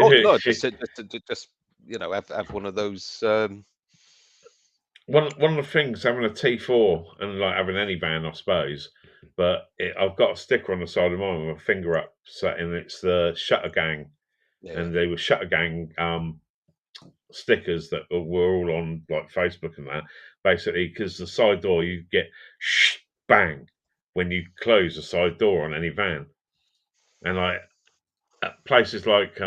Oh no, just you know, have one of those. One of the things having a T4 and like having any van, I suppose. But I've got a sticker on the side of mine with a finger up, and it's the Shutter Gang, and they were Shutter Gang stickers that were all on like Facebook and that. Basically, because the side door you get bang when you close the side door on any van, and like at places like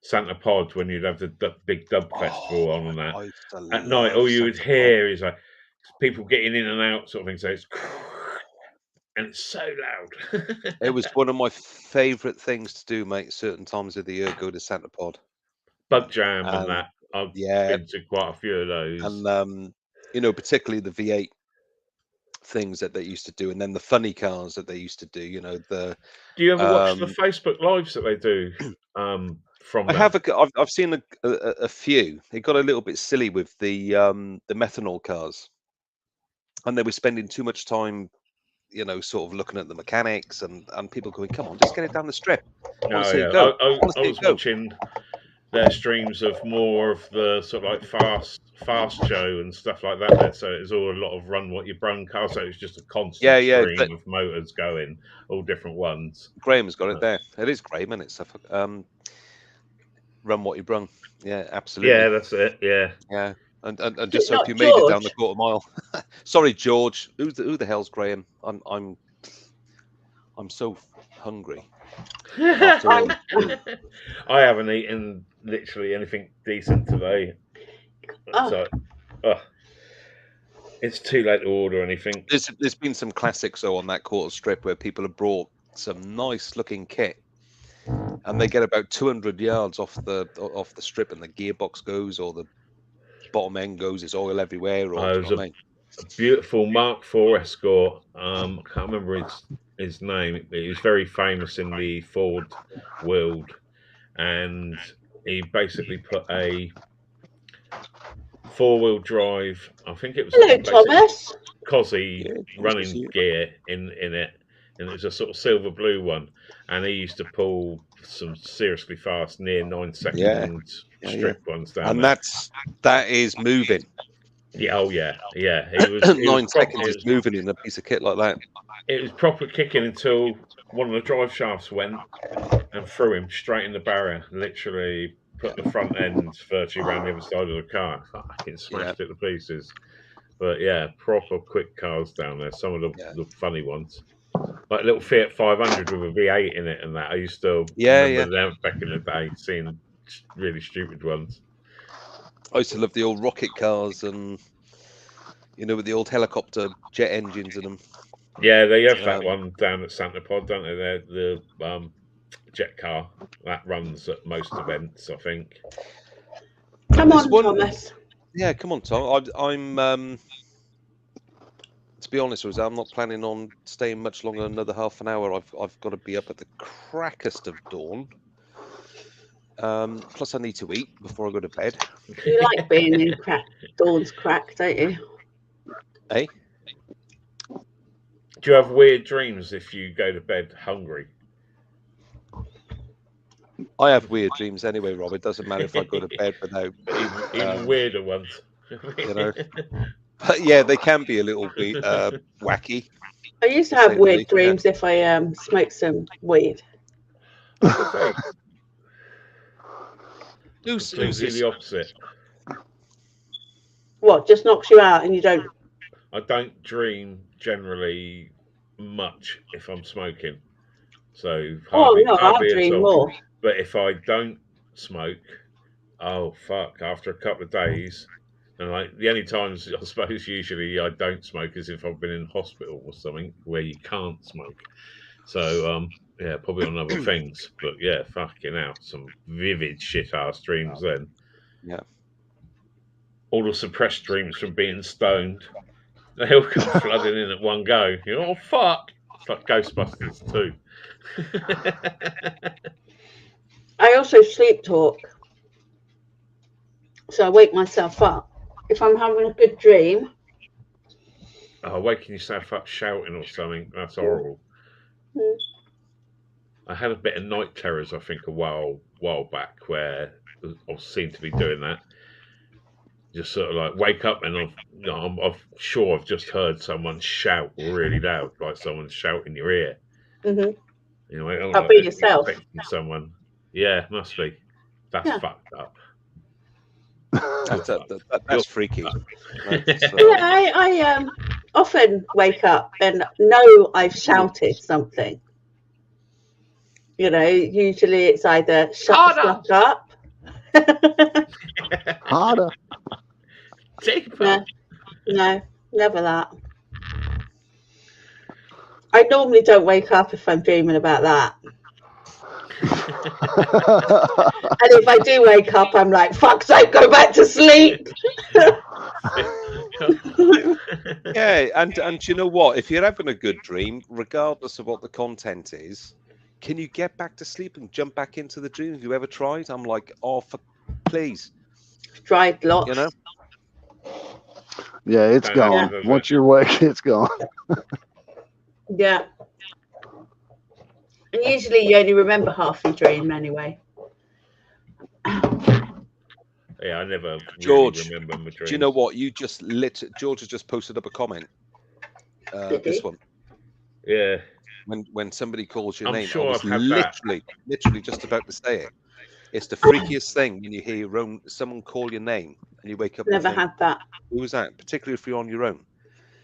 Santa Pod, when you'd have the big dub festival on and that at night, all you would hear is like people getting in and out, sort of thing. So it's and it's so loud. It was one of my favourite things to do, mate. Certain times of the year, go to Santa Pod, Bug Jam, and that. I've been to quite a few of those, and you know, particularly the V8 things that they used to do, and then the funny cars that they used to do. You know, the. Do you ever watch the Facebook lives that they do? from I that. have I've seen a few. It got a little bit silly with the methanol cars, and they were spending too much time, sort of looking at the mechanics and people going, "Come on, just get it down the strip. I want to see it go. I want to see was it go." watching their streams of more of the sort of like fast show and stuff like that there. So it's all a lot of run what you brung cars. So it's just a constant stream of motors going, all different ones. Graham's got it there. It is Graham, and it's run what you brung. Yeah, absolutely. Yeah, that's it. Yeah. Yeah. And just hope you made it down the quarter mile. Sorry, George. Who the hell's Graham? I'm so hungry. I haven't eaten literally anything decent today. So, it's too late to order anything. There's been some classics though on that quarter strip where people have brought some nice looking kit, and they get about 200 yards off the strip, and the gearbox goes, or the bottom end goes. There's oil everywhere. Or it was a beautiful Mark IV Escort. I can't remember his name. He was very famous in the Ford world, and he basically put a 4-wheel drive. I think it was Thomas. Cosy running gear in it, and it was a sort of silver blue one. And he used to pull some seriously fast, near 9-second strip ones down. And that is moving. Yeah, oh yeah. It was 9 seconds is moving in a piece of kit like that. It was proper kicking until one of the drive shafts went and threw him straight in the barrier. Literally put the front end virtually around the other side of the car. Fucking smashed it to pieces. But yeah, proper quick cars down there. Some of the funny ones. Like little Fiat 500 with a V8 in it and that. I used to remember them back in the day, seeing really stupid ones. I used to love the old rocket cars and, with the old helicopter jet engines in them. Yeah, they have that one down at Santa Pod, don't they? They're the jet car that runs at most events, I think. Come on, Thomas. Yeah, come on, Tom. I'm to be honest with you, I'm not planning on staying much longer than another half an hour. I've got to be up at the crackest of dawn. Plus, I need to eat before I go to bed. You like being in dawn's crack, don't you? Hey? Do you have weird dreams if you go to bed hungry? I have weird dreams anyway, Rob. It doesn't matter if I go to bed without... Even weirder ones. But yeah, they can be a little bit wacky. I used to have weird dreams if I smoked some weed. Completely the opposite. What, just knocks you out and you don't... I don't dream generally much if I'm smoking. So I dream more. But if I don't smoke, oh fuck, after a couple of days, and like the only times I suppose usually I don't smoke is if I've been in hospital or something where you can't smoke. So yeah, probably on other things. But yeah, fucking out some vivid shit ass dreams then. Yeah. All the suppressed dreams from being stoned. They all come flooding in at one go. Oh fuck. It's like Ghostbusters 2. I also sleep talk. So I wake myself up. If I'm having a good dream. Oh, waking yourself up shouting or something. That's horrible. Mm. I had a bit of night terrors, I think, a while back where I seemed to be doing that. Just sort of like wake up and I'm sure I've just heard someone shout really loud, like someone's shouting in your ear. Mm-hmm. I'll be yourself. Someone. Yeah, must be. That's fucked up. That's freaky. I often wake up and know I've shouted something. Usually it's either shut the fuck up. Harder. No, never that. I normally don't wake up if I'm dreaming about that. And if I do wake up, I'm like, fuck's sake, go back to sleep. Yeah, and you know what? If you're having a good dream, regardless of what the content is, can you get back to sleep and jump back into the dream? Have you ever tried? I'm like, oh, please. Tried lots. You know? Yeah, it's gone. Once you're awake, it's gone. Yeah. And usually you only remember half your dream anyway. Yeah, I never George, really remember my dreams. Do you know what? You just George has just posted up a comment. This one. Yeah. When somebody calls your name, sure I was I've had literally just about to say it. It's the freakiest thing when you hear someone call your name and you wake up. Never and think, had that. Who was that? Particularly if you're on your own.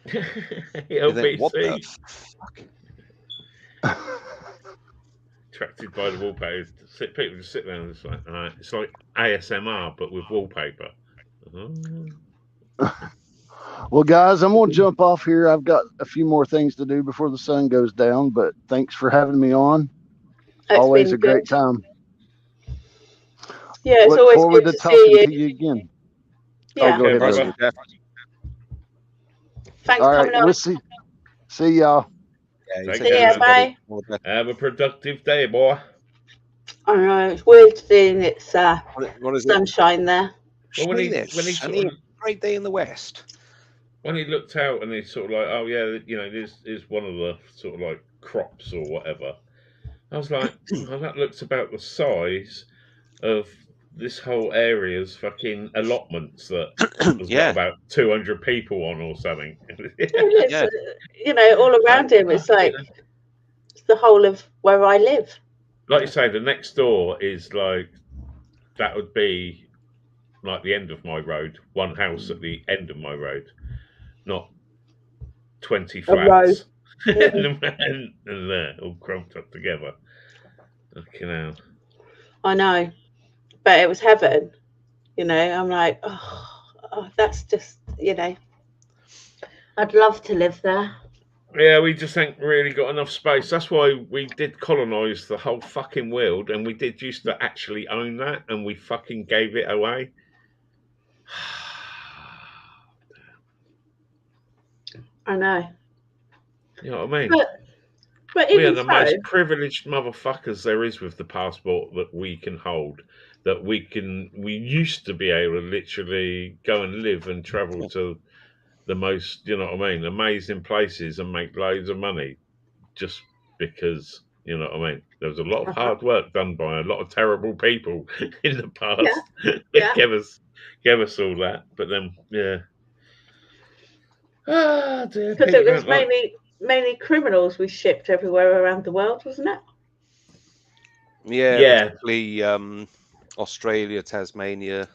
LBC. What the fuck? Attracted by the wallpaper. People just sit there and it's like ASMR but with wallpaper. Well, guys, I'm going to jump off here. I've got a few more things to do before the sun goes down, but thanks for having me on. Always a great time. Yeah, it's Look always forward good to to talking see you. to you again. Yeah. Go ahead, brother. Thanks All for right, coming on. we'll see y'all. Yeah, See ya, bye. Have a productive day, boy. I know, it's weird seeing it's sunshine there. Well, when he great day in the west. When he looked out and he's sort of like, oh yeah, you know, this is one of the sort of like crops or whatever. I was like, oh, that looks about the size of this whole area's fucking allotments that has got about 200 people on or something. You know, all around him, it's like it's the whole of where I live. Like you say, the next door is like, that would be like the end of my road, one house at the end of my road, not 20 flats. and there, all crumped up together. Fucking hell. I know, but it was heaven. You know, I'm like, oh, that's just, you know, I'd love to live there. Yeah, we just ain't really got enough space. That's why we did colonise the whole fucking world, and we did used to actually own that, and we fucking gave it away. I know. You know what I mean? But we are the most privileged motherfuckers there is with the passport that we can hold. That we used to be able to literally go and live and travel to the most, you know what I mean, amazing places and make loads of money just because, you know what I mean. There was a lot of hard work done by a lot of terrible people in the past that gave us all that. But then, because it was mainly criminals we shipped everywhere around the world, wasn't it? Yeah. Particularly Australia, Tasmania.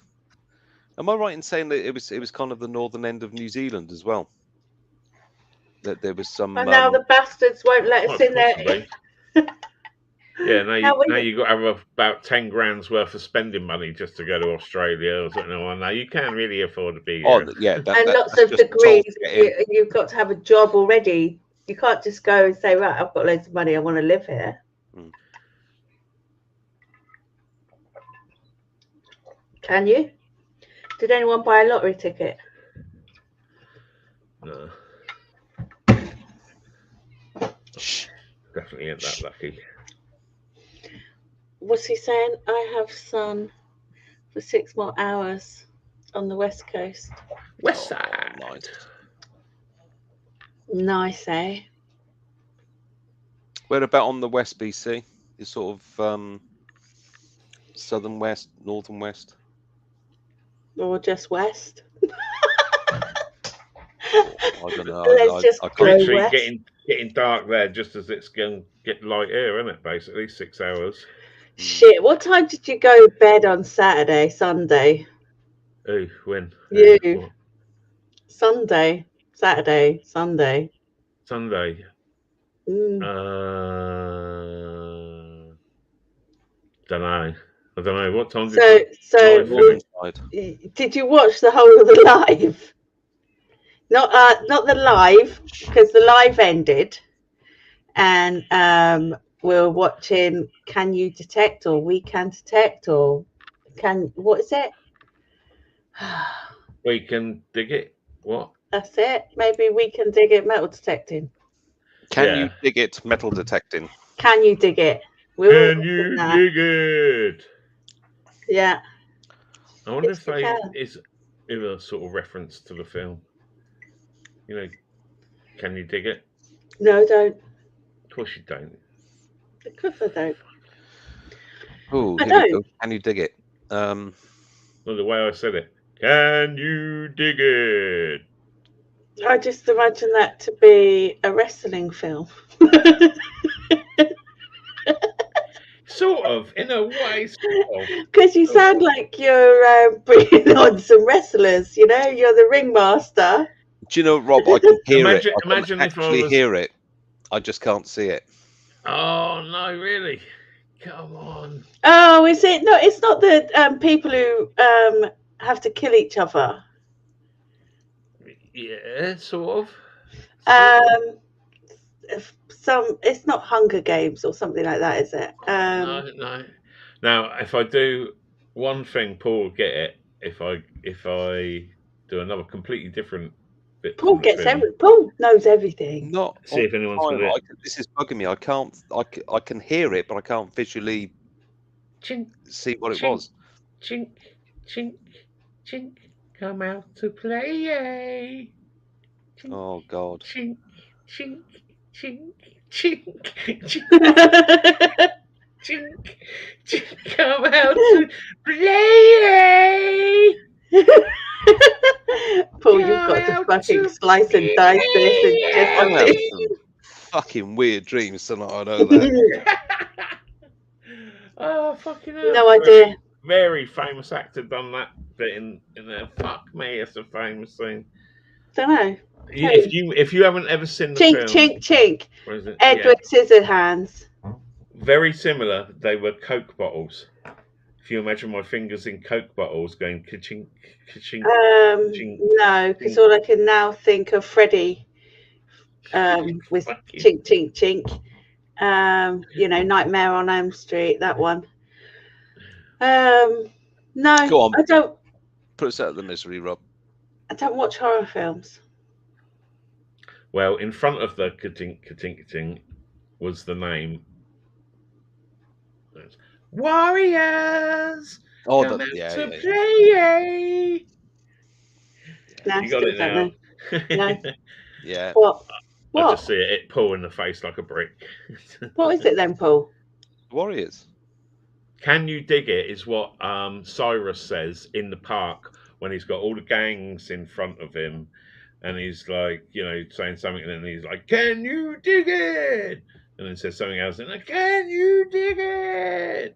Am I right in saying that it was kind of the northern end of New Zealand as well? That there was some. And now the bastards won't let us in there. Yeah, now you got to have about 10 grand's worth of spending money just to go to Australia or something. Well, now you can't really afford to be here. And lots of degrees. You've got to have a job already. You can't just go and say, right, I've got loads of money, I want to live here. Can you? Did anyone buy a lottery ticket? No. Definitely ain't that lucky. What's he saying? I have sun for 6 more hours on the west coast. West side. Nice, eh? Where about on the west, BC? Is sort of southern west, northern west? Or just west? I don't know. Let's just go west. Getting dark there just as it's going to get light here, isn't it? Basically, 6 hours. Shit, what time did you go to bed on Sunday? Who? When? You. Sunday. Saturday. Sunday. Sunday. Mm. Don't know. I don't know. What time did you watch the whole of the live? Not the live, because the live ended, and we're watching Can You Detect, or We Can Detect, or what is it? We Can Dig It. What? That's it. Maybe We Can Dig It, metal detecting. Can you dig it, metal detecting? Can you dig it? Can you dig it? Yeah. I wonder if they is a sort of reference to the film. You know, can you dig it? No, don't. Of course you don't. Of course I don't. Oh, here we go. Can you dig it? Well, the way I said it. Can you dig it? I just imagine that to be a wrestling film. Sort of, in a way. Because you sound like you're bringing on some wrestlers. You know, you're the ringmaster. Do you know, Rob? I can hear it. I can imagine if actually I was... hear it. I just can't see it. Oh no! Really? Come on. Oh, is it? No, it's not the people who have to kill each other. Yeah, sort of. It's not Hunger Games or something like that, is it? No. Now, if I do one thing, Paul will get it. If I do another completely different bit, Paul knows everything. Not see if anyone's got it. This is bugging me. I can't. I can hear it, but I can't visually see what it was. Chink, chink, chink. Come out to play. Chink, oh God. Chink, chink, chink, chink, chink. Chink, chink, come out to play. Paul, you've got to fucking slice and dice this and I'm having some fucking weird dreams tonight. I know that. Oh fucking hell! No idea. Very famous actor done that bit in there. Fuck me, it's a famous scene. Don't know. If you haven't ever seen the chink, film, chink, chink. What is it? Edward Scissorhands. Very similar. They were Coke bottles. If you imagine my fingers in Coke bottles going ka-chink, ka-chink, ka-chink. No, because all I can now think of Freddy with chink, chink, chink. You know, Nightmare on Elm Street, that one. No, Go on. I don't. Put us out of the misery, Rob. I don't watch horror films. Well, in front of the ka-tink, ka-tink, ka-tink was the name. Warriors! Oh, come out yeah, to yeah, play! No, you got it now. No. Yeah. What? I just see it Paul in the face like a brick. What is it then, Paul? Warriors. Can you dig it? Is what Cyrus says in the park when he's got all the gangs in front of him, and he's like, you know, saying something, and then he's like, "Can you dig it?" And then says something else, and like, "Can you dig it?"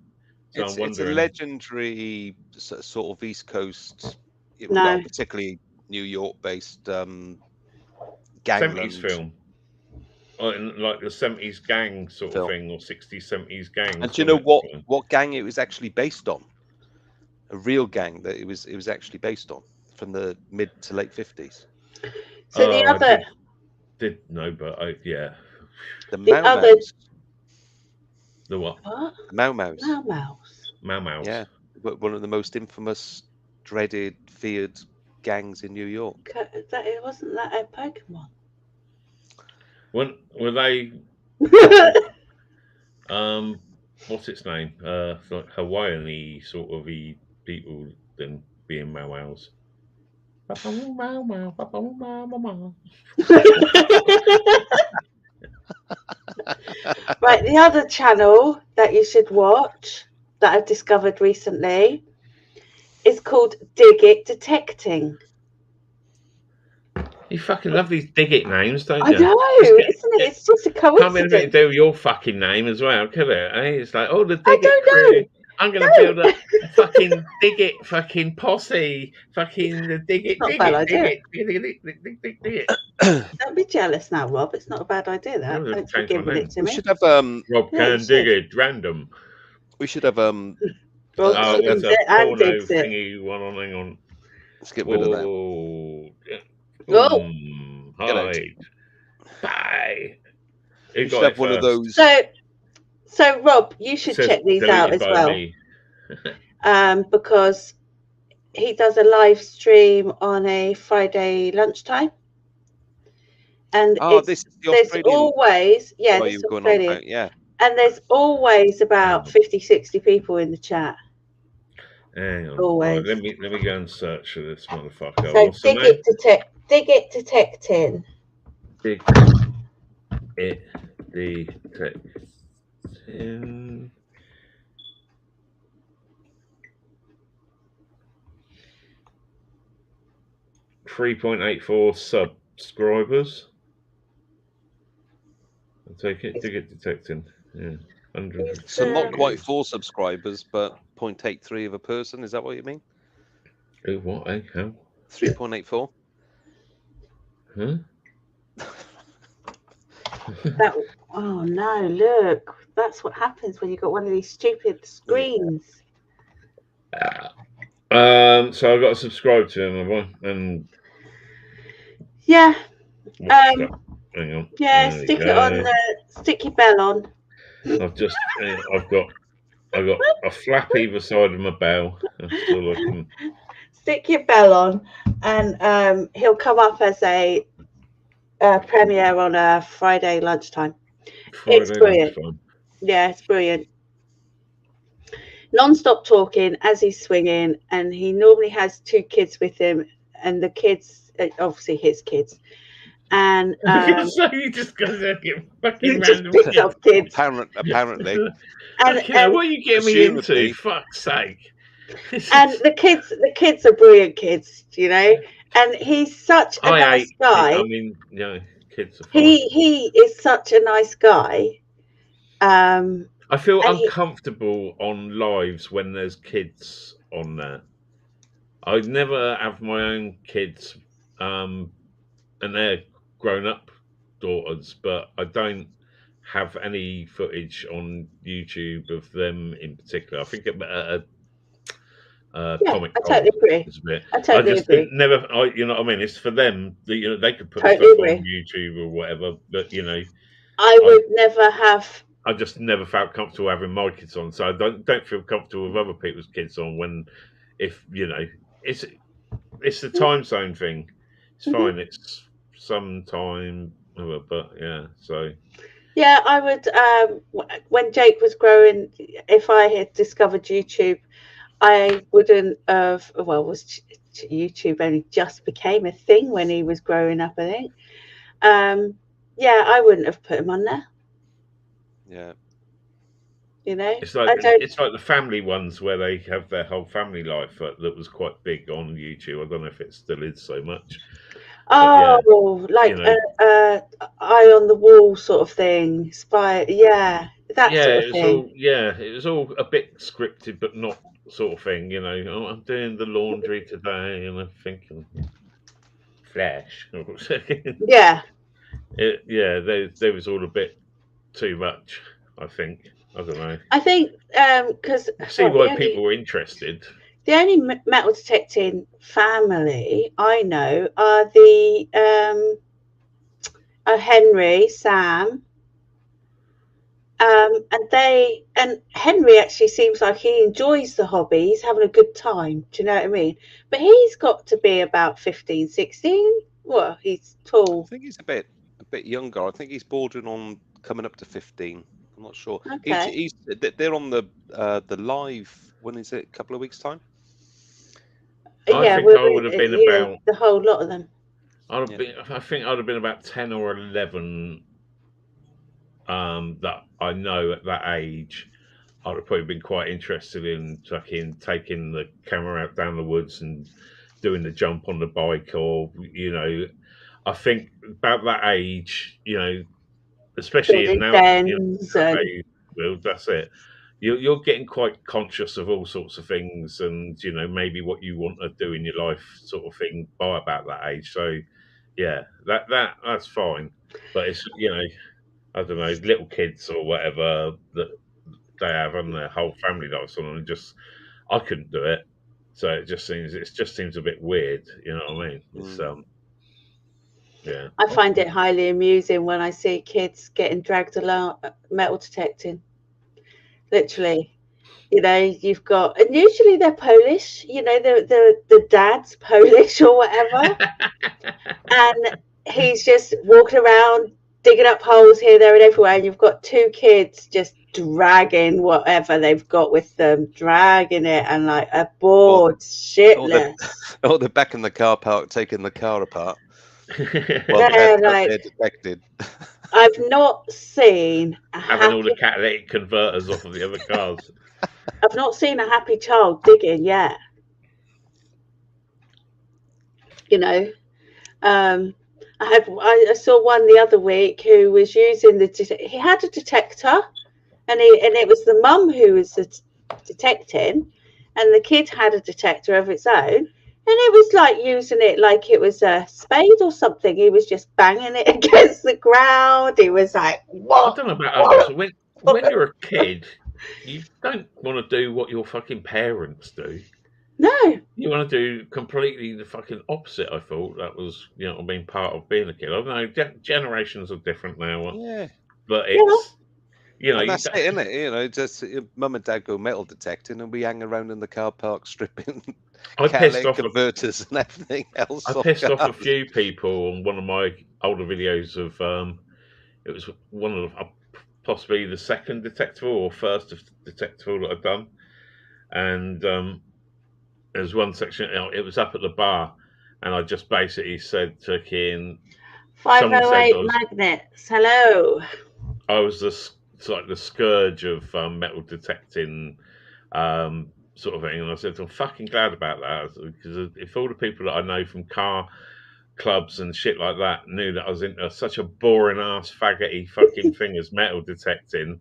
So It's a legendary sort of East Coast, no. particularly New York-based gangland 70s film. Like the 70s gang sort of thing, or 60s, 70s gang. And do you know what gang it was actually based on? A real gang that it was actually based on from the mid to late 50s. So the other did know, but yeah. The Mau-Maus. The what? Mau-Maus. Mau-Maus. Yeah, one of the most infamous, dreaded, feared gangs in New York. It wasn't that a Pokemon. When were they? What's its name? Like Hawaiian-y sort of people than being Mau-Maus. Right, the other channel that you should watch that I've discovered recently is called Dig It Detecting. You fucking love these dig it names, don't you? I know, isn't it? It's just a coincidence. Can't be anything to do with your fucking name as well, could it? It's like, oh, the dig I don't it crew. know. I'm going to build a fucking dig it fucking posse. Fucking the dig it, dig it. Don't be jealous now, Rob. It's not a bad idea, that. No, Thanks for giving it to me. We should have Rob can dig it random. We should have oh, that's a porno thingy one on. Hang on. Let's get rid of that. Oh. Hide. Bye. We should have one of those. So Rob, you should check these out as well. Because he does a live stream on a Friday lunchtime. And this is the there's Australian. always, this is Australian. And there's always about 50, 60 people in the chat. Hang on. Always. Right, let me go and search for this motherfucker. So What's the dig name? it detecting. Dig it detecting. .84 subscribers. I'll take it. Dig it detecting. Yeah. 100. So not quite 4 subscribers, but 0.83 of a person. Is that what you mean? Oh, what? Eh? How? 3.84. Huh? Oh no! Look, that's what happens when you got one of these stupid screens. So I've got to subscribe to him, have I? And yeah. Hang on. Yeah, stick it on. Stick your bell on. I've got a flap either side of my bell. That's all I can. Stick your bell on, and he'll come up as a premiere on a Friday lunchtime. It's brilliant. Lunchtime. Yeah, it's brilliant. Non-stop talking as he's swinging, and he normally has 2 kids with him, and the kids, obviously his kids. And so you just go there get fucking random picked up kids. Apparently. And what are you getting me into? Fuck's sake. And the kids are brilliant kids, you know. And he's such a nice guy. I mean, kids are fine. He is such a nice guy. I feel uncomfortable on lives when there's kids on there. I'd never have my own kids, and they're grown-up daughters, but I don't have any footage on YouTube of them in particular. I think Comic Con. I totally agree. I totally agree. Never, you know what I mean? It's for them. They could put stuff on YouTube or whatever, but I would never have. I just never felt comfortable having my kids on, so I don't feel comfortable with other people's kids on when, it's the time zone thing. It's fine. It's some time, but yeah. So yeah, I would. When Jake was growing, if I had discovered YouTube, I wouldn't have. Well, YouTube only just became a thing when he was growing up, I think. Yeah, I wouldn't have put him on there. Yeah. It's like the family ones where they have their whole family life that was quite big on YouTube. I don't know if it still is so much. Oh, like eye on the wall sort of thing. Spy, that sort of thing. It was all a bit scripted, but not sort of thing. Oh, I'm doing the laundry today, and I'm thinking flash. Yeah. There was all a bit too much. I think. I don't know. I think because see why people were interested. The only metal detecting family I know are the Henry, Sam, and Henry actually seems like he enjoys the hobby. He's having a good time. Do you know what I mean? But he's got to be about 15, 16. Well, he's tall. I think he's a bit younger. I think he's bordering on coming up to 15. I'm not sure. Okay. They're on the live. When is it? A couple of weeks' time. I think I would have been about the whole lot of them. I think I'd have been about 10 or 11. That I know at that age, I'd have probably been quite interested in taking the camera out down the woods and doing the jump on the bike, or I think about that age, especially now. Well, that's it. You're getting quite conscious of all sorts of things, and maybe what you want to do in your life, sort of thing, by about that age. So, yeah, that's fine. But it's I don't know, little kids or whatever that they have on their whole family lives on, and I couldn't do it. So it just seems a bit weird. You know what I mean? It's yeah. I find it highly amusing when I see kids getting dragged along metal detecting. Literally, you've got, and usually they're Polish. The dad's Polish or whatever, and he's just walking around digging up holes here, there, and everywhere, and you've got two kids just dragging whatever they've got with them, dragging it, and like are bored shitless. Or they're back in the car park taking the car apart. Well, they're detected. I've not seen having all the catalytic converters off of the other cars. I've not seen a happy child digging yet. You know, I saw one the other week who was using he had a detector, and it was the mum who was detecting, and the kid had a detector of its own. And it was like using it like it was a spade or something. He was just banging it against the ground. He was like, what? I don't know about others. When you're a kid, you don't want to do what your fucking parents do. No. You want to do completely the fucking opposite, I thought. That was, you know, being part of being a kid. I know generations are different now. Yeah. But it's, you know. And that's it, isn't it? You know, just mum and dad go metal detecting and we hang around in the car park stripping catalytic converters and everything else. I pissed off a few people on one of my older videos of, it was one of possibly the second detectable or first detectable that I'd done. And there's one section, it was up at the bar, and I just basically took in 508 magnets. Hello. I was the scourge of metal detecting sort of thing, and I said I'm fucking glad about that, because if all the people that I know from car clubs and shit like that knew that I was into such a boring ass faggoty fucking thing as metal detecting,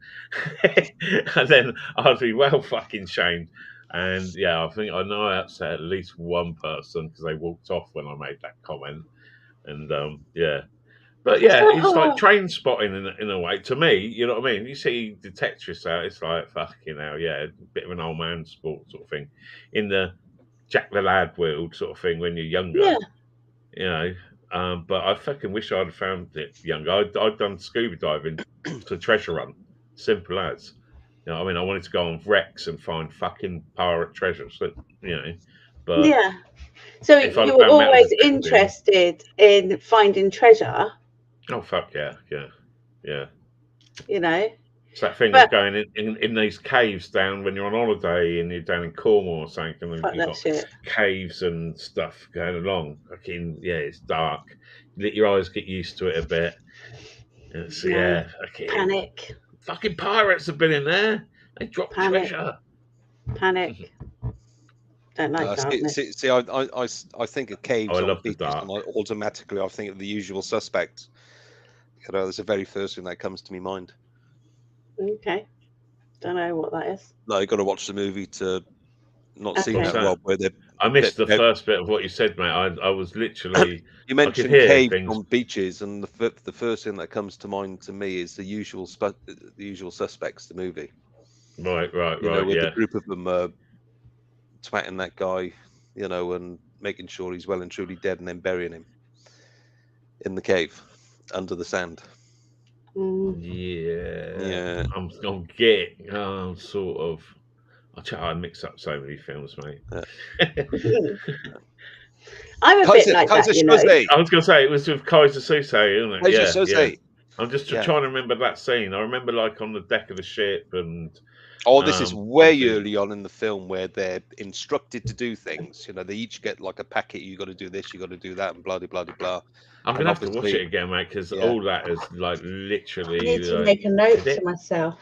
and then I'd be well fucking shamed. And yeah, I think I know I upset at least one person because they walked off when I made that comment. And yeah. But yeah, it's like train spotting in a way. To me, you know what I mean? You see detectorists out, it's like, fucking hell, yeah, a bit of an old man sport sort of thing. In the Jack the Lad world sort of thing when you're younger. Yeah. You know, but I fucking wish I'd have found it younger. I'd done scuba diving to treasure hunt. Simple as. You know, I mean, I wanted to go on wrecks and find fucking pirate treasures, you know. But yeah. So you were always interested in finding treasure. Oh fuck yeah, yeah, yeah. You know, it's that thing of going in these caves down when you're on holiday and you're down in Cornwall or something, and you've got caves and stuff going along. Fucking yeah, it's dark. Let your eyes get used to it a bit. It's, yeah, panic. Fucking pirates have been in there. They dropped treasure. Panic. Don't like darkness. See, I think of caves on beaches, and automatically I think of The Usual Suspects. You know, that's the very first thing that comes to my mind. Okay, don't know what that is. No, you got to watch the movie to not see that, Rob. Where I missed the first bit of what you said, mate. I was literally. You mentioned caves on beaches, and the first thing that comes to mind to me is The Usual Suspects, the movie. Right. You know, with the group of them twatting that guy, you know, and making sure he's well and truly dead, and then burying him in the cave under the sand. Yeah. I'm getting sort of. I mix up so many films, mate. I'm a bit like that, you know. I was going to say it was with Kaiser Soze, isn't it? Kaiser Soze. I'm just trying to remember that scene. I remember like on the deck of the ship and. Oh, this is way early on in the film where they're instructed to do things. You know, they each get like a packet. You got to do this, you got to do that, and blah blah blah blah. I'm gonna have to watch it again, mate, because all that is like literally. I need to make a note to myself.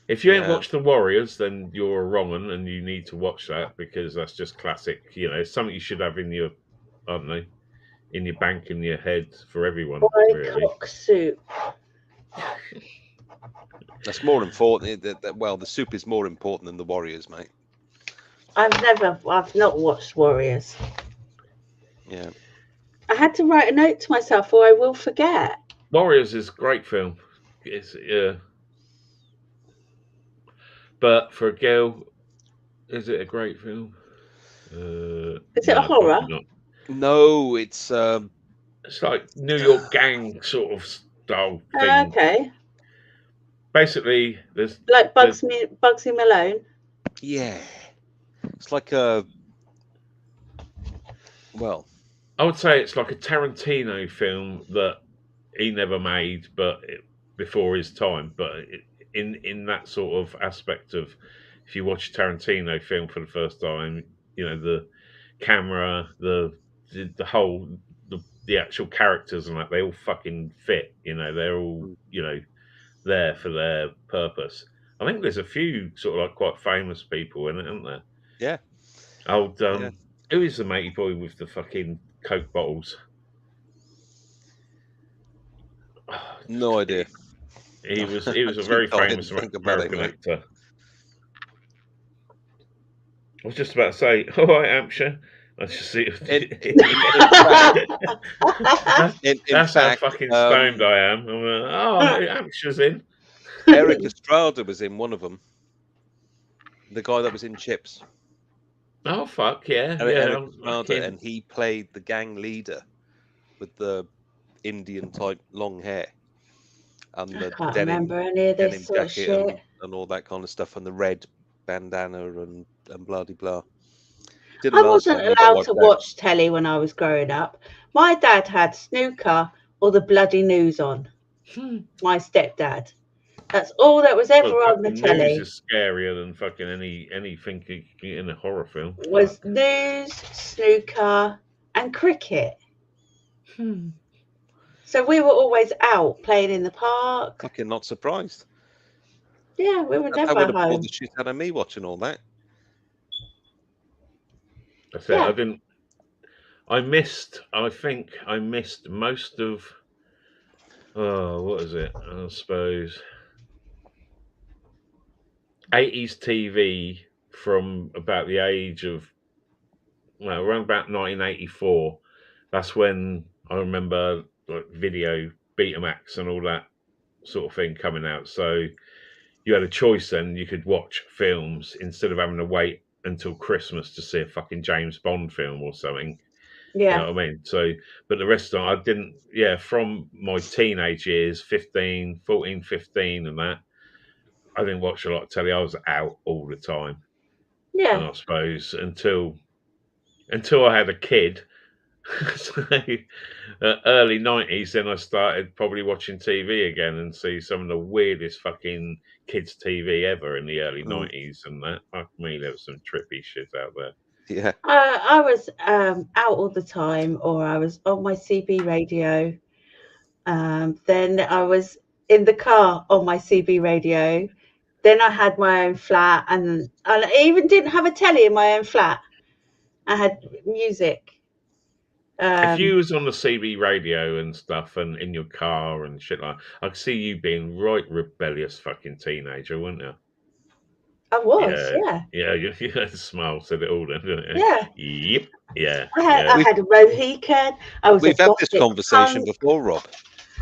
If you ain't watched The Warriors, then you're a wrong one, and you need to watch that because that's just classic. You know, it's something you should have in your, I don't know, in your bank, in your head for everyone. Boy, cock soup. That's more important. Well, the soup is more important than The Warriors, mate. I've not watched Warriors. Yeah. I had to write a note to myself or I will forget. Warriors is a great film. It's but for a girl, is it a great film? Is it a horror? No, it's like New York gang sort of style thing. Okay. Basically, there's like Bugsy Malone. Yeah, it's like a. Well, I would say it's like a Tarantino film that he never made, but before his time. But in that sort of aspect of, if you watch Tarantino film for the first time, you know, the camera, the whole the actual characters and that, they all fucking fit. You know, they're all, you know, there for their purpose. I think there's a few sort of like quite famous people in it, aren't there? Yeah. Old who is the matey boy with the fucking Coke bottles? No idea. He was a very famous American it, actor. I was just about to say, all right, Hampshire. I just see that's how fucking stoned I am. I'm like, Hampshire's in. Eric Estrada was in one of them. The guy that was in Chips. Oh fuck yeah! Eric Estrada, and he played the gang leader with the Indian type long hair and the can't denim, remember any of this sort of shit. and all that kind of stuff, and the red bandana and blah de blah. I wasn't allowed to watch telly when I was growing up. My dad had snooker or the bloody news on. My stepdad. That's all that was ever on the telly. News is scarier than fucking anything in a horror film. Was news, snooker, and cricket. So we were always out playing in the park. Fucking not surprised. Yeah, we were never home. I would have home. pulled the shit out of me watching all that. That's it. I didn't. I think I missed most of. Oh, what is it? I suppose 80s TV from about the age of, well, around about 1984. That's when I remember like video, Betamax, and all that sort of thing coming out. So you had a choice then. You could watch films instead of having to wait until Christmas to see a fucking James Bond film or something. Yeah. You know what I mean? So, but the rest of it, I didn't, from my teenage years, 14, 15 and that, I didn't watch a lot of telly. I was out all the time. Yeah. And I suppose until I had a kid, so, early 90s, then I started probably watching TV again and see some of the weirdest fucking kids' TV ever in the early 90s and that. Fuck me, there was some trippy shit out there. Yeah. I was out all the time, or I was on my CB radio. Then I was in the car on my CB radio. Then I had my own flat, and I even didn't have a telly in my own flat. I had music. If you was on the CB radio and stuff and in your car and shit like that, I could see you being right rebellious fucking teenager, wouldn't you? I was, yeah. Yeah, your smile said it all then, didn't it? Yeah. Yep. Yeah. I had a Mohican. We've had this conversation before, Rob.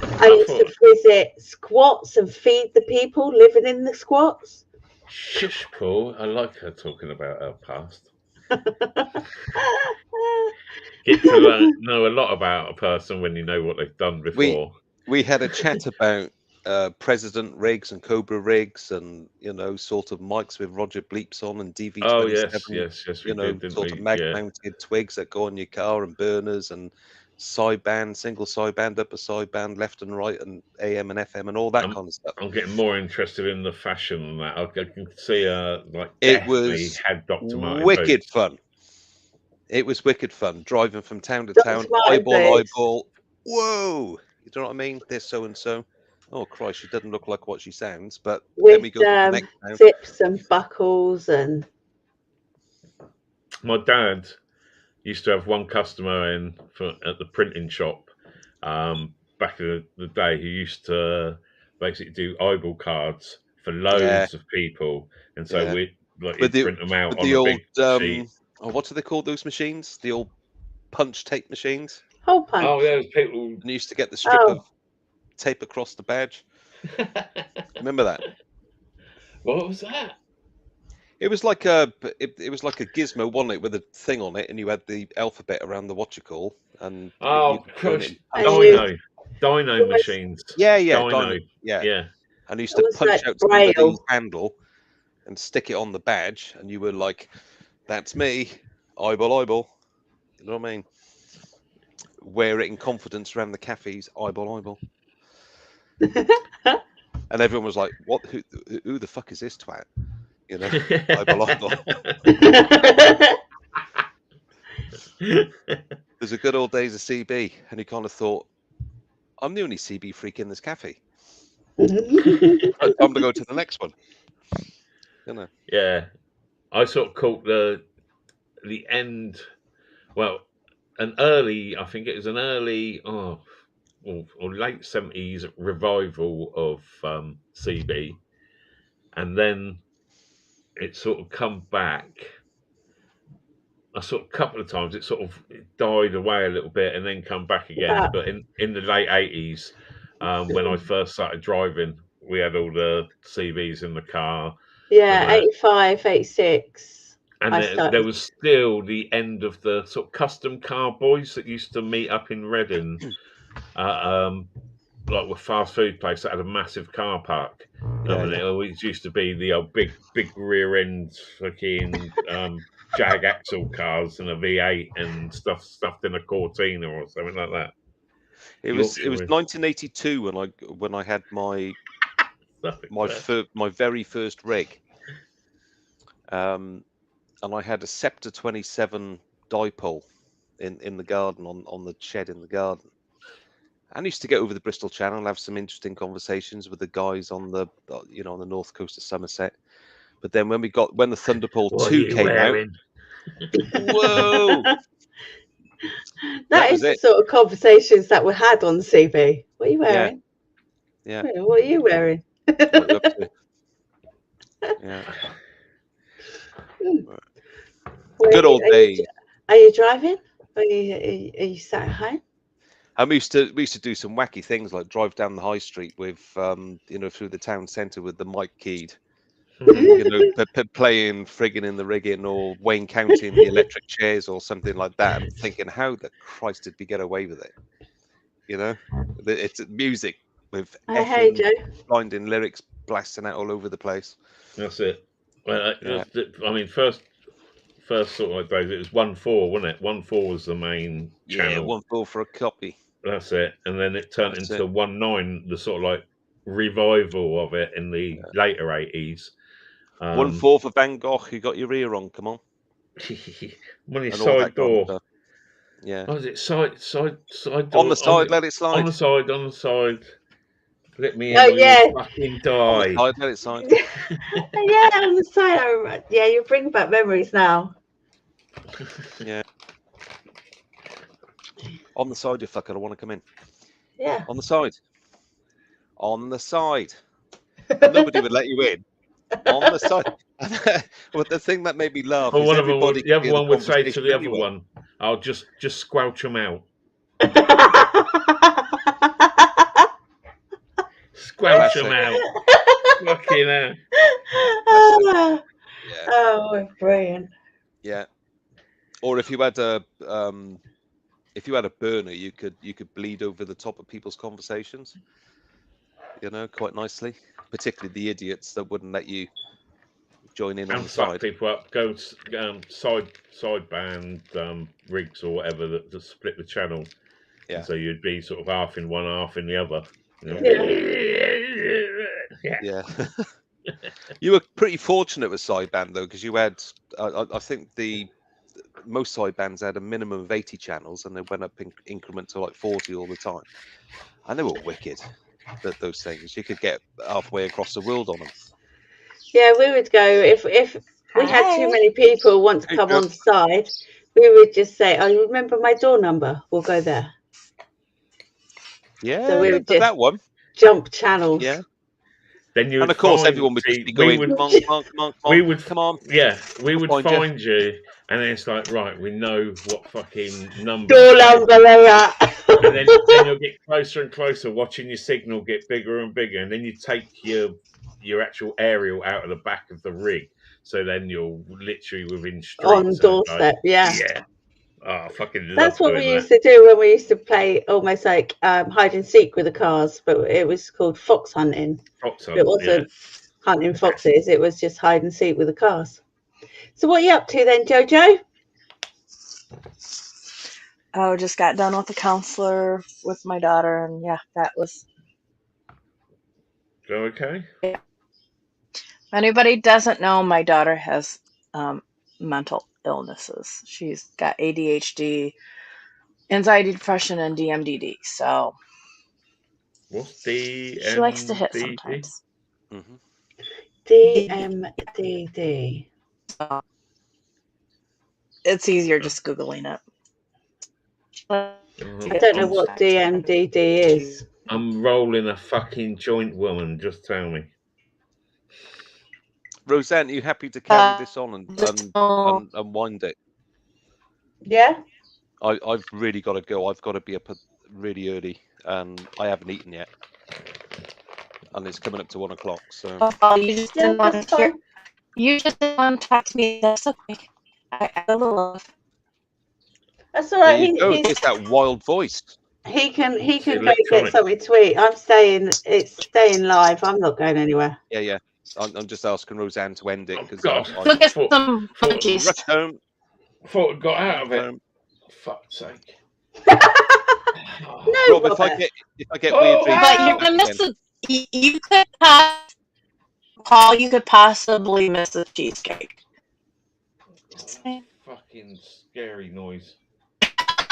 I used to visit squats and feed the people living in the squats. Shush, Paul. I like her talking about her past. Get to know a lot about a person when you know what they've done before. We had a chat about President rigs and Cobra rigs, and sort of mics with Roger Bleeps on and DV27. Oh yes, sort of mag-mounted twigs that go on your car and burners and sideband, single sideband, upper sideband, left and right, and AM and FM and all that kind of stuff. I'm getting more interested in the fashion than that. I can see it was had Dr. Martin wicked fun. It was wicked fun driving from town to town, eyeball. Whoa, you know what I mean? There's so and so. Oh Christ, she doesn't look like what she sounds. But with then we go to the next town. zips and buckles and. My dad used to have one customer at the printing shop back in the day who used to basically do eyeball cards for loads of people, and so we'd print them out on the old sheet. What do they call those machines? The old punch tape machines. Hole punch. Oh, yeah, people. And you used to get the strip of tape across the badge. Remember that? What was that? It was like a gizmo, wasn't it, with a thing on it, and you had the alphabet around the whatchacall. And Dino machines. Yeah. Dino. Yeah. And you used to punch out somebody's handle and stick it on the badge, and you were like, "That's me, eyeball." You know what I mean? Wear it in confidence around the cafes, eyeball. And everyone was like, "What? Who the fuck is this twat?" You know, I belong. There's a good old days of CB, and he kind of thought, "I'm the only CB freak in this cafe. Time to go to the next one." You know. Yeah, I sort of caught the end. Well, I think it was an early or late 70s revival of CB, and then it sort of come back. A sort of couple of times it sort of died away a little bit and then come back again. But in the late 80s, when I first started driving, we had all the CBs in the car. Yeah, 85, 86. And there was still the end of the sort of custom car boys that used to meet up in Reading, like with fast food place that had a massive car park. And it always used to be the old big rear end fucking Jag axle cars and a V8 and stuff stuffed in a Cortina or something like that. It was 1982 when I had my very first rig. And I had a Scepter 27 dipole in the garden on the shed in the garden. And I used to get over the Bristol Channel and have some interesting conversations with the guys on the on the north coast of Somerset. But then when the Thunderbolt 2 came out, whoa! that is the sort of conversations that were had on CB. What are you wearing? Yeah. What are you wearing? Yeah. Good old days. Are you driving? Are you sat at home? And we used to do some wacky things like drive down the high street with through the town centre with the mic keyed, playing Friggin' in the Rigging or Wayne County in the electric chairs or something like that, and thinking, how the Christ did we get away with it? It's music with blinding lyrics blasting out all over the place. That's it. Well, I mean, first sort of days it was 1.4, wasn't it? 1.4 was the main channel. Yeah, 1.4 for a copy. That's it. And then it turned into 1.9, the sort of like revival of it in the later 80s. 1.4 for Van Gogh. You got your ear on, come on. Money side door. Yeah. Oh, is it side door? On the side, let it slide. On the side. Let me in fucking die. On the side, let it slide. Yeah, on the side. Yeah, you bring back memories now. Yeah. On the side, you fucker. I want to come in. Yeah. On the side. On the side. Nobody would let you in. On the side. Well, the thing that made me laugh. Well, the other one would say to the other one, "I'll just squelch them out." Squelch them out. Fucking hell. Oh, brilliant. Yeah. Or if you had a burner, you could bleed over the top of people's conversations. Quite nicely. Particularly the idiots that wouldn't let you join in on the side. People up, go side band rigs or whatever that split the channel. Yeah. And so you'd be sort of half in one, half in the other. Yeah. You were pretty fortunate with sideband though, because you had I think most sidebands had a minimum of 80 channels, and they went up in increments of like 40 all the time, and they were wicked. Those things, you could get halfway across the world on them. Yeah, we would go if we had too many people want to come on the side. We would just say, "Oh, you remember my door number? We'll go there." Yeah, so we would just that one jump channels. Yeah. Then you and of course everyone would be going, we would come on. Yeah, we would find you, and then it's like, right, we know what fucking number. Door number they're at. And then you'll get closer and closer, watching your signal get bigger and bigger, and then you take your actual aerial out of the back of the rig, so then you're literally within streets on doorstep. Yeah. Oh, fucking. That's what we used to do when we used to play almost like hide and seek with the cars, but it was called fox hunting. It wasn't hunting foxes; it was just hide and seek with the cars. So, what are you up to then, Jojo? Oh, just got done with the counselor with my daughter, and yeah, that was Okay. Yeah. If anybody doesn't know, my daughter has mental illnesses. She's got ADHD, anxiety, depression, and DMDD. So what's DMDD? She likes to hit sometimes. DMDD. It's easier just Googling it. I don't know what DMDD is. I'm rolling a fucking joint, woman. Just tell me. Rosanne, are you happy to carry this on and wind it? Yeah. I've really got to go. I've got to be up really early, and I haven't eaten yet, and it's coming up to 1 o'clock. So you just didn't want to hear. You just didn't want to talk to me. That's okay. I love. That's all right. It's that wild voice. He can go get something to eat. I'm staying. It's staying live. I'm not going anywhere. Yeah. I'm just asking Rosanne to end it because Go get some munchies. Rush home. Thought I got out of it. Fuck's sake. No, Rob, if I get weird dreams, but you're gonna miss it. You could possibly miss the cheesecake. Fucking scary noise.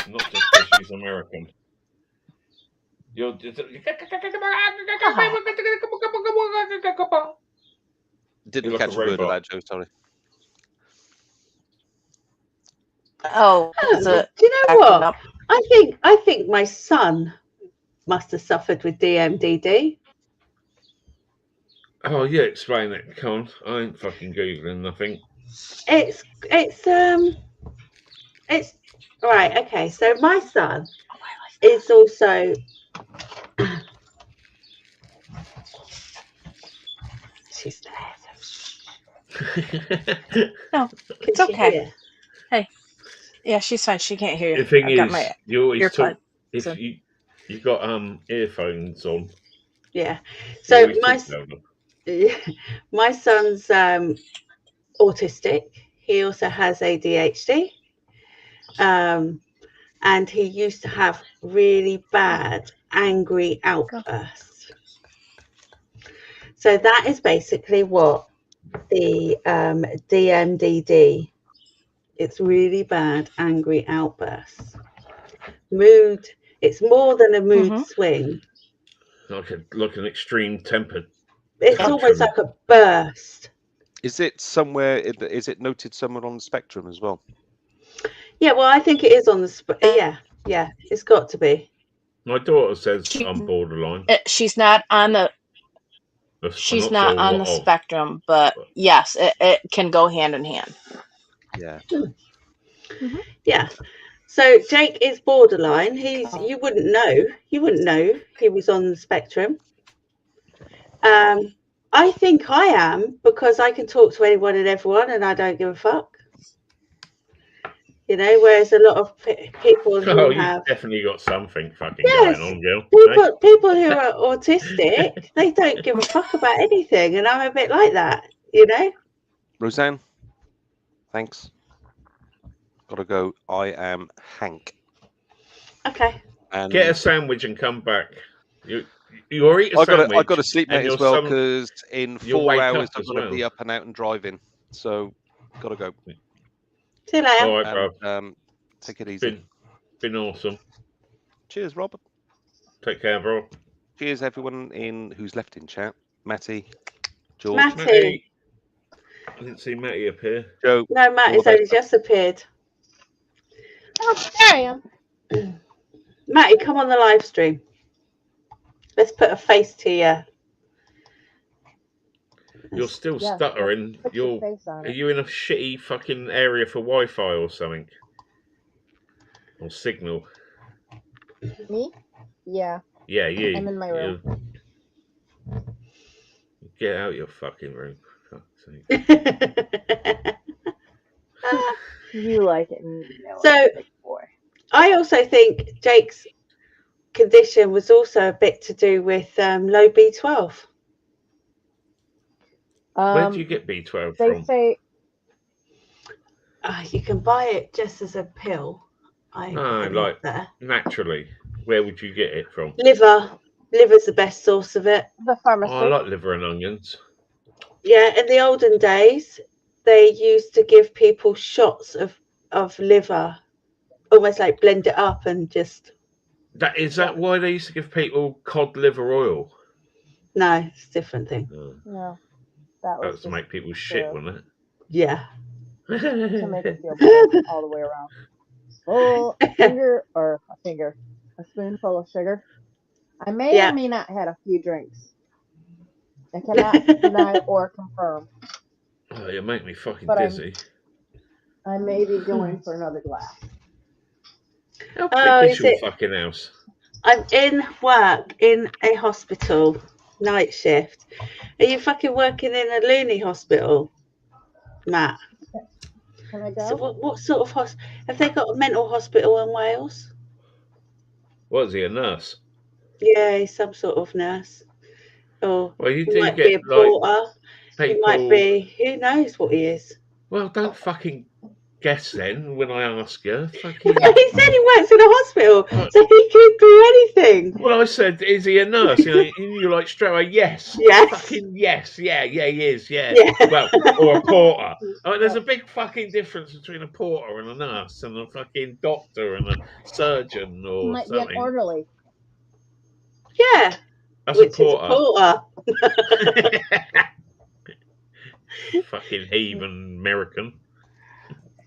Not just because she's American. You're just. Didn't catch a word of that, Joe. Sorry. Oh, do you know what? I think my son must have suffered with DMDD. Oh yeah, explain it. Come on, I ain't fucking googling nothing. It's right. Okay, so my son is also. She's there. No, it's okay. Hey, yeah, she's fine. She can't hear you. The thing is, you always talk if you got earphones on. Yeah. So my son's autistic. He also has ADHD. And he used to have really bad angry outbursts. So that is basically what the DMDD. It's really bad angry outbursts. Mood. It's more than a mood swing. Like an extreme tempered. It's almost like a burst. Is it somewhere? Is it noted somewhere on the spectrum as well? Yeah, well, I think it is on the yeah, it's got to be. My daughter says I'm borderline. She's not on the. She's not on the spectrum, but yes, it can go hand in hand. Yeah. Yeah. So Jake is borderline. You wouldn't know. You wouldn't know he was on the spectrum. I think I am because I can talk to anyone and everyone, and I don't give a fuck. You know, whereas a lot of people who have definitely got something fucking going on, girl. People who are autistic, they don't give a fuck about anything, and I'm a bit like that, you know. Rosanne, thanks. Gotta go. I am Hank. Okay. And get a sandwich and come back. You eat a sandwich. I got to sleep mate as well because in 4 hours I've got to be up and out and driving. So, gotta go. See you later. All right, bro. Take it easy. Been awesome. Cheers, Robert. Take care, bro. Cheers, everyone who's left in chat. Matty, George. Matty. I didn't see Matty appear. Joe. No, Matty's only just appeared. Oh, there I am. Matty, come on the live stream. Let's put a face to you. You're still stuttering. Are you in a shitty fucking area for Wi-Fi or something? Or signal? Me? Yeah. Yeah, you. I'm in my room. Get out your fucking room. For fuck's sake. You like it. So, I also think Jake's condition was also a bit to do with low B12. Where do you get B12 they from? They say you can buy it just as a pill. Like naturally. Where would you get it from? Liver. Liver's the best source of it. The Oh, pharmacy. I like liver and onions. Yeah, in the olden days, they used to give people shots of liver, almost like blend it up and just. Is that why they used to give people cod liver oil? No, it's a different thing. No, that That was was to just make people shit, to, wasn't it? Yeah. to make them feel better all the way around. Full finger or a spoonful of sugar. I may or may not had a few drinks. I cannot deny or confirm. Oh, you make me fucking But dizzy. I may be going for another glass. How big is your fucking house? I'm in work in a hospital, night shift. Are you fucking working in a loony hospital, Matt? Can I go? So what sort of hospital? Have they got a mental hospital in Wales? What is he, a nurse? Yeah, he's some sort of nurse. Or Well, you he do might get be a porter. like He might people. be. Who knows what he is? Well, don't fucking guess then when I ask you. Fucking. Yeah, he said he works in a hospital, so he could do anything. Well, I said, is he a nurse? You know, you're like straight away, yes. Yes. Fucking yes. Yeah, he is. Yeah. Yeah. Well, or a porter. I mean, there's a big fucking difference between a porter and a nurse and a fucking doctor and a surgeon or Might something. be an orderly. Yeah. That's Which a porter. is a porter. Fucking heathen American.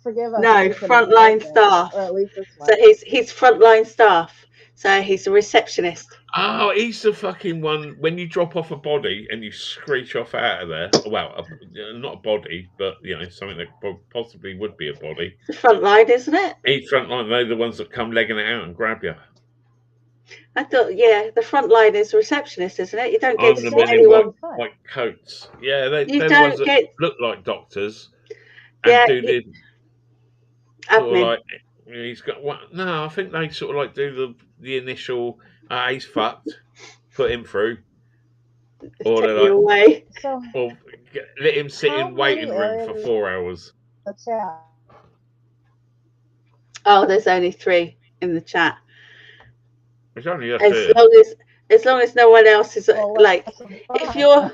Forgive us. No, frontline staff. Or at least this one. So he's frontline staff. So he's a receptionist. Oh, he's the fucking one when you drop off a body and you screech off out of there. Well, not a body, but something that possibly would be a body. It's the frontline, isn't it? He's frontline. They're the ones that come legging it out and grab you. I thought, the front line is receptionist, isn't it? You don't get to the see one in anyone. white coats. Yeah, they're You the don't ones that get. look like doctors and do the sort of Admin. like he's got what? No, I think they sort of like do the initial. He's fucked. Put him through. Or Take they're you like, away. or let him sit in waiting room for 4 hours. The chat. Oh, there's only 3 in the chat. It's only us As long as no one else is like, if you're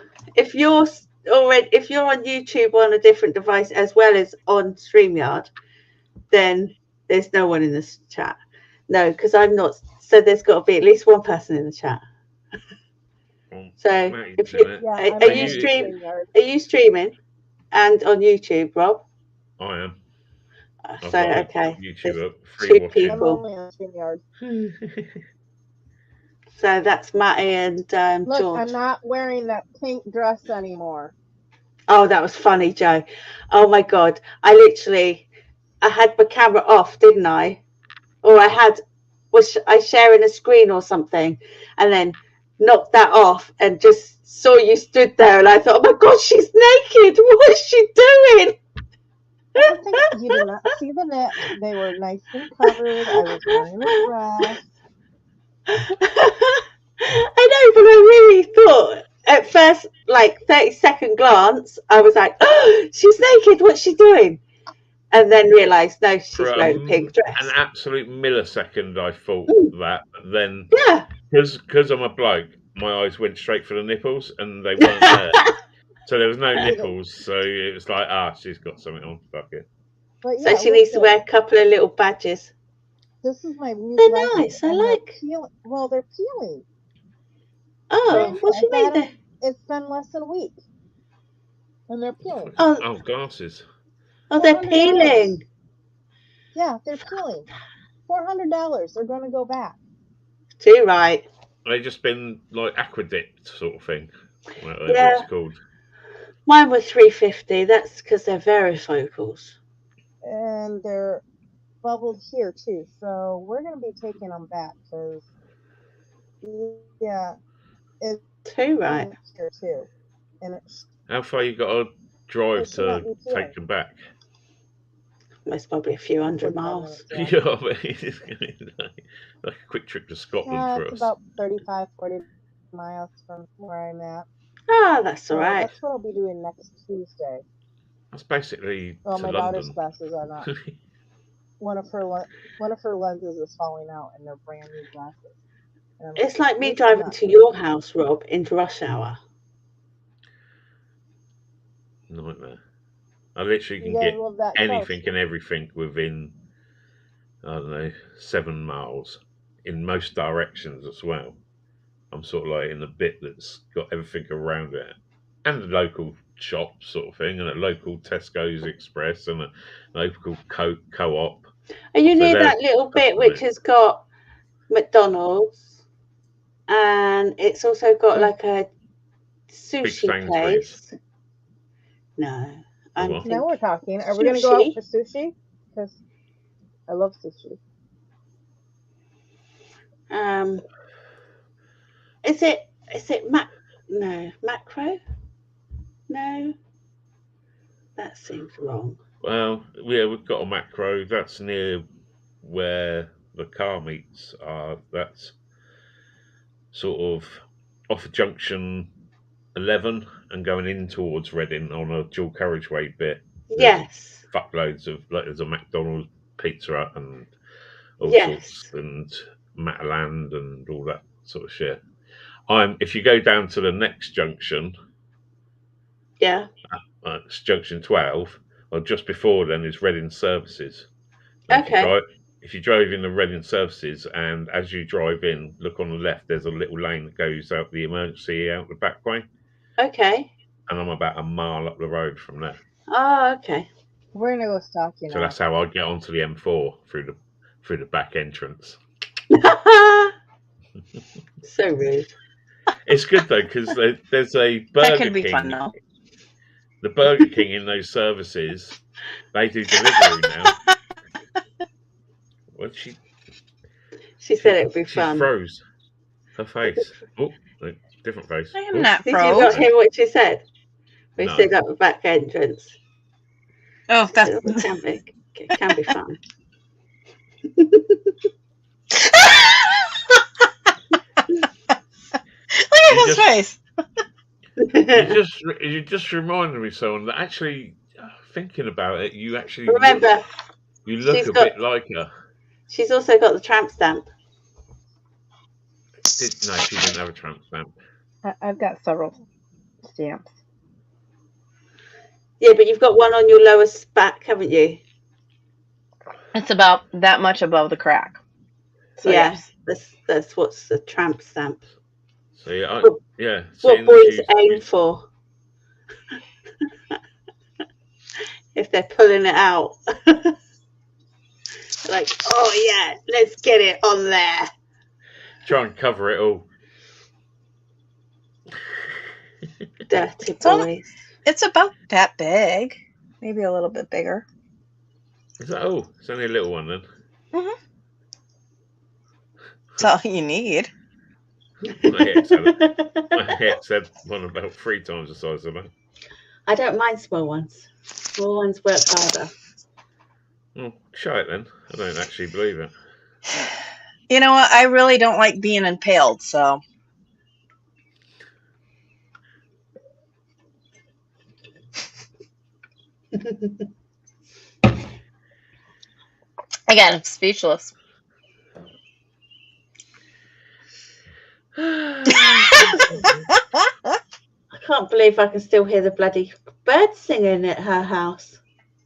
on YouTube on a different device as well as on StreamYard, then there's no one in this chat. No, because I'm not. So there's got to be at least one person in the chat. So if are you streaming and on YouTube, Rob? I am. So okay, YouTube up, 2 people. I'm only on StreamYard. So that's Matty and Look, George. I'm not wearing that pink dress anymore. Oh, that was funny, Joe. Oh my God, I had my camera off, didn't I? Or was I sharing a screen or something, and then knocked that off and just saw you stood there, and I thought, oh my God, she's naked. What is she doing? I think you did not see the net. They were nice and covered. I was wearing a dress. I know, but I really thought at first, like 30-second glance, I was like, oh, she's naked. What's she doing? And then realised, no, she's wearing a pink dress. An absolute millisecond, I thought that. But then, because I'm a bloke, my eyes went straight for the nipples, and they weren't there. So there was no nipples. So it was like, she's got something on. Fuck it. So she needs to wear a couple of little badges. This is my new They're nice. I like. Well, they're peeling. Oh, what do you mean? It's been less than a week, and they're peeling. Oh, glasses. Oh, they're peeling. Yeah, they're peeling. $400. They're going to go back. Too right. They just been like aquadipped sort of thing. Whatever it's called. Mine were $350. That's because they're varifocals. And they're bubbled here too, so we're going to be taking them back because it's too right here too. And how far you got to drive to take them back? Most probably a few hundred miles. Yeah, I mean, it's going to be like a quick trip to Scotland for us. It's about 35-40 miles from where I'm at. Oh, that's all right. That's what I'll be doing next Tuesday. That's basically my London. daughter's glasses are not. One of her lenses is falling out, and they're brand new glasses. It's like me driving to your house, Rob, into rush hour. Nightmare. I literally can You get guys love that anything coast. and everything within, I don't know, 7 miles in most directions as well. I'm sort of like in the bit that's got everything around it, and the local shops sort of thing, and a local Tesco's Express and a local co-op. Are you So near they're that little bit custom which made. has got McDonald's, and it's also got like a Big sushi Sainsbury's. place? No, Oh, I'm what? Now thinking we're talking. Are we going to go out sushi. for sushi? Because I love sushi. Is it macro? No, that seems wrong. Well, yeah, we've got a Macro. That's near where the car meets are. That's sort of off junction 11 and going in towards Reading on a dual carriageway bit. Yes. Fuckloads of, like, there's a McDonald's, Pizza Hut, and all sorts, and Mataland and all that sort of shit. If you go down to the next junction, it's junction 12, or just before then is Reading Services. And if you drive in the Reading Services, and as you drive in, look on the left, there's a little lane that goes out the emergency out the back way. Okay. And I'm about a mile up the road from there. Oh, okay. We're going to go stalk you now. So that's how I get onto the M4 through the back entrance. So rude. It's good though, because there's a Burger That could be King. fun though. The Burger King in those services, they do delivery now. What she said it would be she fun. froze her face. Oh, different face. I am not Did you froze. not hear what she said? We No. said at the back entrance. Oh, that can be fun. Look at his face. You just reminded me, someone that actually, thinking about it, you actually remember. You look a bit like her. She's also got the tramp stamp. No, she didn't have a tramp stamp. I've got several stamps. Yeah, but you've got one on your lowest back, haven't you? It's about that much above the crack. So yeah, that's what's the tramp stamp. So yeah, What boys aim for? If they're pulling it out. Like, oh yeah, let's get it on there. Try and cover it all. Dirty boys. It's about that big. Maybe a little bit bigger. Is that all? It's only a little one then. Mm-hmm. That's all you need. My head said one about 3 times the size of that. I don't mind small ones. Small ones work harder. Well, show it then. I don't actually believe it. You know what? I really don't like being impaled, so. Again, I'm speechless. I can't believe I can still hear the bloody birds singing at her house.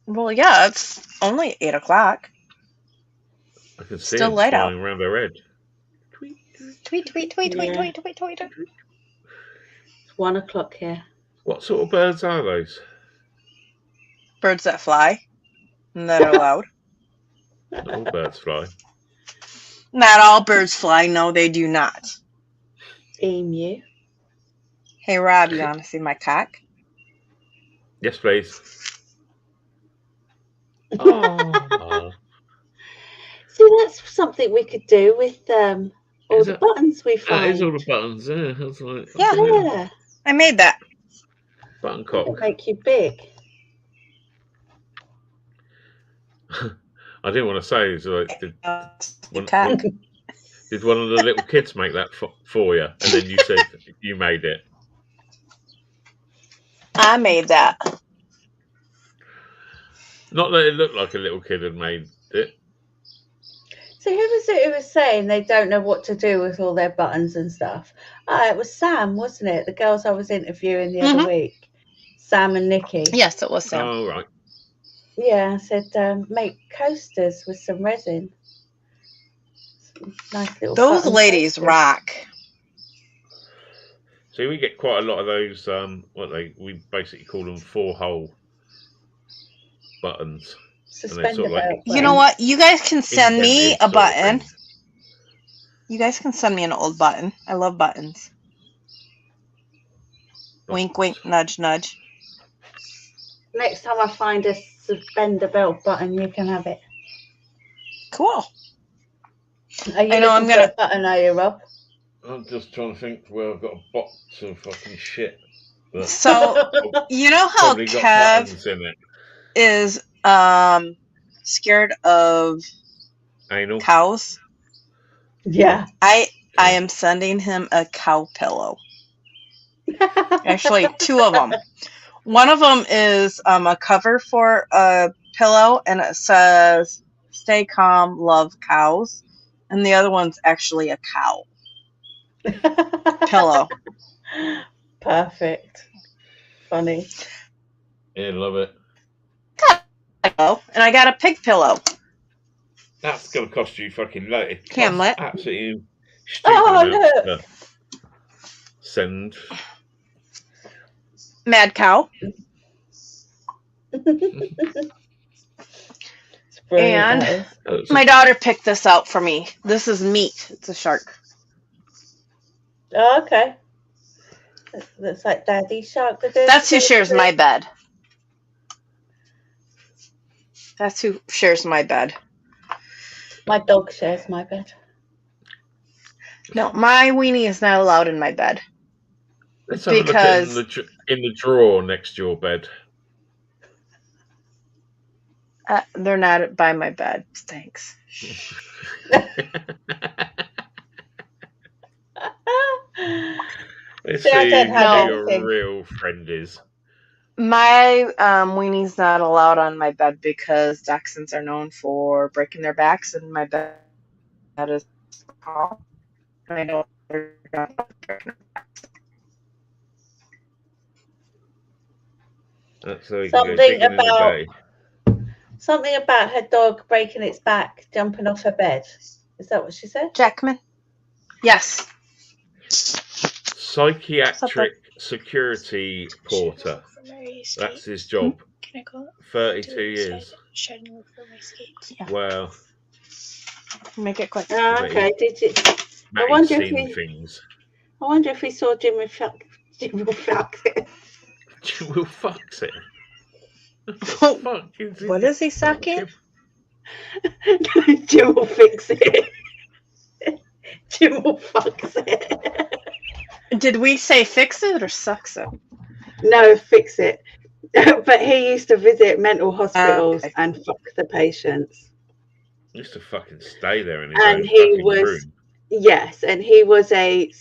Well, yeah, it's only 8 o'clock. I can see Still them light out. flying around their head. Tweet, tweet, tweet, tweet, tweet, tweet, tweet, tweet. It's 1 o'clock here. What sort of birds are those? Birds that fly and that are loud. Not all birds fly. Not all birds fly. No, they do not. Emu. Hey, Rob, you want to see my cock? Yes, please. Oh. See, that's something we could do with all the buttons we find. That is all the buttons, yeah. That's like, Yeah. I made that. Button cock. It'll make you big. I didn't want to say, so like, did one of the little kids make that for you? And then you said you made it. I made that. Not that it looked like a little kid had made it. Is So who was it who was saying they don't know what to do with all their buttons and stuff? It was Sam, wasn't it? The girls I was interviewing the other week. Sam and Nikki. Yes, it was Sam. Oh, right. Yeah, I said make coasters with some resin. Some nice little Those button ladies coasters. rock. See, we get quite a lot of those. We basically call them 4-hole buttons. Suspender belt. You know what? You guys can send me a button. Thing. You guys can send me an old button. I love buttons. Wink, wink, nudge, nudge. Next time I find a suspender belt button, you can have it. Cool. Are you I know I'm looking for gonna. a button, are you, Rob? I'm just trying to think where I've got a box of fucking shit. So you know how Kev in it. is scared of anal cows? Yeah. I am sending him a cow pillow. Actually, 2 of them. One of them is a cover for a pillow, and it says "Stay calm, love cows," and the other one's actually a cow pillow. Perfect. Funny. Yeah, love it. And I got a pig pillow. That's gonna cost you fucking loads. Hamlet. Absolutely stupid amounts to send. Mad cow. And my daughter picked this out for me. This is meat. It's a shark. Oh, okay. Looks like Daddy Shark. That's who shares my bed. That's who shares my bed. My dog shares my bed. No, my weenie is not allowed in my bed. Let's have a look at in the drawer next to your bed. They're not by my bed. Thanks. Let's see who your real friend is. My weenie's not allowed on my bed because Dachshunds are known for breaking their backs, and my bed is small. I know they're not breaking their backs. Something about her dog breaking its back, jumping off her bed. Is that what she said? Jackman? Yes. Psychiatric security porter. That's his job. 32 years. Wow. Make it quick. Oh, okay. Did you? I wonder if he saw Jim will fuck it. Jim will fucks it. What is he sucking? Jim will fix it. Jim will fucks it. Did we say fix it or sucks it? No, fix it. But he used to visit mental hospitals and fuck the patients. He used to fucking stay there in his own fucking room. Yes, and he was a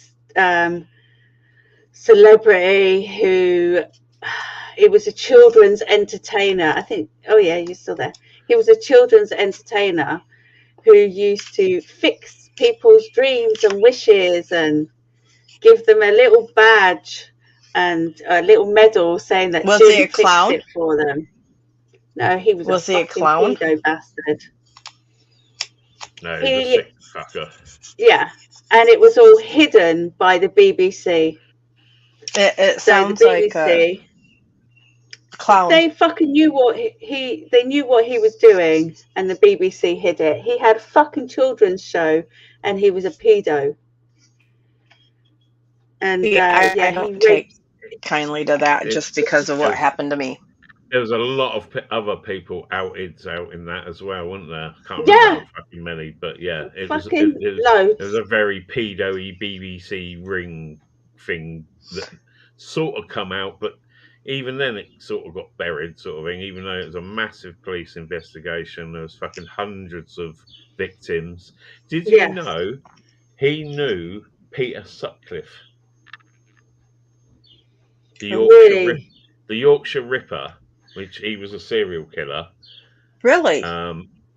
celebrity who... He was a children's entertainer. I think, oh yeah, you're still there. He was a children's entertainer who used to fix people's dreams and wishes and give them a little badge and a little medal saying that was he a clown? Fixed it for them. No, he was he a clown? Pedo bastard. No, he was a sick fucker. Yeah, and it was all hidden by the BBC. It sounds like a clown. They fucking knew what they knew what he was doing, and the BBC hid it. He had a fucking children's show, and he was a pedo. And I don't take kindly to that just because of what happened to me. There was a lot of other people out in that as well, weren't there? I can't remember how fucking many, but yeah, it was a very pedo-y BBC ring thing that sort of come out, but even then it sort of got buried, sort of thing. Even though it was a massive police investigation, there was fucking hundreds of victims. Did you know he knew Peter Sutcliffe, the Yorkshire Ripper, which he was a serial killer. Really?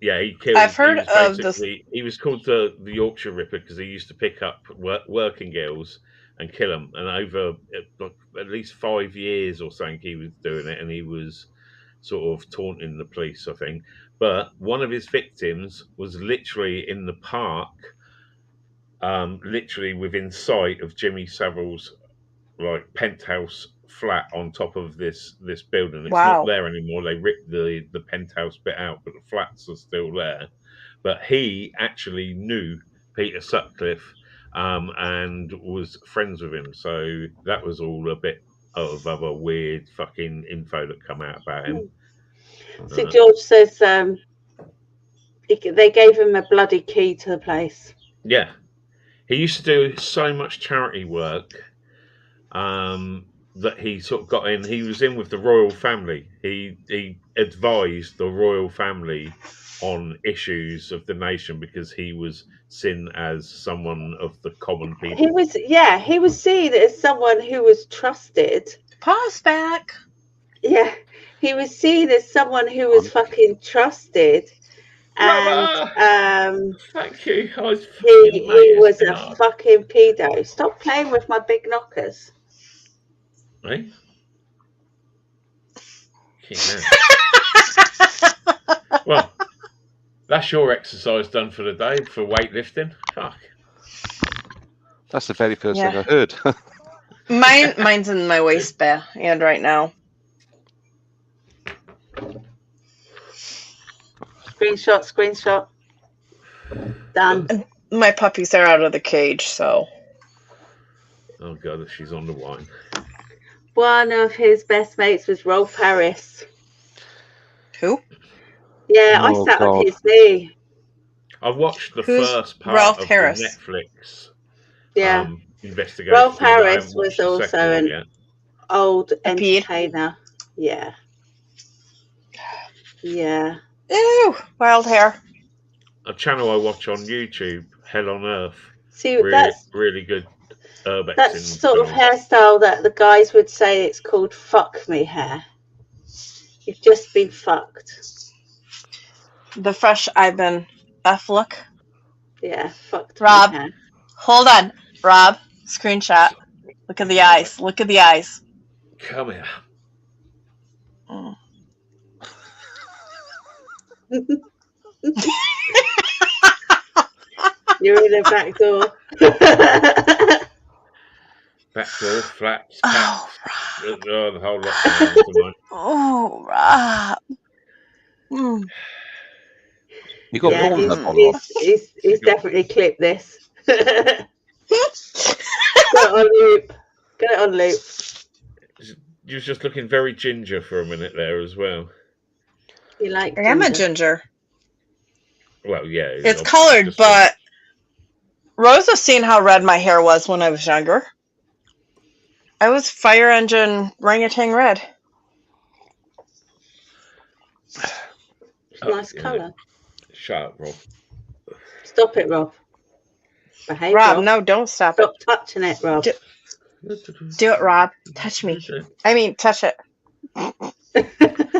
Yeah, he killed. I've heard of this. He was called the Yorkshire Ripper because he used to pick up working girls and kill them. And over at least 5 years or something, he was doing it, and he was sort of taunting the police, I think. But one of his victims was literally in the park, literally within sight of Jimmy Savile's penthouse flat on top of this building. It's not there anymore. They ripped the penthouse bit out, but the flats are still there. But he actually knew Peter Sutcliffe and was friends with him. So that was all a bit of other weird fucking info that come out about him. See, George says they gave him a bloody key to the place. Yeah. He used to do so much charity work that he sort of got in. He was in with the royal family. He advised the royal family on issues of the nation because he was seen as someone of the common people. He was seen as someone who was trusted. Pause back. Yeah, he was seen as someone who was fucking trusted. And thank you. He was a fucking pedo. Stop playing with my big knockers. Eh? Well, that's your exercise done for the day for weightlifting. Fuck. That's the very first thing I heard. Mine's in my waistband right now. Screenshot. Done. My puppies are out of the cage, so. Oh god, she's on the wine. One of his best mates was Rolf Harris. Who? Yeah, I sat on his knee. I watched the first part Rolf of Harris? the Netflix investigation. Rolf Harris was also an old entertainer. Yeah. Yeah. Ew, wild hair. A channel I watch on YouTube, Hell on Earth. See, that's really good. That sort of hairstyle that the guys would say it's called fuck me hair. You've just been fucked. The fresh Ivan F look. Yeah, fucked. Rob, hold on. Rob, screenshot. Look at the eyes. Look at the eyes. Come here. You're in a back door. Back door, flaps, oh, the whole lot. Oh, Rob. You got he's definitely clipped this. Got it on loop. You was just looking very ginger for a minute there as well. You like? I am a ginger. Well, yeah. It's colored, but Rosa's seen how red my hair was when I was younger. I was fire engine orangutan red. Nice colour. Shut up, Rob. Stop it, Rob. Behave, Rob. No, don't stop it. Stop touching it, Rob. Do it, Rob. Touch me. I mean, touch it.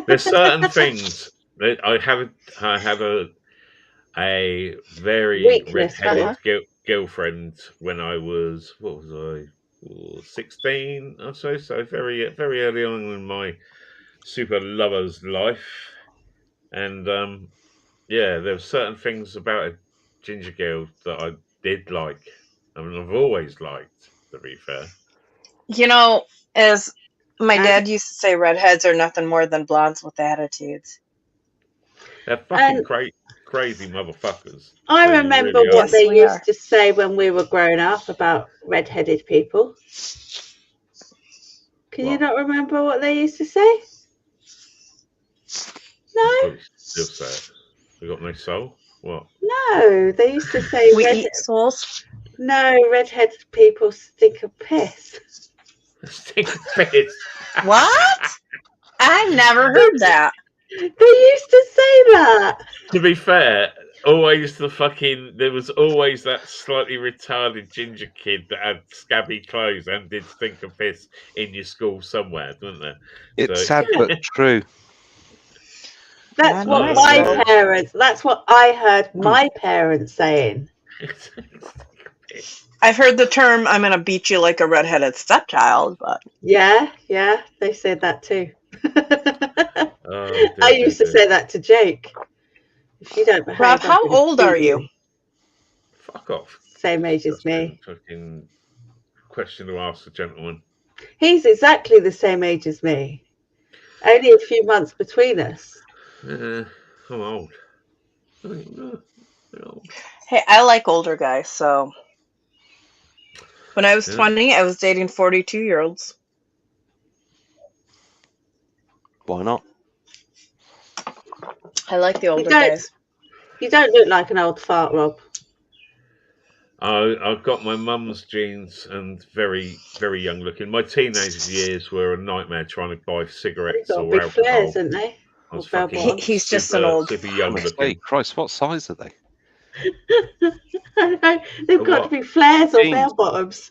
There's certain things that I have a very red-headed girlfriend when I was 16 or so very early on in my super lover's life, and there were certain things about a ginger girl that I did like. I mean, I've always liked, to be fair. You know, as my dad used to say, redheads are nothing more than blondes with attitudes. They're fucking crazy motherfuckers. I remember what they used to say when we were growing up about red-headed people. Can you not remember what they used to say? No? Still say it. We got no soul? What? No, they used to say we eat souls. No, red-headed people stink of piss. Stink of piss? What? I never heard that. They used to say that. To be fair, there was always that slightly retarded ginger kid that had scabby clothes and did stink of piss in your school somewhere, wasn't there? It's sad but true. That's what my parents. That's what I heard my parents saying. I've heard the term "I'm gonna beat you like a redheaded stepchild," but yeah, they said that too. I used to say that to Jake. If you don't behave, Rob, how old are you? Fuck off. Same age as me. Fucking question to ask the gentleman. He's exactly the same age as me. Only a few months between us. I'm old. Hey, I like older guys, so when I was 20, I was dating 42-year-olds. Why not? I like the older guys. You don't look like an old fart, Rob. I've got my mum's genes and very, very young looking. My teenage years were a nightmare trying to buy cigarettes or big alcohol. Flares, haven't they? I was fucking He's just an old super young looking. Hey, Christ, what size are they? I know. They've got to be flares or bell bottoms.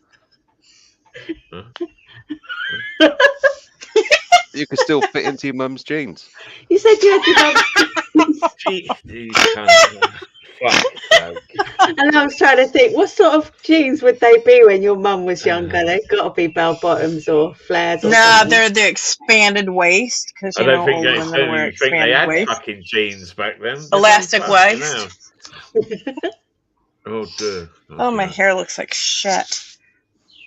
Huh? You could still fit into your mum's jeans. You said you had your mum's And I was trying to think, what sort of jeans would they be when your mum was younger? They've got to be bell bottoms or flares. Or something. They're the expanded waist because I don't think they had waist. fucking jeans back then. Elastic waist. Oh dear. Oh, my hair looks like shit.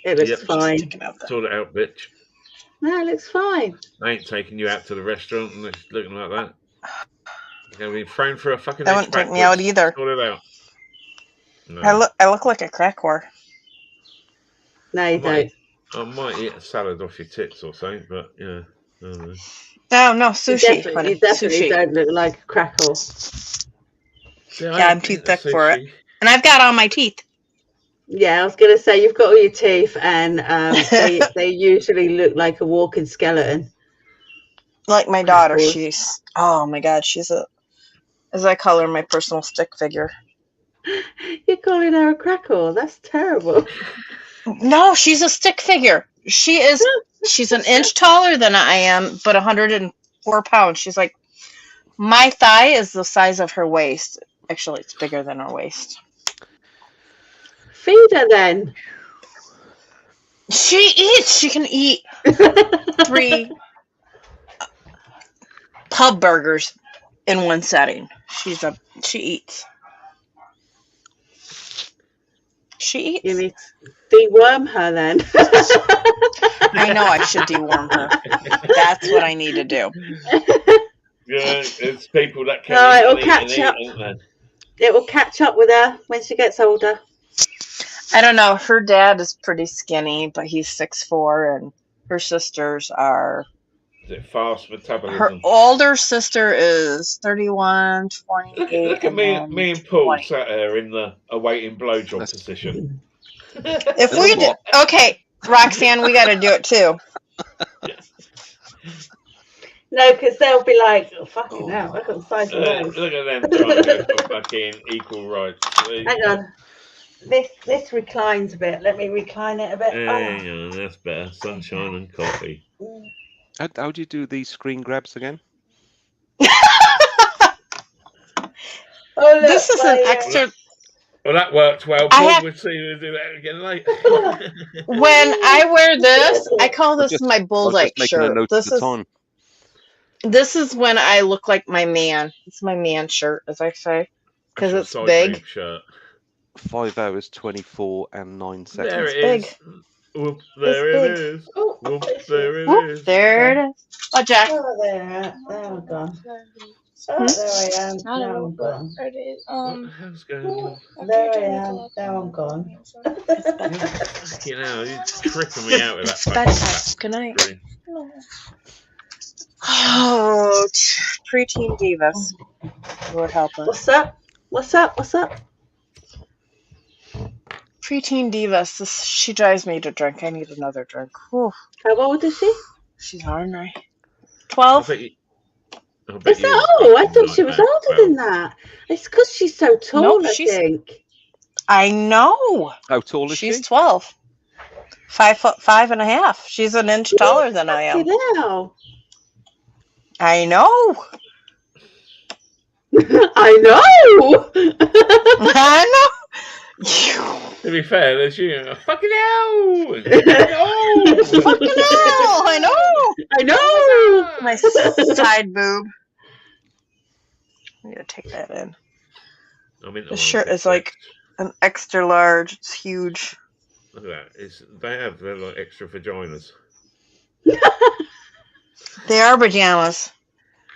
It looks fine. Sort it out, bitch. No, it looks fine. I ain't taking you out to the restaurant and it's looking like that. You're gonna be thrown for a fucking. That wouldn't take me out either. Sort it out. No. I look like a crack whore. No, you don't. I might eat a salad off your tits or something, but yeah. I don't know. Oh no, sushi. You definitely don't look like a crackle. Yeah, I'm too thick for it, and I've got all my teeth. Yeah, I was gonna say you've got all your teeth, and they usually look like a walking skeleton. Like my daughter, she's oh my god, she's as I call her, my personal stick figure. You're calling her a crackle? That's terrible. No, she's a stick figure. She's an inch taller than I am, but 104 pounds. She's like, my thigh is the size of her waist. Actually, it's bigger than her waist. Feed her then. She eats. She can eat 3 pub burgers in one setting. She eats. She eats. You need to deworm her then. I know I should deworm her. That's what I need to do. Yeah, it's people that can it'll catch up. It will catch up with her when she gets older. I don't know. Her dad is pretty skinny, but he's 6'4", and her sisters are. Is it fast metabolism? Her older sister is 31, 28. Look at me and Paul 20. Sat here in the awaiting blowjob position. If we do, okay, Roxanne, we got to do it too. No, because they'll be like, oh, fucking hell, look at the size of those. Look at them trying to go for fucking equal rights. Hang on. This reclines a bit. Let me recline it a bit. Yeah, that's better. Sunshine and coffee. How do you do these screen grabs again? This is an extra. Well, that worked well. We'll see you do that again later. When I wear this, I call this my bull-like shirt. This is when I look like my man. It's my man shirt, as I say, because it's big. Shirt. 5 hours, 24 and 9 seconds. There it is. Whoop, there it is. Whoop, there it is. There it is. Oh, Jack. Oh, there I'm gone. Oh, there I am. Now I'm gone. How's going on? There I am. Now I'm gone. You know, you're tripping me out with that. Bedtime. Good night. Oh, preteen divas. Lord help us. What's up? What's up? What's up? Preteen divas. She drives me to drink. I need another drink. Whew. How old is she? She's ornery. 12. Is that old? I thought she was older than that. It's because she's so tall, I think. I know. How tall is she? She's 12. 5'5.5". She's an inch taller than I am. Now. I know. I know. I know. To be fair, there's fucking hell! Fucking hell! I know. I know. My side boob. I'm gonna take that in. The shirt is like an extra large. It's huge. Look at that. They're like extra vaginas. They are pajamas.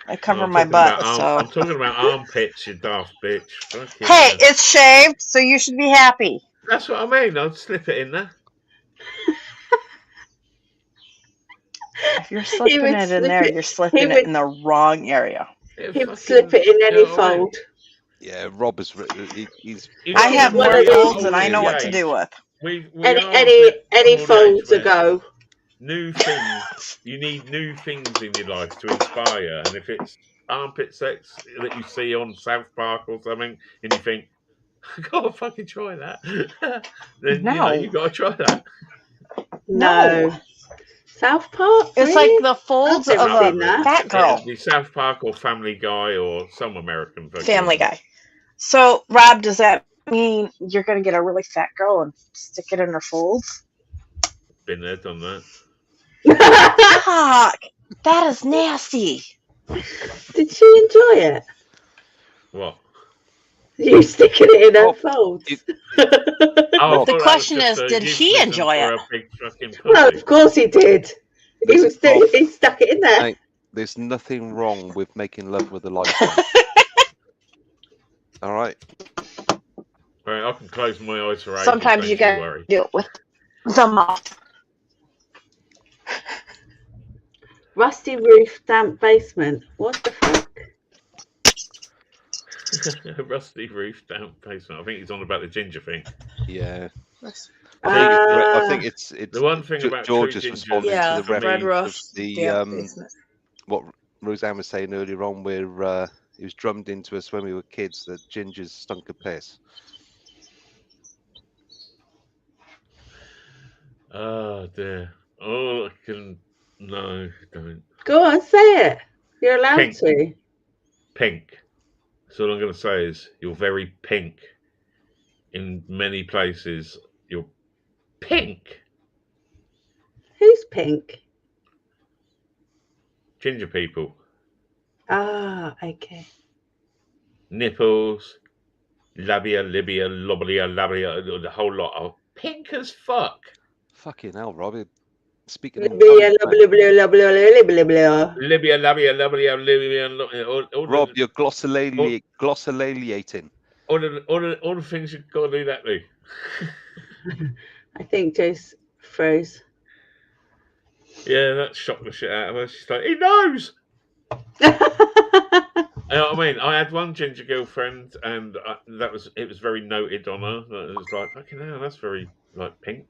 I cover my butt, so. I'm talking about armpits, you daft bitch. Hey, it's shaved, so you should be happy. That's what I mean. I'd slip it in there. If you're slipping it in there, you're slipping it in the wrong area. He would slip it in any fold. Yeah, Rob is. He's. I have more folds than I know what to do with. Any folds a go. New things. You need new things in your life to inspire you. And if it's armpit sex that you see on South Park or something, and you think, I gotta fucking try that, then you gotta try that. No. South Park? It's like the folds of a fat girl. The South Park or Family Guy or some American version. Family Guy. So, Rob, does that mean you're gonna get a really fat girl and stick it in her folds? Been there, done that. Fuck! That is nasty. Did she enjoy it? What? You sticking it in her folds? The question is, did he enjoy it? Well, of course he did. He stuck it in there. Mate, there's nothing wrong with making love with a light on. All right. Right, I can close my eyes for ages. Sometimes you gotta do it with the mouth. Rusty roof, damp basement. What the fuck? Rusty roof, damp basement. I think he's on about the ginger thing. Yeah. I think it's the one thing about George's responding to the red roof. What Roseanne was saying earlier on, where he was drummed into us when we were kids that gingers stunk of piss. Oh dear. Oh, I can. No, don't. Go on, say it. You're allowed to. Pink. So all I'm going to say is you're very pink. In many places, you're pink. Who's pink? Ginger people. Ah, okay. Nipples, labia, labia, the whole lot are pink as fuck. Fucking hell, Robbie. Speaking Libya, Rob, you're glossolating. All the things you've got to do that with. I think Joe's froze. Yeah, that shocked the shit out of her. She's like, he knows. You know what I mean? I had one ginger girlfriend, and it was very noted on her. It was like, fucking hell, that's very like pink.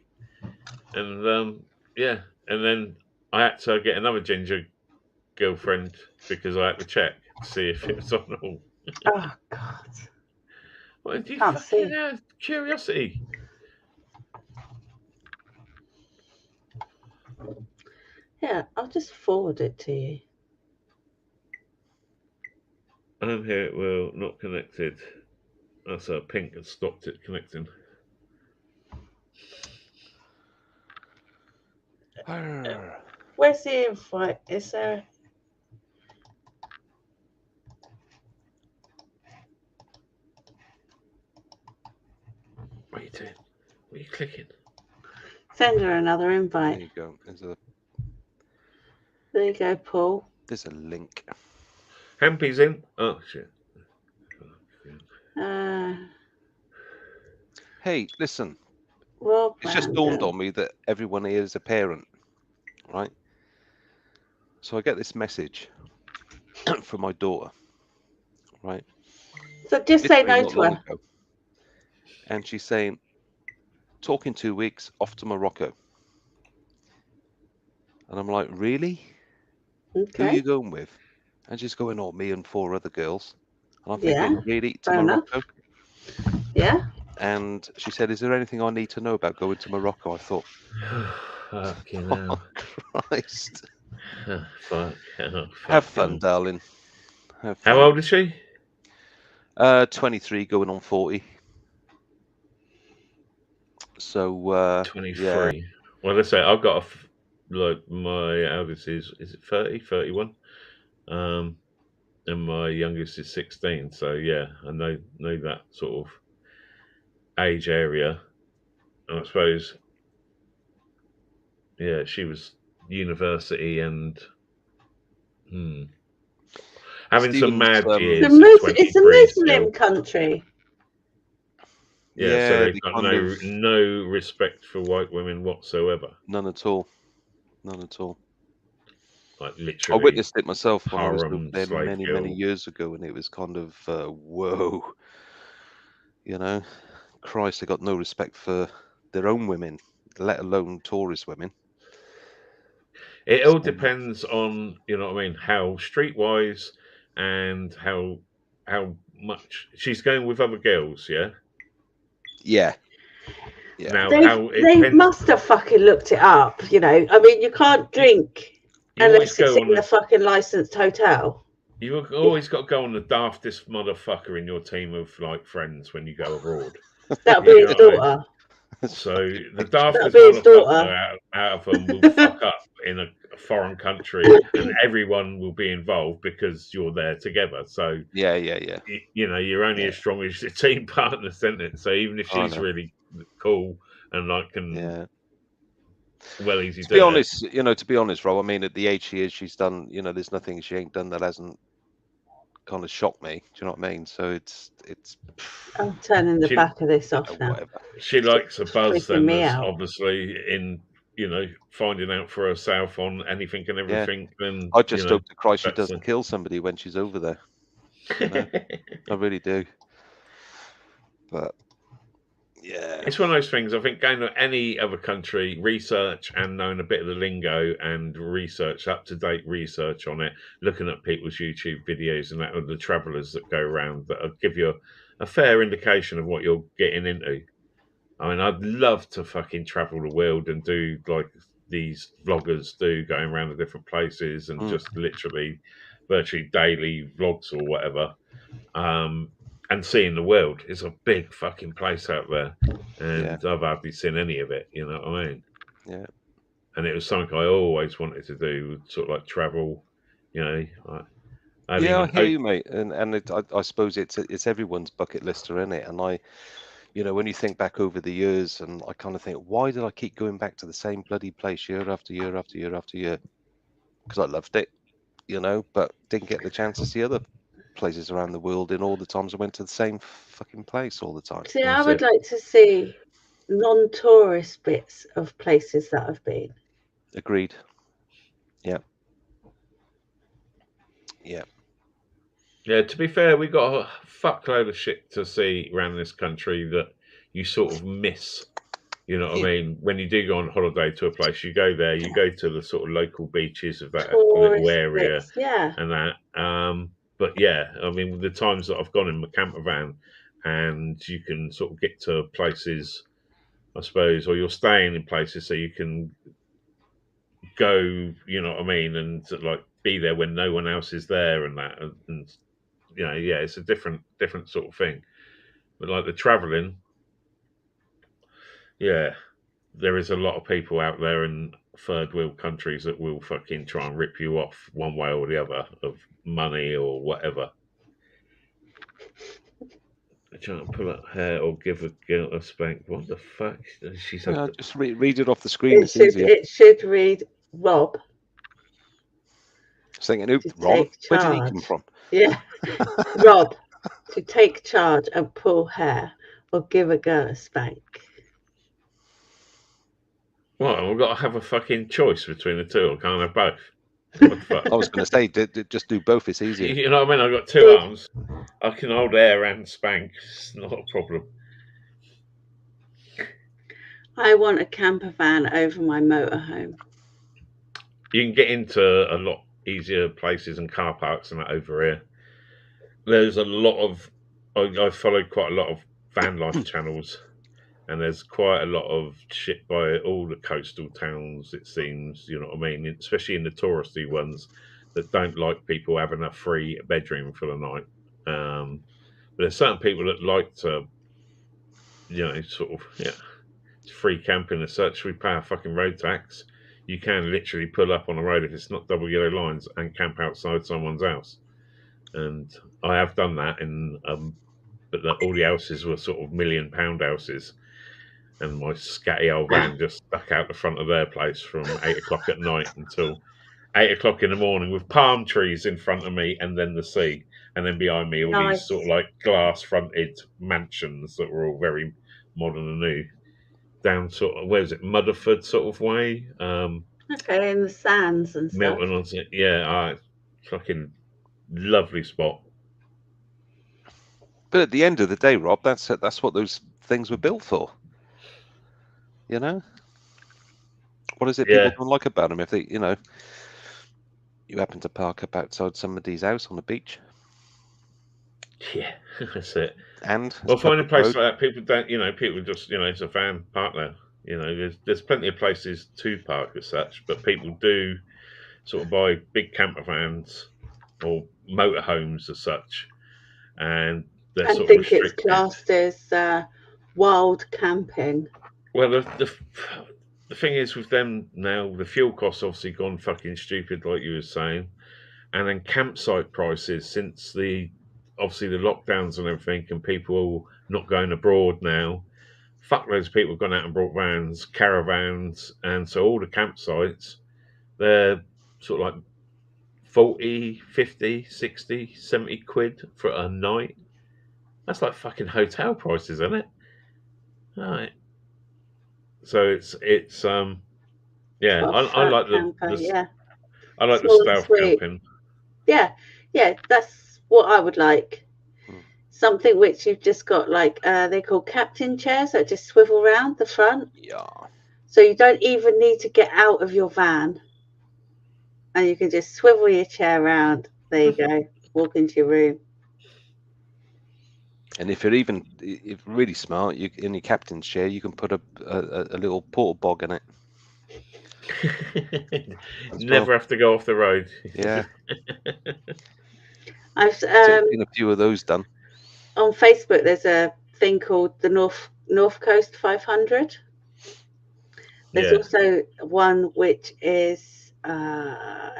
And yeah, and then I had to get another ginger girlfriend because I had to check to see if it was on all. Oh God! What do you fucking curiosity? Yeah, I'll just forward it to you. I'm here. It will not connected. That's pink has stopped it connecting. Where's the invite? Is there? What are you doing? What are you clicking? Send her another invite. There you go. There you go, Paul. There's a link. Hempy's in. Oh shit. Hey, listen. Well, it's just dawned on me that everyone here is a parent, right? So I get this message from my daughter, right? So just say no to her. And she's saying, talk in 2 weeks, off to Morocco. And I'm like, really? Okay. Who are you going with? And she's going, oh, me and 4 other girls. And I'm thinking, really? To Morocco? Yeah. And she said, is there anything I need to know about going to Morocco? I thought, oh, Christ. Fuck. Have fun, darling. How old is she? 23 going on 40. So 23. yeah. Well, let's say I've got like my eldest is it 30, 31, and my youngest is 16. So yeah, I know that sort of age area. And I suppose, yeah, she was university and having some mad years. It's a Muslim country. Yeah, so they've got no respect for white women whatsoever. None at all. None at all. Like literally. I witnessed it myself when I was harem, there slave many girl. years ago, and it was kind of whoa. You know, Christ, they got no respect for their own women, let alone tourist women. It all depends on, you know what I mean, how streetwise and how much she's going with other girls, yeah? Yeah. Now, they must have fucking looked it up, you know. I mean, you can't drink unless it's in a fucking licensed hotel. You've always got to go on the daftest motherfucker in your team of like friends when you go abroad. That'll be his daughter. So the daftest motherfucker out of them will fuck up in a foreign country, and everyone will be involved because you're there together. So yeah. You know, you're only as strong as your team partners, isn't it? So even if she's really cool and like can well easy to be honest, Rob, I mean, at the age she is, she's done, you know, there's nothing she ain't done that hasn't kind of shocked me. Do you know what I mean? So it's I'm turning the back of this off now. Whatever. She likes a buzz, then obviously in, you know, finding out for herself on anything and everything. Then I just hope to Christ she doesn't kill somebody when she's over there. You know? I really do. But yeah, it's one of those things. I think going to any other country, research and knowing a bit of the lingo and research, up-to-date research on it, looking at people's YouTube videos and that, of the travellers that go around, that'll give you a fair indication of what you're getting into. I mean, I'd love to fucking travel the world and do like these vloggers do, going around to different places and just literally virtually daily vlogs or whatever. And seeing the world. It's a big fucking place out there, and I've hardly seen any of it. You know what I mean? Yeah. And it was something I always wanted to do, sort of like travel. You know. I hear you, mate. And I suppose it's everyone's bucket lister, isn't it? And you know, when you think back over the years, and I kind of think, why did I keep going back to the same bloody place year after year after year after year? Because I loved it, you know, but didn't get the chance to see other places around the world in all the times I went to the same fucking place all the time. See, I would like to see non-tourist bits of places that I've been. Agreed. Yeah. To be fair, we got a fuckload of shit to see around this country that you sort of miss. You know what I mean? When you do go on holiday to a place, you go there, you go to the sort of local beaches of that little area, and that. But yeah, I mean, the times that I've gone in my camper van, and you can sort of get to places, I suppose, or you're staying in places so you can go, you know what I mean, and like be there when no one else is there, and that, and you know, it's a different sort of thing. But like the traveling, there is a lot of people out there in third world countries that will fucking try and rip you off one way or the other of money or whatever. Trying to pull up hair or give a girl a spank. What the fuck? She said. Just read it off the screen. It should read Rob. Saying, Rob, where did he come from? Yeah, Rob, to take charge and pull hair or give a girl a spank. Well, we've got to have a fucking choice between the two. I can't have both. What the fuck? I was going to say, just do both. It's easier. You know what I mean? I've got two arms. I can hold hair and spank. It's not a problem. I want a camper van over my motorhome. You can get into a lot easier places and car parks and that over here. There's a lot of... I followed quite a lot of van life channels. And there's quite a lot of shit by all the coastal towns, it seems, you know what I mean? Especially in the touristy ones that don't like people having a free bedroom for the night. there's certain people that like to, sort of, it's free camping as such. We pay a fucking road tax. You can literally pull up on a road if it's not double yellow lines and camp outside someone's house. And I have done that but all the houses were sort of £1 million houses. And my scatty old van just stuck out the front of their place from 8 o'clock at night until 8 o'clock in the morning with palm trees in front of me and then the sea. And then behind me, all these sort of like glass fronted mansions that were all very modern and new. Down sort of, where is it, Mudderford sort of way? Okay, in the sands and stuff. Milton on it. Yeah, fucking lovely spot. But at the end of the day, Rob, that's what those things were built for. You know, what is it people don't like about them? If they, you happen to park up outside somebody's house on the beach. Yeah, that's it. And find a place like that. People don't, people just, it's a van park there. There's plenty of places to park as such, but people do sort of buy big camper vans or motorhomes as such, and they're sort of restricted. It's classed as wild camping. Well, the thing is with them now, the fuel costs obviously gone fucking stupid, like you were saying, and then campsite prices since obviously the lockdowns and everything, and people not going abroad now. Fuckloads of people have gone out and brought vans, caravans, and so all the campsites, they're sort of like 40, 50, 60, 70 quid for a night. That's like fucking hotel prices, isn't it? Right. So it's I like I like the stealth camping. Yeah, that's what I would like. Something which you've just got like they call captain chairs that just swivel around the front. Yeah. So you don't even need to get out of your van, and you can just swivel your chair around. There you go. Walk into your room. And if really smart, in your captain's chair, you can put a little porta bog in it. Never have to go off the road. Yeah. I've seen a few of those done. On Facebook, there's a thing called the North Coast 500. There's also one which is to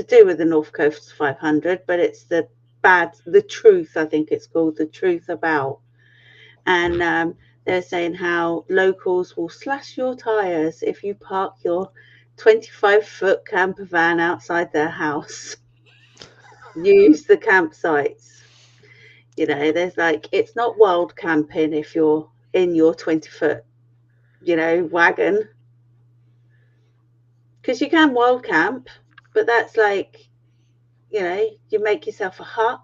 do with the North Coast 500, but it's the truth, I think it's called, the truth about. And they're saying how locals will slash your tires if you park your 25-foot camper van outside their house. Use the campsites. There's like, it's not wild camping if you're in your 20-foot, wagon. Because you can wild camp, but that's like, you make yourself a hut.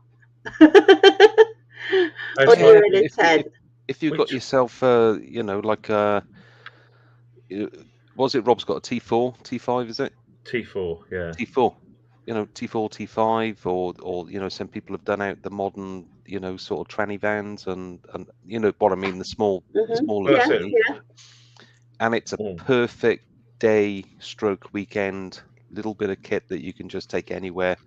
Or you're in a tent. If you've got yourself, was it Rob's got a T4, T5, is it? T4, yeah. T4. T4, T5, or some people have done out the modern, sort of tranny vans and what I mean, the smaller. Yeah. And it's a perfect day / weekend, little bit of kit that you can just take anywhere.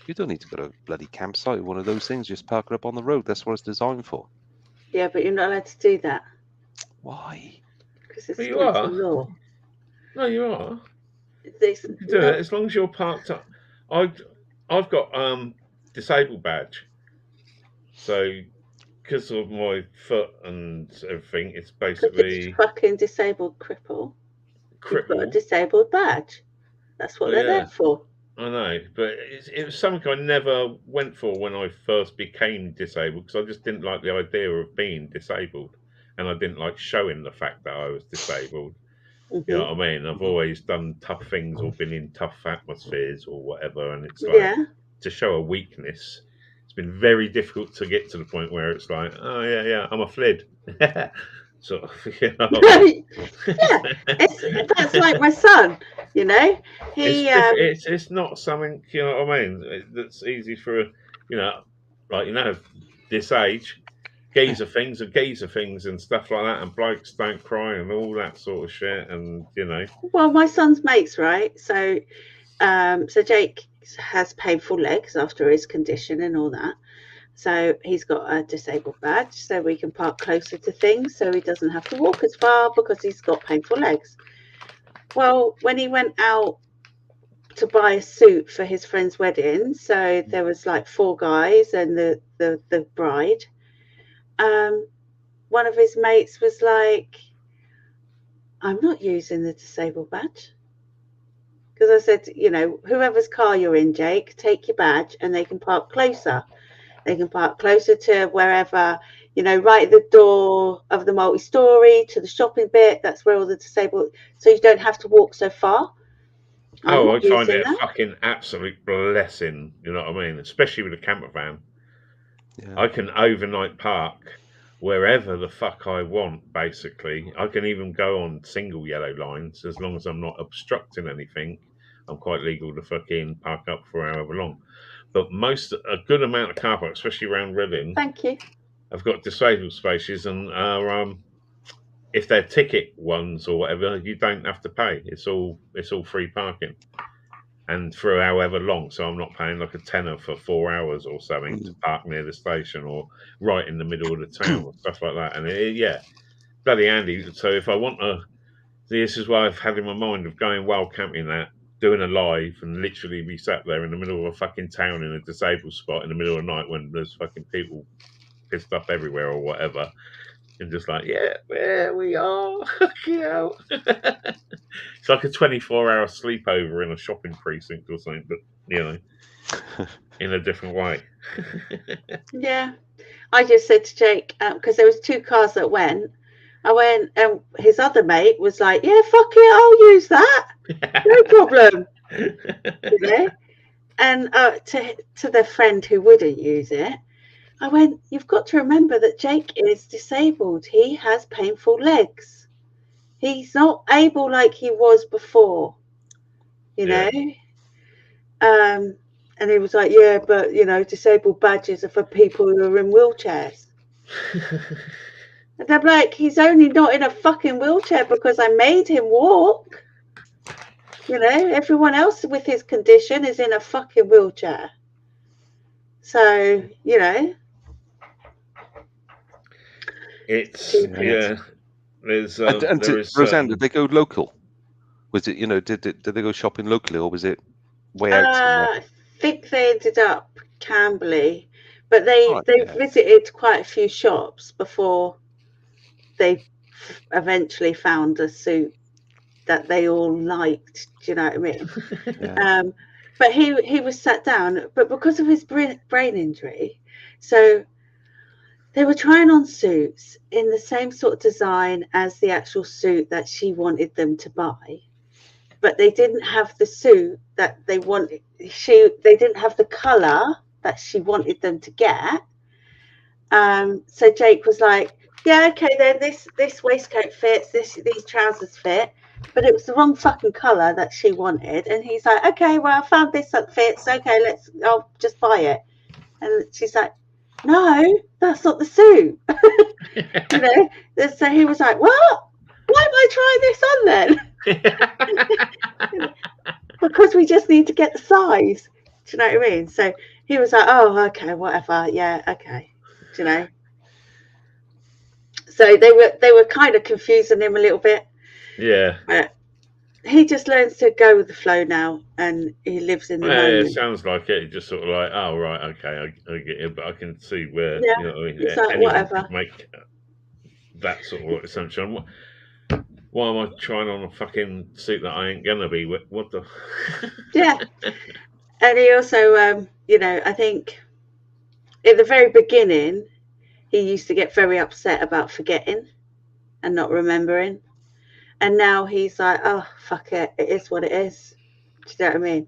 You don't need to go to a bloody campsite or one of those things. Just park it up on the road. That's what it's designed for. Yeah, but you're not allowed to do that. Why? Because it's against the law. No, you are. You can do it as long as you're parked up. I've got disabled badge, so because of my foot and everything, it's basically fucking disabled cripple. You've got a disabled badge. That's what they're there for. I know, but it was something I never went for when I first became disabled, because I just didn't like the idea of being disabled, and I didn't like showing the fact that I was disabled. You know what I mean? I've always done tough things or been in tough atmospheres or whatever, and it's like to show a weakness. It's been very difficult to get to the point where it's like, oh yeah, I'm a flid. Sort of, that's like my son. It's not something, you know what I mean, that's easy for this age. Geezer things are geezer things and stuff like that, and blokes don't cry and all that sort of shit, and Well, my son's mates, right? So Jake has painful legs after his condition and all that. So he's got a disabled badge, so we can park closer to things, so he doesn't have to walk as far because he's got painful legs. Well, when he went out to buy a suit for his friend's wedding, so there was like 4 guys and the bride. One of his mates was like, I'm not using the disabled badge. Because I said, you know, whoever's car you're in, Jake, take your badge and they can park closer. They can park closer to wherever, you know, right at the door of the multi-story to the shopping bit. That's where all the disabled, so you don't have to walk so far. I find it a fucking absolute blessing, you know what I mean? Especially with a camper van. Yeah. I can overnight park wherever the fuck I want, basically. I can even go on single yellow lines as long as I'm not obstructing anything. I'm quite legal to fucking park up for however long. But a good amount of car parks, especially around Reading, thank you, I've got disabled spaces, and if they're ticket ones or whatever, you don't have to pay. It's all free parking, and for however long. So I'm not paying like a tenner for 4 hours or something to park near the station or right in the middle of the town or stuff like that. And bloody handy. So if I want to, this is why I've had in my mind of going wild camping, that doing a live and literally be sat there in the middle of a fucking town in a disabled spot in the middle of the night when there's fucking people pissed up everywhere or whatever. And just like, yeah, there we are. You know. It's like a 24-hour sleepover in a shopping precinct or something, but, you know, in a different way. Yeah. I just said to Jake, because there was 2 cars that went, I went, and his other mate was like, yeah, fuck it, I'll use that. No problem. You know? And to the friend who wouldn't use it, I went, you've got to remember that Jake is disabled. He has painful legs. He's not able like he was before, you know? And he was like, yeah, but, you know, disabled badges are for people who are in wheelchairs. And I'm like, he's only not in a fucking wheelchair because I made him walk. You know, everyone else with his condition is in a fucking wheelchair. So, you know. It's, yeah. There's, Rosanne, did they go local? Was it, you know, did they go shopping locally, or was it way out somewhere? I think they ended up Camberley, but they visited quite a few shops before they eventually found a suit that they all liked. Do you know what I mean? Yeah. But he was sat down, but because of his brain injury, so they were trying on suits in the same sort of design as the actual suit that she wanted them to buy, but they didn't have the suit that they wanted. They didn't have the colour that she wanted them to get. So Jake was like, yeah, okay, then this waistcoat fits, these trousers fit, but it was the wrong fucking colour that she wanted. And he's like, okay, well, I found this that fits. Okay, I'll just buy it. And she's like, no, that's not the suit. You know, so he was like, what? Why am I trying this on then? Because we just need to get the size. Do you know what I mean? So he was like, oh, okay, whatever. Yeah, okay. Do you know? So they were kind of confusing him a little bit. Yeah. But he just learns to go with the flow now, and he lives in the moment. It sounds like it. Just sort of like, oh, right, okay, I get it, but I can see where, yeah, you know, it's like, whatever. Make that sort of assumption. Why am I trying on a fucking suit that I ain't gonna be? What the? Yeah. And he also, you know, I think at the very beginning, he used to get very upset about forgetting and not remembering. And now he's like, oh, fuck it. It is what it is. Do you know what I mean?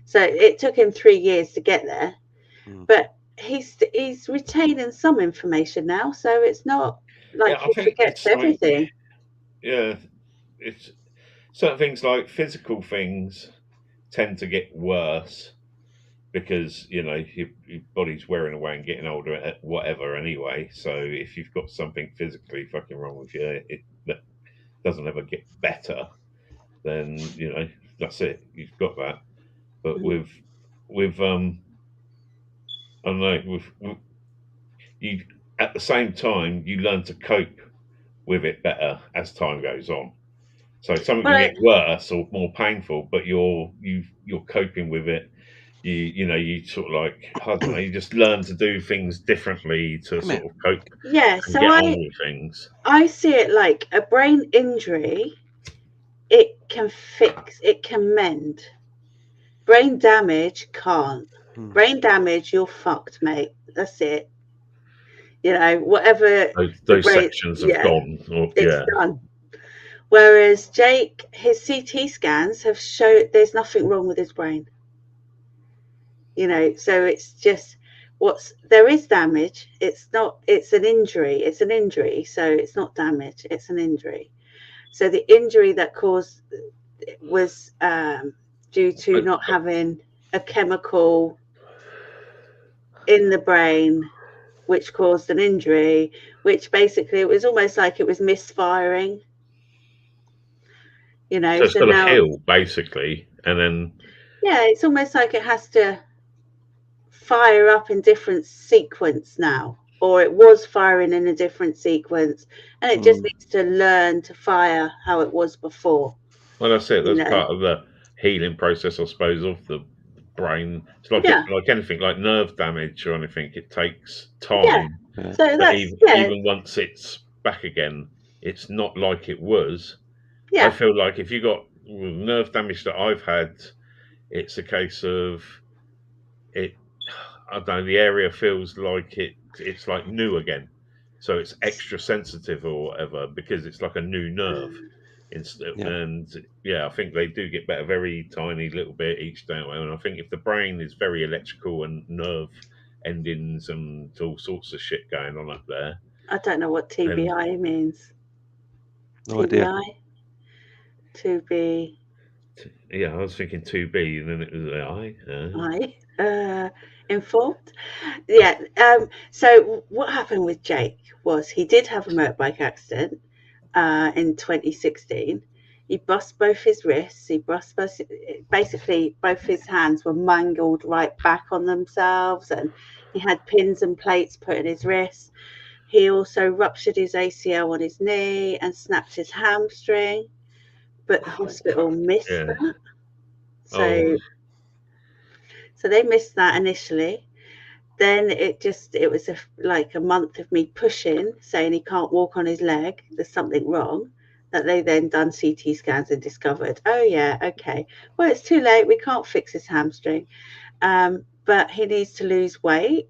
So it took him 3 years to get there. But he's retaining some information now. So it's not like he forgets everything. Yeah. It's certain things, like physical things, tend to get worse because, you know, your body's wearing away and getting older at whatever anyway. So if you've got something physically fucking wrong with you, that doesn't ever get better, then, you know, that's it. You've got that. But with I don't know, with you at the same time you learn to cope with it better as time goes on. So something can get worse or more painful, but you're coping with it. You sort of like, I don't know, you just learn to do things differently to sort of cope and get on with things. I see it like a brain injury. It can fix, it can mend. Brain damage can't. Brain damage, you're fucked, mate. That's it. You know, whatever those sections have gone. It's done. Whereas Jake, his CT scans have showed there's nothing wrong with his brain. You know, so it's just there is damage. It's an injury. It's an injury. So it's not damage. It's an injury. So the injury that caused was due to not having a chemical in the brain, which caused an injury, which basically it was almost like it was misfiring. You know, so it's got to heal basically, and then it's almost like it has to fire up in different sequence now, or it was firing in a different sequence, and it just needs to learn to fire how it was before. Well, that's it. That's part of the healing process, I suppose, of the brain. It's like like anything, like nerve damage or anything. It takes time. Yeah. So but even once it's back again, it's not like it was. Yeah. I feel like if you got nerve damage that I've had, it's a case of it. I don't know. The area feels like it's like new again, so it's extra sensitive or whatever because it's like a new nerve. And I think they do get better very tiny little bit each day. And I think if the brain is very electrical and nerve endings and all sorts of shit going on up there. I don't know what TBI means. No idea. To be. Yeah, I was thinking 2B, and then it was I. Informed. Yeah. So what happened with Jake was he did have a motorbike accident in 2016. He bust both his wrists. Basically both his hands were mangled right back on themselves, and he had pins and plates put in his wrists. He also ruptured his ACL on his knee and snapped his hamstring, but the hospital missed that. So they missed that initially. Then it was like a month of me pushing, saying he can't walk on his leg. There's something wrong. That they then done CT scans and discovered, oh yeah, okay. Well, it's too late. We can't fix his hamstring. But he needs to lose weight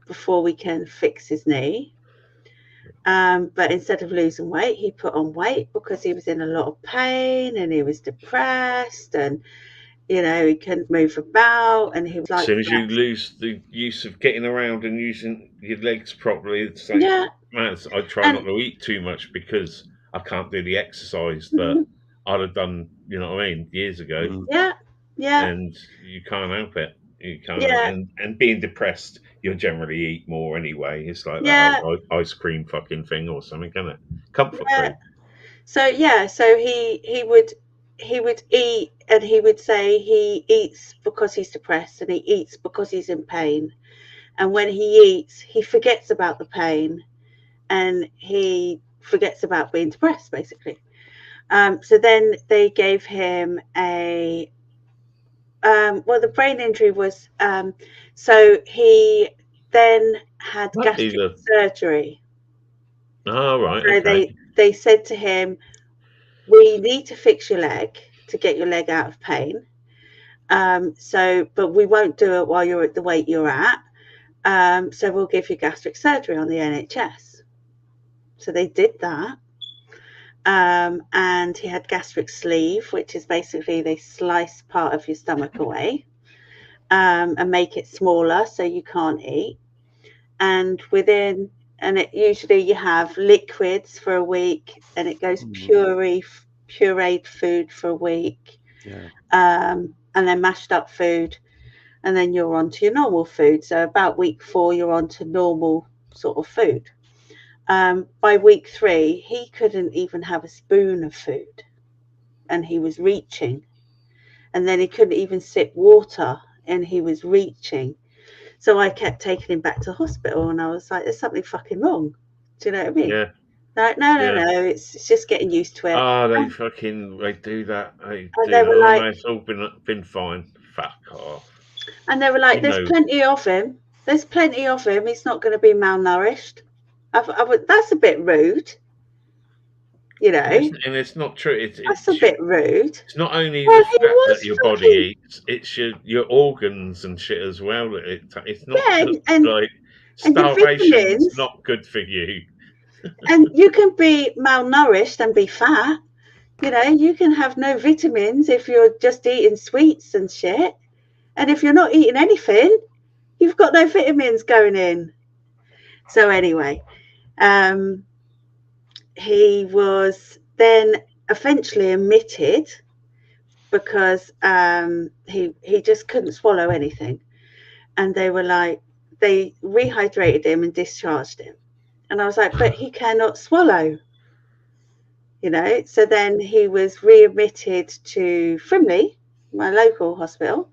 before we can fix his knee. But instead of losing weight, he put on weight because he was in a lot of pain and he was depressed and, you know, he couldn't move about and he was like... As soon as you lose the use of getting around and using your legs properly, it's like, I try not to eat too much because I can't do the exercise that I'd have done, you know what I mean, years ago. Yeah. And you can't help it. You can't. And being depressed, you'll generally eat more anyway. It's like that ice cream fucking thing or something, isn't it? Comfort food. So he would eat and he would say he eats because he's depressed and he eats because he's in pain. And when he eats, he forgets about the pain and he forgets about being depressed, basically. So then they gave him the brain injury was, so he then had gastric surgery. Oh, right. So okay. they said to him, we need to fix your leg to get your leg out of pain. But we won't do it while you're at the weight you're at. So we'll give you gastric surgery on the NHS. So they did that. And he had gastric sleeve, which is basically they slice part of your stomach away and make it smaller so you can't eat. And usually you have liquids for a week and it goes pureed food for a week. Yeah. And then mashed up food. And then you're on to your normal food. So about week 4, you're on to normal sort of food. By week 3, he couldn't even have a spoon of food and he was reaching. And then he couldn't even sip water and he was reaching. So I kept taking him back to the hospital, and I was like, there's something fucking wrong. Do you know what I mean? Yeah. Like, no, it's just getting used to it. Oh, they do that. They do they that. were like, It's all been fine. Fuck off. And they were like, there's plenty of him. There's plenty of him. He's not going to be malnourished. That's a bit rude. You know, and it's not true. That's a bit rude. It's not only the fat that your body eats; it's your organs and shit as well. It's not just like starvation's not good for you. And you can be malnourished and be fat. You know, you can have no vitamins if you're just eating sweets and shit. And if you're not eating anything, you've got no vitamins going in. So anyway, he was then eventually admitted because he just couldn't swallow anything. And they were like, they rehydrated him and discharged him. And I was like, but he cannot swallow. You know, so then he was readmitted to Frimley, my local hospital,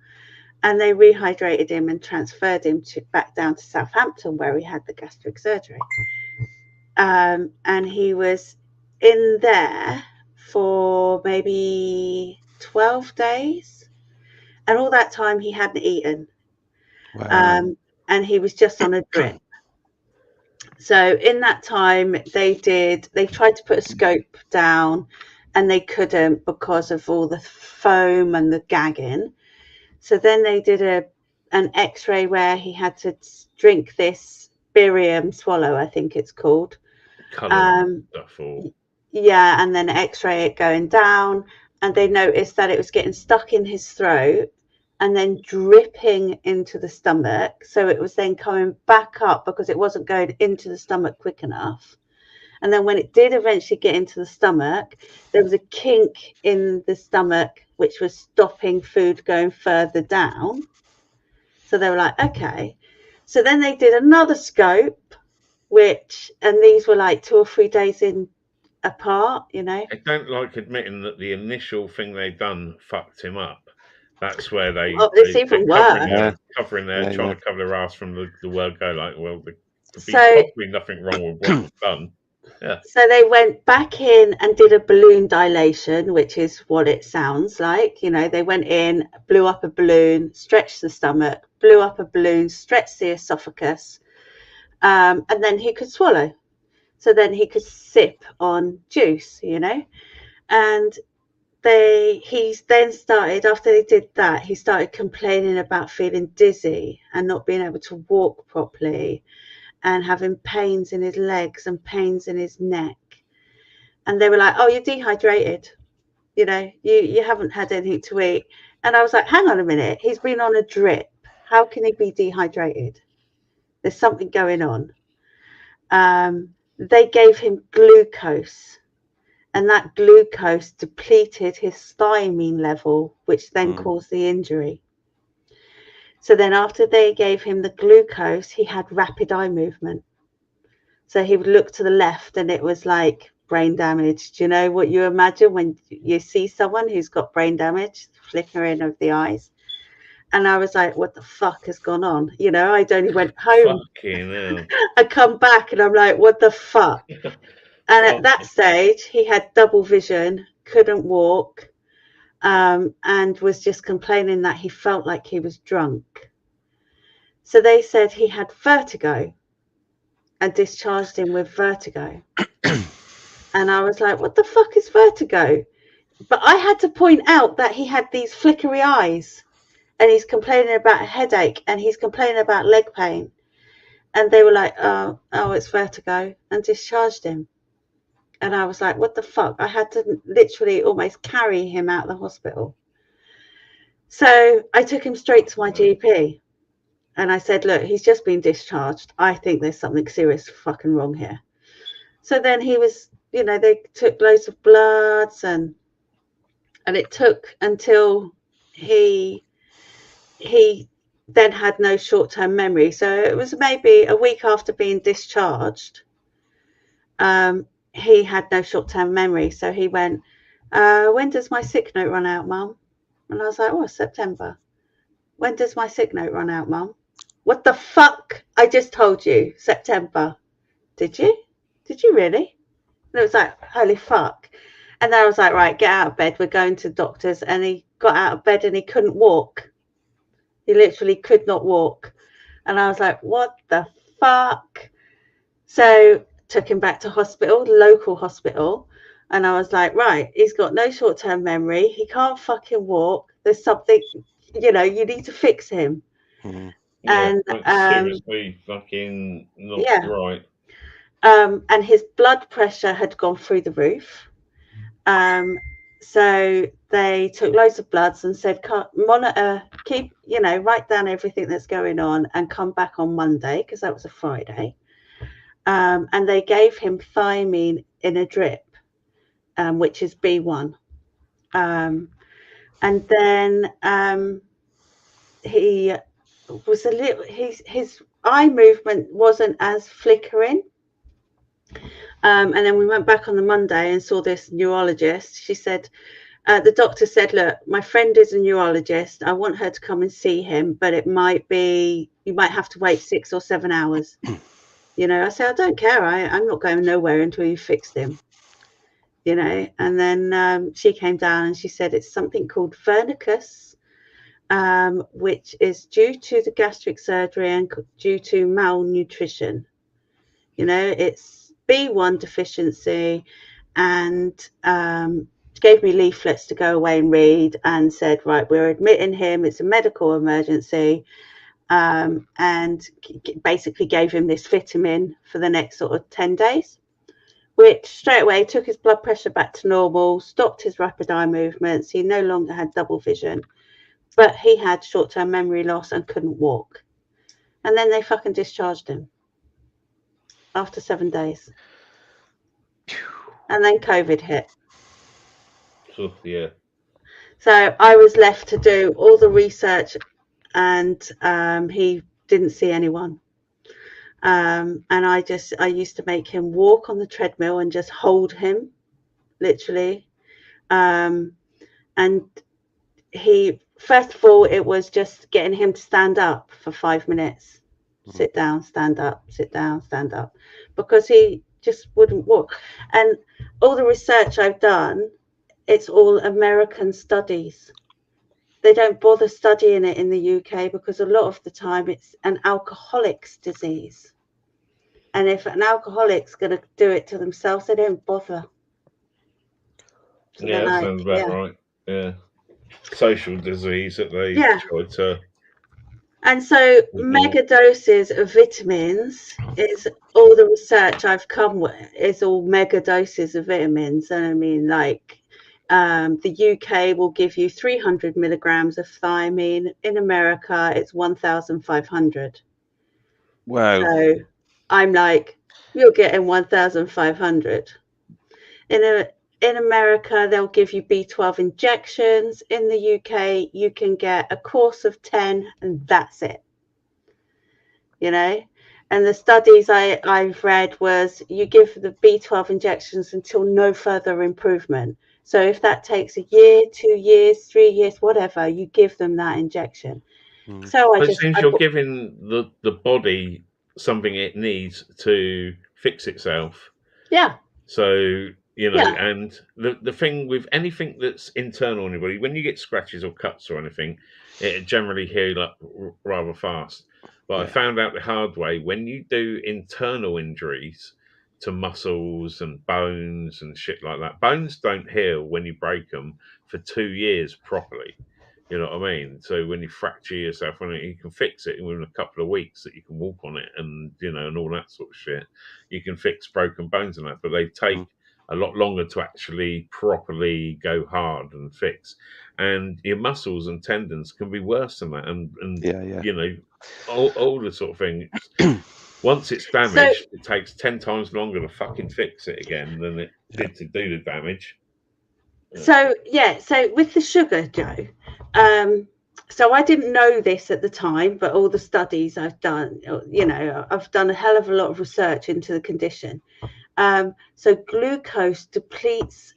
and they rehydrated him and transferred him back down to Southampton, where he had the gastric surgery. And he was in there for maybe 12 days. And all that time he hadn't eaten. Wow. And he was just on a drip. So in that time, they tried to put a scope down, and they couldn't because of all the foam and the gagging. So then they did an X-ray where he had to drink this barium swallow, I think it's called. Yeah, and then X-ray it going down, and they noticed that it was getting stuck in his throat and then dripping into the stomach. So it was then coming back up because it wasn't going into the stomach quick enough. And then when it did eventually get into the stomach, there was a kink in the stomach, which was stopping food going further down. So they were like, okay. So then they did another scope, and these were like 2 or 3 days apart, you know. I don't like admitting that the initial thing they done fucked him up. That's where they're covering their trying to cover their ass from the word go like, well, there's probably nothing wrong with what was done. Yeah. So they went back in and did a balloon dilation, which is what it sounds like. You know, they went in, blew up a balloon, stretched the stomach, blew up a balloon, stretched the esophagus, and then he could swallow. So then he could sip on juice, you know. And he then started, after they did that, he started complaining about feeling dizzy and not being able to walk properly, and having pains in his legs and pains in his neck. And they were like, oh, you're dehydrated. You know, you haven't had anything to eat. And I was like, hang on a minute. He's been on a drip. How can he be dehydrated? There's something going on. They gave him glucose. And that glucose depleted his thiamine level, which then caused the injury. So then after they gave him the glucose, he had rapid eye movement. So he would look to the left and it was like brain damage. Do you know what you imagine when you see someone who's got brain damage, flickering of the eyes? And I was like, what the fuck has gone on? You know, I'd only went home. I come back and I'm like, what the fuck? And at that stage, he had double vision, couldn't walk, and was just complaining that he felt like he was drunk. So they said he had vertigo and discharged him with vertigo. And I was like, what the fuck is vertigo? But I had to point out that he had these flickery eyes, and he's complaining about a headache, and he's complaining about leg pain. And they were like, oh, it's vertigo, and discharged him. And I was like, what the fuck? I had to literally almost carry him out of the hospital. So I took him straight to my GP. And I said, look, he's just been discharged. I think there's something serious fucking wrong here. So then he was, you know, they took loads of bloods, and it took until he then had no short-term memory. So it was maybe a week after being discharged. He had no short-term memory. So he went, when does my sick note run out, Mum? And I was like, oh, September. When does my sick note run out, Mum? what the fuck? I just told you, September. Did you? Did you really? And it was like, holy fuck. And then I was like, right, get out of bed. We're going to the doctors. And he got out of bed and he couldn't walk. He literally could not walk. And I was like, what the fuck? So took him back to hospital, local hospital. And I was like, right, he's got no short-term memory. He can't fucking walk. There's something, you need to fix him. Yeah, And seriously fucking not right. And his blood pressure had gone through the roof. So they took loads of bloods and said, monitor, keep, write down everything that's going on and come back on Monday, because that was a Friday. And they gave him thiamine in a drip, which is B1. And then he was a little, his eye movement wasn't as flickering. And then we went back on the Monday and saw this neurologist. She said, the doctor said, look, my friend is a neurologist. I want her to come and see him, but it might be, you might have to wait 6 or 7 hours. I said, I don't care. I'm not going nowhere until you fixed him. And then she came down and she said it's something called vernicus, which is due to the gastric surgery and due to malnutrition. It's B1 deficiency, and gave me leaflets to go away and read, and said, right, we're admitting him. It's a medical emergency. And basically gave him this vitamin for the next sort of 10 days, which straight away took his blood pressure back to normal, stopped his rapid eye movements. He no longer had double vision, but he had short-term memory loss and couldn't walk. And then they fucking discharged him after 7 days. And then COVID hit. Yeah. So I was left to do all the research, and he didn't see anyone. And I used to make him walk on the treadmill and just hold him, literally. And he, first of all, it was just getting him to stand up for 5 minutes. Sit down, stand up, sit down, stand up, because he just wouldn't walk. And all the research I've done, it's all American studies. They don't bother studying it in the UK because a lot of the time it's an alcoholic's disease. And if an alcoholic's going to do it to themselves, they don't bother. So yeah, that sounds about right. Yeah. Social disease that they try to... And so mega doses of vitamins is all the research I've come with, is all mega doses of vitamins. And I mean, like, the UK will give you 300 milligrams of thiamine. In America, it's 1,500. Wow. So I'm like, you're getting 1,500. In America, they'll give you B12 injections. In the UK, you can get a course of 10 and that's it. And the studies I've read was you give the B12 injections until no further improvement. So if that takes a year, 2 years, 3 years, whatever, you give them that injection. So it seems you're giving the body something it needs to fix itself. Yeah. So, and the thing with anything that's internal in your body, when you get scratches or cuts or anything, it generally heal up rather fast. But I found out the hard way, when you do internal injuries to muscles and bones and shit like that, bones don't heal when you break them for 2 years properly. You know what I mean? So when you fracture yourself on it, you can fix it within a couple of weeks that you can walk on it and, and all that sort of shit. You can fix broken bones and that, but they take a lot longer to actually properly go hard and fix. And your muscles and tendons can be worse than that. And all the sort of thing. Once it's damaged, it takes 10 times longer to fucking fix it again than it did to do the damage. So with the sugar, Joe, so I didn't know this at the time, but all the studies I've done, I've done a hell of a lot of research into the condition. So glucose depletes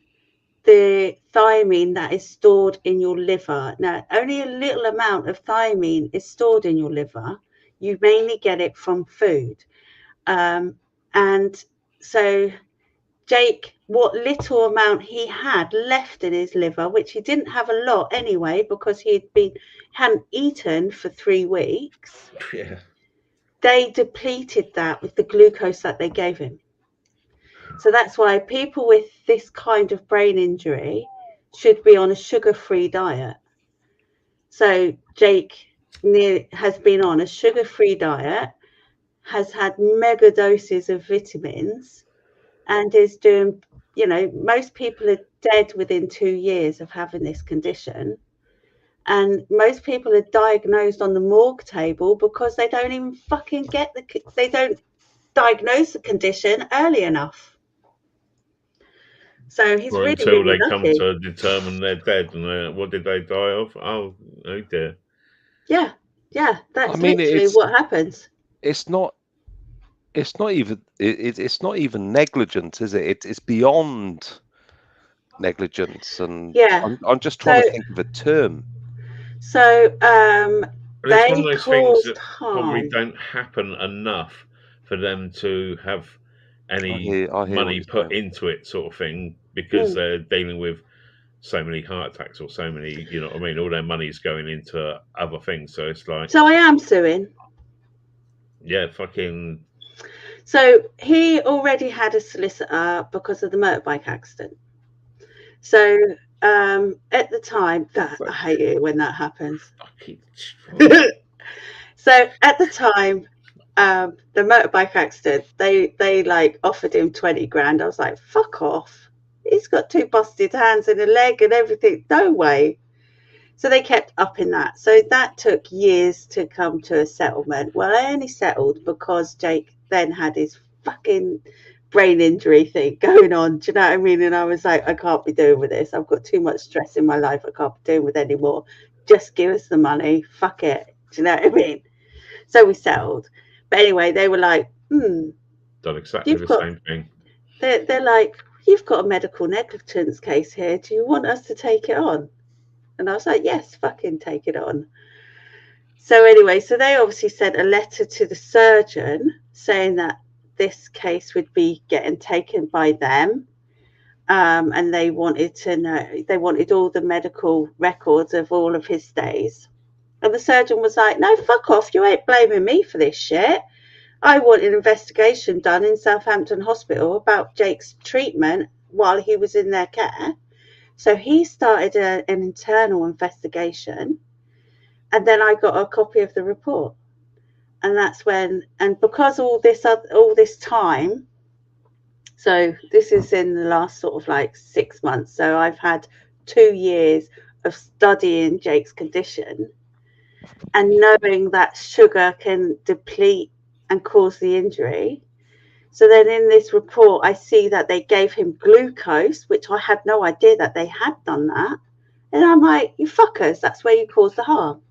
the thiamine that is stored in your liver. Now, only a little amount of thiamine is stored in your liver. You mainly get it from food. And so Jake, what little amount he had left in his liver, which he didn't have a lot anyway, because hadn't eaten for 3 weeks. Yeah. They depleted that with the glucose that they gave him. So that's why people with this kind of brain injury should be on a sugar-free diet. So Jake has been on a sugar-free diet, has had mega doses of vitamins, and is doing, most people are dead within 2 years of having this condition. And most people are diagnosed on the morgue table because they don't even fucking they don't diagnose the condition early enough. So he's really, until really they lucky. come to determine they're dead, and what did they die of? Oh dear. Yeah, that's literally what happens. It's not even it's not even negligence, is it? It's beyond negligence, and I'm just trying to think of a term. So but it's one of those things that harm. probably don't happen enough for them to have any money put into it, sort of thing, because they're dealing with so many heart attacks or so many, you know what I mean? All their money's going into other things, so it's like. So I am suing. Yeah, fucking. So he already had a solicitor because of the motorbike accident. So at the time, I hate it when that happens. So at the time, the motorbike accident, they like offered him 20 grand. I was like, fuck off. He's got 2 busted hands and a leg and everything. No way. So they kept upping that. So that took years to come to a settlement. Well, I only settled because Jake then had his fucking brain injury thing going on. Do you know what I mean? And I was like, I can't be doing with this. I've got too much stress in my life. I can't be doing with anymore. Just give us the money. Fuck it. Do you know what I mean? So we settled. But anyway, they were like, done exactly the same thing. They're like, you've got a medical negligence case here. Do you want us to take it on? And I was like, yes, fucking take it on. So anyway, so they obviously sent a letter to the surgeon saying that this case would be getting taken by them. And they wanted to know, they wanted all the medical records of all of his stays. And the surgeon was like, no, fuck off. You ain't blaming me for this shit. I want an investigation done in Southampton Hospital about Jake's treatment while he was in their care. So he started an internal investigation, and then I got a copy of the report. And that's when, and because all this time, so this is in the last sort of like 6 months. So I've had 2 years of studying Jake's condition and knowing that sugar can deplete and cause the injury. So then in this report, I see that they gave him glucose, which I had no idea that they had done that. And I'm like, you fuckers, that's where you cause the harm.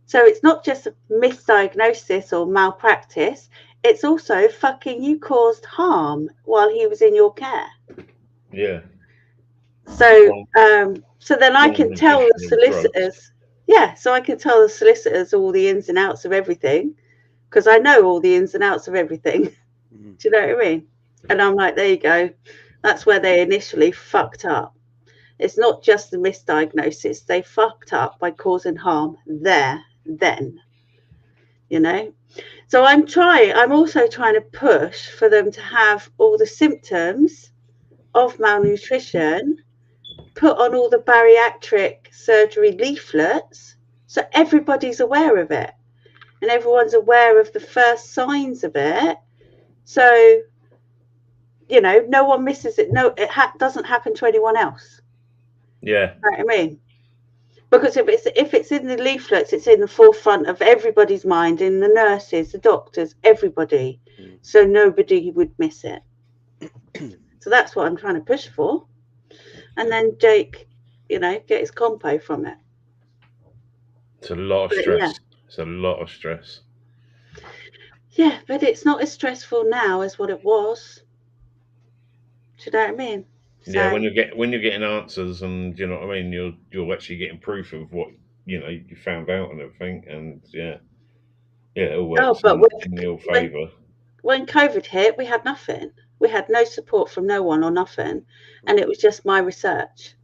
So it's not just a misdiagnosis or malpractice. It's also fucking you caused harm while he was in your care. Yeah. So so then I can tell the solicitors. Yeah, so I can tell the solicitors all the ins and outs of everything, because I know all the ins and outs of everything. Do you know what I mean? And I'm like, there you go. That's where they initially fucked up. It's not just the misdiagnosis. They fucked up by causing harm then, you know? So I'm also trying to push for them to have all the symptoms of malnutrition put on all the bariatric surgery leaflets, so everybody's aware of it and everyone's aware of the first signs of it. So, you know, no one misses it. No, it doesn't happen to anyone else. Yeah. You know what I mean? Because if it's in the leaflets, it's in the forefront of everybody's mind, in the nurses, the doctors, everybody. So nobody would miss it. So that's what I'm trying to push for. And then Jake, you know, get his compo from it. It's a lot of stress. Yeah. It's a lot of stress. Yeah, but it's not as stressful now as what it was. Do you know what I mean? So, yeah, when you're getting answers, and you know what I mean, you're actually getting proof of what you know you found out and everything, and yeah. Yeah, it all works in your favour. When COVID hit, we had nothing. We had no support from no one or nothing, and it was just my research.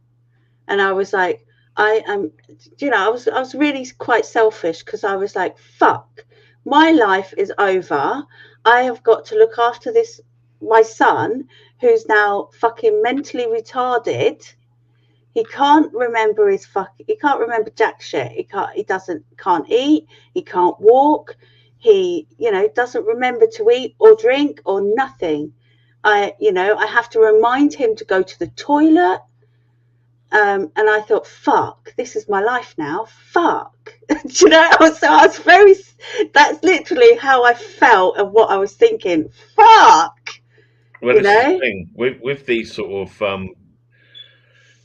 And I was like, I was really quite selfish because I was like, fuck, my life is over. I have got to look after my son, who's now fucking mentally retarded. He can't remember he can't remember jack shit. He can't eat. He can't walk. He, doesn't remember to eat or drink or nothing. I have to remind him to go to the toilet. And I thought, fuck, this is my life now. Fuck. So I was that's literally how I felt and what I was thinking. Fuck. Well, this is the thing with these sort of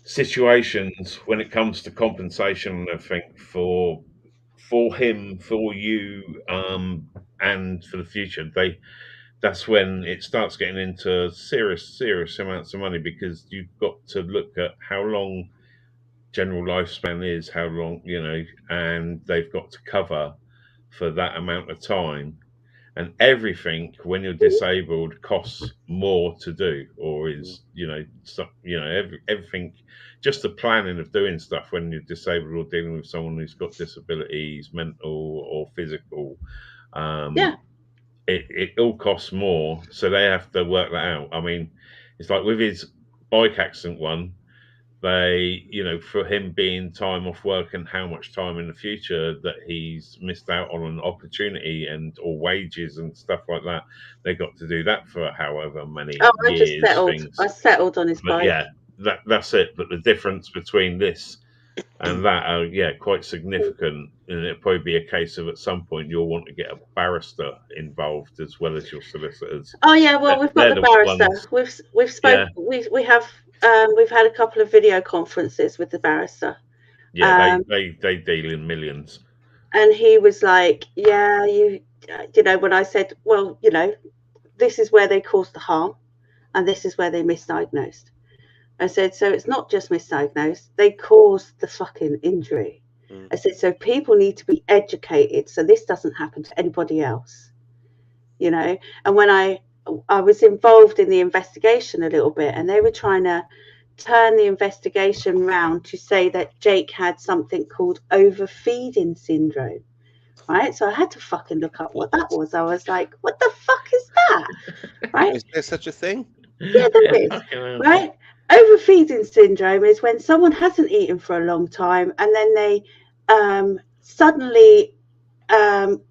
situations when it comes to compensation, I think for him, for you, and for the future, that's when it starts getting into serious amounts of money, because you've got to look at how long general lifespan is, how long, and they've got to cover for that amount of time. And everything when you're disabled costs more to do, or is everything, just the planning of doing stuff when you're disabled or dealing with someone who's got disabilities, mental or physical. It all costs more, so they have to work that out. I mean, it's like with his bike accident one, they, for him being time off work and how much time in the future that he's missed out on an opportunity or wages and stuff like that, they got to do that for however many years. I settled on his bike. Yeah, that's it. But the difference between this and that are quite significant, and it'll probably be a case of at some point you'll want to get a barrister involved as well as your solicitors. Oh yeah, well, we've got the barrister. We've spoken. We have we've had a couple of video conferences with the barrister. Yeah, they deal in millions. And he was like, yeah, when I said, well, this is where they caused the harm and this is where they misdiagnosed. I said, so it's not just misdiagnosed, they caused the fucking injury. I said, so people need to be educated so this doesn't happen to anybody else. And when I was involved in the investigation a little bit, and they were trying to turn the investigation round to say that Jake had something called overfeeding syndrome, right? So I had to fucking look up what that was. I was like, what the fuck is that? Right? Is there such a thing? Yeah, there is. Right? Overfeeding syndrome is when someone hasn't eaten for a long time and then they suddenly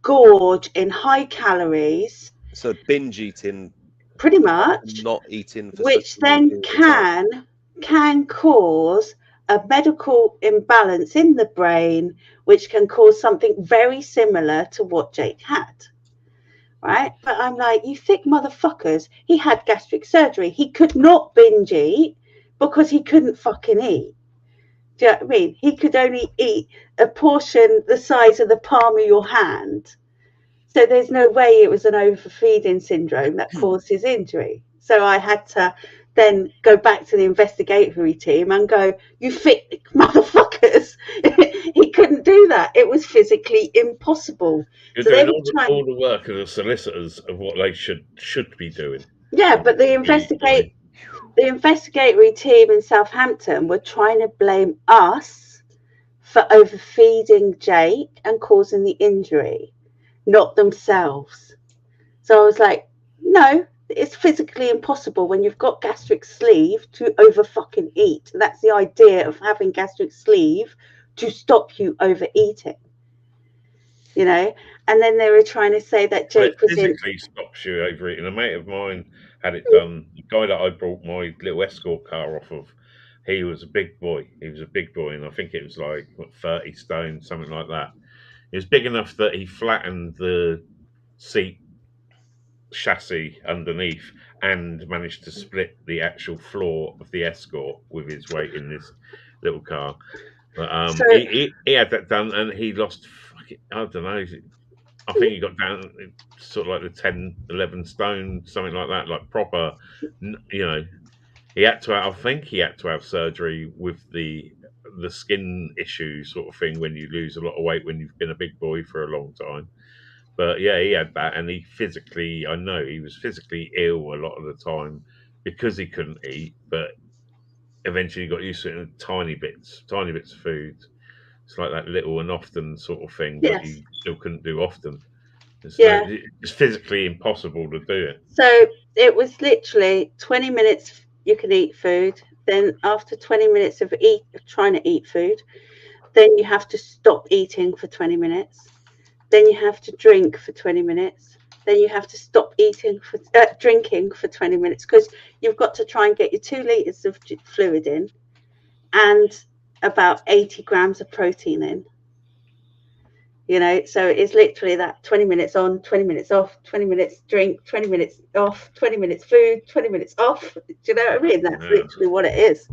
gorge in high calories. So binge eating. Pretty much. Not eating for which then can cause a medical imbalance in the brain, which can cause something very similar to what Jake had. Right? But I'm like, you thick motherfuckers, he had gastric surgery. He could not binge eat because he couldn't fucking eat. Do you know what I mean? He could only eat a portion the size of the palm of your hand. So there's no way it was an overfeeding syndrome that caused his injury. So I had to then go back to the investigatory team and go, you thick motherfuckers. He couldn't do that. It was physically impossible. You're doing all the work of the solicitors of what they should be doing. Yeah, but the investigatory team in Southampton were trying to blame us for overfeeding Jake and causing the injury, not themselves. So I was like, no, it's physically impossible when you've got gastric sleeve to over fucking eat. That's the idea of having gastric sleeve, to stop you overeating. And then they were trying to say that Jake was physically stops you overeating. A mate of mine had it done. The guy that I brought my little escort car off of, he was a big boy. He was a big boy, and I think it was like 30 stone, something like that. It was big enough that he flattened the seat chassis underneath and managed to split the actual floor of the escort with his weight in this little car. But he had that done, and he lost, I don't know, I think he got down sort of like the 10, 11 stone, something like that, like proper, he had to have, I think he had to have surgery with the skin issue sort of thing when you lose a lot of weight when you've been a big boy for a long time. But yeah, he had that, and I know he was physically ill a lot of the time because he couldn't eat, but eventually he got used to it in tiny bits of food. It's like that little and often sort of thing, but Yes. you still couldn't do often. Yeah. It's physically impossible to do it. So it was literally 20 minutes you can eat food. Then after 20 minutes of trying to eat food, then you have to stop eating for 20 minutes. Then you have to drink for 20 minutes. Then you have to stop drinking for 20 minutes, because you've got to try and get your 2 litres of fluid in and about 80 grams of protein in. You know, so it's literally that 20 minutes on, 20 minutes off, 20 minutes drink, 20 minutes off, 20 minutes food, 20 minutes off. Do you know what I mean? That's literally what it is.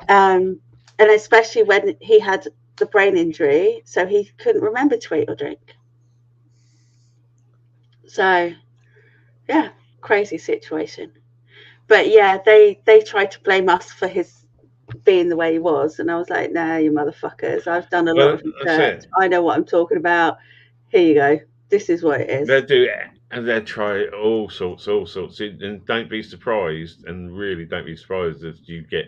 And especially when he had the brain injury, so he couldn't remember to eat or drink. So, yeah, crazy situation. But yeah, they tried to blame us for his being the way he was, and I was like, "No, you motherfuckers! I've done a lot of research. I know what I'm talking about. Here you go. This is what it is." They'll do it, and they'll try all sorts, and don't be surprised, and really don't be surprised if you get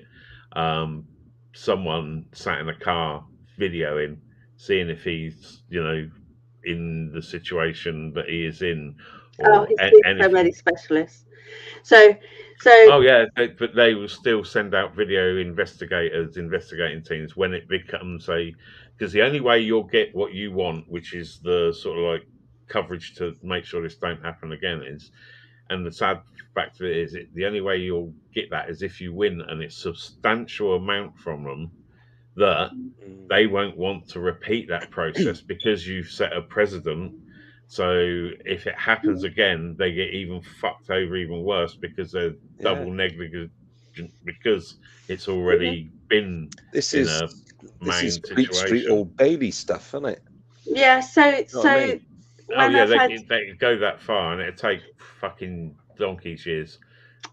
someone sat in a car videoing, seeing if he's, in the situation that he is in, or he's seen so many specialists. So oh yeah, but they will still send out video investigating teams when it becomes because the only way you'll get what you want, which is the sort of like coverage to make sure this don't happen again, and the sad fact of it is, the only way you'll get that is if you win, and it's substantial amount from them that they won't want to repeat that process because you've set a precedent. So if it happens again, they get even fucked over even worse because they're double negligent because it's already been a main situation. Street Old Bailey stuff, isn't it? Yeah. Oh yeah, they go that far, and it'd take fucking donkey's years.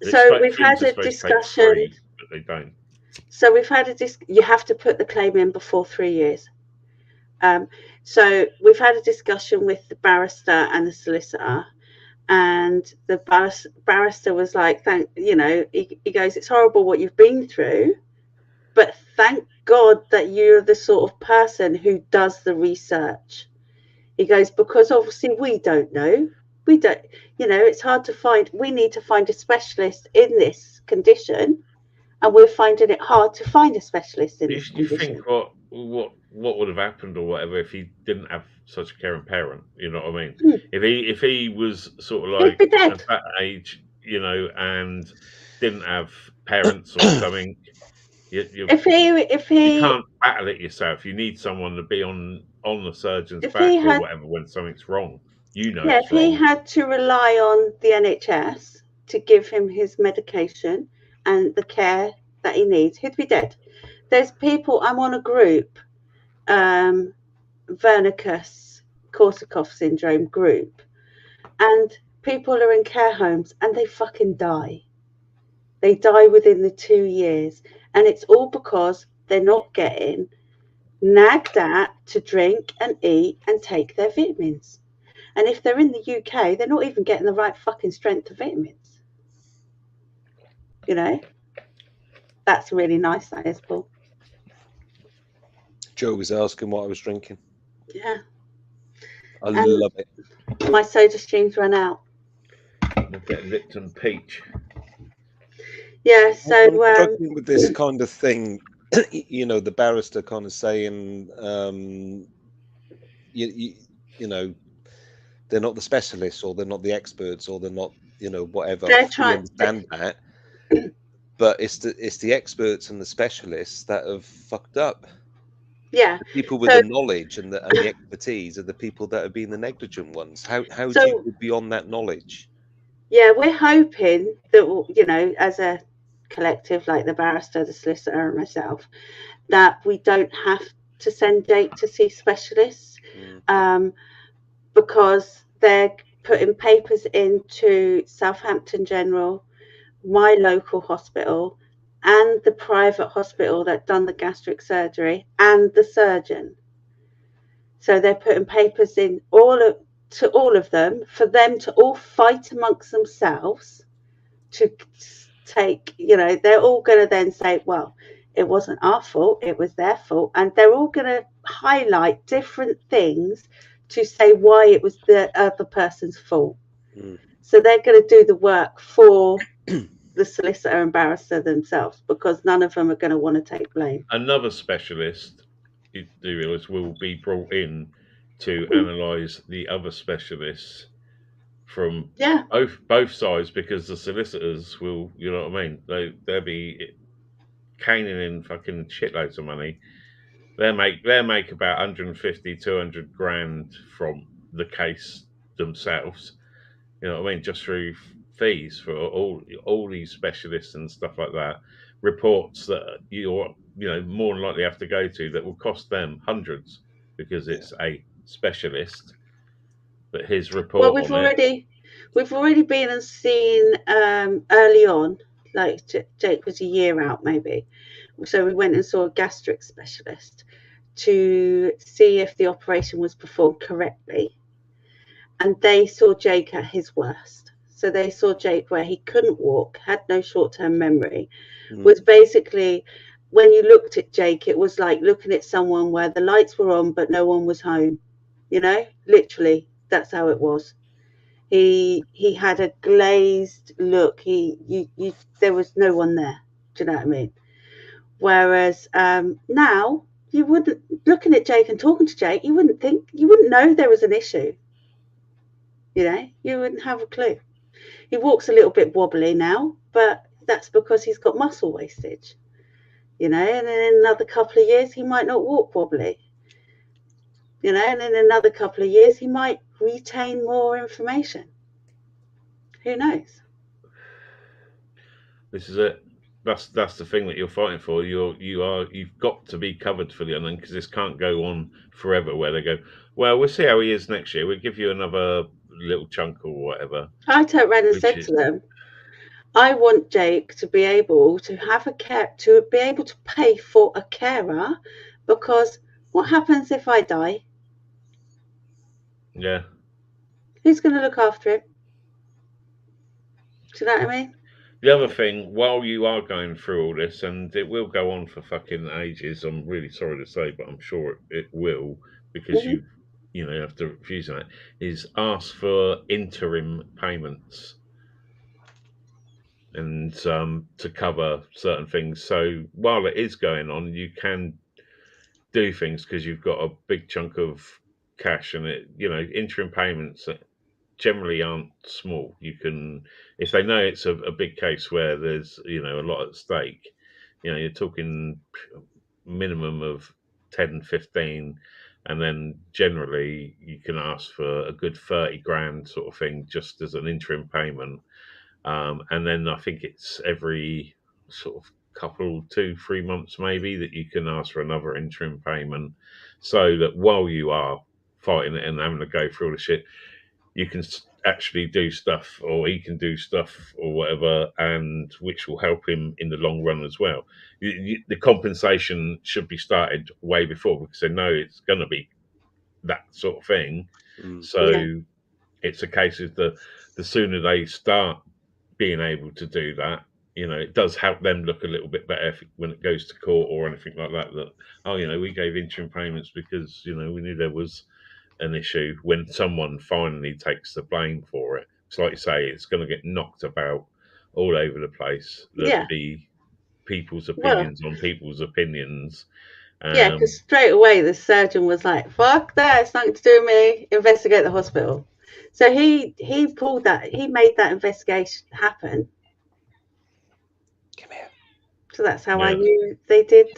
So we've had a discussion, but they don't. So we've had you have to put the claim in before 3 years. So we've had a discussion with the barrister and the solicitor, and the barrister was like, he goes, "It's horrible what you've been through, but thank God that you're the sort of person who does the research." He goes, "Because obviously we don't know. We don't, it's hard to find. We need to find a specialist in this condition, and we're finding it hard to find a specialist in this condition." You think what would have happened or whatever if he didn't have such a caring parent? You know what I mean? If he was sort of like at that age, and didn't have parents or something, if he you can't battle it yourself. You need someone to be on the surgeon's back or whatever when something's wrong. If he had to rely on the NHS to give him his medication and the care that he needs, he'd be dead. There's people, I'm on a group, Wernicke-Korsakoff syndrome group, and people are in care homes and they fucking die. They die within the 2 years, and it's all because they're not getting nagged at to drink and eat and take their vitamins. And if they're in the UK, they're not even getting the right fucking strength of vitamins. That's really nice, that is, Paul. Joe was asking what I was drinking. Yeah. I love it. My soda stream's run out. We'll get Lipton Peach. Yeah, so I'm struggling with this kind of thing. The barrister kind of saying, they're not the specialists, or they're not the experts, or they're not, whatever. They're I understand that, but it's the experts and the specialists that have fucked up. Yeah, the people with the knowledge and the expertise are the people that have been the negligent ones. How do you go beyond that knowledge? Yeah, we're hoping that, as a collective, like the barrister, the solicitor, and myself, that we don't have to send Jake to see specialists, because they're putting papers into Southampton General, my local hospital, and the private hospital that done the gastric surgery, and the surgeon. So they're putting papers in to all of them for them to all fight amongst themselves to take, they're all going to then say, well, it wasn't our fault, it was their fault. And they're all going to highlight different things to say why it was the other person's fault. So they're going to do the work for the solicitor and barrister themselves, because none of them are going to want to take blame. Another specialist, you do realise, will be brought in to analyse the other specialists from both sides, because the solicitors will, you know what I mean? They'll be caning in fucking shitloads of money. They'll make about 150, 200 grand from the case themselves. You know what I mean? Just through fees for all these specialists and stuff like that. Reports that you're more than likely have to go to that will cost them hundreds because it's a specialist. But his report. Well, we've already been and seen early on, like Jake was a year out maybe. So we went and saw a gastric specialist to see if the operation was performed correctly. And they saw Jake at his worst. So they saw Jake where he couldn't walk, had no short-term memory, was basically, when you looked at Jake, it was like looking at someone where the lights were on, but no one was home. Literally, that's how it was. He had a glazed look. There was no one there. Do you know what I mean? Whereas now, you wouldn't, looking at Jake and talking to Jake, you wouldn't know there was an issue. You wouldn't have a clue. He walks a little bit wobbly now, but that's because he's got muscle wastage. And then in another couple of years, he might not walk wobbly. And in another couple of years, he might retain more information. Who knows? This is it. That's the thing that you're fighting for. You've got to be covered for the unknown, because this can't go on forever. Where they go, well, we'll see how he is next year. We'll give you another little chunk or whatever. I turned around and said to them, I want Jake to be able to have to be able to pay for a carer, because what happens if I die? Yeah. Who's going to look after him? Do you know what I mean? The other thing, while you are going through all this, and it will go on for fucking ages, I'm really sorry to say, but I'm sure it will, because you have to refuse that, is ask for interim payments and to cover certain things. So while it is going on, you can do things because you've got a big chunk of cash, and interim payments generally aren't small. You can, if they know it's a big case where there's a lot at stake, you're talking minimum of 10, 15, and then generally you can ask for a good 30 grand sort of thing just as an interim payment. And then I think it's every sort of couple, 2-3 months maybe, that you can ask for another interim payment, so that while you are fighting it and having to go through all the shit, you can actually do stuff, or he can do stuff or whatever, and which will help him in the long run as well. The compensation should be started way before, because they know it's going to be that sort of thing. So it's a case of the sooner they start being able to do that, it does help them look a little bit better when it goes to court or anything like that. That we gave interim payments because we knew there was an issue, when someone finally takes the blame for it. So like you say, it's going to get knocked about all over the place. There'll be people's opinions on people's opinions. Because straight away the surgeon was like, fuck that, it's nothing to do with me, investigate the hospital. So he pulled that, he made that investigation happen. Come here. So that's how I knew they did,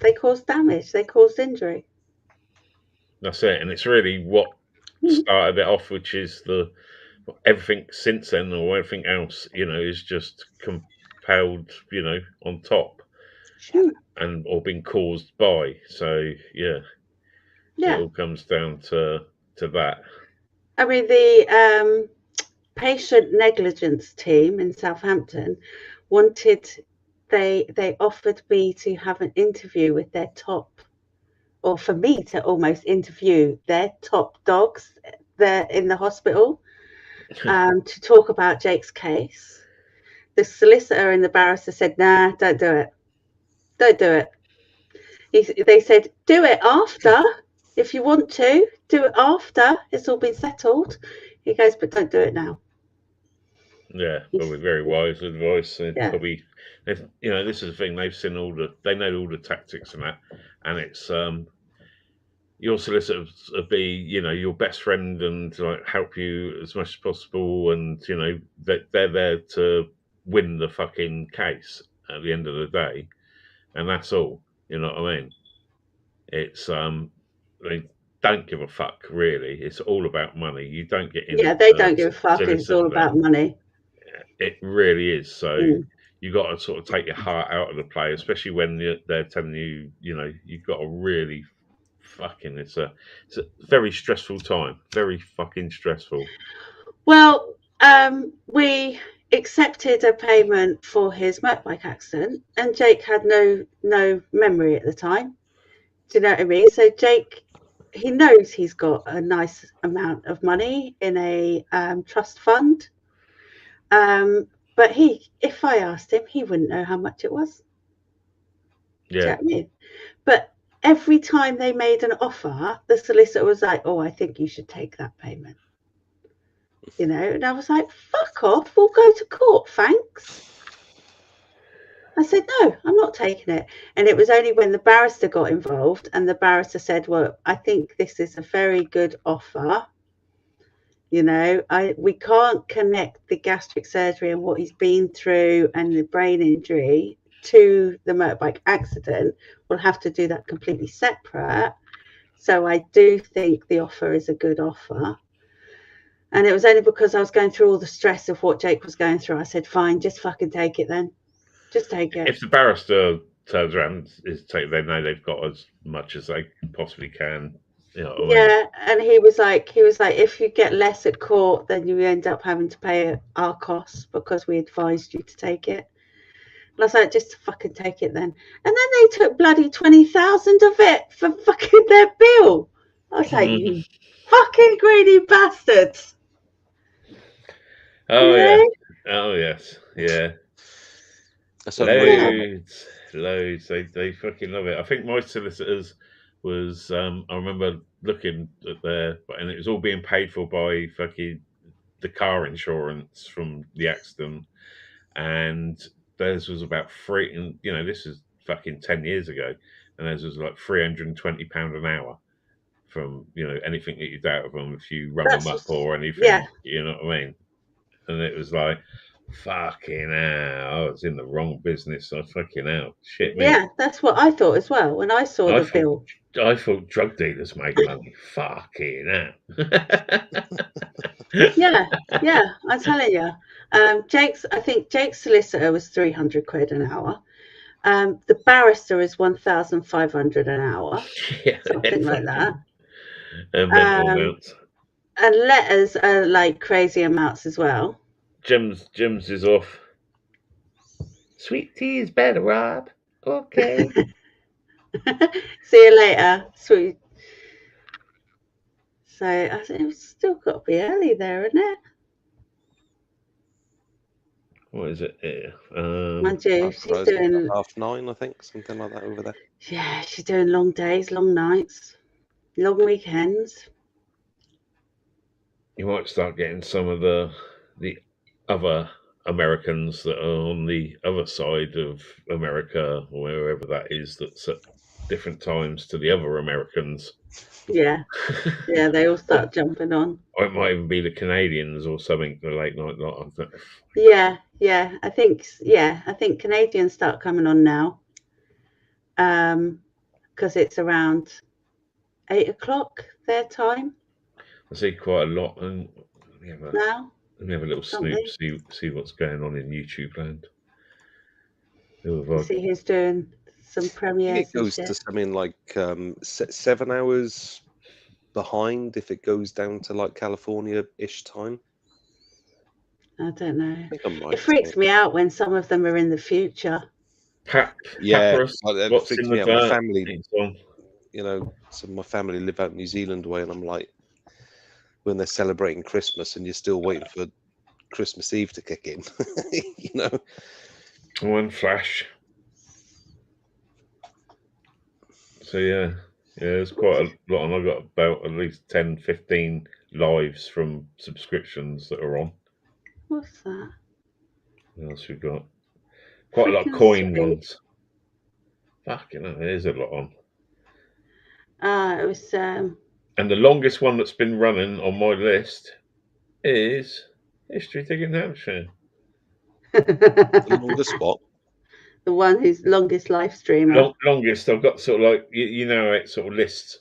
they caused damage, they caused injury. That's it, and it's really what started it off, which is everything since then, or everything else, is just compelled, on top, and or been caused by. So it all comes down to that. I mean, the patient negligence team in Southampton they offered me to have an interview with their top, or for me to almost interview their top dogs there in the hospital to talk about Jake's case. The solicitor and the barrister said, "Nah, don't do it. Don't do it." They said, "Do it after. If you want to, do it after it's all been settled." He goes, "But don't do it now." Yeah, probably very wise advice. Yeah. Probably, you know, this is the thing. They've seen they know all the tactics and that, and it's your solicitors will be, you know, your best friend and like help you as much as possible, and you know that they're there to win the fucking case at the end of the day, and that's all. You know what I mean? It's they don't give a fuck really. It's all about money. You don't get in. Yeah, they don't give a fuck. It's all about money. It really is. So you got to sort of take your heart out of the play, especially when they're telling you, you know, you've got to really fucking. It's a very stressful time. Very fucking stressful. Well, we accepted a payment for his motorbike accident, and Jake had no memory at the time. Do you know what I mean? So Jake, he knows he's got a nice amount of money in a trust fund. But if I asked him, he wouldn't know how much it was. Yeah. Do you know what I mean? But every time they made an offer, the solicitor was like, "Oh, I think you should take that payment." You know, and I was like, "Fuck off, we'll go to court, thanks." I said, "No, I'm not taking it." And it was only when the barrister got involved and the barrister said, "Well, I think this is a very good offer. You know, we can't connect the gastric surgery and what he's been through and the brain injury to the motorbike accident. We'll have to do that completely separate. So I do think the offer is a good offer." And it was only because I was going through all the stress of what Jake was going through. I said, "Fine, just fucking take it then. Just take it." If the barrister turns around, they know they've got as much as they possibly can. You know what I mean? Yeah, and he was like, "If you get less at court, then you end up having to pay our costs because we advised you to take it." And I was like, "Just fucking take it then." And then they took bloody 20,000 of it for fucking their bill. I was like, "You fucking greedy bastards." Oh yeah. Oh yes. Yeah. Loads. They fucking love it. I think my solicitors was I remember looking at and it was all being paid for by fucking the car insurance from the accident, and theirs was about and you know, this is fucking 10 years ago, and theirs was like £320 an hour from, you know, anything that you'd out of them if you run them up or anything. Yeah. You know what I mean? And it was like, fucking hell, I was in the wrong business. I fucking hell. Shit me. Yeah, that's what I thought as well when I saw the bill. I thought drug dealers made money. Fucking hell. Yeah, I'm telling you. I think Jake's solicitor was 300 quid an hour. The barrister is 1,500 an hour. Yeah, something like that. Amounts. And letters are like crazy amounts as well. Jim's is off. Sweet tea is better, Rob. Okay. See you later, sweet. So I think it's still got to be early there, isn't it? What is it here? Mind you, she's doing 9:30, I think, something like that over there. Yeah, she's doing long days, long nights, long weekends. You might start getting some of the other Americans that are on the other side of America, or wherever that is, that's at different times to the other Americans. Yeah, they all start jumping on. Or it might even be the Canadians or something, the late night lot. Yeah. I think Canadians start coming on now. Because it's around 8 o'clock their time. I see quite a lot, and now. Let me have a little snoop, see what's going on in YouTube land. See who's doing some premieres. It goes to something like 7 hours behind if it goes down to like California-ish time. I don't know. I think I'm right. It freaks me out when some of them are in the future. It freaks me out. My family, you know, some of my family live out in New Zealand way, and I'm like, when they're celebrating Christmas and you're still waiting for Christmas Eve to kick in. You know. One Flash. So yeah, there's quite a lot, and I've got about at least 10, 15 lives from subscriptions that are on. What's that? What else we've got? Quite a lot of coin ones. Fucking hell, there's a lot on. It was. And the longest one that's been running on my list is HistoryDiggingHampshire. The longest what? The one who's longest live streamer. Longest. I've got sort of like you know it sort of lists.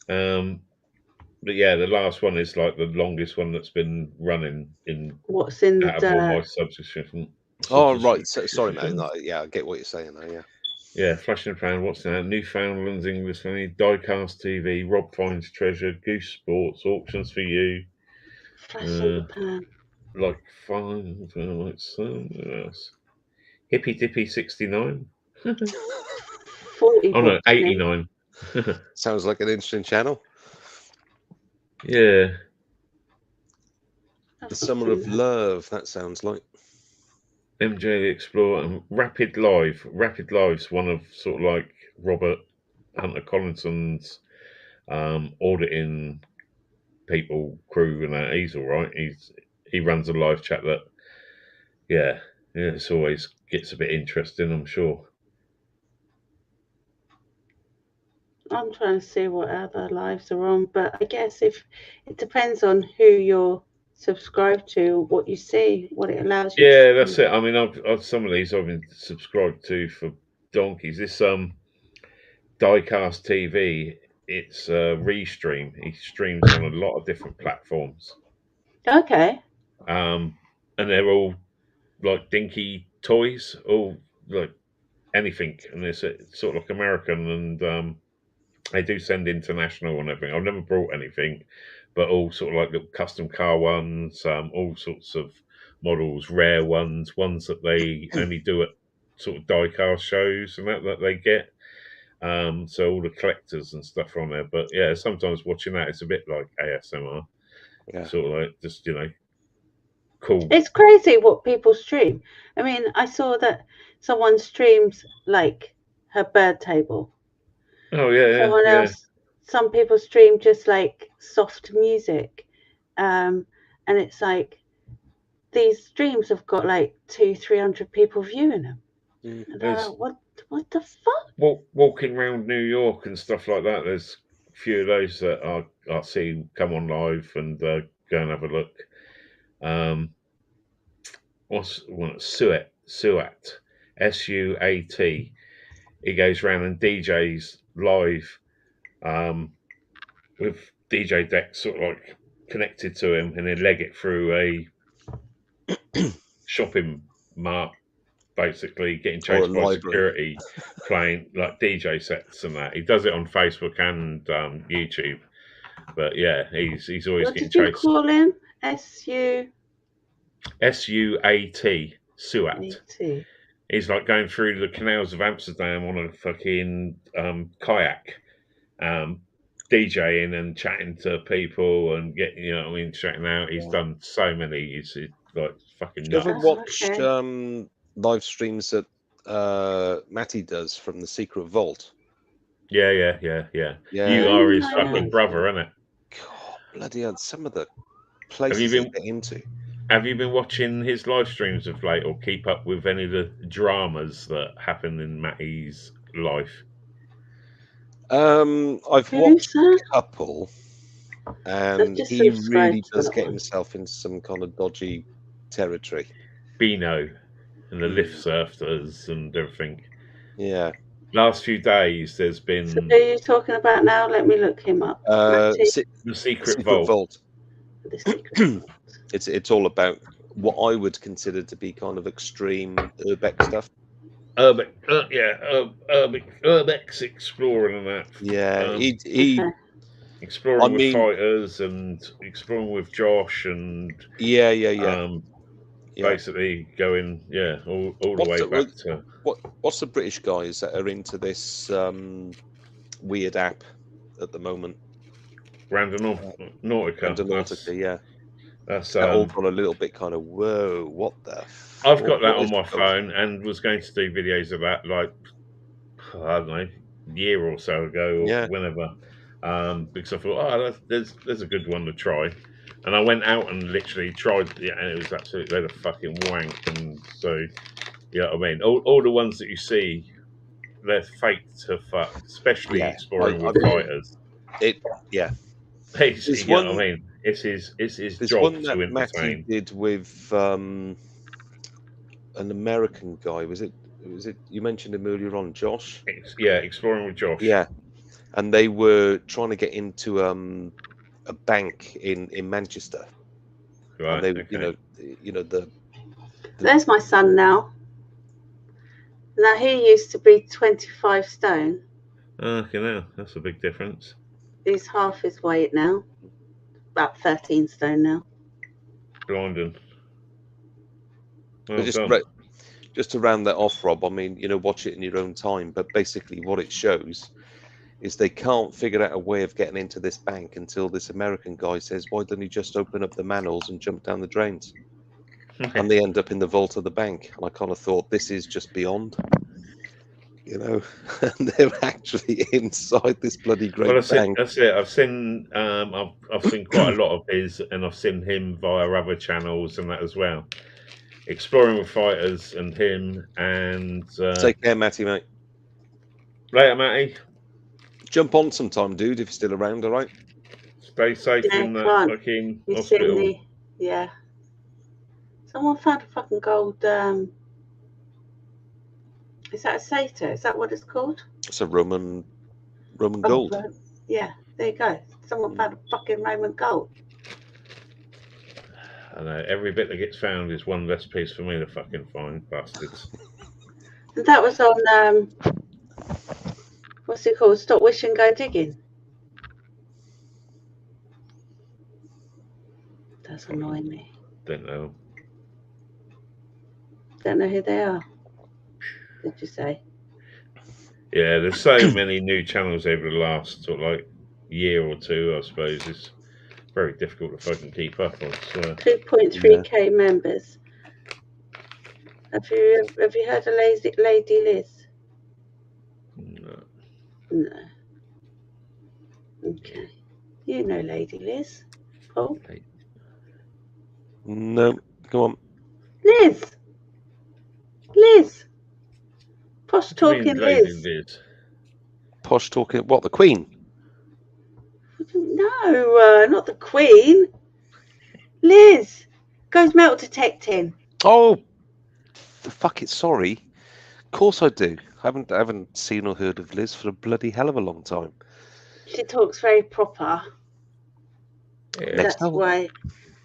But yeah, the last one is like the longest one that's been running in. What's in the my subscription? Oh right, sorry, mate. No, yeah, I get what you're saying now. Yeah. Yeah, Flash and Fan. What's that? Newfoundland's English Funny, Diecast TV, Rob Finds Treasure, Goose Sports, Auctions for You. Flash in the Pan. Like fun, like something else. Hippy Dippy 69. 40. Oh no, 89. Sounds like an interesting channel. Yeah. The Summer of Love, that sounds like. MJ the Explorer and Rapid Live. Rapid Live's one of sort of like Robert Hunter Collinson's auditing people, crew, and that. He's all right. He runs a live chat that, yeah, it's always gets a bit interesting, I'm sure. I'm trying to see what other lives are on, but I guess if it depends on who you're subscribed to, what you see, what it allows you. Yeah, that's it. I mean, I've some of these I've been subscribed to for donkeys. This Diecast TV, it's Restream. He streams on a lot of different platforms. Okay. And they're all like dinky toys, all like anything, and it's sort of like American, and they do send international and everything. I've never brought anything, but all sort of like little custom car ones, all sorts of models, rare ones that they only do at sort of diecast shows and that they get. So all the collectors and stuff are on there. But yeah, sometimes watching that, it's a bit like ASMR. Yeah. Sort of like just, cool. It's crazy what people stream. I mean, I saw that someone streams like her bird table. Oh yeah, Someone else. Some people stream just like soft music, and it's like these streams have got like 200-300 people viewing them. And what the fuck? Walking around New York and stuff like that. There's a few of those that I see come on live and go and have a look. What's one? Suat, SUAT. He goes around and DJs live with DJ decks sort of like connected to him, and then leg it through a shopping mart, basically getting chased by security, playing like DJ sets and that. He does it on Facebook and YouTube, but yeah, he's always getting chased. What did you call him? SUAT, Suat. He's like going through the canals of Amsterdam on a fucking kayak, DJing and chatting to people and getting, chatting out. He's done so many. He's like fucking nuts. You ever watched live streams that Matty does from the Secret Vault? Yeah. You are his fucking brother, isn't it? God, bloody hell, some of the places you get into. Have you been watching his live streams of late, or keep up with any of the dramas that happen in Matty's life? I've watched a couple, and he really does get himself into some kind of dodgy territory. Beano and the lift surfers and everything. Yeah. Last few days, there's been. So who are you talking about now? Let me look him up. The Secret Vault. The Secret Vault. It's all about what I would consider to be kind of extreme urbex stuff. Urbex exploring and that. Yeah, he exploring with fighters and exploring with Josh and basically going all the way back to what's the British guys that are into this weird app at the moment? Nautica. Yeah. That's that all got a little bit kind of whoa. What the? I've got that on my phone and was going to do videos of that, like I don't know, a year or so ago, or whenever. Because I thought, oh, there's a good one to try, and I went out and literally tried it, and it was absolutely a fucking wank. And so, you know what I mean? All the ones that you see, they're fake to fuck, especially exploring with fighters. There's you know what I mean? It's his job one to that Matty entertain. did with an American guy. Was it you mentioned him earlier on, Josh? Exploring with Josh. Yeah, and they were trying to get into a bank in Manchester. Right. And they, you know the. There's my son now. Now he used to be 25 stone. Okay, now that's a big difference. He's half his weight now. About 13 stone now. Blinding. Well, just to round that off, Rob, I mean, watch it in your own time, but basically what it shows is they can't figure out a way of getting into this bank until this American guy says, why don't you just open up the manholes and jump down the drains? And they end up in the vault of the bank. And I kind of thought, this is just beyond. And they're actually inside this bloody great bank. That's it. I've seen quite a lot of his, and I've seen him via other channels and that as well. Exploring with Fighters and him, and take care, Matty, mate. Later, Matty. Jump on sometime, dude, if you're still around. All right. Stay safe in that fucking hospital. Yeah. Someone found a fucking gold. Is that a satyr? Is that what it's called? It's a Roman gold. Yeah, there you go. Someone found a fucking Roman gold. I know, every bit that gets found is one less piece for me to fucking find, bastards. And that was on what's it called? Stop Wishing, Go Digging. That's annoying me. Don't know. Don't know who they are. Did you say? Yeah, there's so many new channels over the last sort of like year or two, I suppose. It's very difficult to fucking keep up on. 2.3k members. Have you heard of Lady Liz? No. No. Okay. You know Lady Liz, Paul? No. Go on. Liz. Posh talking Liz. Posh talking what? The Queen? No, not the Queen. Liz goes metal detecting. Oh, fuck it. Sorry. Of course I do. I haven't seen or heard of Liz for a bloody hell of a long time. She talks very proper. Yeah. That's why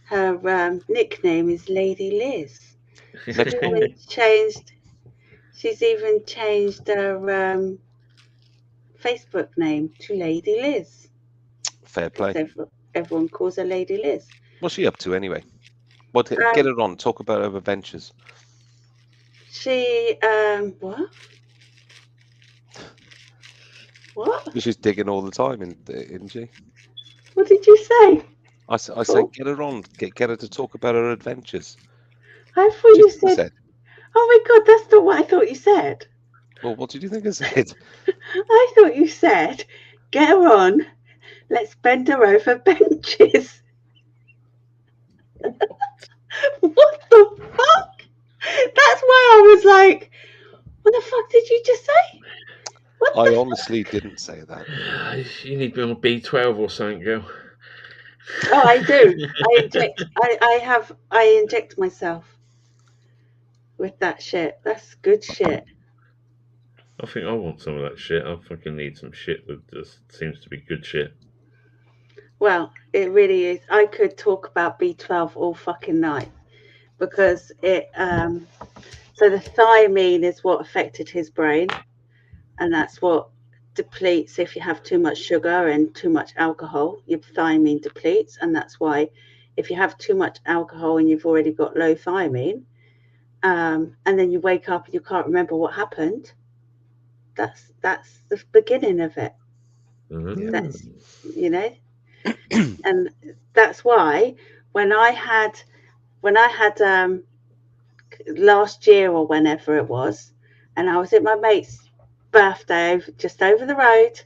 her nickname is Lady Liz. She's even changed her Facebook name to Lady Liz. Fair play. Everyone calls her Lady Liz. What's she up to anyway? Get her on. Talk about her adventures. She what? What? She's digging all the time, isn't she? What did you say? I said get her on. Get her to talk about her adventures. I thought you said. Oh my God, that's not what I thought you said. Well, what did you think I said? I thought you said, get her on, let's bend her over benches. What the fuck? That's why I was like, what the fuck did you just say? I honestly didn't say that. You need to be on B12 or something, girl. Oh, I do. I inject myself with that shit. That's good shit. I think I want some of that shit. I fucking need some shit that just seems to be good shit. Well, it really is. I could talk about B12 all fucking night because it. So the thiamine is what affected his brain, and that's what depletes if you have too much sugar and too much alcohol. Your thiamine depletes, and that's why if you have too much alcohol and you've already got low thiamine, and then you wake up and you can't remember what happened. That's the beginning of it. Mm-hmm. That's And that's why when I had last year or whenever it was, and I was at my mate's birthday just over the road,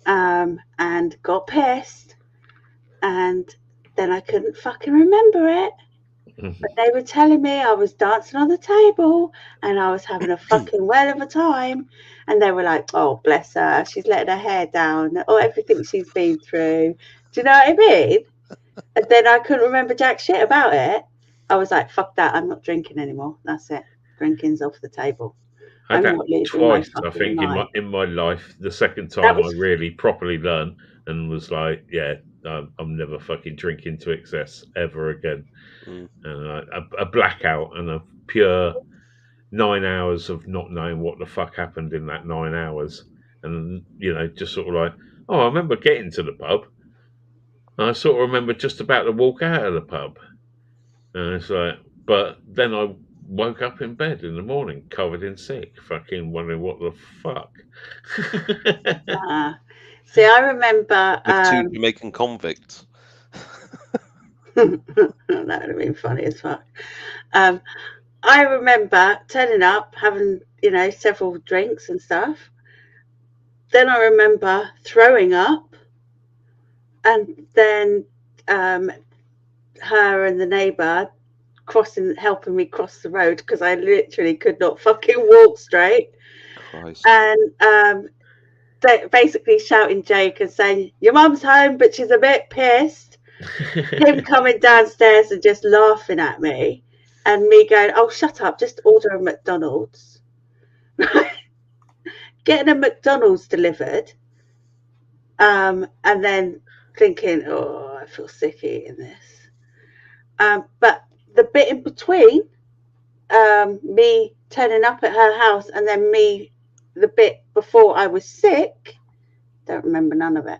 and got pissed, and then I couldn't fucking remember it. But they were telling me I was dancing on the table and I was having a fucking well of a time. And they were like, oh, bless her, she's letting her hair down, or everything she's been through. Do you know what I mean? And then I couldn't remember jack shit about it. I was like, fuck that, I'm not drinking anymore. That's it. Drinking's off the table. I had I'm not that losing twice, my I think, mind. in my life. The second time I really properly learned and was like, yeah, I'm never fucking drinking to excess ever again. And a blackout and a pure 9 hours of not knowing what the fuck happened in that 9 hours. And, you know, just sort of like, oh, I remember getting to the pub. And I sort of remember just about to walk out of the pub. And it's like, but then I woke up in bed in the morning covered in sick, fucking wondering what the fuck. See, I remember with two Jamaican convicts. That would have been funny as fuck. I remember turning up, having, you know, several drinks and stuff. Then I remember throwing up, and then her and the neighbour helping me cross the road because I literally could not fucking walk straight. Christ. And basically shouting Jake and saying, your mum's home, but she's a bit pissed. Him coming downstairs and just laughing at me, and me going, oh, shut up, just order a McDonald's. Getting a McDonald's delivered, and then thinking, oh, I feel sick eating this. But the bit in between, me turning up at her house and then the bit before I was sick, don't remember none of it.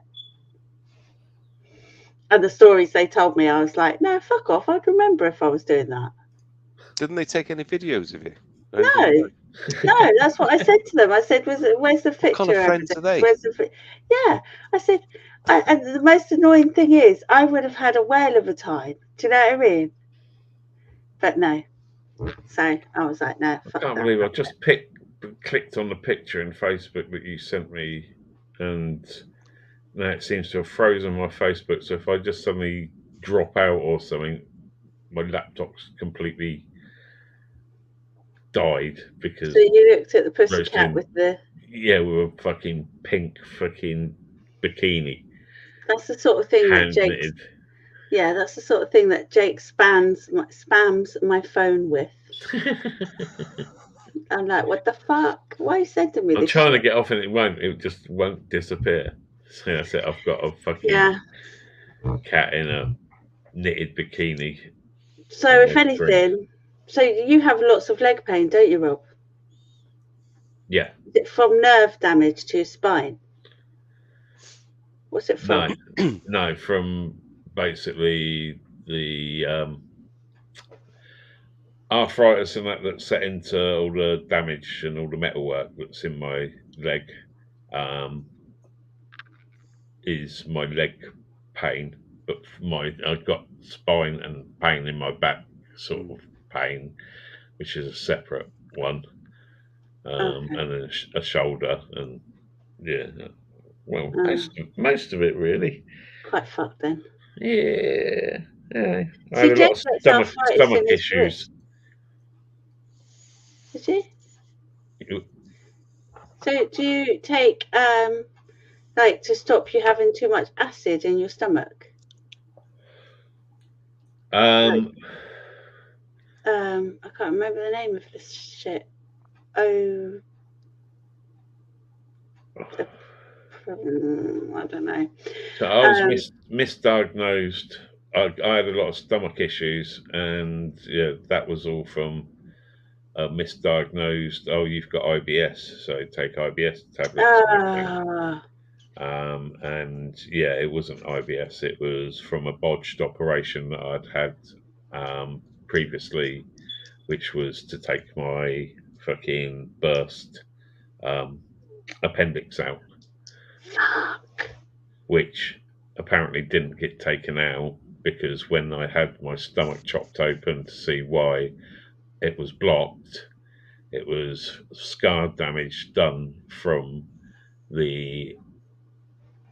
And the stories they told me, I was like, no, fuck off. I'd remember if I was doing that. Didn't they take any videos of you? No, that's what I said to them. I said, where's the picture? What kind of friends are they? Yeah, I said, and the most annoying thing is, I would have had a whale of a time. Do you know what I mean? But no. So I was like, no, fuck I can't that. believe I just clicked on the picture in Facebook that you sent me, and now it seems to have frozen my Facebook. So if I just suddenly drop out or something, my laptop's completely died because. So you looked at the pussycat with the. Yeah, with a fucking pink fucking bikini. That's the sort of thing that Jake. Yeah, that's the sort of thing that Jake spams my phone with. I'm like, what the fuck? Why are you sending me this? I'm trying to get off and it just won't disappear. So that's it. I've got a fucking cat in a knitted bikini. So if anything, so you have lots of leg pain, don't you, Rob? Yeah. Is it from nerve damage to your spine? What's it from? No, from basically the arthritis and that set into all the damage and all the metalwork that's in my leg. Is my leg pain, but I've got spine and pain in my back sort of pain, which is a separate one, and then a shoulder, and well, most of it really. Quite fucked then. Yeah. I had a lot of stomach issues. Did you? So do you take like to stop you having too much acid in your stomach? I can't remember the name of this shit. I don't know. So I was misdiagnosed. I had a lot of stomach issues, and that was all from misdiagnosed. Oh, you've got IBS, so take IBS tablets. And it wasn't IBS. It was from a botched operation that I'd had previously, which was to take my fucking burst appendix out. Fuck. Which apparently didn't get taken out, because when I had my stomach chopped open to see why it was blocked, it was scar damage done from the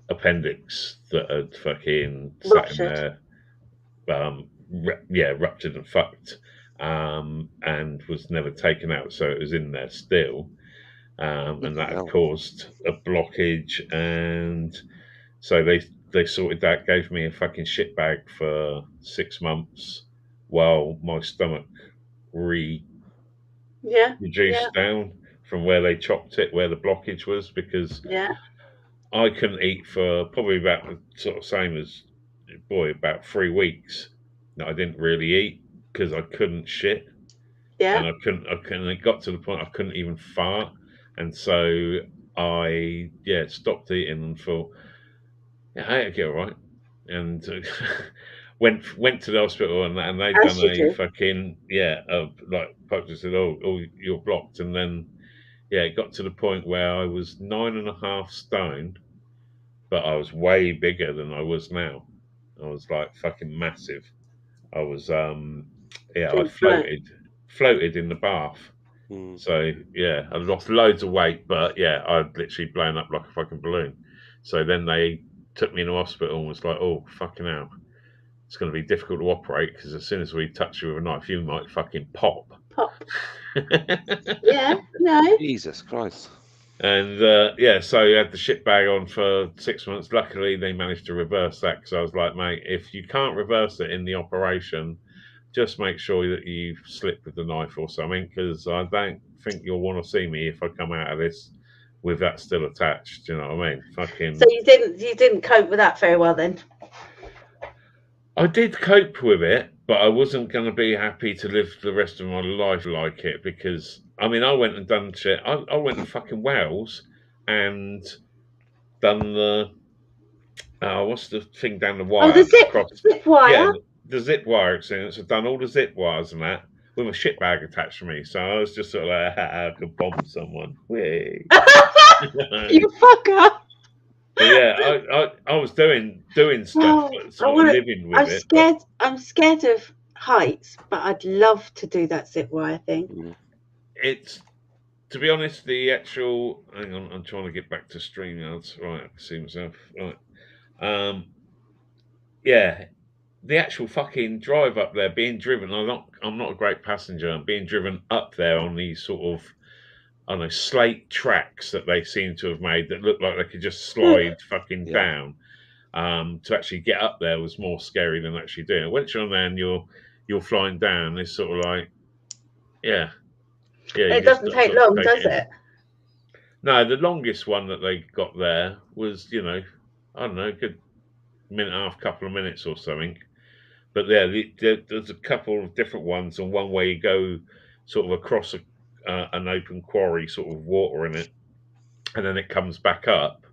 appendix that had fucking sat in there, ruptured and fucked, and was never taken out, so it was in there still, and that had caused a blockage, and so they sorted that, gave me a fucking shit bag for 6 months while my stomach reduced down from where they chopped it, where the blockage was, because I couldn't eat for probably about the sort of same as about 3 weeks. I didn't really eat because I couldn't shit, and I couldn't. It got to the point I couldn't even fart, and so I stopped eating and thought, I get all right, and went to the hospital, and they done a fucking like doctor said, oh, you're blocked, and then it got to the point where I was 9.5 stone, but I was way bigger than I was now. I was like fucking massive. I was I floated in the bath. So I lost loads of weight, but I'd literally blown up like a fucking balloon. So then they took me in the hospital and was like, oh, fucking hell, it's going to be difficult to operate, because as soon as we touch you with a knife, you might fucking pop. Jesus Christ. And so I had the shit bag on for 6 months. Luckily, they managed to reverse that, because I was like, mate, if you can't reverse it in the operation, just make sure that you slip with the knife or something, because I don't think you'll want to see me if I come out of this with that still attached. Do you know what I mean? Fucking. So you didn't cope with that very well then? I did cope with it, but I wasn't going to be happy to live the rest of my life like it, because I mean, I went and done shit. I went to fucking Wales and done the what's the thing down the wire? Oh, the zip wire. Yeah, the zip wire experience. I've done all the zip wires and that with a shit bag attached to me. So I was just sort of like, I could bomb someone. You fucker. But I was doing stuff, sort of living with it. I'm scared of heights, but I'd love to do that zip wire thing. It's, to be honest, the actual. Hang on, I'm trying to get back to StreamYards. Right, I can see myself. Right. The actual fucking drive up there, being driven. I'm not a great passenger. I'm being driven up there on these sort of, I don't know, slate tracks that they seem to have made that look like they could just slide fucking down. To actually get up there was more scary than actually doing it. Once you're on there and you're flying down, it's sort of like, it doesn't take long, does it? No, the longest one that they got there was, I don't know, a good minute and a half, couple of minutes or something. But there's a couple of different ones, and one where you go sort of across an open quarry, sort of water in it, and then it comes back up,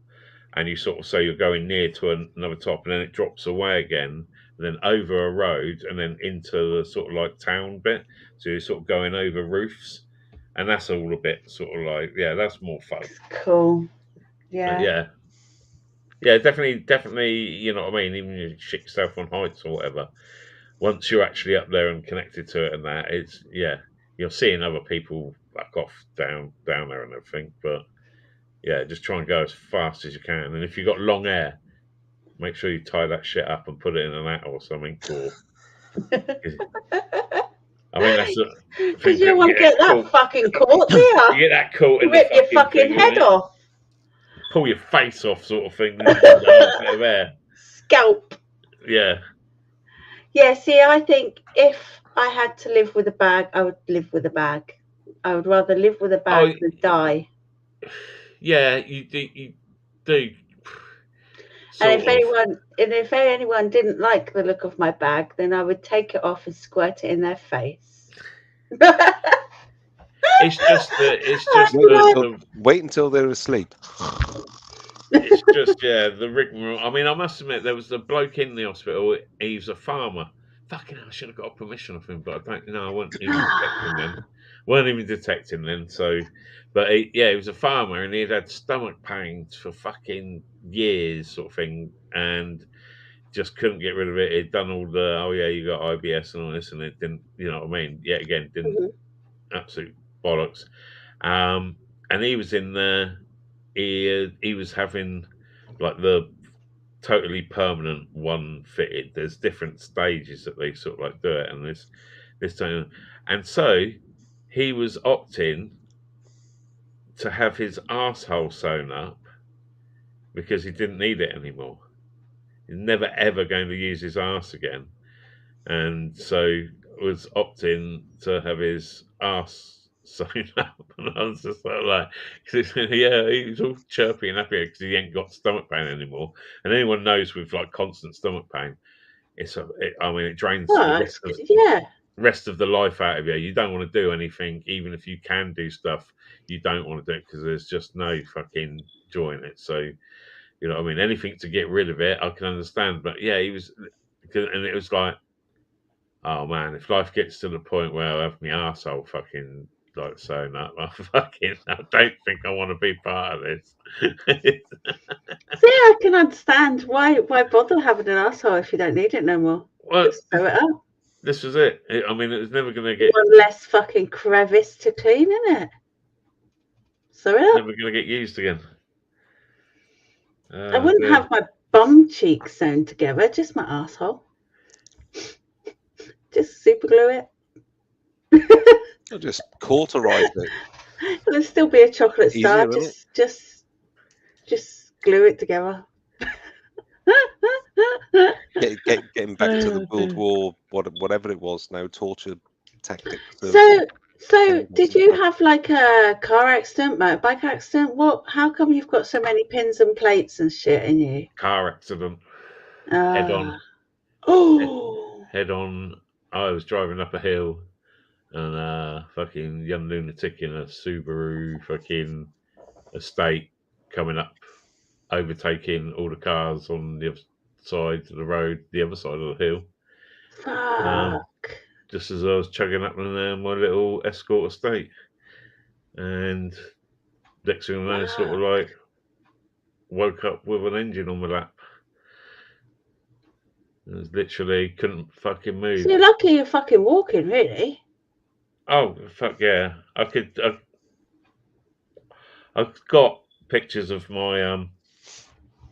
and you sort of say you're going near to another top, and then it drops away again, and then over a road, and then into the sort of like town bit. So you're sort of going over roofs, and that's all a bit sort of like, that's more fun. Cool. Yeah, definitely. You know what I mean? Even if you shit yourself on heights or whatever, once you're actually up there and connected to it, and that, it's you're seeing other people back off down there and everything. But just try and go as fast as you can. And if you've got long hair, make sure you tie that shit up and put it in an hat or something. I mean, that's because you won't get that fucking caught, do you? You get that caught in rip your fucking head off. Pull your face off, sort of thing. There. Scalp. Yeah. Yeah, see, I think if I had to live with a bag, I would live with a bag. I would rather live with a bag than die. Yeah, you do. And if anyone didn't like the look of my bag, then I would take it off and squirt it in their face. It's just wait until they're asleep. It's just the rigmarole. I mean, I must admit, there was a bloke in the hospital. He's a farmer. Fucking hell, I should have got permission off him, but I don't know. I wasn't even detecting then. Weren't even detecting then. So, but he was a farmer, and he had stomach pains for fucking years, sort of thing. And just couldn't get rid of it. It'd done all the, oh yeah, you got IBS and all this, and it didn't, you know what I mean? Yet again, didn't, absolute bollocks. And he was in there, he was having like the totally permanent one fitted. There's different stages that they sort of like do it, and this time, and so he was opting to have his arsehole sewn up because he didn't need it anymore. He's never ever going to use his arse again, and so was opting to have his arse sewn up. And I was just like, yeah, he was all chirpy and happy because he ain't got stomach pain anymore. And anyone knows with like constant stomach pain, it drains the rest of the life out of you. You don't want to do anything, even if you can do stuff. You don't want to do it because there's just no fucking joy in it. So, you know what I mean? Anything to get rid of it, I can understand. But yeah, he was, and it was like, oh man, if life gets to the point where I have my arsehole fucking like sewn up, I don't think I want to be part of this. See, I can understand why bother having an arsehole if you don't need it no more. Well, just sew it up. This was it. I mean, it was never going to get one less fucking crevice to clean, isn't it? Sew it up. Never going to get used again. I wouldn't have my bum cheeks sewn together, just my arsehole. Just super glue it. I'll just cauterize it. It'll still be a chocolate star. Just glue it together. Getting back to the World War, whatever it was, now torture tactics. So did you have like a car accident, motorbike accident? How come you've got so many pins and plates and shit in you? Car accident. Head on. Oh. Head on. I was driving up a hill and fucking young lunatic in a Subaru fucking estate coming up, overtaking all the cars on the other side of the road, the other side of the hill. Fuck. Just as I was chugging up in my little Escort estate. And next thing I know, sort of like woke up with an engine on my lap. It was literally couldn't fucking move. So you're lucky you're fucking walking, really. Oh, fuck yeah. I've got pictures of my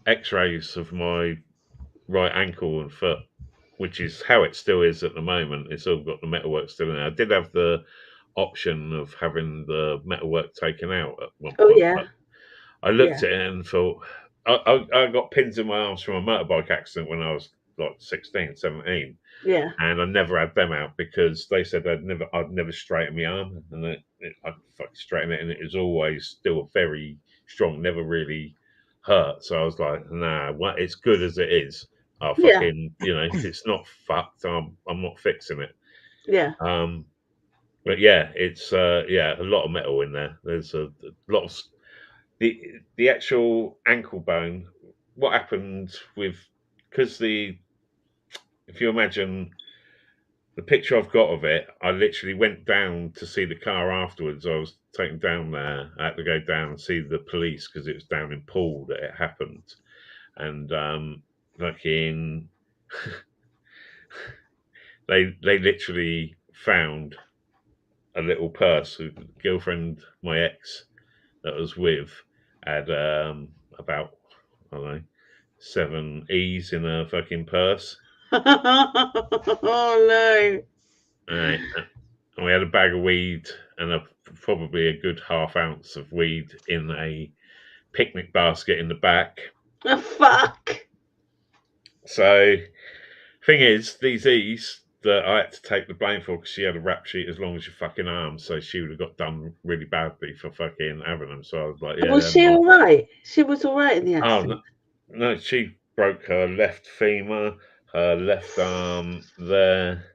x-rays of my right ankle and foot, which is how it still is at the moment. It's all got the metalwork still in there. I did have the option of having the metalwork taken out at one point. Oh, yeah. I looked at it and thought, I got pins in my arms from a motorbike accident when I was like 16, 17. Yeah. And I never had them out because they said I'd never straighten my arm, and I'd fucking straighten it, and it was always still very strong, never really hurt. So I was like, nah, it's good as it is. I'll fucking, if it's not fucked, I'm not fixing it. Yeah. But yeah, it's a lot of metal in there. There's a lot of the actual ankle bone. What happened because if you imagine the picture I've got of it, I literally went down to see the car afterwards. I was taken down there. I had to go down and see the police because it was down in Poole that it happened. And they literally found a little purse. The girlfriend, my ex, that I was with, had about, I don't know, 7 E's in a fucking purse. Oh no! And we had a bag of weed and probably a good ½ ounce of weed in a picnic basket in the back. Oh, fuck! So, thing is, these E's that I had to take the blame for because she had a rap sheet as long as your fucking arm, so she would have got done really badly for fucking having them. So I was like, yeah. Was she all right? She was all right in the accident. Oh no, she broke her left femur, her left arm there.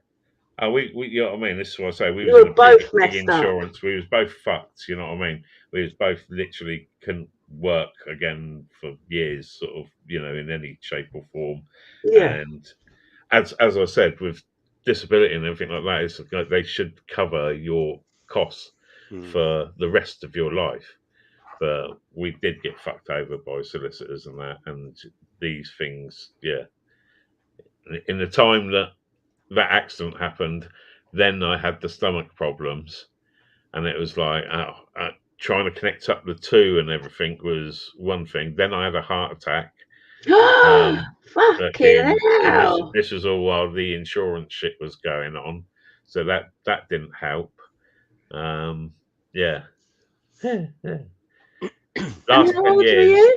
Oh, we you know what I mean? This is what I say. We were both messed insurance. up. We was both fucked. You know what I mean? We was both literally couldn't work again for years, sort of, in any shape or form. Yeah. And as I said, with disability and everything like that, it's like they should cover your costs for the rest of your life. But we did get fucked over by solicitors and that, and these things, yeah. in the time that accident happened, then I had the stomach problems, and it was like trying to connect up the two and everything was one thing. Then I had a heart attack. Fucking hell. This was all while the insurance shit was going on, so that didn't help. Yeah. Last 10 years.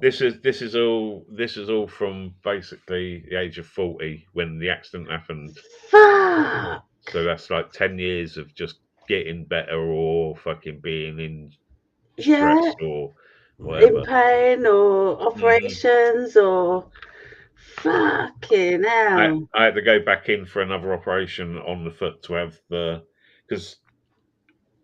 This is all from basically the age of 40 when the accident happened. Fuck. So that's like 10 years of just getting better or fucking being in stress or whatever. In pain or operations or fucking hell. I had to go back in for another operation on the foot to have because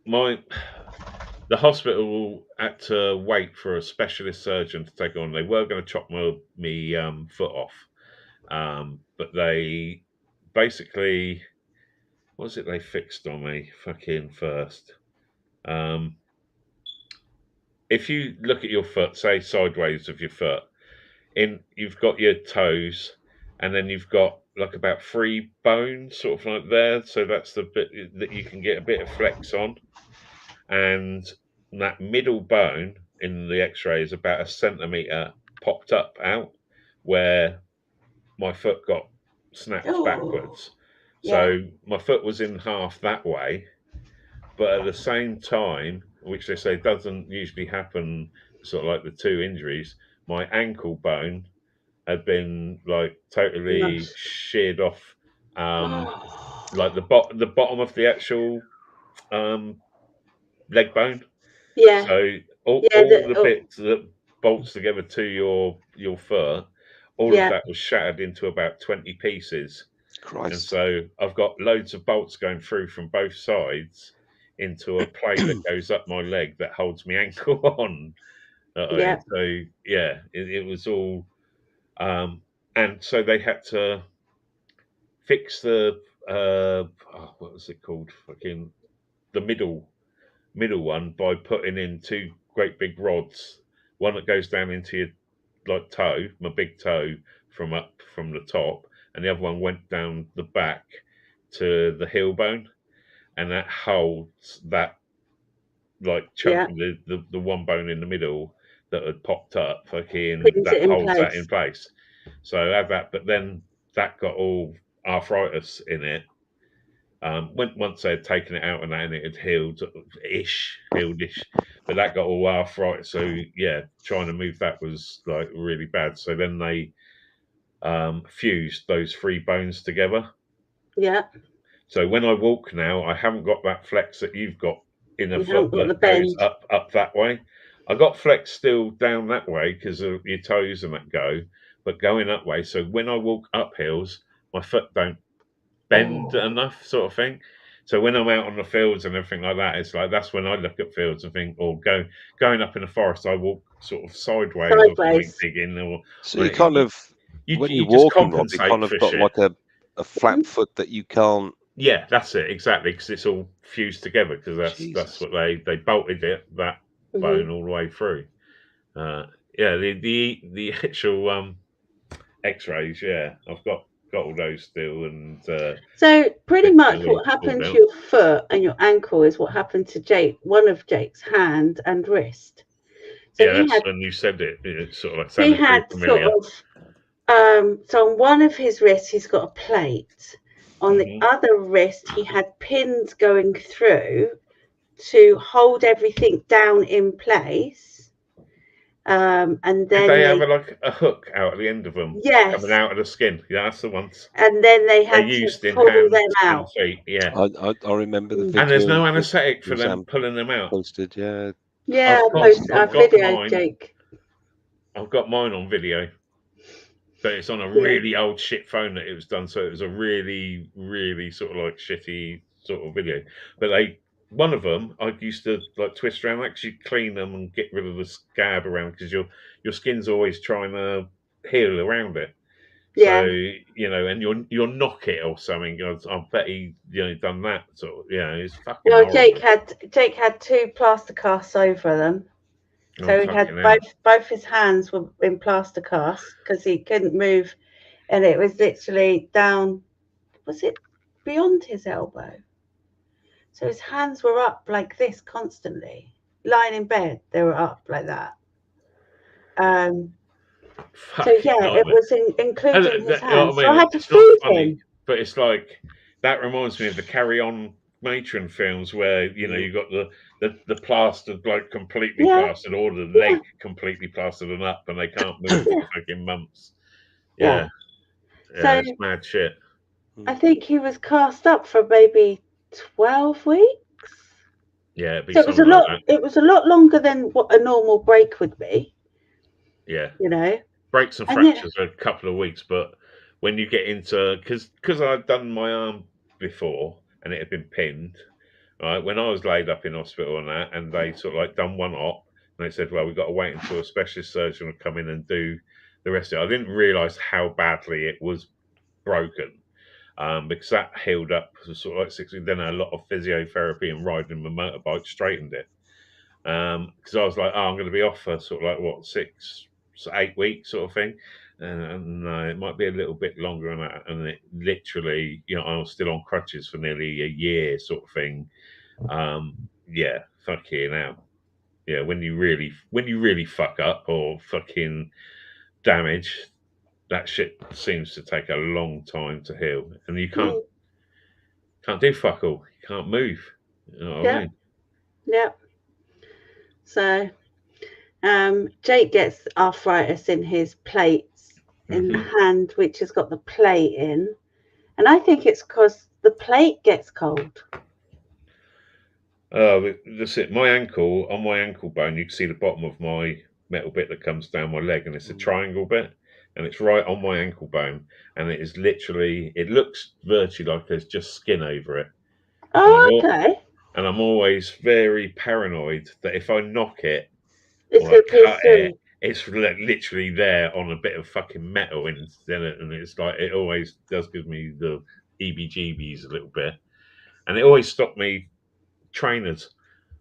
the hospital had to wait for a specialist surgeon to take on. They were going to chop me foot off, but they basically, what was it they fixed on me fucking first? If you look at your foot, say sideways of your foot, you've got your toes, and then you've got like about 3 bones sort of like there. So that's the bit that you can get a bit of flex on. And that middle bone in the x-ray is about 1 centimetre popped up out where my foot got snapped backwards. So my foot was in half that way, but at the same time, which they say doesn't usually happen, sort of like the 2 injuries, my ankle bone had been like totally sheared off, like the bottom of the actual leg bone. Yeah. So all the bits that bolts together to your foot, all of that was shattered into about 20 pieces. Christ. And so I've got loads of bolts going through from both sides into a plate that goes up my leg that holds my ankle on. So yeah, it was all, and so they had to fix the what was it called? Fucking the middle one by putting in 2 great big rods, one that goes down into your like toe, my big toe from the top, and the other one went down the back to the heel bone, and that holds that like chunk of the one bone in the middle that had popped up, fucking that holds that in place. So I have that, but then that got all arthritis in it. Once they had taken it out and it had healed-ish, but that got all arthritis. So yeah, trying to move that was like really bad. So then they fused those 3 bones together. Yeah. So when I walk now, I haven't got that flex that you've got in a foot that goes up that way. I got flex still down that way because of your toes and that go, but going that way. So when I walk up hills, my foot don't bend enough, sort of thing. So when I'm out on the fields and everything like that, it's like that's when I look at fields and think, or going up in the forest, I walk sort of sideways. Or something digging, or so you kind of when you're walking, Rob, you kind of got shit. like a flat foot that you can't. Yeah, that's it exactly, because it's all fused together, because that's what they bolted that bone all the way through. Yeah, the actual X-rays. Yeah, I've got all those still, and so pretty much what happened to your foot and your ankle is what happened to one of Jake's hand and wrist. So that's when you said it. It sort of like he had familiar. So on one of his wrists he's got a plate. On the other wrist he had pins going through to hold everything down in place. And then they have like a hook out at the end of them, coming out of the skin. Yeah, that's the ones. And then they had to pull them out. Feet. Yeah, I remember the video. And there's no anaesthetic for them pulling them out. Posted, yeah. Yeah, I've videoed Jake. I've got mine on video, but it's on a really old shit phone that it was done. So it was a really, really sort of like shitty sort of video. But one of them, I used to like twist around, actually clean them and get rid of the scab around, because your skin's always trying to heal around it. Yeah. So, and you'll knock it or something. I bet he done that sort of, it's fucking horrible. Jake had 2 plaster casts over them. So he had both his hands were in plaster casts because he couldn't move and it was literally down. Was it beyond his elbow? So his hands were up like this constantly. Lying in bed, they were up like that. So yeah, it was including his hands. So I had to feed him. But it's like that reminds me of the Carry On Matron films where you got the plastered bloke completely plastered, or the leg completely plastered and up, and they can't move for fucking months. Yeah, so it's mad shit. I think he was cast up for maybe 12 weeks. Yeah, so it was a lot. It was a lot longer than what a normal break would be. Yeah, breaks and fractures are a couple of weeks, but when you get into because I'd done my arm before and it had been pinned, right? When I was laid up in hospital and that, and they sort of like done one op, and they said, well, we've got to wait until a specialist surgeon would come in and do the rest of it. I didn't realise how badly it was broken. Because that healed up for sort of like 6 weeks. Then a lot of physiotherapy and riding my motorbike straightened it. Because I was like, I'm going to be off for sort of like 6 to 8 weeks sort of thing. And no, it might be a little bit longer than that. And it literally, I was still on crutches for nearly a year sort of thing. Yeah, fucking hell. Yeah, when you really fuck up or fucking damage, that shit seems to take a long time to heal, and you can't do fuck all. You can't move. You know what I mean? Yep. So, Jake gets arthritis in his plates in the hand, which has got the plate in, and I think it's because the plate gets cold. That's it. My ankle, on my ankle bone, you can see the bottom of my metal bit that comes down my leg, and it's a triangle bit. And it's right on my ankle bone, and it is literally, it looks virtually like there's just skin over it. Oh, okay. And I'm always very paranoid that if I knock it, it's or I cut it, it's literally there on a bit of fucking metal, and it's like, it always does give me the EBGBs a little bit. And it always stopped me trainers.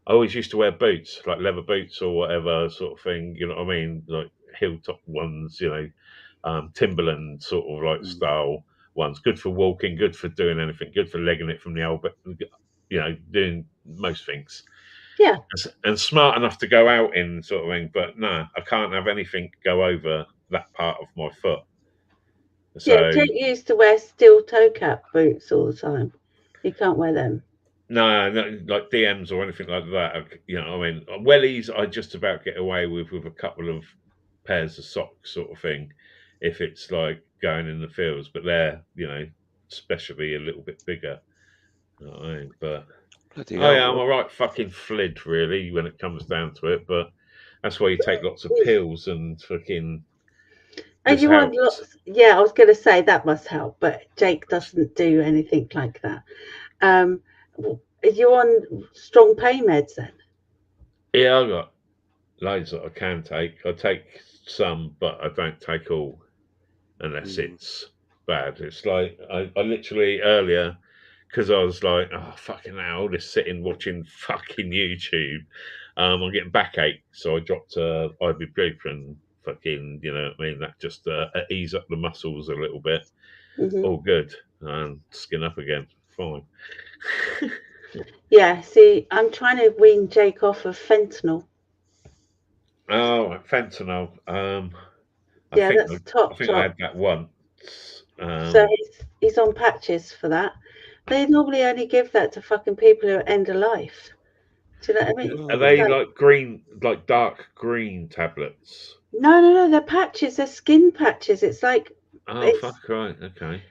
I always used to wear boots, like leather boots or whatever sort of thing, you know what I mean? Like hilltop ones, Timberland sort of like style ones. Good for walking, good for doing anything, good for legging it from the old, but doing most things. Yeah. And smart enough to go out in sort of thing, but no, I can't have anything go over that part of my foot. So Jake used to wear steel toe cap boots all the time. You can't wear them. No, like DMs or anything like that. I mean, wellies I just about get away with a couple of pairs of socks sort of thing, if it's like going in the fields. But they're, especially a little bit bigger. You know what I mean? But I'm a right fucking flid really when it comes down to it. But that's why you take lots of pills and fucking. And you want lots? Yeah, I was going to say that must help, but Jake doesn't do anything like that. Are you on strong pain meds then? Yeah, I've got loads that I can take. I take some, but I don't take all unless it's bad. It's like I literally earlier, because I was like, oh fucking hell, just sitting watching fucking YouTube. I'm getting backache, so I dropped ibuprofen. Fucking, that just ease up the muscles a little bit. All good, and skin up again. Fine. Yeah, see, I'm trying to wean Jake off of fentanyl. Oh, fentanyl. I think I had that once. So he's on patches for that. They normally only give that to fucking people who are end of life. Do you know what I mean? Are they like green, like dark green tablets? No, they're patches. They're skin patches. It's like. Oh, fuck, right, okay.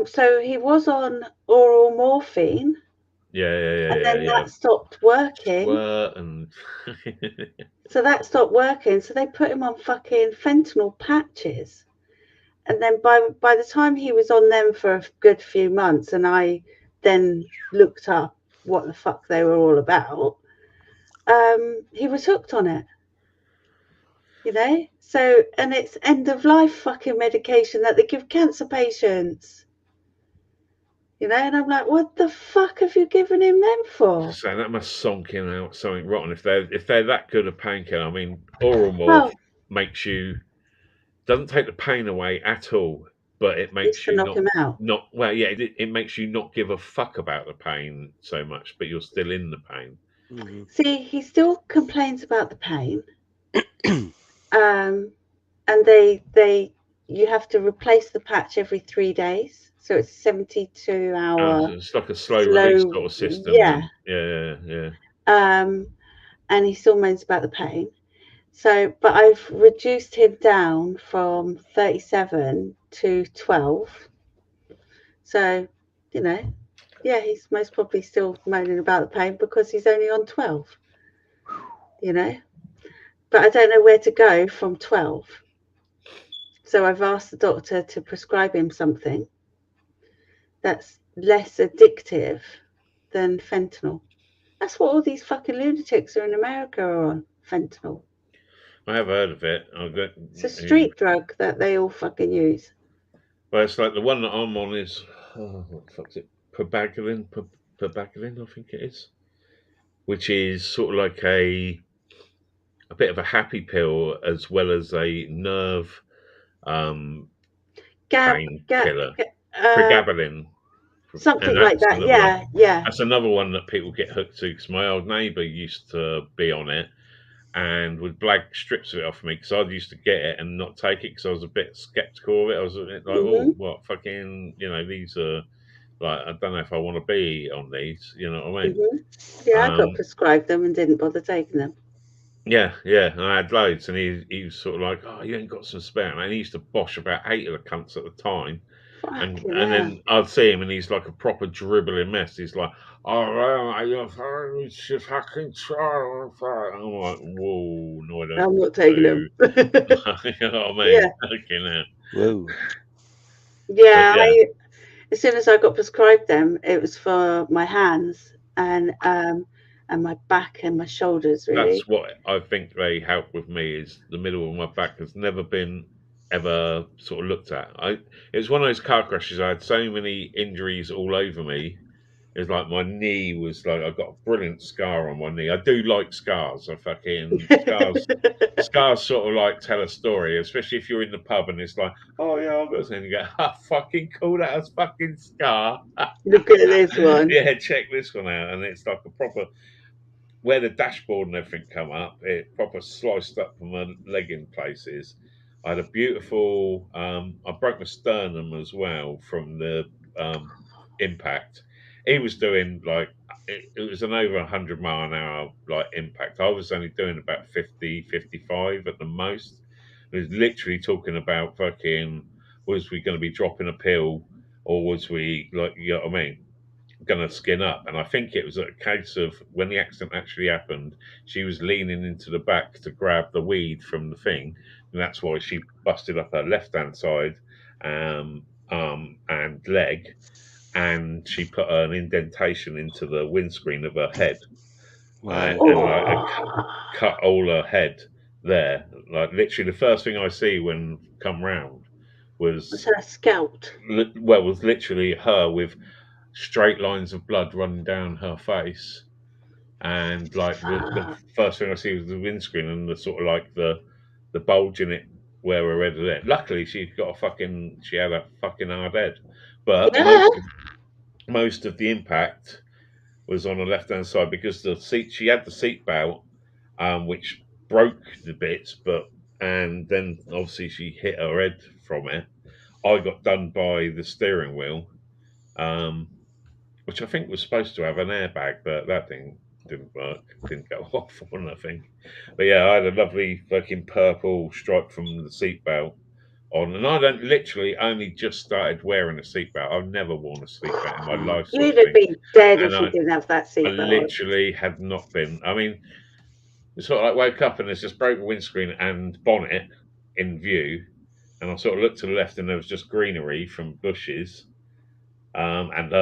So he was on oral morphine. Yeah. And then that stopped working. So that stopped working. So they put him on fucking fentanyl patches. And then by the time he was on them for a good few months, and I then looked up what the fuck they were all about, he was hooked on it. So, and it's end of life fucking medication that they give cancer patients. And I'm like, what the fuck have you given him them for? So that must sunk in out something rotten. If they're that good a painkiller, I mean, oral morph doesn't take the pain away at all. but it makes you knock him out. It makes you not give a fuck about the pain so much, but you're still in the pain. Mm-hmm. See, he still complains about the pain. And you have to replace the patch every 3 days, so it's 72 hour. So it's like a slow release sort of system. Yeah. Yeah. And he still moans about the pain. So, but I've reduced him down from 37 to 12. So, he's most probably still moaning about the pain because he's only on 12. But I don't know where to go from 12. So I've asked the doctor to prescribe him something that's less addictive than fentanyl. That's what all these fucking lunatics are in America are on, fentanyl. I have heard of it. It's a street drug that they all fucking use. Well, it's like the one that I'm on is, what the fuck's it? Pregabalin, I think it is. Which is sort of like a bit of a happy pill as well as a nerve pain killer. Pregabalin. Something like that, yeah. That's another one that people get hooked to because my old neighbour used to be on it and would blag strips of it off me because I used to get it and not take it because I was a bit sceptical of it. I was a bit like, oh, what fucking, these are like, I don't know if I want to be on these, you know what I mean? Mm-hmm. Yeah, I got prescribed them and didn't bother taking them. Yeah, and I had loads, and he was sort of like, oh, you ain't got some spare, and he used to bosh about 8 of the cunts at the time. And then I'd see him, and he's like a proper dribbling mess. He's like, it's just fucking try. I'm like, whoa, no, I don't. I'm not taking them. You know what I mean? Yeah. Whoa. Yeah, as soon as I got prescribed them, it was for my hands and my back and my shoulders. Really, that's what I think they help with me. Is the middle of my back has never been ever sort of looked at. It was one of those car crashes. I had so many injuries all over me. It was like my knee was like, I've got a brilliant scar on my knee. I do like scars. Scars sort of like tell a story, especially if you're in the pub and it's like, oh yeah, I've got something. You go, fucking cool, that's fucking scar. Look at this one. Yeah, check this one out. And it's like a proper, where the dashboard and everything come up, it proper sliced up from my leg in places. I had a beautiful, I broke my sternum as well from the impact. He was doing like, it was an over 100 mile an hour like impact. I was only doing about 50, 55 at the most. It was literally talking about fucking, was we going to be dropping a pill or was we like, you know what I mean, going to skin up? And I think it was a case of when the accident actually happened, she was leaning into the back to grab the weed from the thing. And that's why she busted up her left-hand side arm and leg. And she put an indentation into the windscreen of her head. And like cut all her head there. Like literally the first thing I see when come round was her scalped. Was literally her with straight lines of blood running down her face. And like the first thing I see was the windscreen and the sort of like the bulge in it where her head was. Luckily she had a fucking hard head. But most of the impact was on the left hand side because she had the seat belt, which broke the bits, and then obviously she hit her head from it. I got done by the steering wheel, which I think was supposed to have an airbag, but that thing didn't work, didn't go off or nothing. But yeah, I had a lovely fucking purple stripe from the seatbelt on, and I don't literally only just started wearing a seatbelt. I've never worn a seatbelt in my life. You'd have been dead if you didn't have that seatbelt. I literally had not been. I mean, it's sort of like woke up and there's just broken windscreen and bonnet in view, and I sort of looked to the left and there was just greenery from bushes, and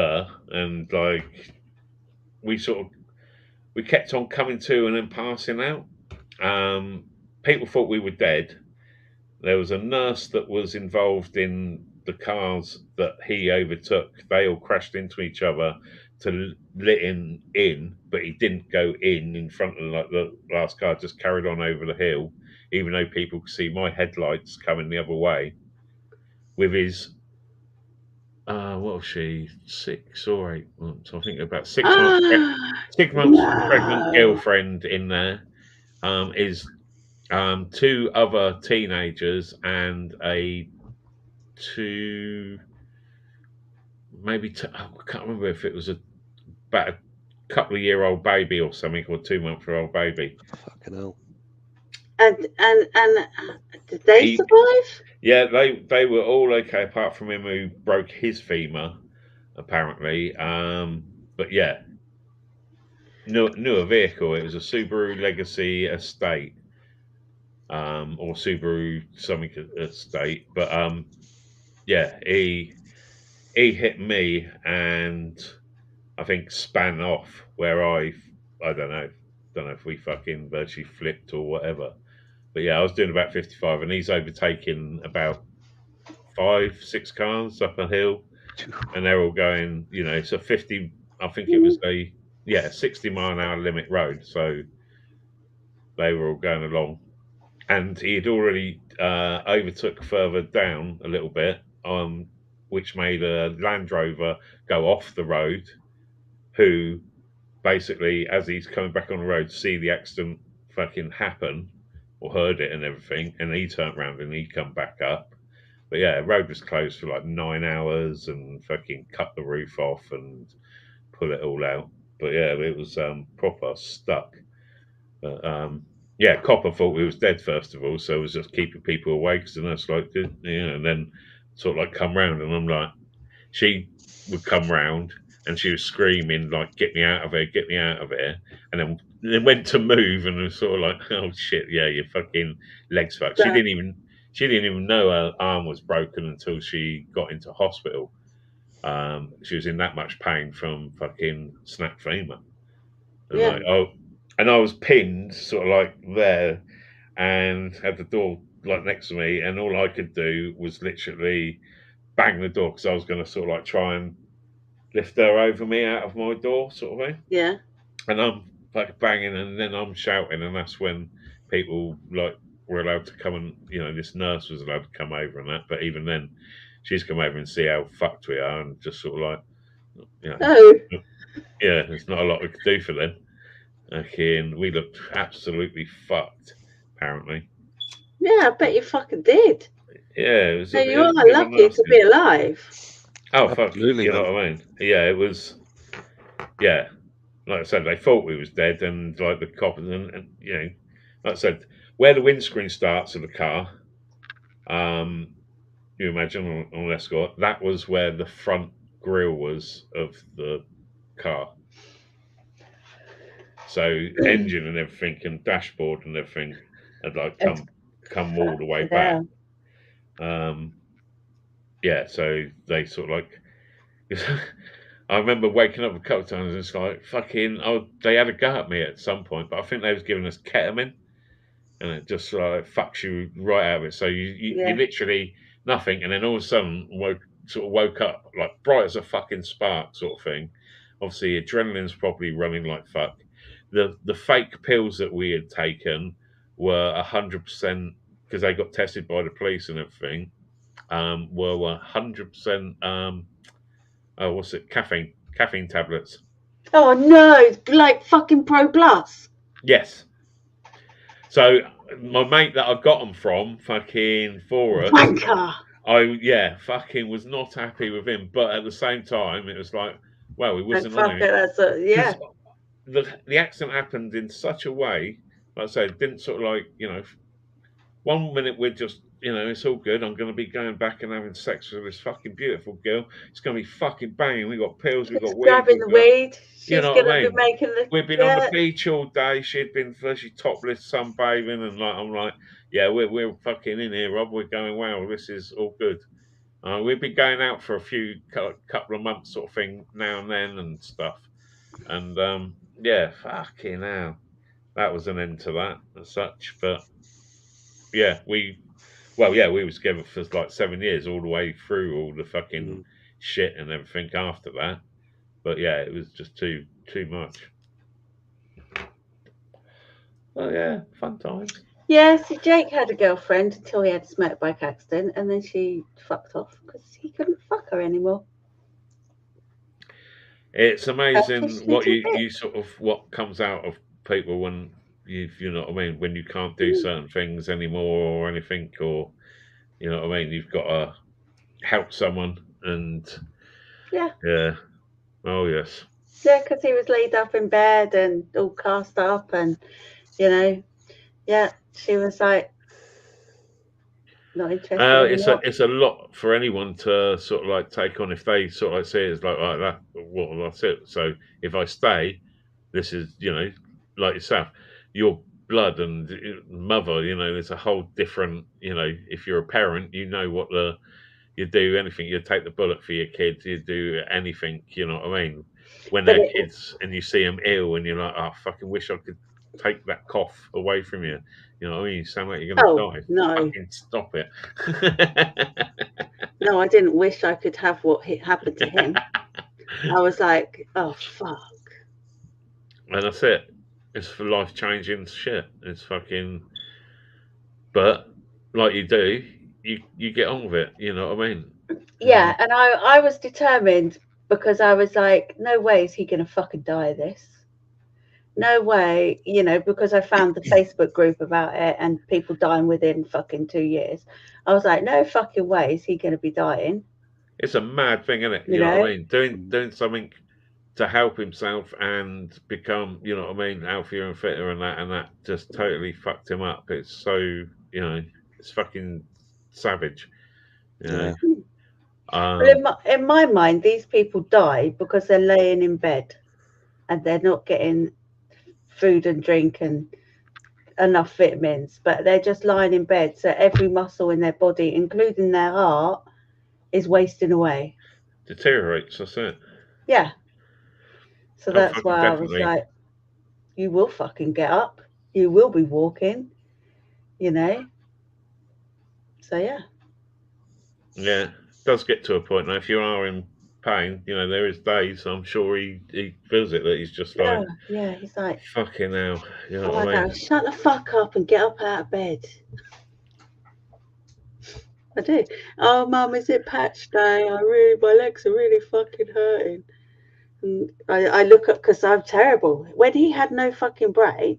like we kept on coming to and then passing out. People thought we were dead. There was a nurse that was involved in the cars that he overtook. They all crashed into each other to let him in, but he didn't go in front of the last car, just carried on over the hill, even though people could see my headlights coming the other way with his what was she? 6 or 8 months. I think about 6 months. 6 months pregnant girlfriend in there is 2 other teenagers and a 2, maybe I can't remember if it was about a couple of year old baby or something, or 2-month-old baby. Fucking hell. And did they survive? Yeah, they were all okay, apart from him who broke his femur, apparently. But yeah, newer vehicle. It was a Subaru Legacy Estate, or Subaru something Estate. But yeah, he hit me, and I think span off where I don't know if we fucking virtually flipped or whatever. But yeah, I was doing about 55, and he's overtaking about 5-6 cars up a hill, and they're all going, it's a 50. I think it was a 60-mile-an-hour limit road, so they were all going along, and he'd already overtook further down a little bit, which made a Land Rover go off the road, who basically, as he's coming back on the road, see the accident fucking happen, or heard it and everything, and he turned around and he come back up. But yeah, the road was closed for like 9 hours, and fucking cut the roof off and pull it all out. But yeah, it was proper stuck. But yeah, Copper thought we was dead first of all, so it was just keeping people away, because the nurse like, and then sort of like come round, and I'm like, she would come round and she was screaming like, "Get me out of here! Get me out of here!" And then went to move, and was sort of like, "Oh shit, yeah, your fucking legs fucked." She didn't even know her arm was broken until she got into hospital. She was in that much pain from fucking snapped femur. And Yeah. and I was pinned sort of like there, and had the door like next to me, and all I could do was literally bang the door, because I was going to sort of like try and lift her over me out of my door, sort of thing. Yeah. And I'm like banging, and then I'm shouting, and that's when people like were allowed to come, and this nurse was allowed to come over and that. But even then, she's come over and see how fucked we are, and just sort of like, yeah, there's not a lot we could do for them. Okay, and we looked absolutely fucked, apparently. Yeah, I bet you fucking did. Yeah, it was. So you are lucky to be alive. Oh, absolutely! You know what I mean? Yeah, it was. Yeah, like I said, they thought we was dead, and like the coppers, and like I said, where the windscreen starts of the car, you imagine on Escort, that was where the front grille was of the car. So engine and everything, and dashboard and everything had like come all the way back. Yeah, so they sort of like. I remember waking up a couple of times, and it's like fucking. Oh, they had a go at me at some point, but I think they was giving us ketamine, and it just like fucks you right out of it. So you literally nothing, and then all of a sudden woke up like bright as a fucking spark, sort of thing. Obviously, adrenaline's probably running like fuck. The fake pills that we had taken were 100%, because they got tested by the police and everything. Were 100%. What's it? Caffeine tablets. Oh no! Like fucking Pro Plus. Yes. So my mate that I got them from, fucking Forrest. Wanker. I fucking was not happy with him, but at the same time, it was like, well, he wasn't on it. The accident happened in such a way, like I said, didn't sort of like, 1 minute we're just, it's all good. I'm going to be going back and having sex with this fucking beautiful girl. It's going to be fucking banging. We got pills, we got weed. Grabbing the weed. She's going to be making the. We've been on the beach all day. She'd been virtually topless, sunbathing, and I'm like, yeah, we're fucking in here, Rob. We're going, wow, this is all good. We've been going out for a couple of months, sort of thing, now and then and stuff. And yeah, fucking hell, that was an end to that as such. But yeah, we was together for like 7 years, all the way through all the fucking shit and everything after that. But yeah, it was just too much. Oh yeah, fun times. Yeah, see, Jake had a girlfriend until he had a motorbike accident, and then she fucked off because he couldn't fuck her anymore. It's amazing what you sort of what comes out of people when you know what I mean, when you can't do certain things anymore or anything, or you know what I mean, you've got to help someone, and yeah, oh yes, yeah, because he was laid up in bed and all cast up, and you know, yeah, she was like not interested anymore. it's a lot for anyone to sort of like take on if they sort of like say it's like that. Well, that's it. So if I stay, this is, you know, like yourself, your blood and mother, you know, there's a whole different, you know, if you're a parent, you know what you do anything, you take the bullet for your kids, you do anything, you know what I mean? When they're kids and you see them ill and you're like, oh, I fucking wish I could take that cough away from you. You know what I mean? You sound like you're going to die. No. Fucking stop it. No, I didn't wish I could have what happened to him. I was like, oh, fuck. And that's it. It's for life-changing shit. It's fucking... But, like you do, you get on with it. You know what I mean? Yeah, and I was determined because I was like, no way is he going to fucking die of this. No way, you know, because I found the Facebook group about it and people dying within fucking 2 years. I was like, no fucking way is he going to be dying. It's a mad thing, isn't it? You know what I mean? Doing something to help himself and become, you know what I mean, healthier and fitter, and that just totally fucked him up. It's so, you know, it's fucking savage. You know? Well, in my mind, these people die because they're laying in bed and they're not getting food and drink and enough vitamins, but they're just lying in bed, so every muscle in their body, including their heart, is wasting away. Deteriorates, that's it. Yeah. So that's why I was like, you will fucking get up, you will be walking, you know. So yeah. Yeah, it does get to a point now. If you are in pain, you know, there is days, I'm sure he feels it, that he's just like, yeah, he's like, fucking hell, you know oh what I mean? God, shut the fuck up and get up out of bed. I do. Oh, Mum, is it patch day? My legs are really fucking hurting. And I look up because I'm terrible. When he had no fucking brain,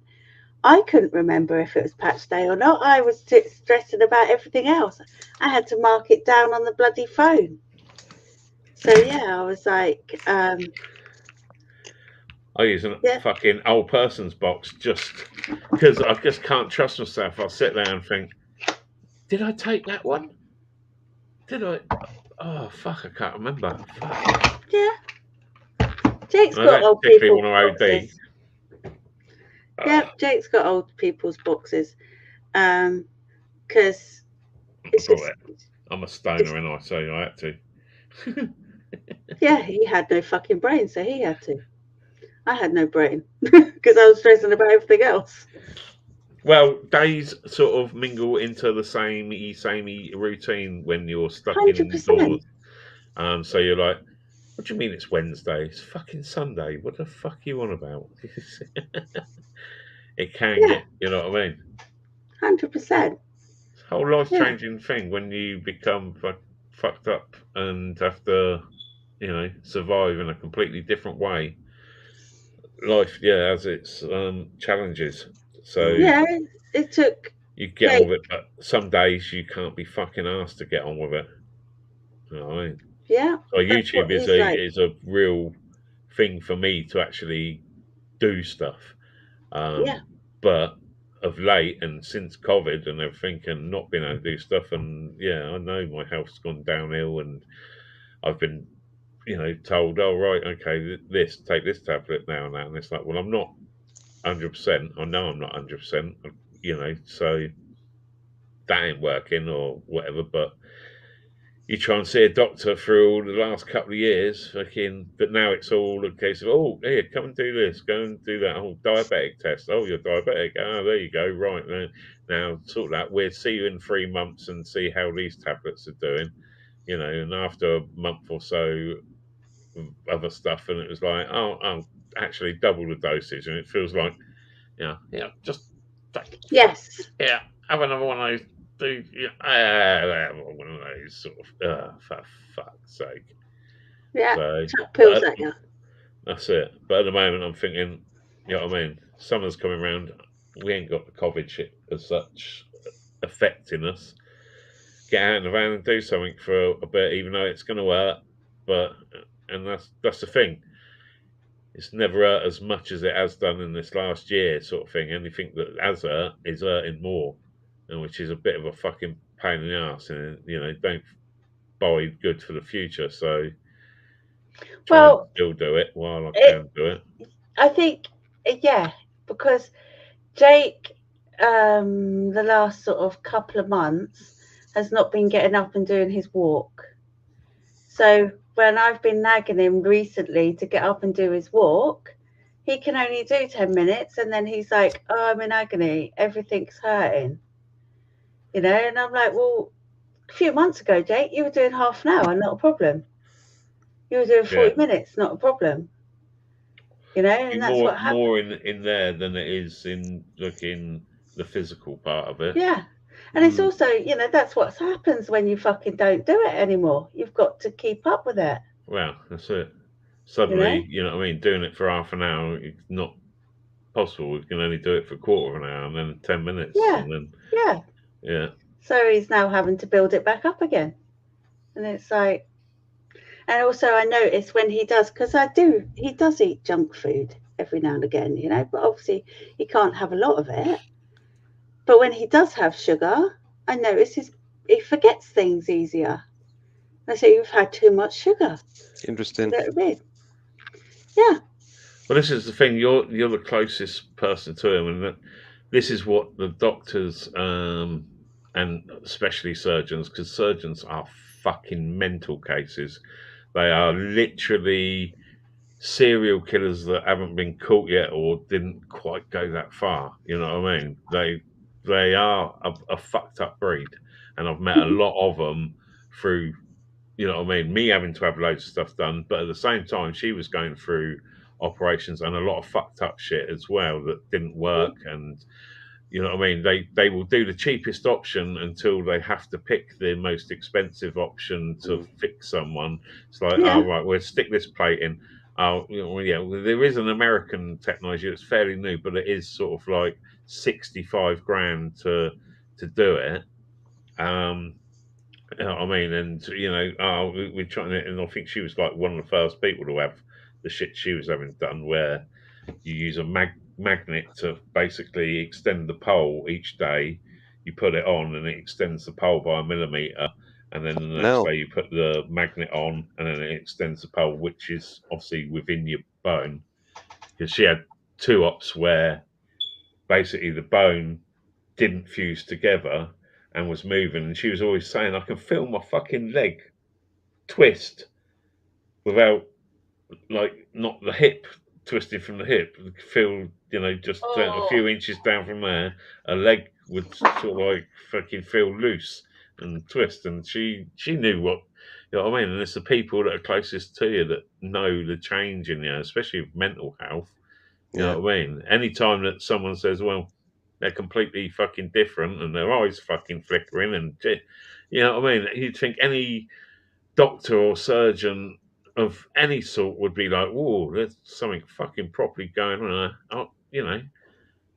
I couldn't remember if it was patch day or not. I was stressing about everything else. I had to mark it down on the bloody phone. So yeah, I was like, I use a fucking old person's box just because I just can't trust myself. I'll sit there and think, did I take that one? Did I? Oh fuck, I can't remember. Fuck. Yeah. Jake's got old people's boxes. Yeah, Jake's got old people's boxes. Because it's just... I'm a stoner and I say I had to. Yeah, he had no fucking brain, so he had to. I had no brain because I was stressing about everything else. Well, days sort of mingle into the samey routine when you're stuck 100%. indoors. So you're like, what do you mean it's Wednesday? It's fucking Sunday. What the fuck are you on about? It can get, you know what I mean? 100%. It's a whole life-changing thing when you become fucked up and have to, you know, survive in a completely different way. Life, has its challenges. So yeah, it took. You get on with it, but some days you can't be fucking asked to get on with it. You know what I mean? Yeah. So YouTube is a real thing for me to actually do stuff. But of late and since COVID and everything, and not being able to do stuff, and I know my health's gone downhill, and I've been, you know, told, oh right, okay, take this tablet now and that, and it's like, well, I'm not 100%. I know I'm not 100%. You know, so that ain't working or whatever. But you try and see a doctor through all the last couple of years, but now it's all a case of, oh, here, come and do this, go and do that. Oh, diabetic test. Oh, you're diabetic. Oh, there you go. Right. Now, sort that. We'll see you in 3 months and see how these tablets are doing, you know, and after a month or so, other stuff. And it was like, oh, actually double the dosage. And it feels like, just, have another one of those. One of those sort of, for fuck's sake. Yeah, chuck pills at you. That's it. But at the moment, I'm thinking, you know what I mean? Summer's coming round. We ain't got the COVID shit as such affecting us. Get out in the van and do something for a bit, even though it's going to hurt. And that's the thing. It's never hurt as much as it has done in this last year, sort of thing. Anything that has hurt is hurting more, which is a bit of a fucking pain in the ass. And don't buy good for the future. So try and still do it while I can do it. I think, yeah, because Jake, the last sort of couple of months, has not been getting up and doing his walk. So when I've been nagging him recently to get up and do his walk, he can only do 10 minutes, and then he's like, "Oh, I'm in agony. Everything's hurting." And I'm like, "Well, a few months ago, Jake, you were doing half an hour, not a problem. You were doing 40 minutes, not a problem." And that's what happens. More in there than it is in the physical part of it. Yeah. And it's also, that's what happens when you fucking don't do it anymore. You've got to keep up with it. Well, that's it. Suddenly, you know what I mean? Doing it for half an hour, it's not possible. We can only do it for a quarter of an hour and then 10 minutes. Yeah. And then, yeah. So he's now having to build it back up again. And it's like, and also I notice when he does, because he does eat junk food every now and again, but obviously he can't have a lot of it. But when he does have sugar, I notice he forgets things easier. I say, "You've had too much sugar." Interesting. Yeah. Well, this is the thing. You're the closest person to him, and this is what the doctors and especially surgeons, because surgeons are fucking mental cases. They are literally serial killers that haven't been caught yet or didn't quite go that far. You know what I mean? They are a fucked up breed, and I've met a lot of them through, you know what I mean, me having to have loads of stuff done, but at the same time she was going through operations and a lot of fucked up shit as well that didn't work. And you know what I mean, they will do the cheapest option until they have to pick the most expensive option to fix someone. It's like, oh right, we'll stick this plate in. There is an American technology that's fairly new, but it is sort of like 65 grand to do it. You know what I mean? And we're trying it, and I think she was like one of the first people to have the shit she was having done, where you use a magnet to basically extend the pole each day. You put it on, and it extends the pole by 1 millimeter. And then the next day you put the magnet on, and then it extends the pole, which is obviously within your bone. Because she had 2 ops where basically the bone didn't fuse together and was moving, and she was always saying, "I can feel my fucking leg twist without, like, not the hip twisting from the hip. Feel, just a few inches down from there, a leg would sort of like fucking feel loose and twist." And she knew what, you know what I mean? And it's the people that are closest to you that know the change in you, especially with mental health. You know what I mean? Anytime that someone says, well, they're completely fucking different and their eyes fucking flickering and shit, you know what I mean? You'd think any doctor or surgeon of any sort would be like, whoa, there's something fucking properly going on.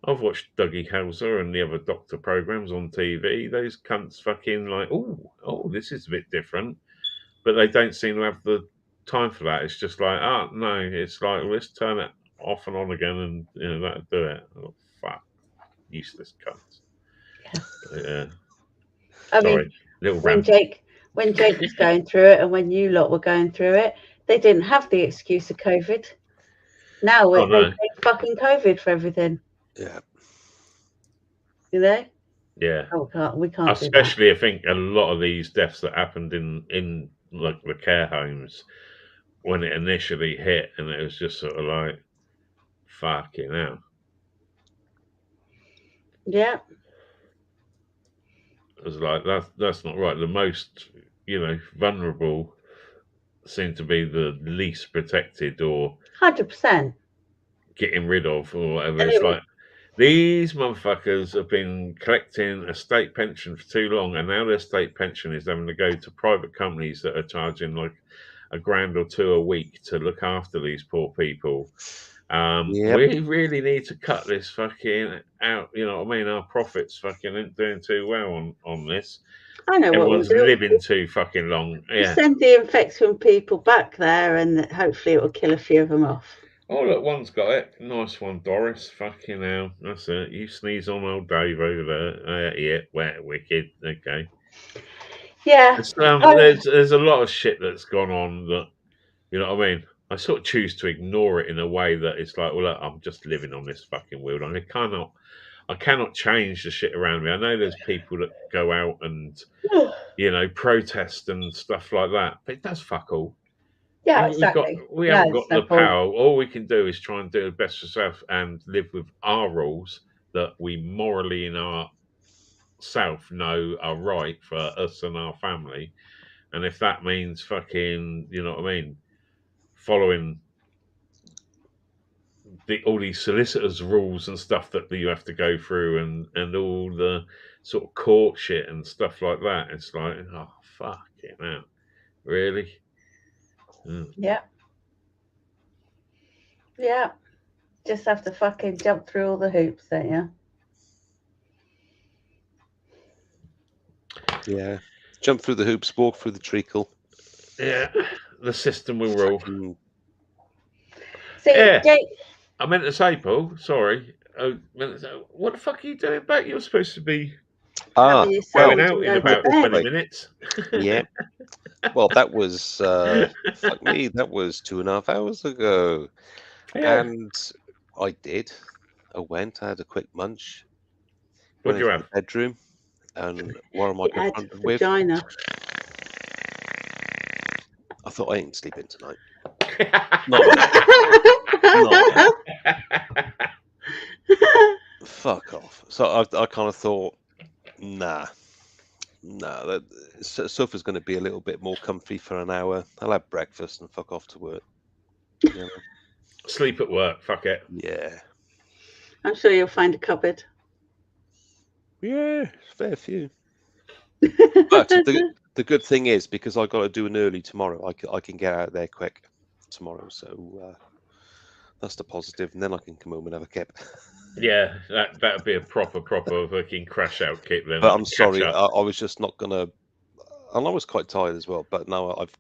I've watched Dougie Hauser and the other doctor programs on TV. Those cunts fucking like, oh, this is a bit different. But they don't seem to have the time for that. It's just like, no, it's like, let's turn it off and on again and that'll do it. Oh, fuck. Useless cunts. Yeah. I mean, when Jake was going through it and when you lot were going through it, they didn't have the excuse of COVID. Now they take fucking COVID for everything. Yeah. Yeah. Oh, we can't. Especially, I think a lot of these deaths that happened in like the care homes when it initially hit, and it was just sort of like, fucking hell. Yeah. It was like, that's not right. The most, vulnerable seem to be the least protected or 100% getting rid of or whatever. It's like, these motherfuckers have been collecting a state pension for too long, and now their state pension is having to go to private companies that are charging like £1,000 or £2,000 a week to look after these poor people. Yep. We really need to cut this fucking out. You know what I mean? Our profits fucking ain't doing too well on this. I know Everyone's what we'll do. living too fucking long. Yeah. Send the infection people back there, and hopefully it will kill a few of them off. Oh, look, one's got it. Nice one, Doris. Fucking hell. That's it. You sneeze on old Dave over there. Yeah, wet, wicked. Okay. Yeah. There's a lot of shit that's gone on that, you know what I mean? I sort of choose to ignore it in a way that it's like, well, look, I'm just living on this fucking world. I cannot change the shit around me. I know there's people that go out and, you know, protest and stuff like that, but it does fuck all. Yeah, exactly. We haven't got the power. All we can do is try and do the best for ourselves and live with our rules that we morally in ourself know are right for us and our family. And if that means fucking, you know what I mean, following all these solicitors' rules and stuff that you have to go through and all the sort of court shit and stuff like that, it's like, oh, fuck it, man. Really? Yeah. Yeah. Just have to fucking jump through all the hoops, don't you? Yeah. Jump through the hoops, walk through the treacle. Yeah. The system will rule. See, yeah. Jake... I meant to say, Paul, sorry. What the fuck are you doing back? You're supposed to be going out in about 20 minutes. Yeah. Well, that was, fuck me, that was 2.5 hours ago. Yeah. And I did. I went, I had a quick munch. What did you have? The bedroom. And what am I confronted with? Vagina. I thought I ain't sleeping tonight. Fuck off. So I kind of thought, nah, that sofa's going to be a little bit more comfy for an hour. I'll have breakfast and fuck off to work. You know? Sleep at work, fuck it. Yeah. I'm sure you'll find a cupboard. Yeah, fair few. But the good thing is, because I got to do an early tomorrow, I can get out there quick tomorrow. So that's the positive, and then I can come home and have a kip. Yeah, that would be a proper fucking crash out kip then. But I'm sorry, I was just not gonna, and I was quite tired as well. But now I've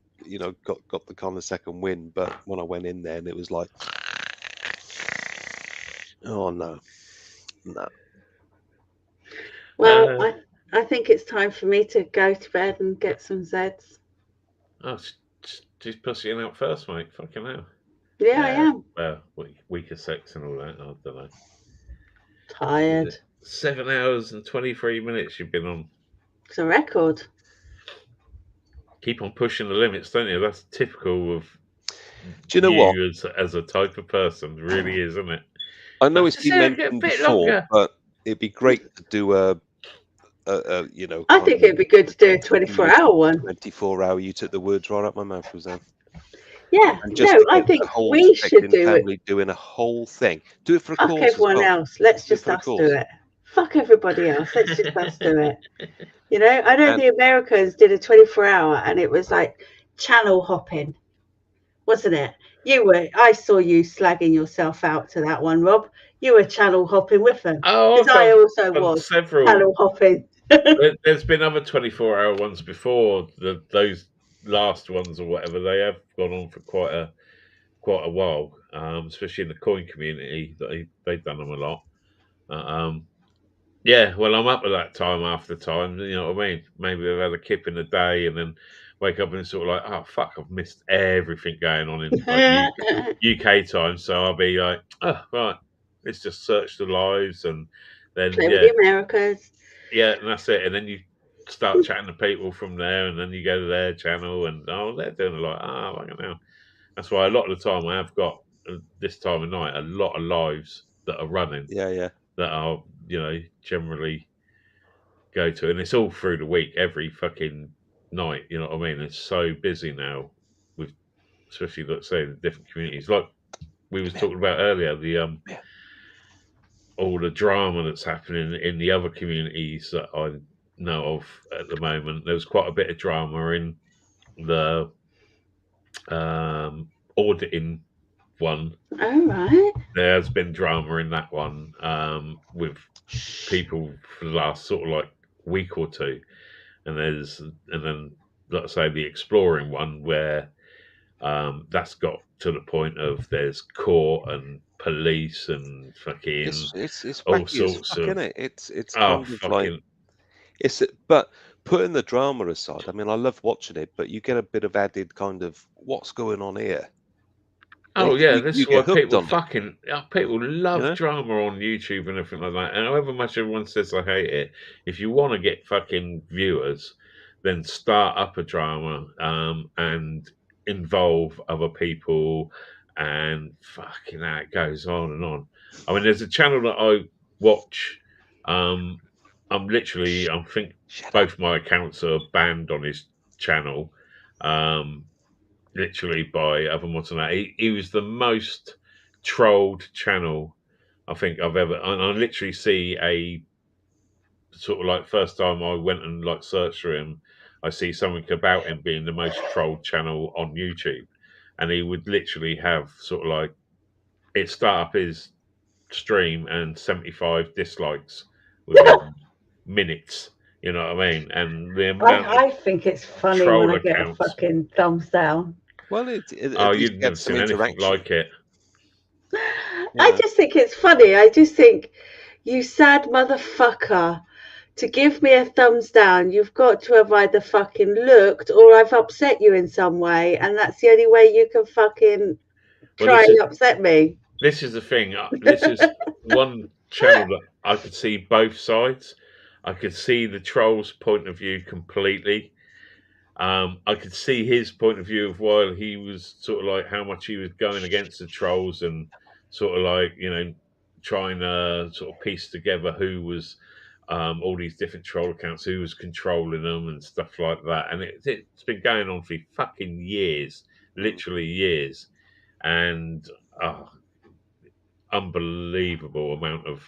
got the kind of second wind. But when I went in there, and it was like, oh no. Well, I think it's time for me to go to bed and get some Zeds. Oh, she's pussying out first, mate. Fucking hell. Yeah, I am. Week of sex and all that. I don't know. Tired. 7 hours and 23 minutes you've been on. It's a record. Keep on pushing the limits, don't you? That's typical of. Do you know what? As a type of person, it really is, isn't it? I know it's been mentioned before, but it'd be great to do a I think it'd be good to do a 24-hour one. 24-hour. You took the words right out my mouth, Rosanne. Yeah, I think we should do it. Doing a whole thing. Do it for a cause. Fuck everyone else. Let's just us do it. Fuck everybody else. Let's just us do it. You know, I know the Americans did a 24-hour, and it was like channel hopping, wasn't it? I saw you slagging yourself out to that one, Rob. You were channel hopping with them. Oh, I also was several channel hopping. There's been other 24-hour ones before those last ones or whatever. They have gone on for quite a while, especially in the coin community. They've done them a lot. Yeah, well, I'm up at that time after time. You know what I mean? Maybe I've had a kip in the day and then wake up and sort of like, oh fuck, I've missed everything going on in UK time. So I'll be like, oh right, let's just search the lives and then play with the Americas. Yeah, and that's it. And then you start chatting to people from there, and then you go to their channel, and they're doing a lot. I don't know. That's why a lot of the time I have got this time of night a lot of lives that are running. Yeah. That are generally go to, and it's all through the week, every fucking night. You know what I mean? It's so busy now with, especially let's say the different communities, like we was talking about earlier. All the drama that's happening in the other communities that I know of at the moment. There was quite a bit of drama in the auditing one. Oh, right. There has been drama in that one with people for the last sort of like week or two, and then let's say the exploring one where that's got to the point of there's court and police and fucking It's all wacky as sorts fuck, of isn't it? It's kind of like but putting the drama aside, I mean, I love watching it, but you get a bit of added kind of what's going on here. Oh yeah, this you is why get hooked people on fucking people love You know? drama on YouTube and everything like that. And however much everyone says I hate it, if you want to get fucking viewers, then start up a drama and involve other people, and fucking that it goes on and on. I mean, there's a channel that I watch. I think both my accounts are banned on his channel. Literally by other mods and that. He was the most trolled channel I think I've ever. And I literally see a sort of like first time I went and like searched for him, I see something about him being the most trolled channel on YouTube, and he would literally have sort of like it start up his stream and 75 dislikes within minutes. You know what I mean? And the amount I think it's funny troll when I get accounts. a fucking thumbs down. Well, you've never seen anything like it. I just think it's funny. I just think, you sad motherfucker, to give me a thumbs down, you've got to have either fucking looked or I've upset you in some way, and that's the only way you can fucking try and upset me. This is the thing. This is one channel that I could see both sides. I could see the troll's point of view completely. I could see his point of view of while he was sort of like how much he was going against the trolls and sort of like, you know, trying to sort of piece together who was all these different troll accounts, who was controlling them and stuff like that. And it's been going on for fucking years, literally years. And unbelievable amount of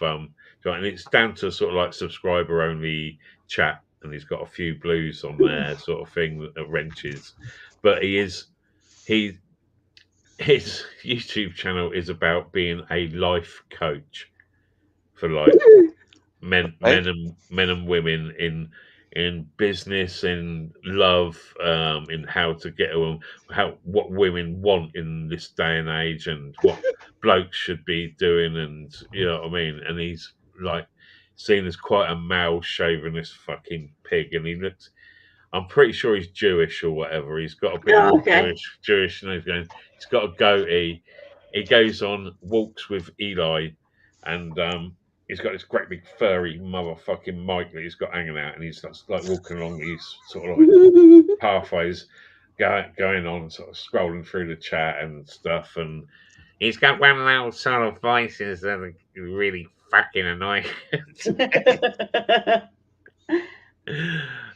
and it's down to sort of like subscriber only chat, and he's got a few blues on there sort of thing that wrenches, but his YouTube channel is about being a life coach for like men and women in business, in love, in how to get them, what women want in this day and age, and what blokes should be doing, and you know what I mean. And he's like seen as quite a male chauvinist fucking pig, and he looks. I'm pretty sure he's Jewish or whatever. He's got a bit of Jewish, and he's got a goatee. He goes on walks with Eli, and he's got this great big furry motherfucking mic that he's got hanging out, and he's like walking along these sort of like pathways, going on, sort of scrolling through the chat and stuff, and he's got one of those sort of voices that are really fucking annoying.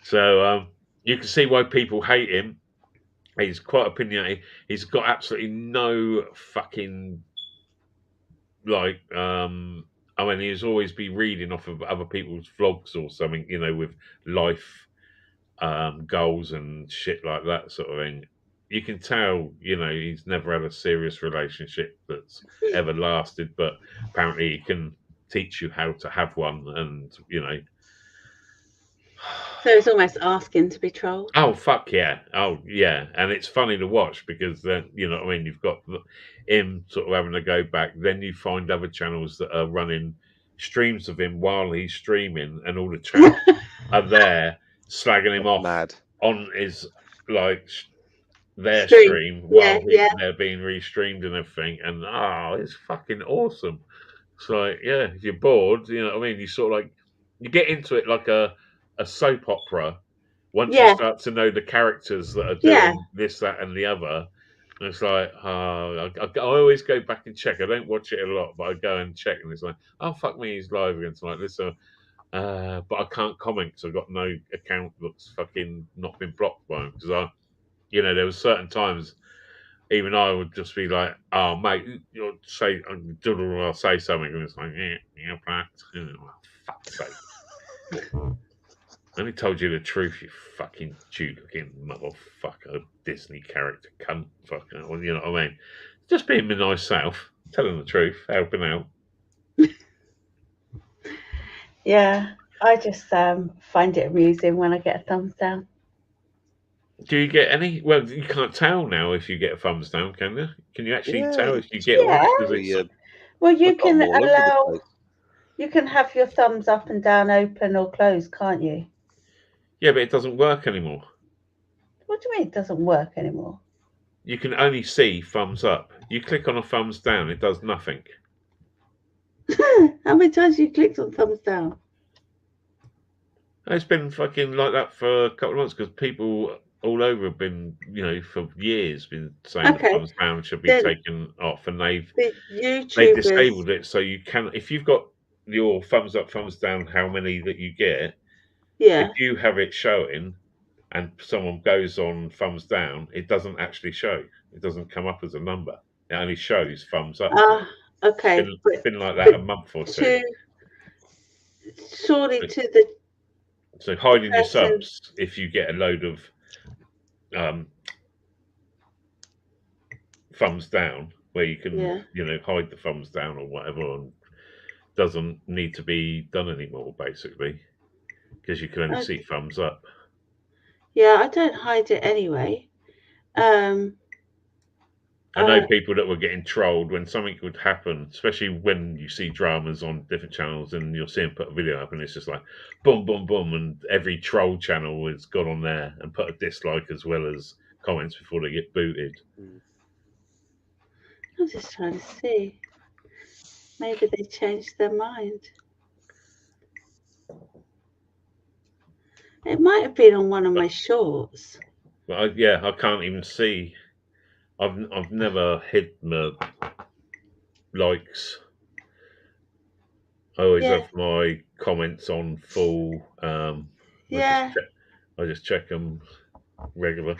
So you can see why people hate him. He's quite opinionated. He's got absolutely no fucking like I mean, he's always be reading off of other people's vlogs or something, you know, with life goals and shit like that sort of thing. You can tell, you know, he's never had a serious relationship that's ever lasted, but apparently he can teach you how to have one, and you know. So it's almost asking to be trolled. Oh fuck yeah! Oh yeah, and it's funny to watch because then you know what I mean. You've got him sort of having to go back. Then you find other channels that are running streams of him while he's streaming, and all the channels are there slagging him off on his like their stream while they're being restreamed and everything. And it's fucking awesome. It's like if you're bored, you know what I mean. You sort of like you get into it like a soap opera. Once you start to know the characters that are doing this, that, and the other, and it's like, I always go back and check. I don't watch it a lot, but I go and check, and it's like, oh fuck me, he's live again tonight. Listen, but I can't comment because I've got no account that's fucking not been blocked by him. Because there were certain times, even I would just be like, oh mate, I'll say something, and it's like, fuck's sake. I only told you the truth, you fucking Jew-looking motherfucker, Disney character cunt, fucker. Well, you know what I mean? Just being my nice self, telling the truth, helping out. Yeah, I just find it amusing when I get a thumbs down. Do you get any? Well, you can't tell now if you get a thumbs down, can you? Can you actually tell if you get one? Well, you can allow. You can have your thumbs up and down, open or closed, can't you? Yeah, but it doesn't work anymore. What do you mean it doesn't work anymore? You can only see thumbs up. You click on a thumbs down, it does nothing. How many times have you clicked on thumbs down? It's been fucking like that for a couple of months because people all over have been, you know, for years been saying that thumbs down should be taken off, and they've disabled it so you can. If you've got your thumbs up, thumbs down, how many that you get? Yeah. If you have it showing, and someone goes on thumbs down, it doesn't actually show. It doesn't come up as a number. It only shows thumbs up. Okay. It's been like that a month or two. Surely to the. So hiding your subs if you get a load of thumbs down, where you can, you know, hide the thumbs down or whatever, and doesn't need to be done anymore, basically, because you can only see thumbs up. Yeah, I don't hide it anyway. I know people that were getting trolled when something would happen, especially when you see dramas on different channels and you'll see them put a video up and it's just like boom, boom, boom, and every troll channel has got on there and put a dislike as well as comments before they get booted. I'm just trying to see. Maybe they changed their mind. It might have been on one of my shorts. But I can't even see. I've never hid my likes. I always have my comments on full. I just check them regular.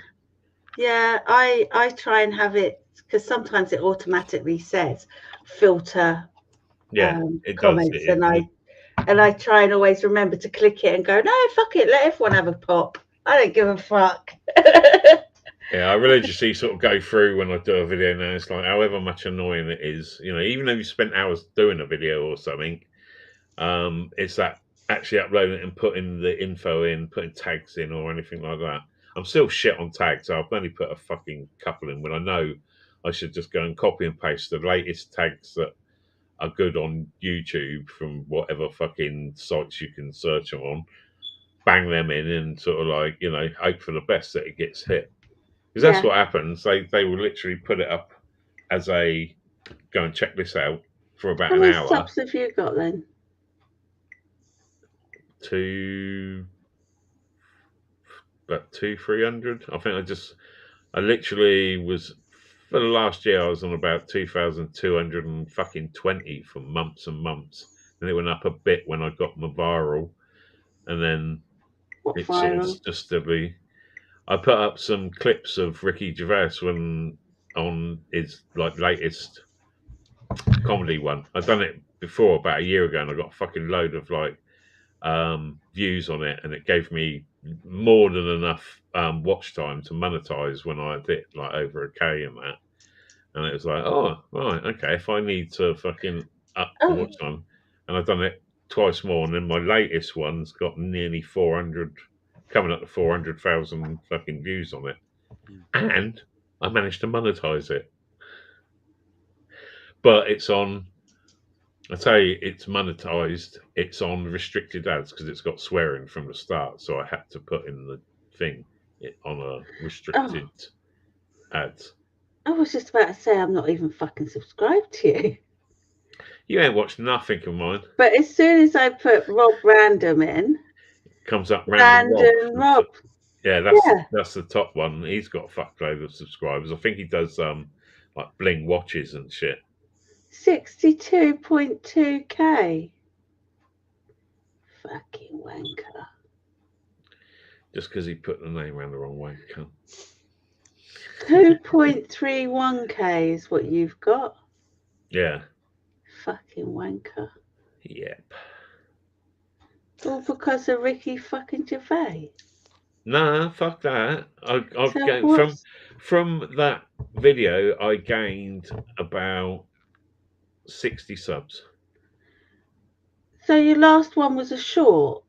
Yeah, I try and have it because sometimes it automatically says filter. It comments does. And I try and always remember to click it and go, no, fuck it, let everyone have a pop. I don't give a fuck. Yeah, I religiously sort of go through when I do a video now. It's like, however much annoying it is, you know, even though you spent hours doing a video or something, it's that actually uploading it and putting the info in, putting tags in or anything like that. I'm still shit on tags. I've only put a fucking couple in when I know I should just go and copy and paste the latest tags that are good on YouTube from whatever fucking sites you can search them on, bang them in and sort of like, you know, hope for the best that it gets hit. Because that's what happens. They will literally put it up as a go and check this out for about an hour. How many subs have you got then? About 300. I think I literally was, for the last year I was on about 2,220 for months and months. And it went up a bit when I got my viral. And then it's sort of just steadily. I put up some clips of Ricky Gervais on his like latest comedy one. I'd done it before about a year ago, and I got a fucking load of like views on it, and it gave me more than enough watch time to monetize when I did like over 1,000 and that. And it was like, oh right, okay. If I need to fucking up the watch time, and I've done it twice more, and then my latest one's got nearly 400. Coming up to 400,000 fucking views on it, and I managed to monetize it. But it's on. I tell you, it's monetized. It's on restricted ads because it's got swearing from the start. So I had to put in the thing on a restricted ads. I was just about to say I'm not even fucking subscribed to you. You ain't watched nothing of mine. But as soon as I put Rob Random in. Comes up Random Rob. Yeah, that's the top one. He's got a fuckload of subscribers. I think he does like bling watches and shit. 62.2k. Fucking wanker. Just because he put the name around the wrong way. 2.31k is what you've got. Yeah. Fucking wanker. Yep. All because of Ricky fucking Gervais. Nah, fuck that. I've So gained what's- from that video. I gained about 60 subs. So your last one was a short.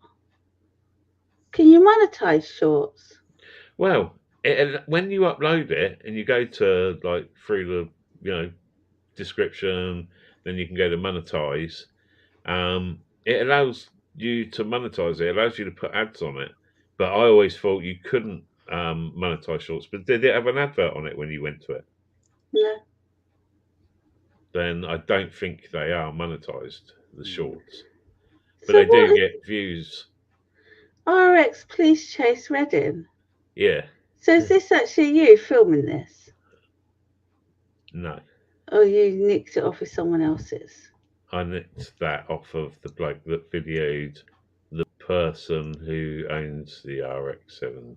Can you monetize shorts? Well, when you upload it and you go to like through the description, then you can go to monetize. It allows you to monetize it. It allows you to put ads on it. But I always thought you couldn't monetize shorts. But did it have an advert on it when you went to it? No. Then I don't think they are monetized, the shorts. But So they do what get views. RX Police Chase Reading. Yeah. So is this actually you filming this? No. Or you nicked it off of someone else's? I nicked that off of the bloke that videoed the person who owns the RX-7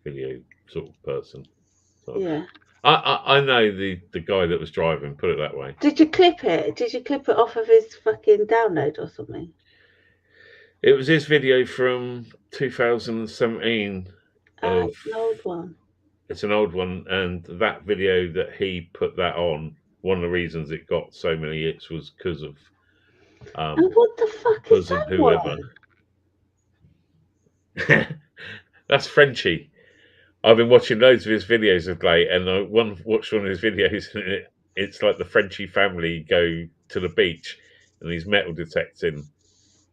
video sort of person. So Yeah. I know the guy that was driving, put it that way. Did you clip it? Did you clip it off of his fucking download or something? It was his video from 2017. An old one. It's an old one, and that video that he put that on, one of the reasons it got so many hits was because of and what the fuck is that whoever. one? That's Frenchie. I've been watching loads of his videos of late, and I watched one of his videos, and it's like the Frenchie family go to the beach, and he's metal detecting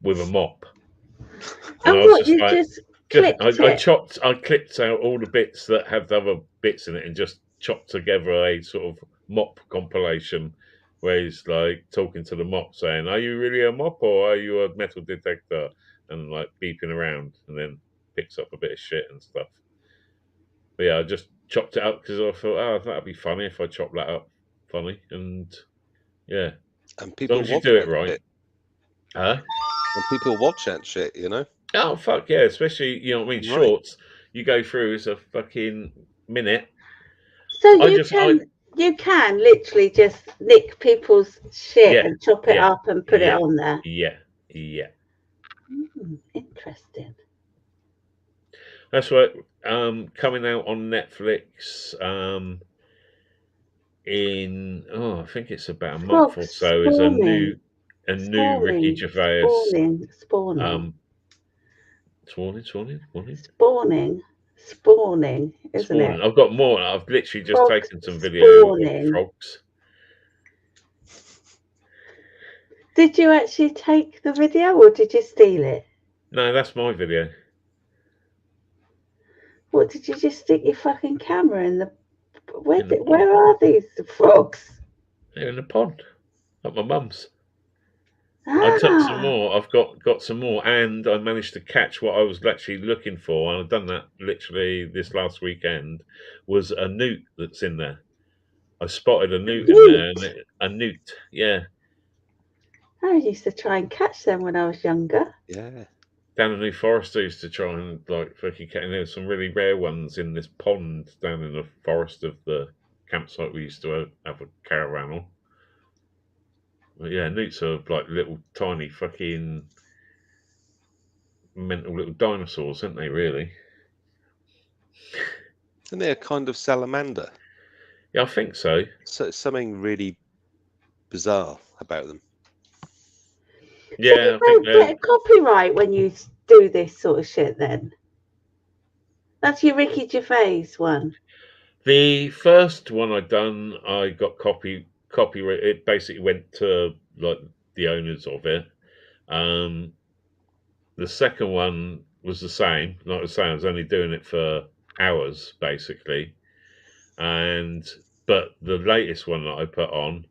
with a mop. And I was what, just you like, just clipped it? I clipped out all the bits that have the other bits in it and just chopped together a sort of mop compilation where he's like talking to the mop saying, "Are you really a mop or are you a metal detector?" and like beeping around, and then picks up a bit of shit and stuff. But yeah, I just chopped it up because I thought, oh, that'd be funny if I chopped that up funny, and yeah. And people as long as you do it right. Shit. Huh? And people watch that shit, you know? Oh, fuck yeah. Especially, you know what I mean? Right. Shorts, you go through as a fucking minute. So you can literally just nick people's shit and chop it up and put it on there. Yeah. Interesting. That's right. Coming out on Netflix in I think it's about a month or so is a new Ricky Gervais. Spawning, isn't it? I've got more. I've literally just taken some video of frogs. Did you actually take the video or did you steal it? No, that's my video. What, did you just stick your fucking camera in the... Where are these frogs? They're in the pond at my mum's. I took some more. I've got some more, and I managed to catch what I was actually looking for, and I've done that literally this last weekend. Was a newt that's in there. I spotted a newt in there, and a newt, yeah. I used to try and catch them when I was younger. Yeah. Down in New Forest, I used to try and like fucking catch. There's some really rare ones in this pond down in the forest of the campsite we used to have a caravan on. But yeah, newts are like little tiny fucking mental little dinosaurs, aren't they, really? And they're a kind of salamander. Yeah, I think so. So something really bizarre about them. Yeah, so you don't get a copyright when you do this sort of shit then? That's your Ricky Gervais one. The first one I done, I got copyright. It basically went to like the owners of it. The second one was the same. Like I was saying, I was only doing it for hours basically. But the latest one that I put on,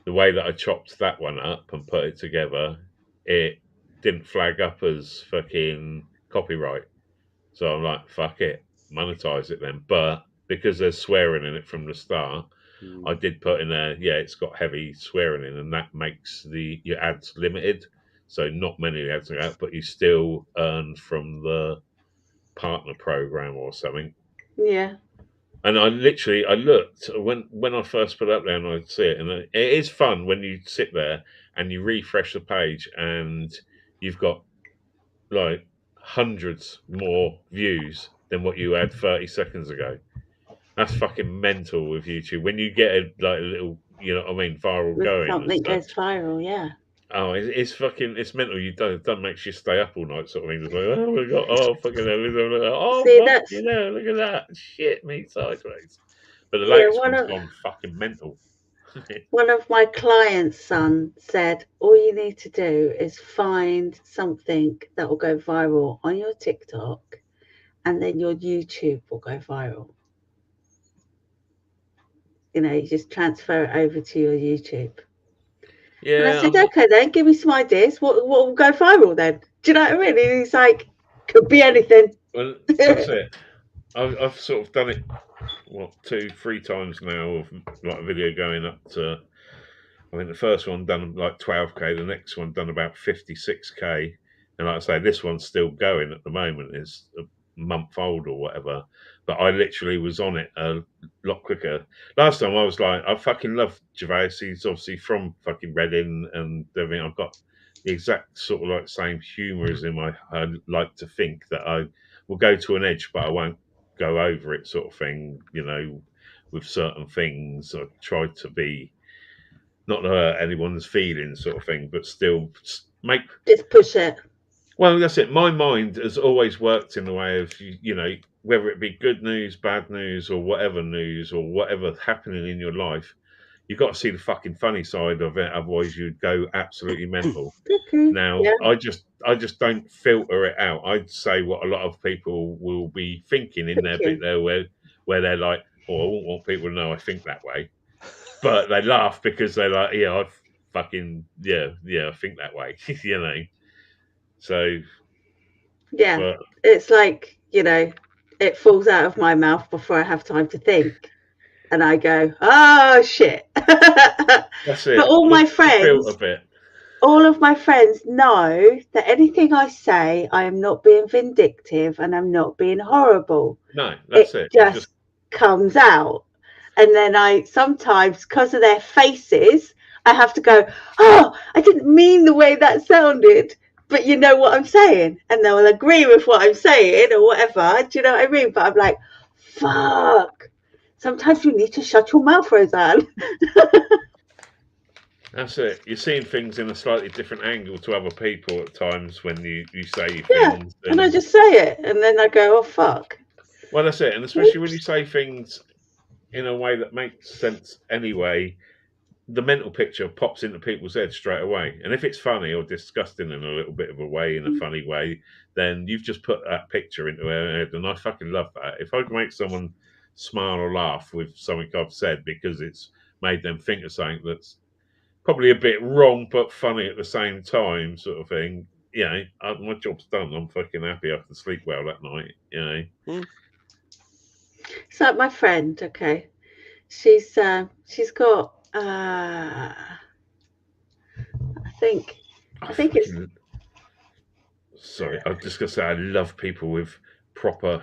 the way that I chopped that one up and put it together, it didn't flag up as fucking copyright. So I'm like, fuck it, monetize it then. But because there's swearing in it from the start, I did put in there, it's got heavy swearing in, and that makes your ads limited. So not many ads are out, but you still earn from the partner program or something. Yeah. And I looked when I first put it up there and I'd see it, and it is fun when you sit there and you refresh the page and you've got like hundreds more views than what you had 30 seconds ago. That's fucking mental with YouTube. When you get a little, you know what I mean, viral When going. something goes viral, yeah. Oh, it's fucking, it's mental. That makes you stay up all night, sort of thing. It's like, oh my god, oh fucking hell, oh See, fucking hell, look at that, shit me sideways. But the latest one's gone fucking mental. One of my clients' son said, all you need to do is find something that will go viral on your TikTok, and then your YouTube will go viral. You know, you just transfer it over to your YouTube. Yeah. And I said, okay, then give me some ideas. What will go viral then? Do you know what I mean? And he's like, could be anything. Well, that's it. I've sort of done it, 2-3 times now of like a video going up to, I think the first one done like 12k, the next one done about 56k, and like I say, this one's still going at the moment. It's a month old or whatever, but I literally was on it a lot quicker. Last time I was like, I fucking love Gervais. He's obviously from fucking Reading and everything. I've got the exact sort of like same humour as him. I like to think that I will go to an edge, but I won't go over it, sort of thing. You know, with certain things, I try to be not to hurt anyone's feelings, sort of thing, but still just push it. Well, that's it. My mind has always worked in the way of, you know, whether it be good news, bad news, or whatever happening in your life, you've got to see the fucking funny side of it. Otherwise, you'd go absolutely mental. Now, yeah. I just don't filter it out. I'd say what a lot of people will be thinking in their bit there, where they're like, "Oh, I won't want people to know I think that way," but they laugh because they're like, "Yeah, I fucking I think that way," you know. So, yeah, it's like, you know, it falls out of my mouth before I have time to think, and I go, "Oh shit!" That's it. But all of my friends know that anything I say, I am not being vindictive and I'm not being horrible. No, that's it. It just comes out, and then I sometimes, because of their faces, I have to go, "Oh, I didn't mean the way that sounded." But you know what I'm saying, and they'll agree with what I'm saying or whatever. Do you know what I mean? But I'm like, fuck. Sometimes you need to shut your mouth, Rosanne. That's it. You're seeing things in a slightly different angle to other people at times when you say things. Yeah, and I just say it, and then I go, oh, fuck. Well, that's it. And especially when you say things in a way that makes sense anyway, the mental picture pops into people's heads straight away. And if it's funny or disgusting in a little bit of a way, in a funny way, then you've just put that picture into their head. And I fucking love that. If I can make someone smile or laugh with something I've said because it's made them think of something that's probably a bit wrong but funny at the same time, sort of thing, you know, my job's done. I'm fucking happy I can sleep well that night, you know. It's like my friend, okay. She's got I think it's. Sorry, I was just gonna say I love people with proper